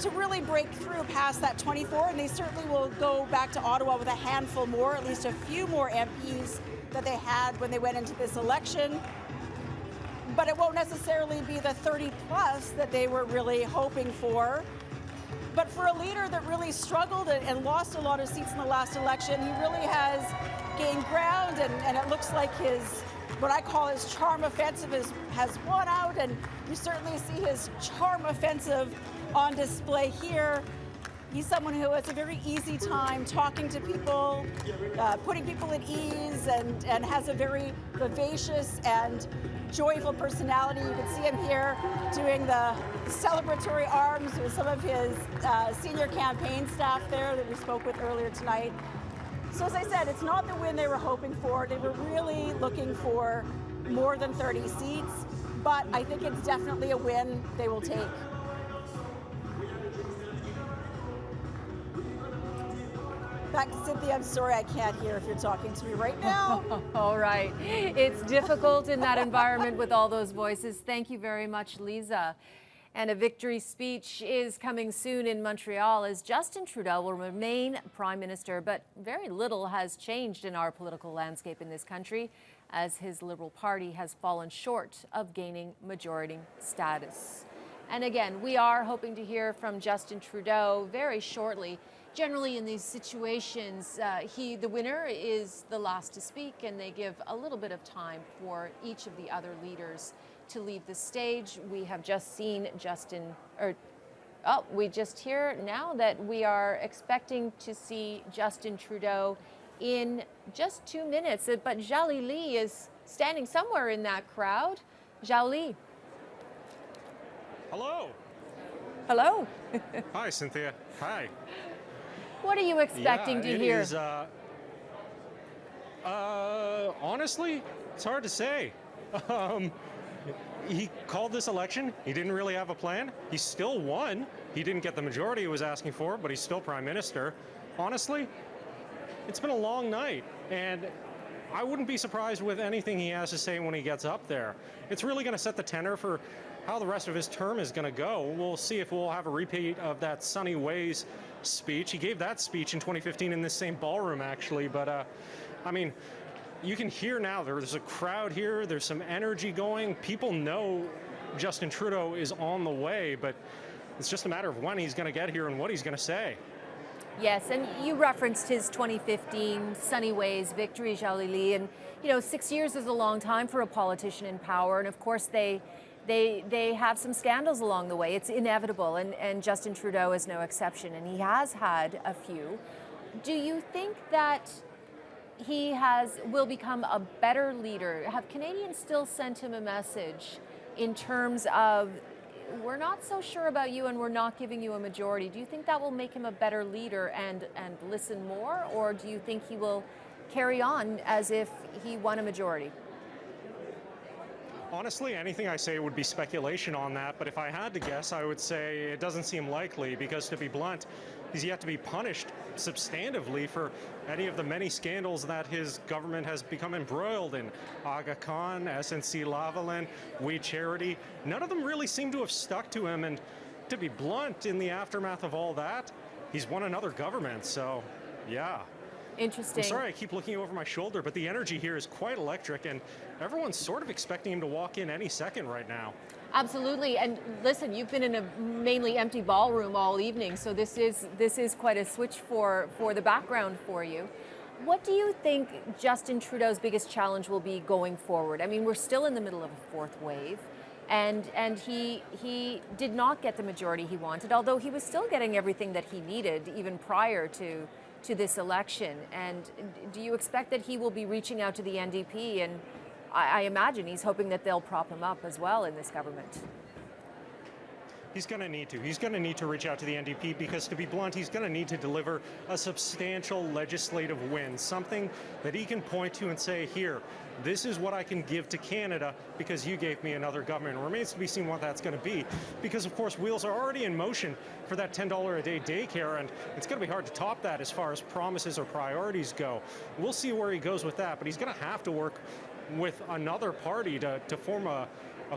Speaker 2: to really break through past that 24, and they certainly will go back to Ottawa with a handful more, at least a few more MPs that they had when they went into this election. But it won't necessarily be the 30 plus that they were really hoping for. But for a leader that really struggled and lost a lot of seats in the last election, he really has gained ground, and it looks like his, what I call his charm offensive has won out, and you certainly see his charm offensive on display here. He's someone who has a very easy time talking to people, putting people at ease, and has a very vivacious and joyful personality. You can see him here doing the celebratory arms with some of his senior campaign staff there that we spoke with earlier tonight. So as I said, it's not the win they were hoping for. They were really looking for more than 30 seats, but I think it's definitely a win they will take. Back to Cynthia, I'm sorry I can't hear if you're talking to me right now.
Speaker 20: All right. It's difficult in that environment with all those voices. Thank you very much, Lisa. And a victory speech is coming soon in Montreal as Justin Trudeau will remain Prime Minister, but very little has changed in our political landscape in this country as his Liberal Party has fallen short of gaining majority status. And again, we are hoping to hear from Justin Trudeau very shortly. Generally in these situations, the winner is the last to speak, and they give a little bit of time for each of the other leaders to leave the stage. We have just seen we just hear now that we are expecting to see Justin Trudeau in just 2 minutes, but Zhao Li is standing somewhere in that crowd. Zhao Li.
Speaker 13: Hello.
Speaker 20: Hello.
Speaker 13: Hi, Cynthia. Hi.
Speaker 20: What are you expecting to hear?
Speaker 13: Is, honestly, it's hard to say. He called this election. He didn't really have a plan. He still won. He didn't get the majority he was asking for, but he's still Prime Minister. Honestly, it's been a long night, and I wouldn't be surprised with anything he has to say when he gets up there. It's really going to set the tenor for how the rest of his term is going to go. We'll see if we'll have a repeat of that Sunny Ways speech. He gave that speech in 2015 in this same ballroom, actually. But, I mean, you can hear now there's a crowd here. There's some energy going. People know Justin Trudeau is on the way, but it's just a matter of when he's going to get here and what he's going to say.
Speaker 20: Yes, and you referenced his 2015 Sunny Ways victory, Zhao Li, and, 6 years is a long time for a politician in power, and of course they have some scandals along the way. It's inevitable, and Justin Trudeau is no exception, and he has had a few. Do you think that he will become a better leader? Have Canadians still sent him a message in terms of, we're not so sure about you and we're not giving you a majority? Do you think that will make him a better leader and listen more, or do you think he will carry on as if he won a majority?
Speaker 13: Honestly, anything I say would be speculation on that, but if I had to guess, I would say it doesn't seem likely because, to be blunt, he's yet to be punished substantively for any of the many scandals that his government has become embroiled in. Aga Khan, SNC-Lavalin, We Charity, none of them really seem to have stuck to him, and to be blunt, in the aftermath of all that, he's won another government. So, yeah.
Speaker 20: Interesting.
Speaker 13: I'm sorry I keep looking over my shoulder, but the energy here is quite electric, and everyone's sort of expecting him to walk in any second right now.
Speaker 20: Absolutely. And listen, you've been in a mainly empty ballroom all evening, so this is quite a switch for the background for you. What do you think Justin Trudeau's biggest challenge will be going forward? I mean, we're still in the middle of a fourth wave, and he did not get the majority he wanted, although he was still getting everything that he needed even prior to this election. And do you expect that he will be reaching out to the NDP? And I imagine he's hoping that they'll prop him up as well in this government.
Speaker 13: He's going to need to. He's going to need to reach out to the NDP because, to be blunt, he's going to need to deliver a substantial legislative win, something that he can point to and say, here, this is what I can give to Canada because you gave me another government. It remains to be seen what that's going to be because, of course, wheels are already in motion for that $10 a day daycare, and it's going to be hard to top that as far as promises or priorities go. We'll see where he goes with that, but he's going to have to work with another party to form a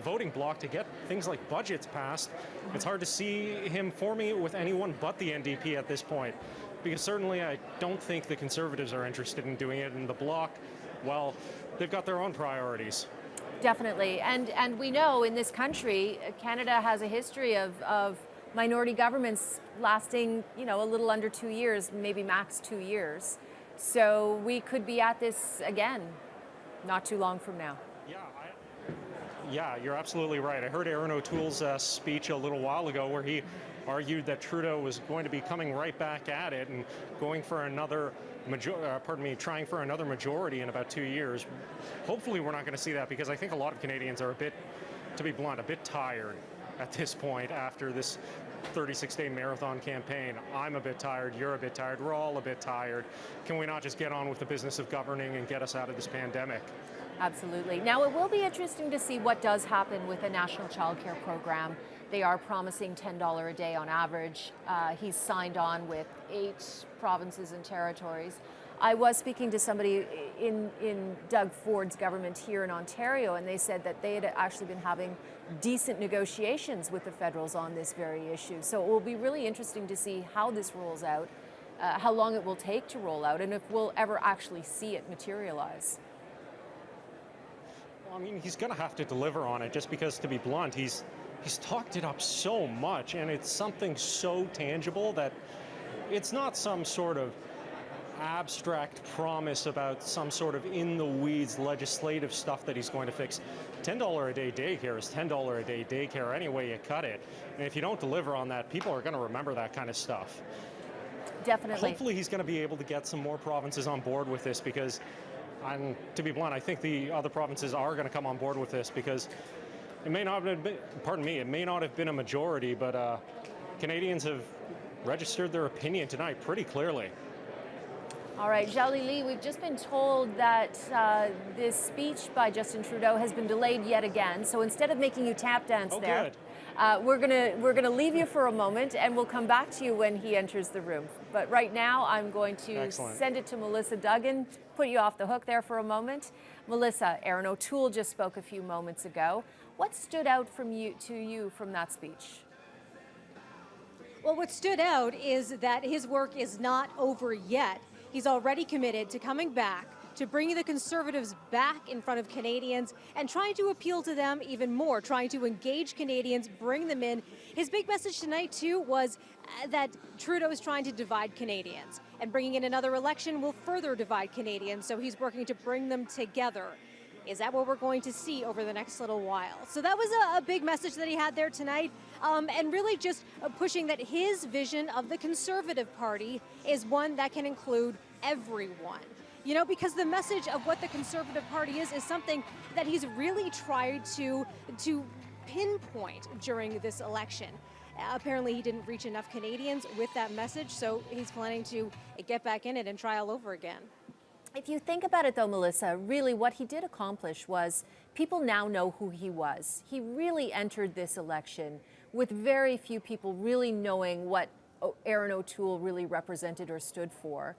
Speaker 13: voting bloc to get things like budgets passed. It's hard to see him forming it with anyone but the NDP at this point, because certainly I don't think the Conservatives are interested in doing it, and the bloc, well, they've got their own priorities.
Speaker 20: Definitely. And we know in this country, Canada has a history of minority governments lasting, a little under 2 years, maybe max 2 years. So we could be at this again not too long from now.
Speaker 13: Yeah, you're absolutely right. I heard Erin O'Toole's speech a little while ago where he argued that Trudeau was going to be coming right back at it and going for another trying for another majority in about 2 years. Hopefully we're not going to see that, because I think a lot of Canadians are to be blunt, a bit tired at this point after this 36-day marathon campaign. I'm a bit tired, you're a bit tired, we're all a bit tired. Can we not just get on with the business of governing and get us out of this pandemic?
Speaker 20: Absolutely. Now, it will be interesting to see what does happen with the National Child Care Program. They are promising $10 a day on average. He's signed on with 8 provinces and territories. I was speaking to somebody in Doug Ford's government here in Ontario, and they said that they had actually been having decent negotiations with the Federals on this very issue. So it will be really interesting to see how this rolls out, how long it will take to roll out, and if we'll ever actually see it materialize.
Speaker 13: I mean, he's going to have to deliver on it, just because, to be blunt, he's talked it up so much, and it's something so tangible that it's not some sort of abstract promise about some sort of in-the-weeds legislative stuff that he's going to fix. $10 a day daycare is $10 a day daycare any way you cut it. And if you don't deliver on that, people are going to remember that kind of stuff.
Speaker 20: Definitely.
Speaker 13: Hopefully he's going to be able to get some more provinces on board with this, because to be blunt, I think the other provinces are going to come on board with this, because it may not have been, it may not have been a majority, but Canadians have registered their opinion tonight pretty clearly.
Speaker 20: All right, Zhao Li, we've just been told that this speech by Justin Trudeau has been delayed yet again. So instead of making you tap dance there, we're gonna leave you for a moment, and we'll come back to you when he enters the room. But right now, I'm going to send it to Melissa Duggan, put you off the hook there for a moment. Melissa, Erin O'Toole just spoke a few moments ago. What stood out to you from that speech?
Speaker 6: Well, what stood out is that his work is not over yet. He's already committed to coming back, to bringing the Conservatives back in front of Canadians and trying to appeal to them even more, trying to engage Canadians, bring them in. His big message tonight, too, was that Trudeau is trying to divide Canadians, and bringing in another election will further divide Canadians, so he's working to bring them together. Is that what we're going to see over the next little while? So that was a big message that he had there tonight, and really just pushing that his vision of the Conservative Party is one that can include everyone. You know, because the message of what the Conservative Party is something that he's really tried to pinpoint during this election. Apparently he didn't reach enough Canadians with that message, so he's planning to get back in it and try all over again.
Speaker 20: If you think about it, though, Melissa, really what he did accomplish was people now know who he was. He really entered this election with very few people really knowing what Erin O'Toole really represented or stood for.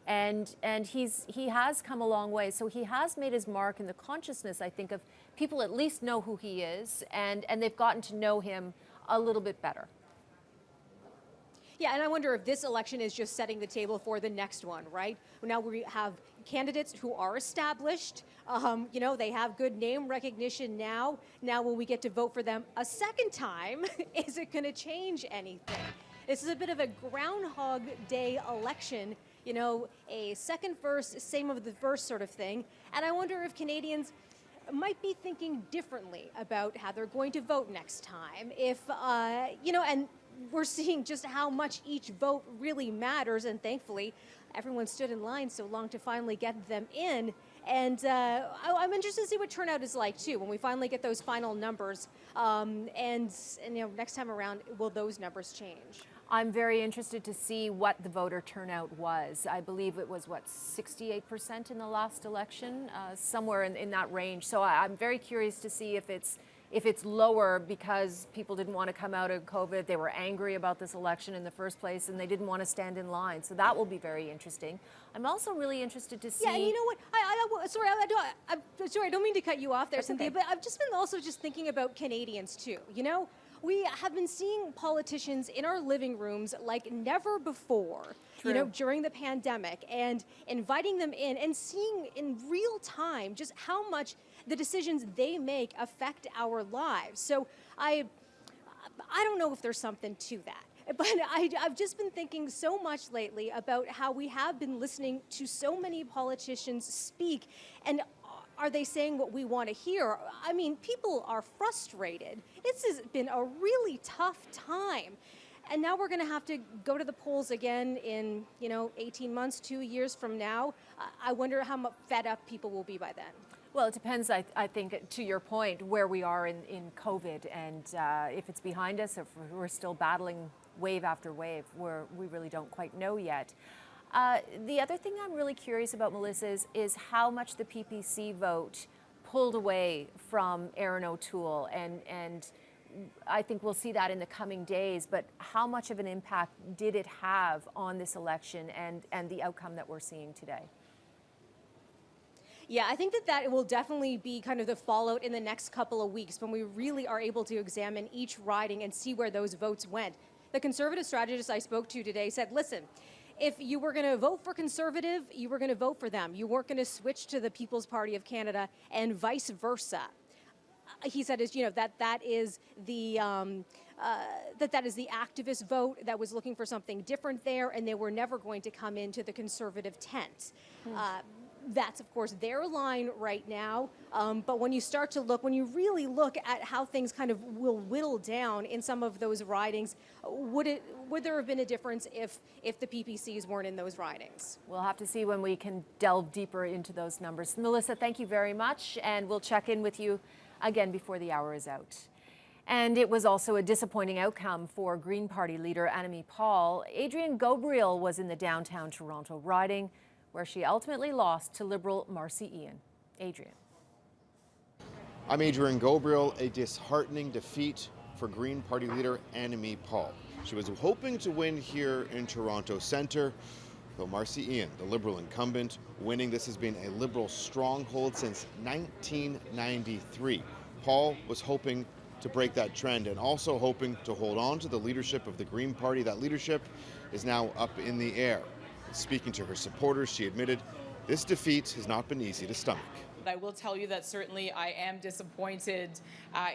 Speaker 20: And he has come a long way. So he has made his mark in the consciousness, I think, of people at least know who he is, and they've gotten to know him a little bit better.
Speaker 6: Yeah, and I wonder if this election is just setting the table for the next one, right? Now we have candidates who are established. You know, they have good name recognition now. Now when we get to vote for them a second time, is it going to change anything? This is a bit of a Groundhog Day election, you know, a second verse, same of the verse sort of thing. And I wonder if Canadians might be thinking differently about how they're going to vote next time. If, you know, and we're seeing just how much each vote really matters, and thankfully everyone stood in line so long to finally get them in. And I'm interested to see what turnout is like too when we finally get those final numbers. And you know, next time around, will those numbers change?
Speaker 20: I'm very interested to see what the voter turnout was. I believe it was, what, 68% in the last election, somewhere in that range. So I'm very curious to see if it's lower because people didn't want to come out of COVID. They were angry about this election in the first place, and they didn't want to stand in line. So that will be very interesting. I'm also really interested to see.
Speaker 6: Yeah, and you know what? Sorry, I don't mean to cut you off there, Cynthia, but I've just been also just thinking about Canadians too. You know, we have been seeing politicians in our living rooms like never before.
Speaker 20: True.
Speaker 6: You know, during the pandemic, and inviting them in and seeing in real time just how much the decisions they make affect our lives. So I don't know if there's something to that. But I've just been thinking so much lately about how we have been listening to so many politicians speak, and are they saying what we want to hear? I mean, people are frustrated. This has been a really tough time. And now we're going to have to go to the polls again in, 18 months, 2 years from now. I wonder how fed up people will be by then.
Speaker 20: Well, it depends, I think, to your point, where we are in COVID, and if it's behind us, if we're still battling wave after wave, we really don't quite know yet. The other thing I'm really curious about, Melissa, is how much the PPC vote pulled away from Erin O'Toole, and I think we'll see that in the coming days, but how much of an impact did it have on this election and the outcome that we're seeing today?
Speaker 6: Yeah, I think that will definitely be kind of the fallout in the next couple of weeks when we really are able to examine each riding and see where those votes went. The Conservative strategist I spoke to today said, listen, if you were going to vote for Conservative, you were going to vote for them. You weren't going to switch to the People's Party of Canada and vice versa. He said, that is the that is the activist vote that was looking for something different there, and they were never going to come into the Conservative tent. That's, of course, their line right now. But when you start to look, when you really look at how things kind of will whittle down in some of those ridings, would there have been a difference if the PPCs weren't in those ridings?
Speaker 20: We'll have to see when we can delve deeper into those numbers. Melissa, thank you very much, and we'll check in with you again before the hour is out. And it was also a disappointing outcome for Green Party leader Annamie Paul. Adrienne Gabriel was in the downtown Toronto riding, where she ultimately lost to Liberal Marci Ien. Adrienne.
Speaker 12: I'm Adrienne Gabriel. A disheartening defeat for Green Party leader Annamie Paul. She was hoping to win here in Toronto Centre, though Marci Ien, the Liberal incumbent, winning. This has been a Liberal stronghold since 1993. Paul was hoping to break that trend and also hoping to hold on to the leadership of the Green Party. That leadership is now up in the air. Speaking to her supporters, she admitted this defeat has not been easy to stomach.
Speaker 24: I will tell you that certainly I am disappointed.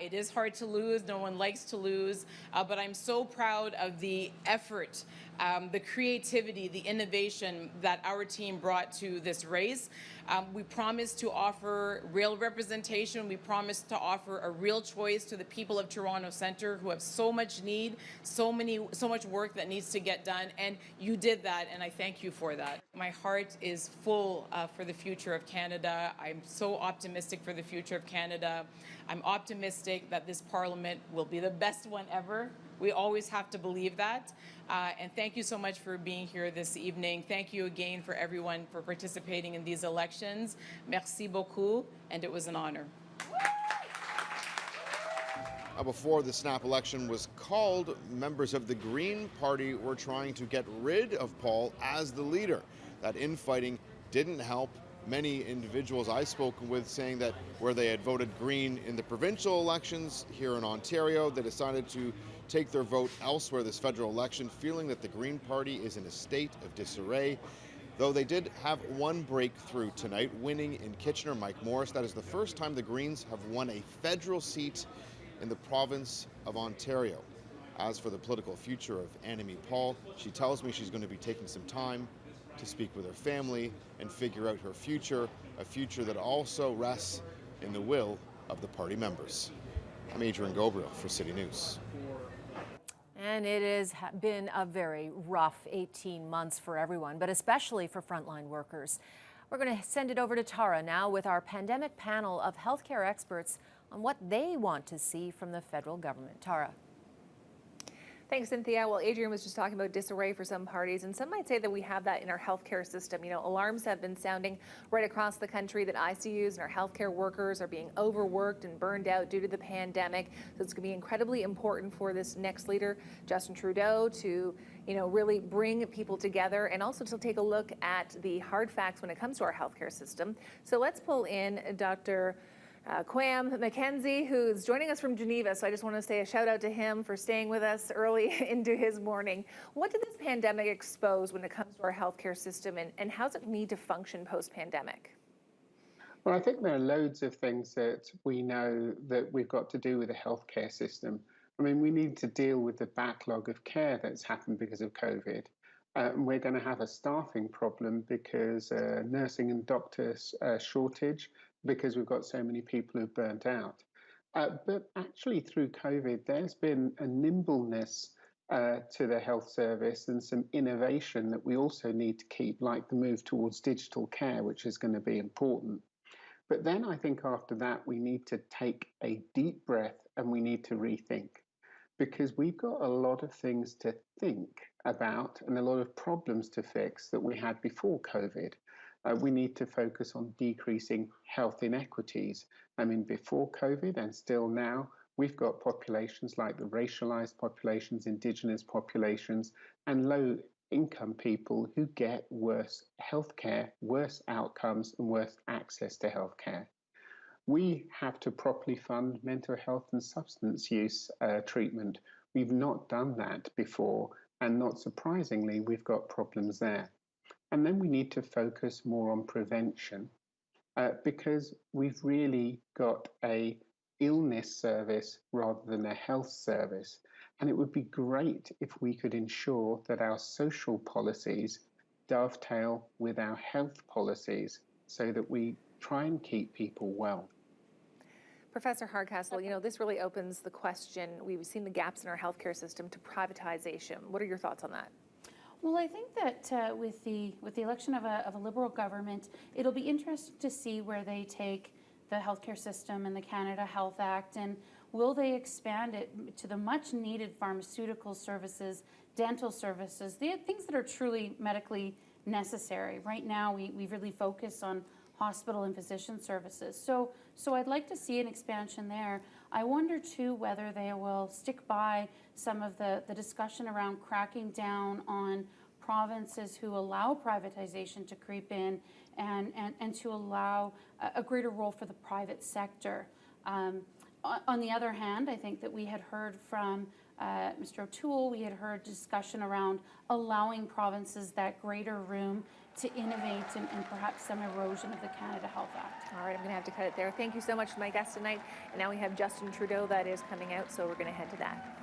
Speaker 24: It is hard to lose. No one likes to lose. But I'm so proud of the effort, the creativity, the innovation that our team brought to this race. We promised to offer real representation. We promised to offer a real choice to the people of Toronto Centre who have so much need, so much work that needs to get done. And you did that, and I thank you for that. My heart is full for the future of Canada. I'm so optimistic for the future of Canada. I'm optimistic that this Parliament will be the best one ever. We always have to believe that. And thank you so much for being here this evening. Thank you again for everyone for participating in these elections. Merci beaucoup, and it was an honor.
Speaker 12: Before the snap election was called, members of the Green Party were trying to get rid of Paul as the leader. That infighting didn't help. many individuals I've spoken with saying that where they had voted Green in the provincial elections here in Ontario, they decided to take their vote elsewhere this federal election, feeling that the Green Party is in a state of disarray. Though they did have one breakthrough tonight, winning in Kitchener. Mike Morris, that is the first time the Greens have won a federal seat in the province of Ontario. As for the political future of Annamie Paul, she tells me she's going to be taking some time to speak with her family and figure out her future, a future that also rests in the will of the party members. I'm Adrian Gabriel for City News.
Speaker 20: And it has been a very rough 18 months for everyone, but especially for frontline workers. We're going to send it over to Tara now with our pandemic panel of healthcare experts on what they want to see from the federal government. Tara.
Speaker 10: Thanks, Cynthia. Well, Adrian was just talking about disarray for some parties, and some might say that we have that in our healthcare system. You know, alarms have been sounding right across the country that ICUs and our healthcare workers are being overworked and burned out due to the pandemic. So it's going to be incredibly important for this next leader, Justin Trudeau, to really bring people together and also to take a look at the hard facts when it comes to our healthcare system. So let's pull in Dr. Quam McKenzie, who's joining us from Geneva. So I just want to say a shout out to him for staying with us early into his morning. What did this pandemic expose when it comes to our healthcare system, and how does it need to function post-pandemic?
Speaker 19: Well, I think there are loads of things that we know that we've got to do with the healthcare system. I mean, we need to deal with the backlog of care that's happened because of COVID. We're going to have a staffing problem because nursing and doctors shortage, because we've got so many people who've burnt out. But actually through COVID, there's been a nimbleness to the health service and some innovation that we also need to keep, like the move towards digital care, which is going to be important. But then I think after that, we need to take a deep breath and we need to rethink, because we've got a lot of things to think about and a lot of problems to fix that we had before COVID. We need to focus on decreasing health inequities. I mean, before COVID and still now, we've got populations like the racialized populations, indigenous populations, and low-income people who get worse healthcare, worse outcomes, and worse access to healthcare. We have to properly fund mental health and substance use treatment. We've not done that before, and not surprisingly, we've got problems there. And then we need to focus more on prevention because we've really got a illness service rather than a health service. And it would be great if we could ensure that our social policies dovetail with our health policies so that we try and keep people well.
Speaker 10: Professor Hardcastle, this really opens the question. We've seen the gaps in our healthcare system to privatization. What are your thoughts on that?
Speaker 22: Well, I think that with the election of a Liberal government, it'll be interesting to see where they take the healthcare system and the Canada Health Act, and will they expand it to the much needed pharmaceutical services, dental services, the things that are truly medically necessary. Right now, we really focus on hospital and physician services. So I'd like to see an expansion there. I wonder too whether they will stick by some of the discussion around cracking down on provinces who allow privatization to creep in and to allow a greater role for the private sector. On the other hand, I think that we had heard from Mr. O'Toole, we had heard discussion around allowing provinces that greater room to innovate and perhaps some erosion of the Canada Health Act.
Speaker 10: All right, I'm going to have to cut it there. Thank you so much to my guest tonight. And now we have Justin Trudeau that is coming out, so we're going to head to that.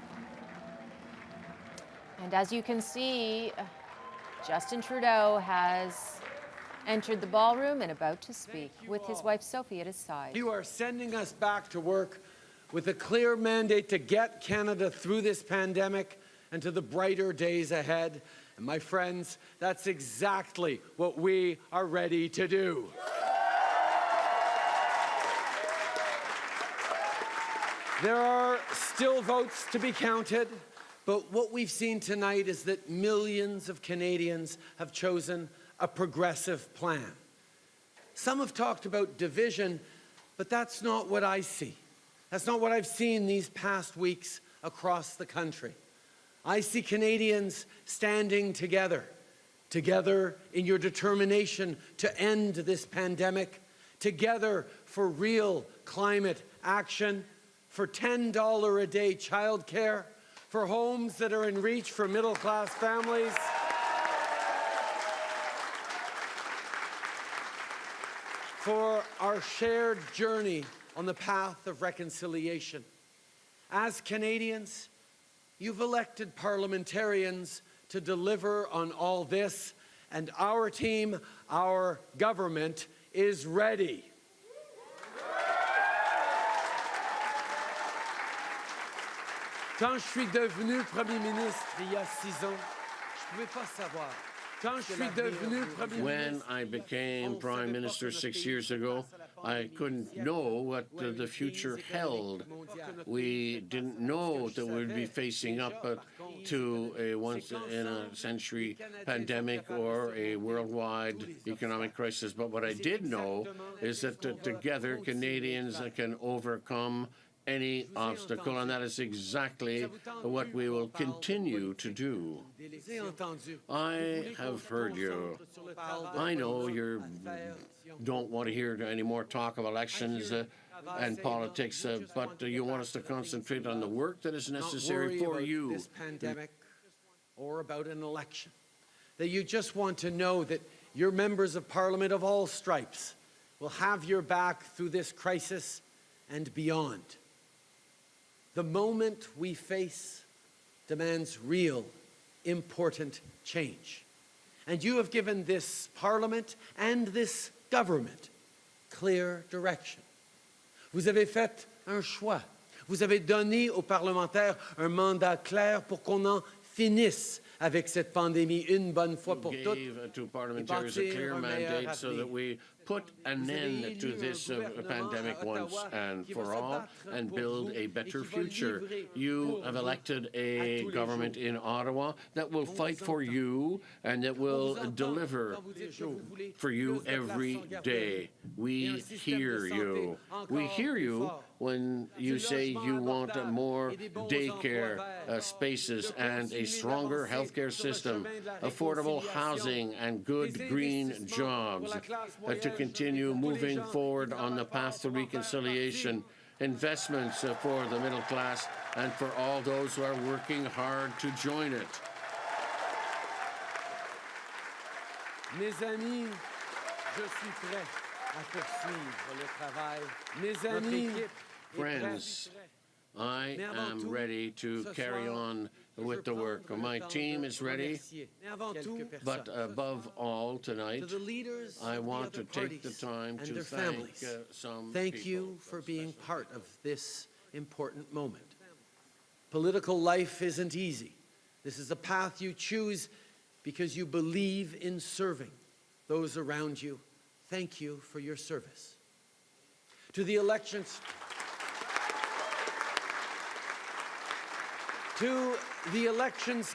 Speaker 20: And as you can see, Justin Trudeau has entered the ballroom and about to speak with his wife Sophie at his side.
Speaker 23: You are sending us back to work with a clear mandate to get Canada through this pandemic and to the brighter days ahead. And my friends, that's exactly what we are ready to do. There are still votes to be counted, but what we've seen tonight is that millions of Canadians have chosen a progressive plan. Some have talked about division, but that's not what I see. That's not what I've seen these past weeks across the country. I see Canadians standing together, together in your determination to end this pandemic, together for real climate action, for $10 a day childcare, for homes that are in reach for middle-class families. For our shared journey on the path of reconciliation. As Canadians, you've elected parliamentarians to deliver on all this, and our team, our government, is ready. Quand je suis devenu Premier ministre il y a 6 ans, je ne pouvais pas savoir.
Speaker 8: When I became Prime Minister 6 years ago, I couldn't know what the future held. We didn't know that we'd be facing up to a once-in-a-century pandemic or a worldwide economic crisis. But what I did know is that together Canadians can overcome any obstacle, and that is exactly what we will continue to do. I have heard you. I know you don't want to hear any more talk of elections and politics, but you want us to concentrate on the work that is necessary for you.
Speaker 23: This pandemic or about an election. That you just want to know that your members of Parliament of all stripes will have your back through this crisis and beyond. The moment we face demands real, important change. And you have given this Parliament and this government clear direction. Vous avez fait un choix. Vous avez donné aux parlementaires un mandat clair pour qu'on en finisse avec cette pandémie une bonne fois pour toutes.
Speaker 8: Gave to parliamentarians a clear mandate so that we put an end to this pandemic once and for all and build a better future. You have elected a government in Ottawa that will fight for you and that will deliver for you every day. We hear you. We hear you when you say you want more daycare spaces and a stronger healthcare system, affordable housing and good green jobs, to continue moving forward on the path to reconciliation, investments for the middle class and for all those who are working hard to join it.
Speaker 23: Mes amis, je suis prêt à poursuivre le travail. Mes amis,
Speaker 8: friends, I am ready to carry on with the work. My team is ready, but above all tonight, I want to take the time to thank some
Speaker 23: Thank you for being part of this important moment. Political life isn't easy. This is a path you choose because you believe in serving those around you. Thank you for your service. To the Elections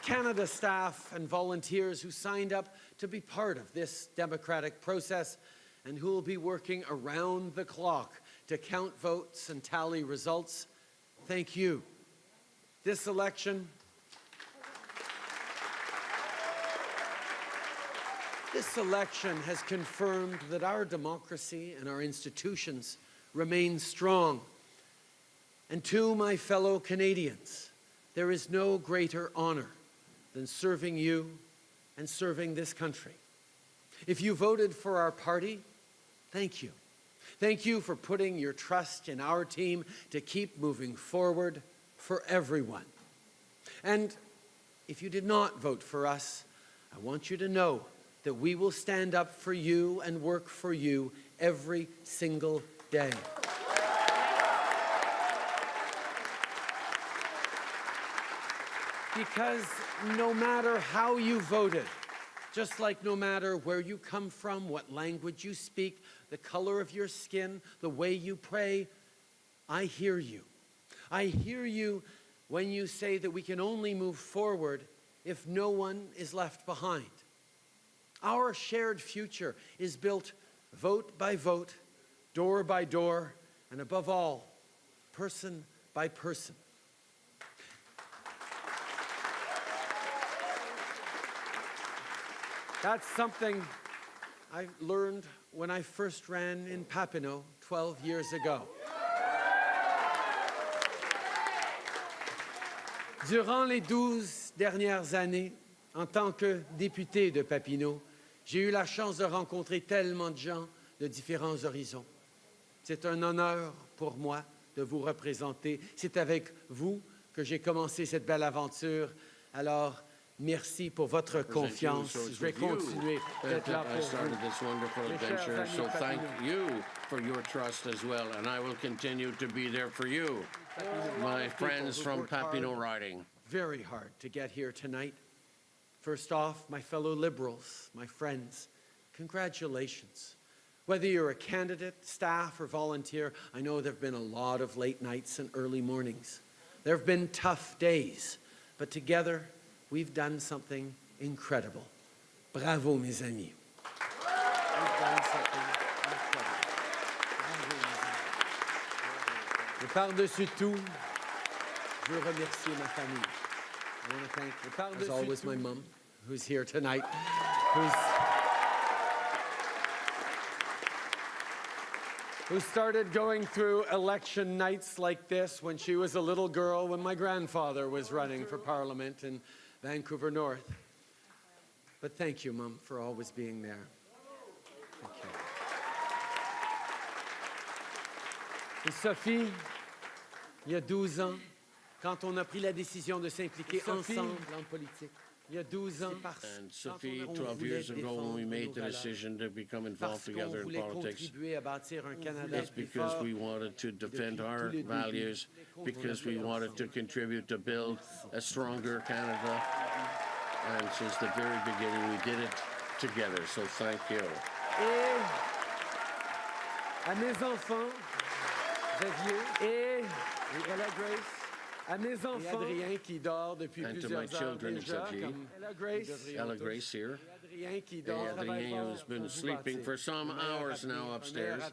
Speaker 23: Canada staff and volunteers who signed up to be part of this democratic process and who will be working around the clock to count votes and tally results, thank you. This election has confirmed that our democracy and our institutions remain strong. And to my fellow Canadians, there is no greater honor than serving you and serving this country. If you voted for our party, thank you. Thank you for putting your trust in our team to keep moving forward for everyone. And if you did not vote for us, I want you to know that we will stand up for you and work for you every single day. Because no matter how you voted, just like no matter where you come from, what language you speak, the color of your skin, the way you pray, I hear you. I hear you when you say that we can only move forward if no one is left behind. Our shared future is built vote by vote, door by door, and above all, person by person. That's something I learned when I first ran in Papineau 12 years ago. Durant les 12 dernières années, en tant que député de Papineau, j'ai eu la chance de rencontrer tellement de gens de différents horizons. C'est un honneur pour moi de vous représenter. C'est avec vous que j'ai commencé cette belle aventure. Alors, merci pour votre confiance. Je vais continuer d'être là pour
Speaker 8: started this wonderful
Speaker 23: vous.
Speaker 8: adventure, so thank you for your trust as well, and I will continue to be there for you, my friends from Papineau riding.
Speaker 23: Very hard to get here tonight. First off, my fellow Liberals, my friends, congratulations. Whether you're a candidate, staff, or volunteer, I know there have been a lot of late nights and early mornings. There have been tough days, but together we've done something incredible. Bravo, mes amis. We've done something incredible. Bravo, mes amis. Et par-dessus tout, je veux remercier ma famille. I want to thank, as always, my mom, who's here tonight, who started going through election nights like this when she was a little girl, when my grandfather was running for Parliament in Vancouver North. But thank you, Mom, for always being there. Thank you. Et Sophie, il y a 12 ans, quand on a pris la décision de s'impliquer ensemble en politique, il y a 12 ans,
Speaker 8: And Sophie, 12 years ago, when we made the decision to become involved together in politics, it's because we wanted to defend our values, because we wanted to contribute to build a stronger Canada. And since the very beginning, we did it together, so thank you.
Speaker 23: Et à mes enfants, Xavier et Ella Grace, à mes enfants, Adrien qui dort depuis
Speaker 8: And to
Speaker 23: plusieurs
Speaker 8: my
Speaker 23: heures
Speaker 8: children,
Speaker 23: déjà,
Speaker 8: Xavier,
Speaker 23: comme Ella Grace
Speaker 8: here,
Speaker 23: Adrien qui dort,
Speaker 8: Adrien who's been sleeping for some hours now upstairs.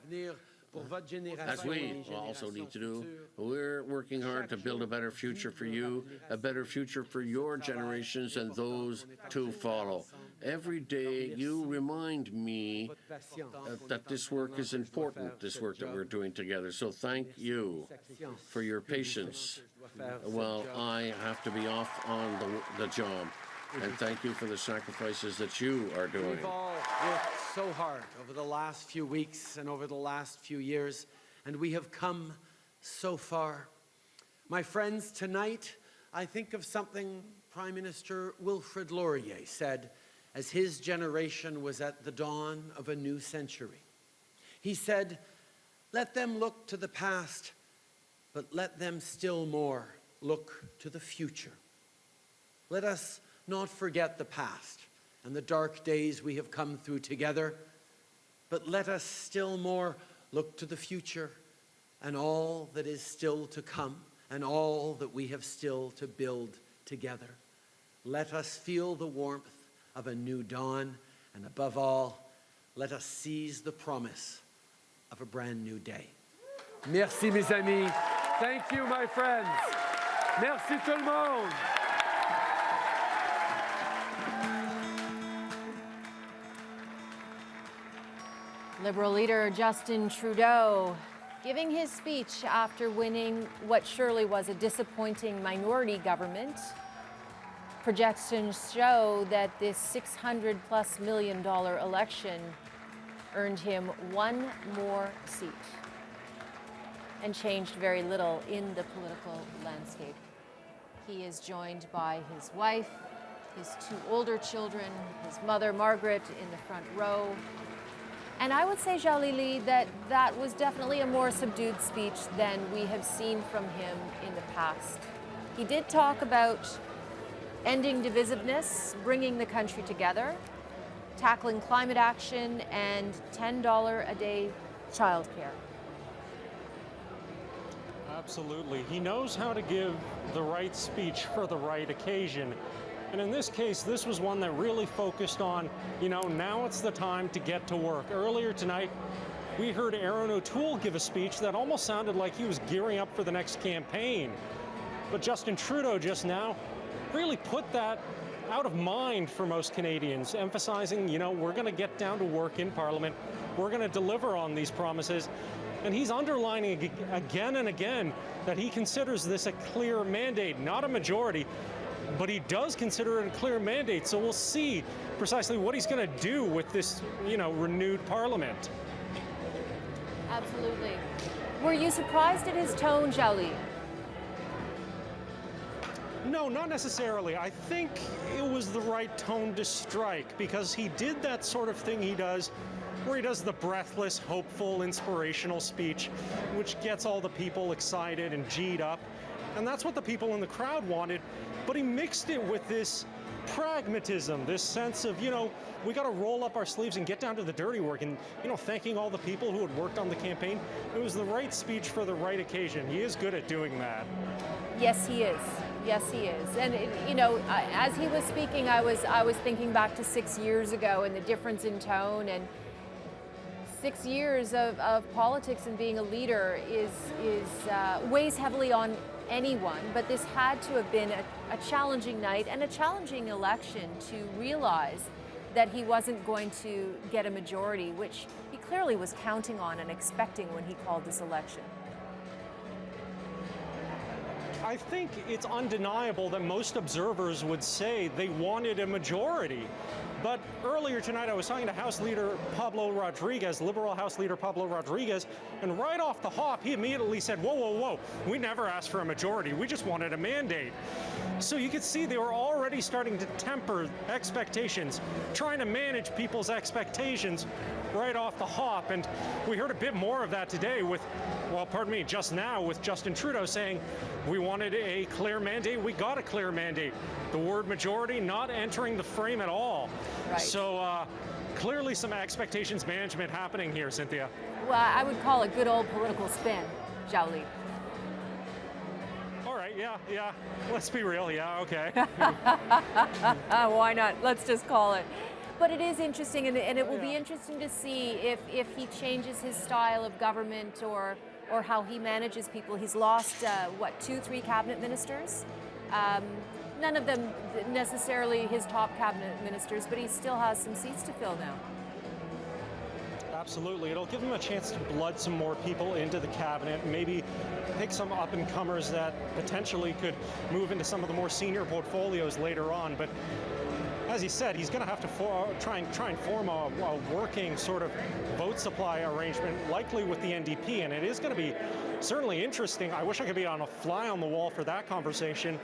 Speaker 8: As we also need to do, we're working hard to build a better future for you, a better future for your generations and those to follow. Every day you remind me that this work is important, this work that we're doing together. So thank you for your patience while I have to be off on the job. And thank you for the sacrifices that you are doing.
Speaker 23: We've all worked so hard over the last few weeks and over the last few years, and we have come so far. My friends, tonight I think of something Prime Minister Wilfrid Laurier said as his generation was at the dawn of a new century. He said, "Let them look to the past, but let them still more look to the future." Let us not forget the past and the dark days we have come through together, but let us still more look to the future and all that is still to come and all that we have still to build together. Let us feel the warmth of a new dawn, and above all, let us seize the promise of a brand new day. Merci, mes amis. Thank you, my friends. Merci tout le monde.
Speaker 20: Liberal leader Justin Trudeau giving his speech after winning what surely was a disappointing minority government. Projections show that this $600+ million election earned him one more seat and changed very little in the political landscape. He is joined by his wife, his two older children, his mother Margaret in the front row. And I would say, Jalili, that was definitely a more subdued speech than we have seen from him in the past. He did talk about ending divisiveness, bringing the country together, tackling climate action, and $10 a day childcare.
Speaker 13: Absolutely. He knows how to give the right speech for the right occasion. And in this case, this was one that really focused on, now it's the time to get to work. Earlier tonight, we heard Erin O'Toole give a speech that almost sounded like he was gearing up for the next campaign. But Justin Trudeau just now really put that out of mind for most Canadians, emphasizing, you know, we're going to get down to work in Parliament, we're going to deliver on these promises. And he's underlining again and again that he considers this a clear mandate, not a majority, but he does consider it a clear mandate. So we'll see precisely what he's going to do with this, you know, renewed Parliament.
Speaker 20: Absolutely. Were you surprised at his tone, Zhao Li?
Speaker 13: No, not necessarily. I think it was the right tone to strike because he did that sort of thing he does where he does the breathless, hopeful, inspirational speech, which gets all the people excited and G'd up. And that's what the people in the crowd wanted. But he mixed it with this pragmatism, this sense of, you know, we got to roll up our sleeves and get down to the dirty work and, you know, thanking all the people who had worked on the campaign. It was the right speech for the right occasion. He is good at doing that.
Speaker 20: Yes, he is. Yes, he is. And, you know, as he was speaking, I was thinking back to 6 years ago and the difference in tone. And 6 years of politics and being a leader weighs heavily on anyone, but this had to have been a challenging night and a challenging election to realize that he wasn't going to get a majority, which he clearly was counting on and expecting when he called this election.
Speaker 13: I think it's undeniable that most observers would say they wanted a majority. But earlier tonight, I was talking to House Leader Pablo Rodriguez, Liberal House Leader Pablo Rodriguez, and right off the hop, he immediately said, whoa, whoa, whoa, we never asked for a majority. We just wanted a mandate. So you could see they were already starting to temper expectations, trying to manage people's expectations right off the hop. And we heard a bit more of that today with, well, pardon me, just now with Justin Trudeau saying, we wanted a clear mandate, we got a clear mandate. The word majority not entering the frame at all.
Speaker 20: Right.
Speaker 13: So clearly some expectations management happening here, Cynthia.
Speaker 20: Well, I would call it good old political spin, Zhao Li.
Speaker 13: All right, yeah. Let's be real, yeah, okay.
Speaker 20: Why not? Let's just call it. But it is interesting, and it will be interesting to see if he changes his style of government or how he manages people. He's lost, 2-3 cabinet ministers? None of them necessarily his top cabinet ministers, but he still has some seats to fill now.
Speaker 13: Absolutely. It'll give him a chance to blood some more people into the cabinet, maybe pick some up-and-comers that potentially could move into some of the more senior portfolios later on. But as he said, he's going to have to try and form a working sort of vote supply arrangement, likely with the NDP, and it is going to be certainly interesting. I wish I could be on a fly on the wall for that conversation,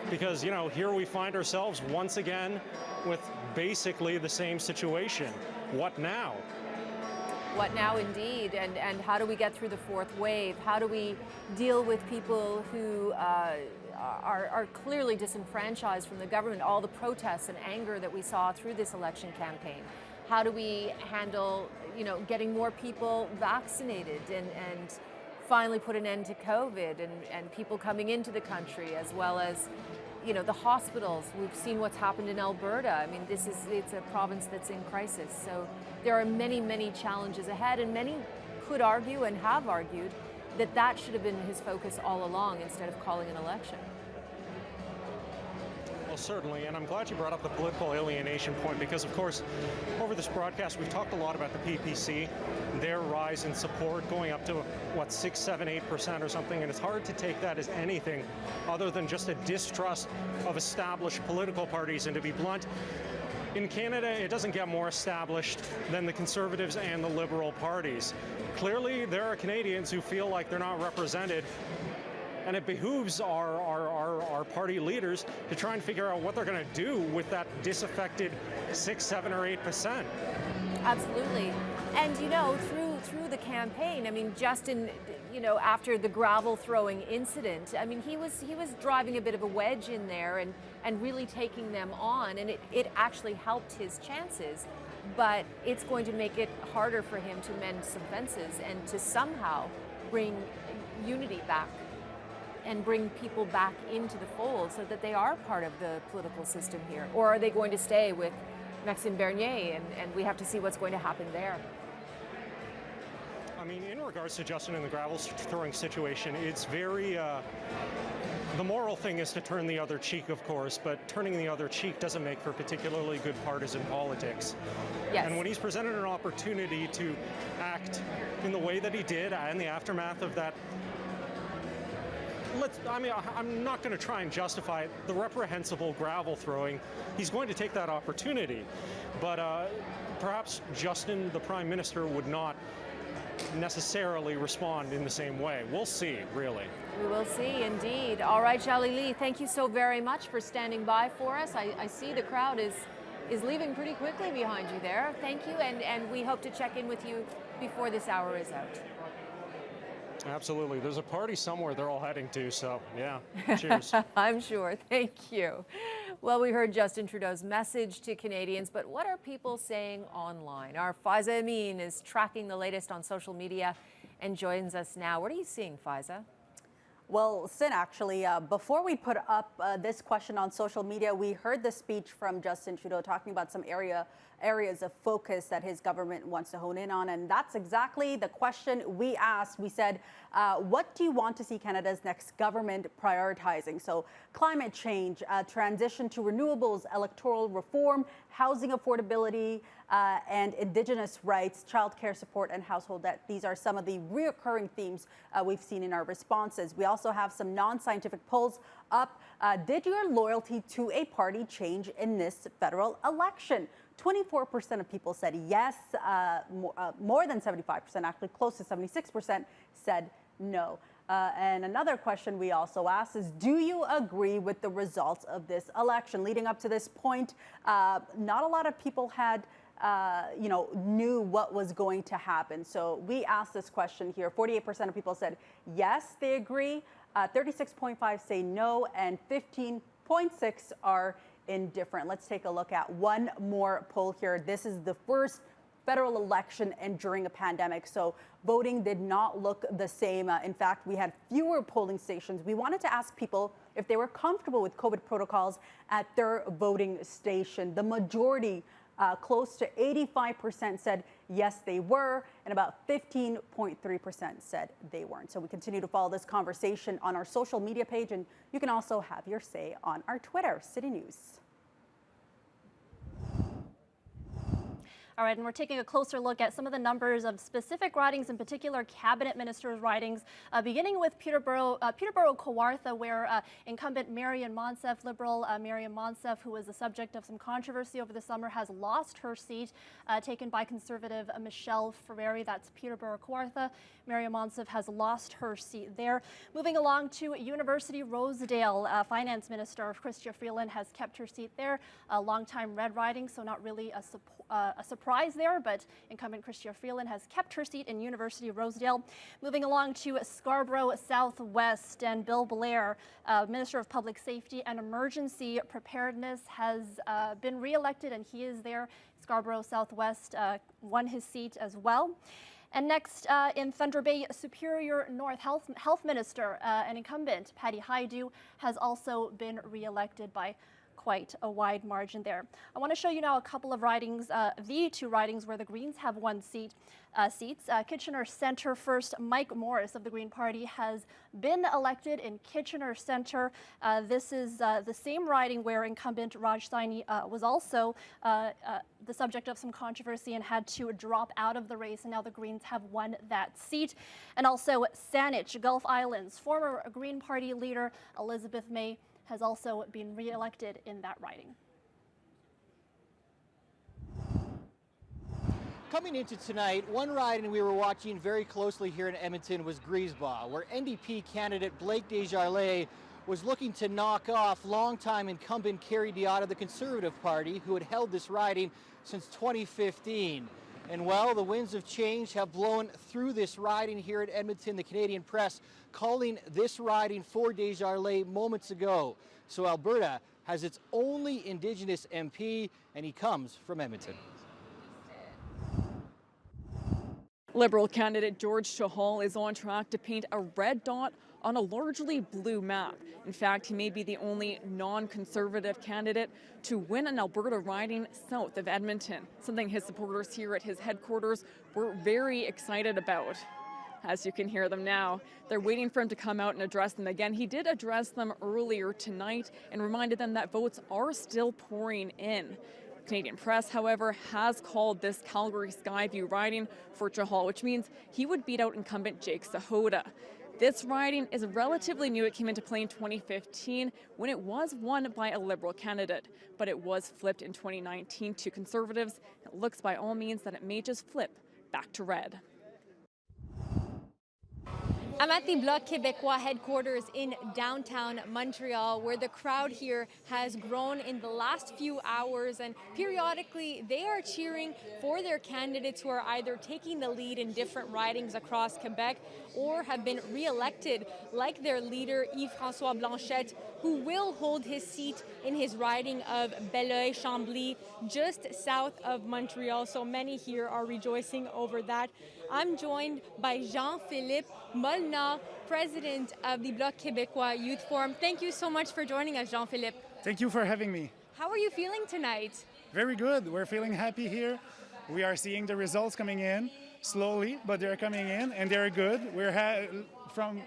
Speaker 13: because, you know, here we find ourselves once again with basically the same situation. What now?
Speaker 20: What now, indeed, and how do we get through the fourth wave? How do we deal with people who are clearly disenfranchised from the government, all the protests and anger that we saw through this election campaign? How do we handle, you know, getting more people vaccinated and finally put an end to COVID and people coming into the country, as well as, you know, the hospitals? We've seen what's happened in Alberta. I mean, it's a province that's in crisis. So there are many, many challenges ahead, and many could argue and have argued that should have been his focus all along instead of calling an election.
Speaker 13: Well, certainly, and I'm glad you brought up the political alienation point, because, of course, over this broadcast, we've talked a lot about the PPC, their rise in support going up to, 6, 7, 8% or something, and it's hard to take that as anything other than just a distrust of established political parties. And to be blunt, in Canada, it doesn't get more established than the Conservatives and the Liberal parties. Clearly, there are Canadians who feel like they're not represented, and it behooves our party leaders to try and figure out what they're going to do with that disaffected 6, 7, or 8%.
Speaker 20: Absolutely. And, you know, through the campaign, I mean, Justin, you know, after the gravel throwing incident, I mean, he was driving a bit of a wedge in there and really taking them on, and it actually helped his chances. But it's going to make it harder for him to mend some fences and to somehow bring unity back and bring people back into the fold so that they are part of the political system here. Or are they going to stay with Maxime Bernier, and we have to see what's going to happen there.
Speaker 13: I mean, in regards to Justin and the gravel throwing situation, it's very The moral thing is to turn the other cheek, of course, but turning the other cheek doesn't make for particularly good partisan politics.
Speaker 20: Yes.
Speaker 13: And when he's presented an opportunity to act in the way that he did in the aftermath of that, I'm not going to try and justify the reprehensible gravel throwing. He's going to take that opportunity. But perhaps Justin, the Prime Minister, would not necessarily respond in the same way. We'll see, really.
Speaker 20: We will see, indeed. All right, Xiaoli Li, thank you so very much for standing by for us. I see the crowd is leaving pretty quickly behind you there. Thank you, and we hope to check in with you before this hour is out.
Speaker 13: Absolutely. There's a party somewhere they're all heading to, so yeah, cheers.
Speaker 20: I'm sure. Thank you. Well, we heard Justin Trudeau's message to Canadians, but what are people saying online? Our Faiza Amin is tracking the latest on social media and joins us now. What are you seeing, Faiza?
Speaker 4: Well, Sin, actually, before we put up this question on social media, we heard the speech from Justin Trudeau talking about some areas of focus that his government wants to hone in on. And that's exactly the question we asked. We said, what do you want to see Canada's next government prioritizing? So climate change, transition to renewables, electoral reform, housing affordability, and Indigenous rights, childcare support, and household debt. These are some of the reoccurring themes we've seen in our responses. We also have some non-scientific polls up. Did your loyalty to a party change in this federal election? 24% of people said yes, more than 75%, actually close to 76% said no. And another question we also asked is, do you agree with the results of this election? Leading up to this point, not a lot of people had knew what was going to happen. So we asked this question here. 48% of people said yes, they agree. 36.5 say no, and 15.6 are indifferent. Let's take a look at one more poll here. This is the first federal election and during a pandemic, so voting did not look the same. In fact, we had fewer polling stations. We wanted to ask people if they were comfortable with COVID protocols at their voting station. The majority, close to 85%, said yes, they were, and about 15.3% said they weren't. So we continue to follow this conversation on our social media page, and you can also have your say on our Twitter, City News.
Speaker 7: All right, and we're taking a closer look at some of the numbers of specific ridings, in particular cabinet ministers' ridings, beginning with Peterborough Kawartha, where incumbent Marion Monsef, Liberal Marion Monsef, who was the subject of some controversy over the summer, has lost her seat, taken by Conservative Michelle Ferreri. That's Peterborough Kawartha. Marion Monsef has lost her seat there. Moving along to University Rosedale, Finance Minister Chrystia Freeland has kept her seat there. A longtime red riding, so not really a surprise there, but incumbent Chrystia Freeland has kept her seat in University of Rosedale. Moving along to Scarborough Southwest, and Bill Blair, Minister of Public Safety and Emergency Preparedness, has been re-elected, and he is there. Scarborough Southwest won his seat as well. And next, in Thunder Bay, Superior North Health Minister and incumbent Patty Hajdu has also been re-elected by quite a wide margin there. I want to show you now a couple of ridings, the two ridings where the Greens have won seats. Kitchener Centre first. Mike Morris of the Green Party has been elected in Kitchener Centre. This is the same riding where incumbent Raj Saini was also the subject of some controversy and had to drop out of the race, and now the Greens have won that seat. And also Saanich, Gulf Islands, former Green Party leader Elizabeth May has also been re-elected in that riding.
Speaker 17: Coming into tonight, one riding we were watching very closely here in Edmonton was Griesbach, where NDP candidate Blake Desjardins was looking to knock off longtime incumbent Kerry Diotta of the Conservative Party, who had held this riding since 2015. And well, the winds of change have blown through this riding here at Edmonton. The Canadian Press calling this riding for Desjardins moments ago. So Alberta has its only Indigenous MP, and he comes from Edmonton.
Speaker 18: Liberal candidate George Chahal is on track to paint a red dot on a largely blue map. In fact, he may be the only non-Conservative candidate to win an Alberta riding south of Edmonton, something his supporters here at his headquarters were very excited about. as you can hear them now. They're waiting for him to come out and address them again. He did address them earlier tonight and reminded them that votes are still pouring in. Canadian Press, however, has called this Calgary Skyview riding for Chahal, which means he would beat out incumbent Jake Sahota. This riding is relatively new. It came into play in 2015 when it was won by a Liberal candidate, but it was flipped in 2019 to Conservatives. It looks by all means that it may just flip back to red.
Speaker 1: I'm at the Bloc Québécois headquarters in downtown Montreal, where the crowd here has grown in the last few hours, and periodically they are cheering for their candidates who are either taking the lead in different ridings across Quebec or have been re-elected, like their leader Yves-François Blanchette, who will hold his seat in his riding of Belleuil-Chambly, just south of Montreal. So many here are rejoicing over that. I'm joined by Jean-Philippe Molnar, president of the Bloc Québécois Youth Forum. Thank you so much for joining us, Jean-Philippe.
Speaker 9: Thank you for having me.
Speaker 1: How are you feeling tonight?
Speaker 9: Very good. We're feeling happy here. We are seeing the results coming in slowly, but they're coming in and they're good. From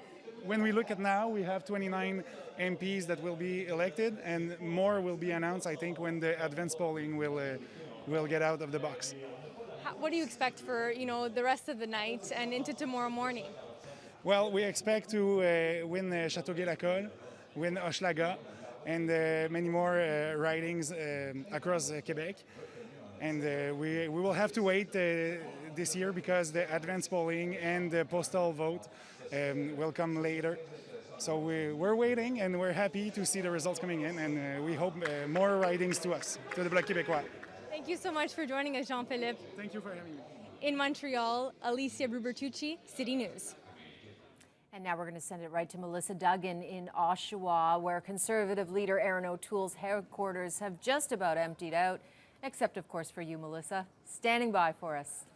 Speaker 9: when we look at now, we have 29 MPs that will be elected, and more will be announced, I think, when the advance polling will get out of the box.
Speaker 1: What do you expect for the rest of the night and into tomorrow morning?
Speaker 9: Well, we expect to win Châteauguay-Lacolle, win Hochelaga, and many more ridings across Quebec. And we will have to wait this year because the advance polling and the postal vote will come later. So we're waiting, and we're happy to see the results coming in, and we hope more ridings to us, to the Bloc Québécois.
Speaker 1: Thank you so much for joining us, Jean-Philippe.
Speaker 9: Thank you for having me.
Speaker 1: In Montreal, Alicia Brubertucci, City News.
Speaker 20: And now we're going to send it right to Melissa Duggan in Oshawa, where Conservative leader Erin O'Toole's headquarters have just about emptied out, except, of course, for you, Melissa, standing by for us.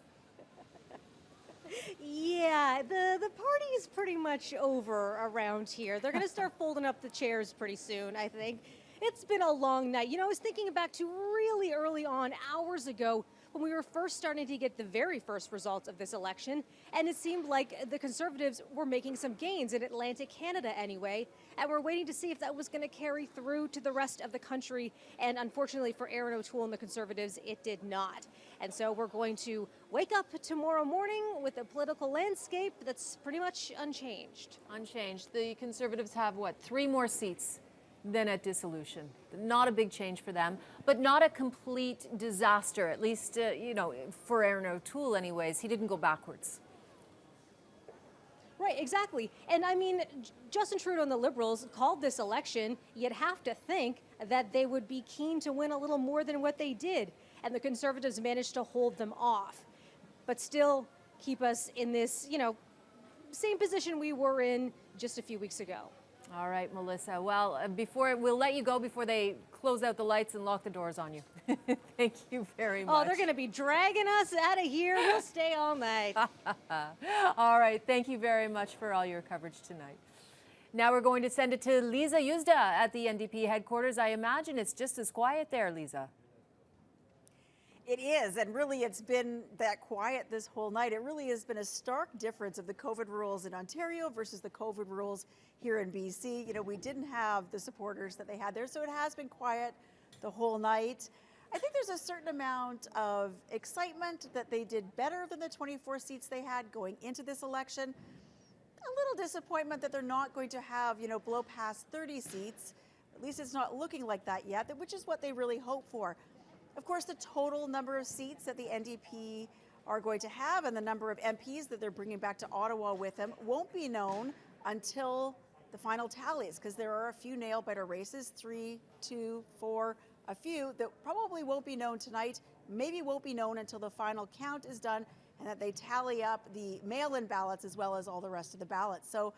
Speaker 6: Yeah, the party is pretty much over around here. They're going to start folding up the chairs pretty soon, I think. It's been a long night. I was thinking back to really early on, hours ago, when we were first starting to get the very first results of this election, and it seemed like the Conservatives were making some gains in Atlantic Canada anyway, and we're waiting to see if that was going to carry through to the rest of the country, and unfortunately for Erin O'Toole and the Conservatives, it did not. And so we're going to wake up tomorrow morning with a political landscape that's pretty much unchanged.
Speaker 20: Unchanged. The Conservatives have, what, 3 more seats than at dissolution. Not a big change for them, but not a complete disaster, at least, for Erin O'Toole anyways. He didn't go backwards.
Speaker 6: Right, exactly. And I mean, Justin Trudeau and the Liberals called this election. You'd have to think that they would be keen to win a little more than what they did. And the Conservatives managed to hold them off, but still keep us in this, same position we were in just a few weeks ago.
Speaker 20: All right, Melissa. Well, we'll let you go before they close out the lights and lock the doors on you. Thank you very much.
Speaker 6: Oh, they're going to be dragging us out of here. We'll stay all night.
Speaker 20: All right. Thank you very much for all your coverage tonight. Now we're going to send it to Lisa Yuzda at the NDP headquarters. I imagine it's just as quiet there, Lisa.
Speaker 2: It is, and really it's been that quiet this whole night. It really has been a stark difference of the COVID rules in Ontario versus the COVID rules here in BC. We didn't have the supporters that they had there, so it has been quiet the whole night. I think there's a certain amount of excitement that they did better than the 24 seats they had going into this election. A little disappointment that they're not going to have, blow past 30 seats. At least it's not looking like that yet, which is what they really hope for. Of course, the total number of seats that the NDP are going to have and the number of MPs that they're bringing back to Ottawa with them won't be known until the final tallies, because there are a few nail-biter races, 3, 2, 4, a few that probably won't be known tonight, maybe won't be known until the final count is done and that they tally up the mail-in ballots as well as all the rest of the ballots. So,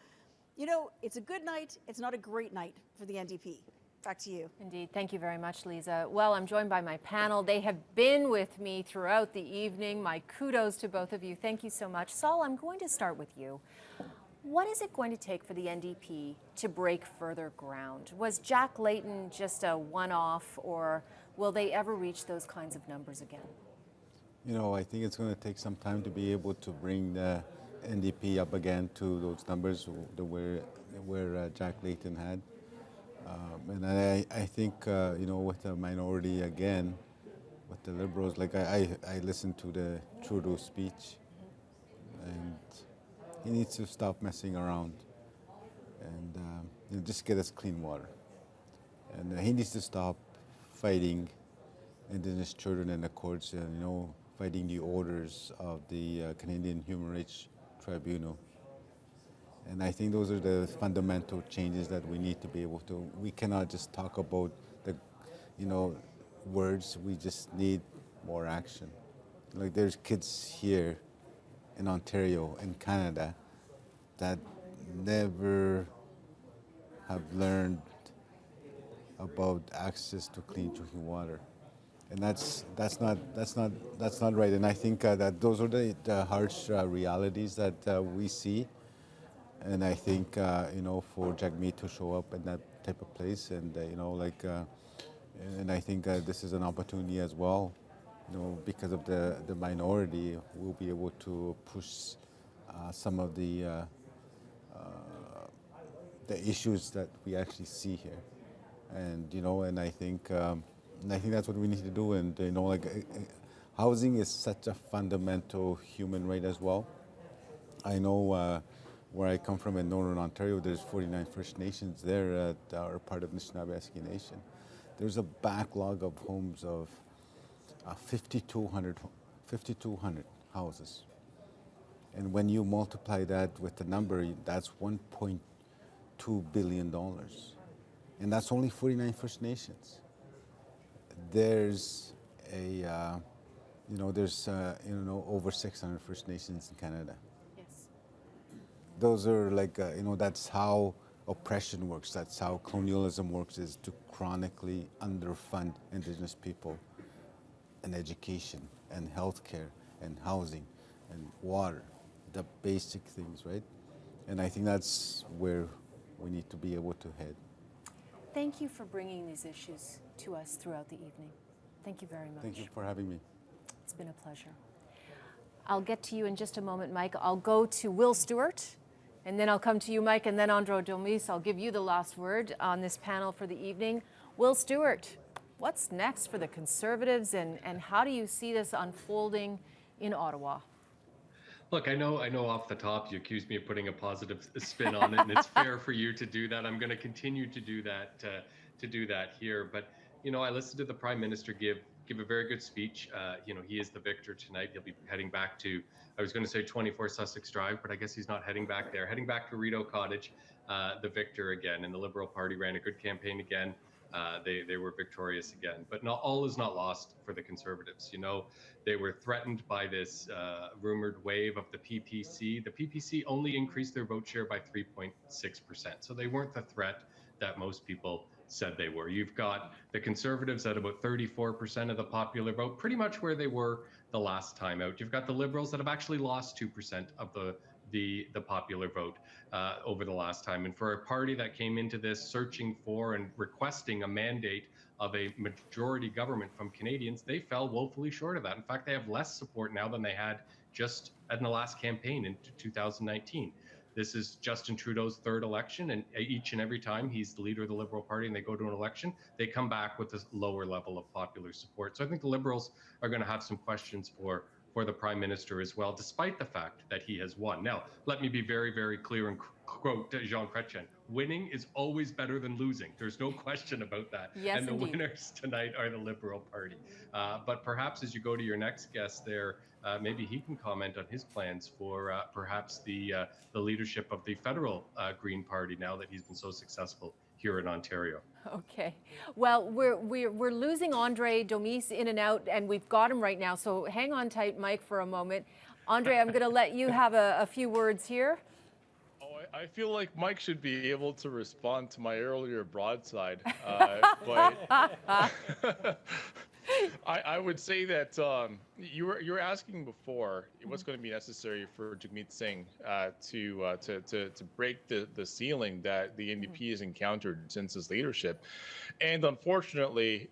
Speaker 2: it's a good night. It's not a great night for the NDP. Back to you.
Speaker 20: Indeed. Thank you very much, Lisa. Well, I'm joined by my panel. They have been with me throughout the evening. My kudos to both of you. Thank you so much. Saul, I'm going to start with you. What is it going to take for the NDP to break further ground? Was Jack Layton just a one-off, or will they ever reach those kinds of numbers again?
Speaker 15: I think it's going to take some time to be able to bring the NDP up again to those numbers where Jack Layton had. And I think, with the minority again, with the Liberals, like I listened to the Trudeau speech, and he needs to stop messing around and just get us clean water. And he needs to stop fighting Indigenous children in the courts, fighting the orders of the Canadian Human Rights Tribunal. And I think those are the fundamental changes that we need to be able to. We cannot just talk about the, words. We just need more action. Like there's kids here in Ontario, in Canada, that never have learned about access to clean drinking water, and that's not right. And I think that those are the harsh realities that we see. And I think for Jagmeet to show up in that type of place, and and I think this is an opportunity as well. Because of the minority, we'll be able to push some of the issues that we actually see here. And I think that's what we need to do. And housing is such a fundamental human right as well. I know where I come from in Northern Ontario, there's 49 First Nations there that are part of Anishinaabe Nation. There's a backlog of homes of 5,200 houses. And when you multiply that with the number, that's $1.2 billion. And that's only 49 First Nations. There's over 600 First Nations in Canada.
Speaker 20: Yes.
Speaker 15: Those are that's how oppression works. That's how colonialism works, is to chronically underfund Indigenous people in education and healthcare and housing and water, the basic things, right? And I think that's where we need to be able to head.
Speaker 20: Thank you for bringing these issues to us throughout the evening. Thank you very much.
Speaker 15: Thank you for having me.
Speaker 20: It's been a pleasure. I'll get to you in just a moment, Mike. I'll go to Will Stewart, and then I'll come to you, Mike, and then Andrew Domise. I'll give you the last word on this panel for the evening. Will Stewart, what's next for the Conservatives, and how do you see this unfolding in Ottawa?
Speaker 3: Look, I know off the top you accused me of putting a positive spin on it, and it's fair for you to do that. I'm going to continue to do that here. But I listened to the Prime Minister give a very good speech. He is the victor tonight. He'll be heading back to, I was going to say 24 Sussex Drive, but I guess he's not heading back there. Heading back to Rideau Cottage, the victor again. And the Liberal Party ran a good campaign again. They were victorious again. But all is not lost for the Conservatives. They were threatened by this rumored wave of the PPC. The PPC only increased their vote share by 3.6%. So they weren't the threat that most people said they were. You've got the Conservatives at about 34% of the popular vote, pretty much where they were the last time out. You've got the Liberals that have actually lost 2% of the popular vote over the last time. And for a party that came into this searching for and requesting a mandate of a majority government from Canadians, they fell woefully short of that. In fact, they have less support now than they had just in the last campaign in 2019. This is Justin Trudeau's third election, and each and every time he's the leader of the Liberal Party and they go to an election, they come back with a lower level of popular support. So I think the Liberals are going to have some questions for the Prime Minister as well, despite the fact that he has won. Now, let me be very, very clear and quote Jean Chrétien: winning is always better than losing. There's no question about that.
Speaker 20: Yes,
Speaker 3: and the
Speaker 20: indeed.
Speaker 3: winners tonight are the Liberal Party. But perhaps as you go to your next guest there, maybe he can comment on his plans for perhaps the leadership of the federal Green Party now that he's been so successful here in Ontario.
Speaker 20: Okay. Well, we're losing Andre Domise in and out, and we've got him right now. So hang on tight, Mike, for a moment. Andre, I'm going to let you have a few words here.
Speaker 11: I feel like Mike should be able to respond to my earlier broadside, I would say that you were asking before what's going to be necessary for Jagmeet Singh to break the ceiling that the NDP has encountered since his leadership, and unfortunately,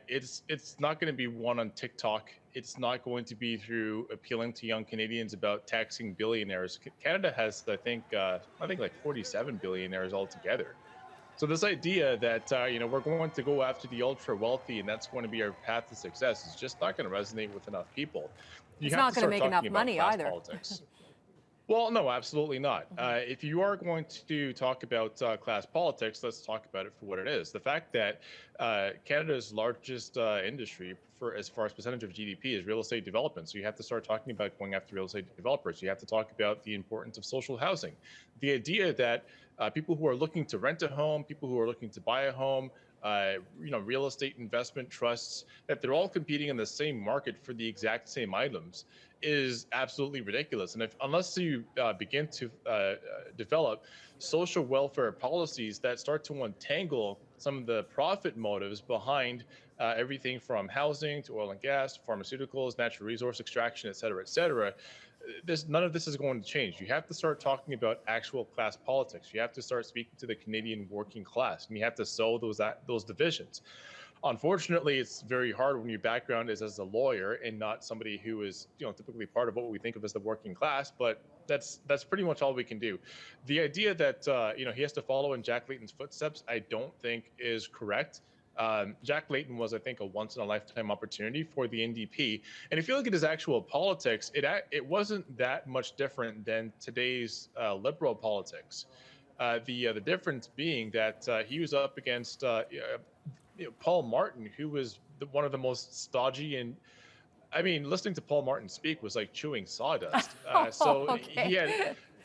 Speaker 11: it's not going to be one on TikTok. It's not going to be through appealing to young Canadians about taxing billionaires. Canada has, I think like 47 billionaires altogether. So this idea that we're going to go after the ultra wealthy and that's going to be our path to success is just not going to resonate with enough people.
Speaker 20: It's not going to make enough money either.
Speaker 11: Politics. Well, no, absolutely not. If you are going to talk about class politics, let's talk about it for what it is. The fact that Canada's largest industry, as far as percentage of GDP, is real estate development. So you have to start talking about going after real estate developers. You have to talk about the importance of social housing. The idea that people who are looking to rent a home, people who are looking to buy a home, real estate investment trusts, that they're all competing in the same market for the exact same items is absolutely ridiculous. And unless you begin to develop social welfare policies that start to untangle some of the profit motives behind everything from housing to oil and gas, pharmaceuticals, natural resource extraction, et cetera, none of this is going to change. You have to start talking about actual class politics. You have to start speaking to the Canadian working class, and you have to sow those divisions. Unfortunately, it's very hard when your background is as a lawyer and not somebody who is, typically part of what we think of as the working class. But that's pretty much all we can do. The idea that he has to follow in Jack Layton's footsteps, I don't think is correct. Jack Layton was, I think, a once-in-a-lifetime opportunity for the NDP. And if you look at his actual politics, it wasn't that much different than today's Liberal politics. The difference being that he was up against Paul Martin, who was one of the most stodgy and, listening to Paul Martin speak was like chewing sawdust.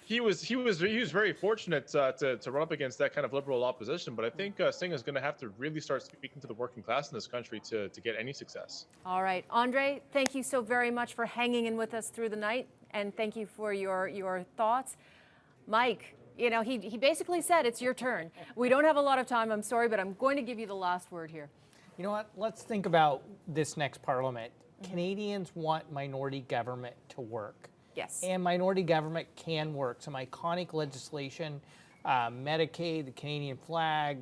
Speaker 11: He was very fortunate to run up against that kind of Liberal opposition. But I think Singh is going to have to really start speaking to the working class in this country to get any success.
Speaker 20: All right, Andre, thank you so very much for hanging in with us through the night, and thank you for your thoughts. Mike, he basically said it's your turn. We don't have a lot of time, I'm sorry, but I'm going to give you the last word here.
Speaker 5: You know what? Let's think about this next parliament. Canadians want minority government to work.
Speaker 20: Yes.
Speaker 5: And minority government can work. Some iconic legislation, Medicaid, the Canadian flag,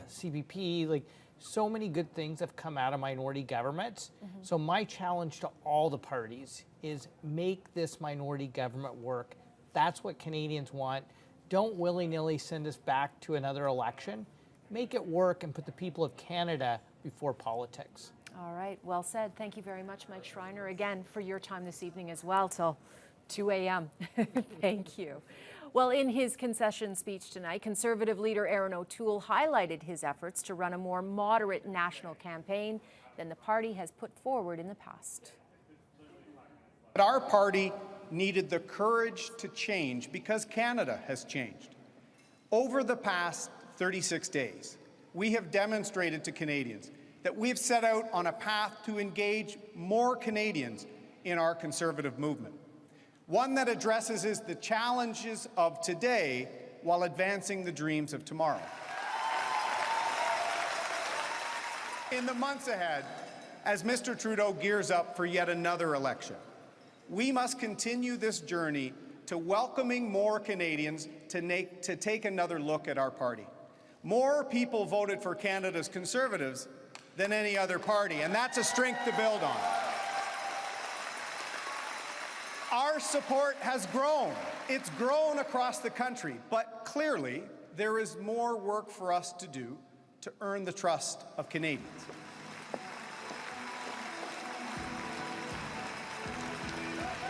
Speaker 5: CBP, so many good things have come out of minority governments. So my challenge to all the parties is make this minority government work. That's what Canadians want. Don't willy-nilly send us back to another election. Make it work and put the people of Canada before politics.
Speaker 20: All right, well said. Thank you very much, Mike Schreiner, again, for your time this evening as well, till 2 a.m. Thank you. Well, in his concession speech tonight, Conservative leader Erin O'Toole highlighted his efforts to run a more moderate national campaign than the party has put forward in the past.
Speaker 14: But our party needed the courage to change because Canada has changed. Over the past 36 days, we have demonstrated to Canadians that we've set out on a path to engage more Canadians in our Conservative movement. One that addresses the challenges of today while advancing the dreams of tomorrow. In the months ahead, as Mr. Trudeau gears up for yet another election, we must continue this journey to welcoming more Canadians to take another look at our party. More people voted for Canada's Conservatives than any other party, and that's a strength to build on. Our support has grown. It's grown across the country, but clearly there is more work for us to do to earn the trust of Canadians.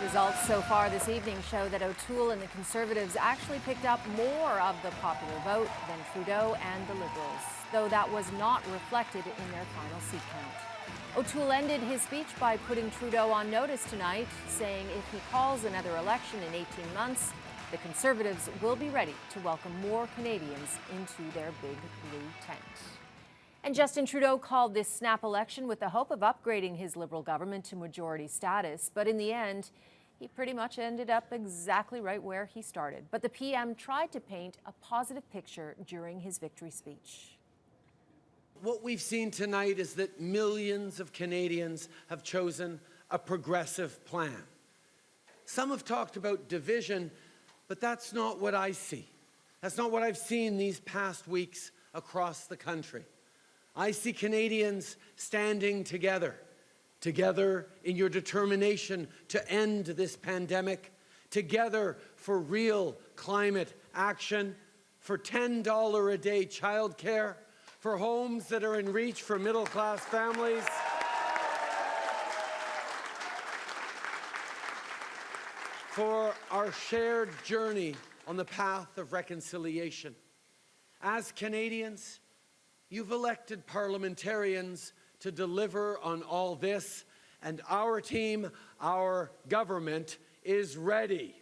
Speaker 20: Results so far this evening show that O'Toole and the Conservatives actually picked up more of the popular vote than Trudeau and the Liberals, though that was not reflected in their final seat count. O'Toole ended his speech by putting Trudeau on notice tonight, saying if he calls another election in 18 months, the Conservatives will be ready to welcome more Canadians into their big blue tent. And Justin Trudeau called this snap election with the hope of upgrading his Liberal government to majority status, but in the end, he pretty much ended up exactly right where he started. But the PM tried to paint a positive picture during his victory speech.
Speaker 23: What we've seen tonight is that millions of Canadians have chosen a progressive plan. Some have talked about division, but that's not what I see. That's not what I've seen these past weeks across the country. I see Canadians standing together in your determination to end this pandemic, together for real climate action, for $10 a day childcare, for homes that are in reach for middle-class families. For our shared journey on the path of reconciliation. As Canadians, you've elected parliamentarians to deliver on all this, and our team, our government, is ready.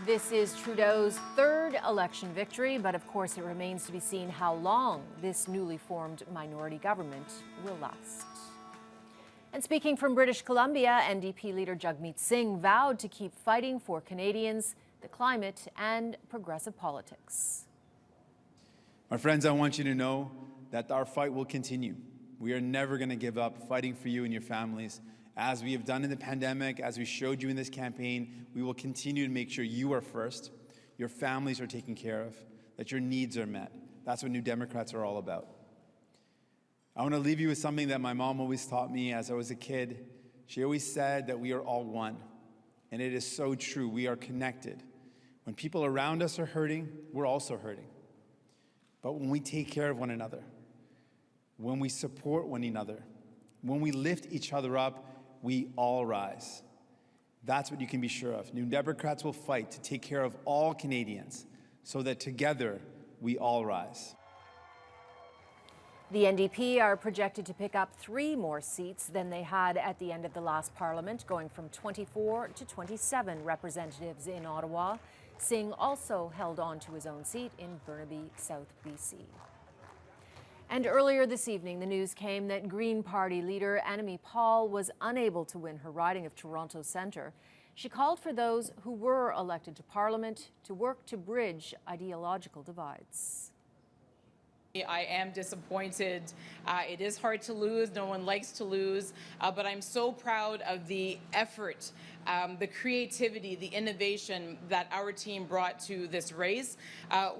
Speaker 20: This is Trudeau's third election victory, but of course it remains to be seen how long this newly formed minority government will last. And speaking from British Columbia, NDP leader Jagmeet Singh vowed to keep fighting for Canadians, the climate, and progressive politics.
Speaker 12: My friends, I want you to know that our fight will continue. We are never going to give up fighting for you and your families. As we have done in the pandemic, as we showed you in this campaign, we will continue to make sure you are first, your families are taken care of, that your needs are met. That's what New Democrats are all about. I want to leave you with something that my mom always taught me as I was a kid. She always said that we are all one, and it is so true. We are connected. When people around us are hurting, we're also hurting. But when we take care of one another, when we support one another, when we lift each other up, we all rise. That's what you can be sure of. New Democrats will fight to take care of all Canadians so that together we all rise.
Speaker 20: The NDP are projected to pick up 3 more seats than they had at the end of the last parliament, going from 24 to 27 representatives in Ottawa. Singh also held on to his own seat in Burnaby, South BC. And earlier this evening, the news came that Green Party leader Annamie Paul was unable to win her riding of Toronto Centre. She called for those who were elected to Parliament to work to bridge ideological divides.
Speaker 16: I am disappointed. It is hard to lose. No one likes to lose. But I'm so proud of the effort, the creativity, the innovation that our team brought to this race.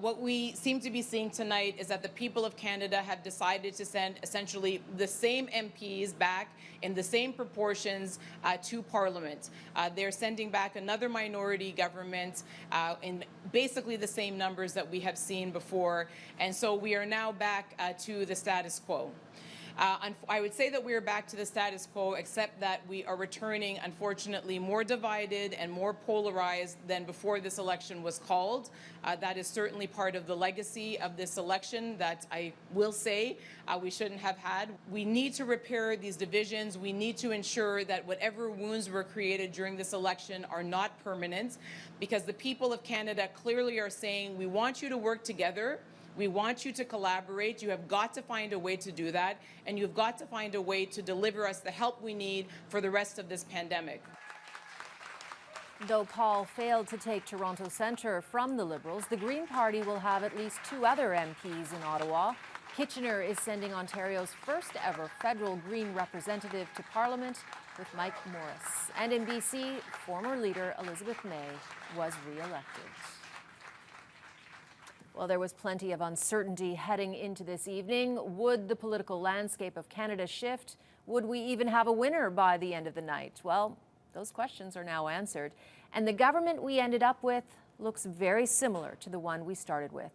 Speaker 16: What we seem to be seeing tonight is that the people of Canada have decided to send essentially the same MPs back in the same proportions to Parliament. They're sending back another minority government in basically the same numbers that we have seen before. And so we are now back to the status quo. I would say that we are back to the status quo, except that we are returning, unfortunately, more divided and more polarized than before this election was called. That is certainly part of the legacy of this election that I will say we shouldn't have had. We need to repair these divisions. We need to ensure that whatever wounds were created during this election are not permanent, because the people of Canada clearly are saying, we want you to work together. We want you to collaborate. You have got to find a way to do that, and you've got to find a way to deliver us the help we need for the rest of this pandemic.
Speaker 20: Though Paul failed to take Toronto Centre from the Liberals, the Green Party will have at least 2 other MPs in Ottawa. Kitchener is sending Ontario's first ever federal Green representative to Parliament with Mike Morris. And in BC, former leader Elizabeth May was re-elected. Well, there was plenty of uncertainty heading into this evening. Would the political landscape of Canada shift? Would we even have a winner by the end of the night? Well, those questions are now answered. And the government we ended up with looks very similar to the one we started with.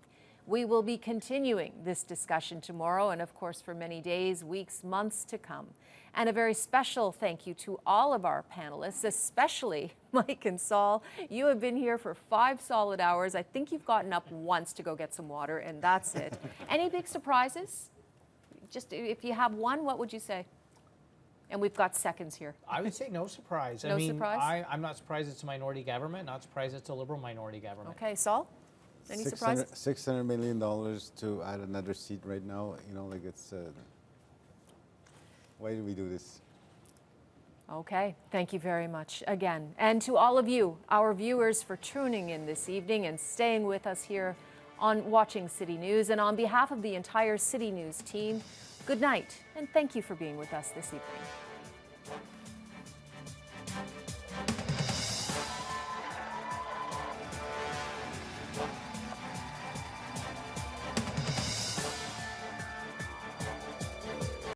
Speaker 20: We will be continuing this discussion tomorrow and, of course, for many days, weeks, months to come. And a very special thank you to all of our panelists, especially Mike and Saul. You have been here for 5 solid hours. I think you've gotten up once to go get some water, and that's it. Any big surprises? Just if you have one, what would you say? And we've got seconds here.
Speaker 5: I would say no surprise.
Speaker 20: No surprise?
Speaker 5: I'm not surprised it's a minority government, not surprised it's a Liberal minority government.
Speaker 20: Okay, Saul? Any surprises?
Speaker 15: $600 million to add another seat right now, you know, like it's, why do we do this?
Speaker 20: Okay, thank you very much again. And to all of you, our viewers, for tuning in this evening and staying with us here on watching City News. And on behalf of the entire City News team, good night and thank you for being with us this evening.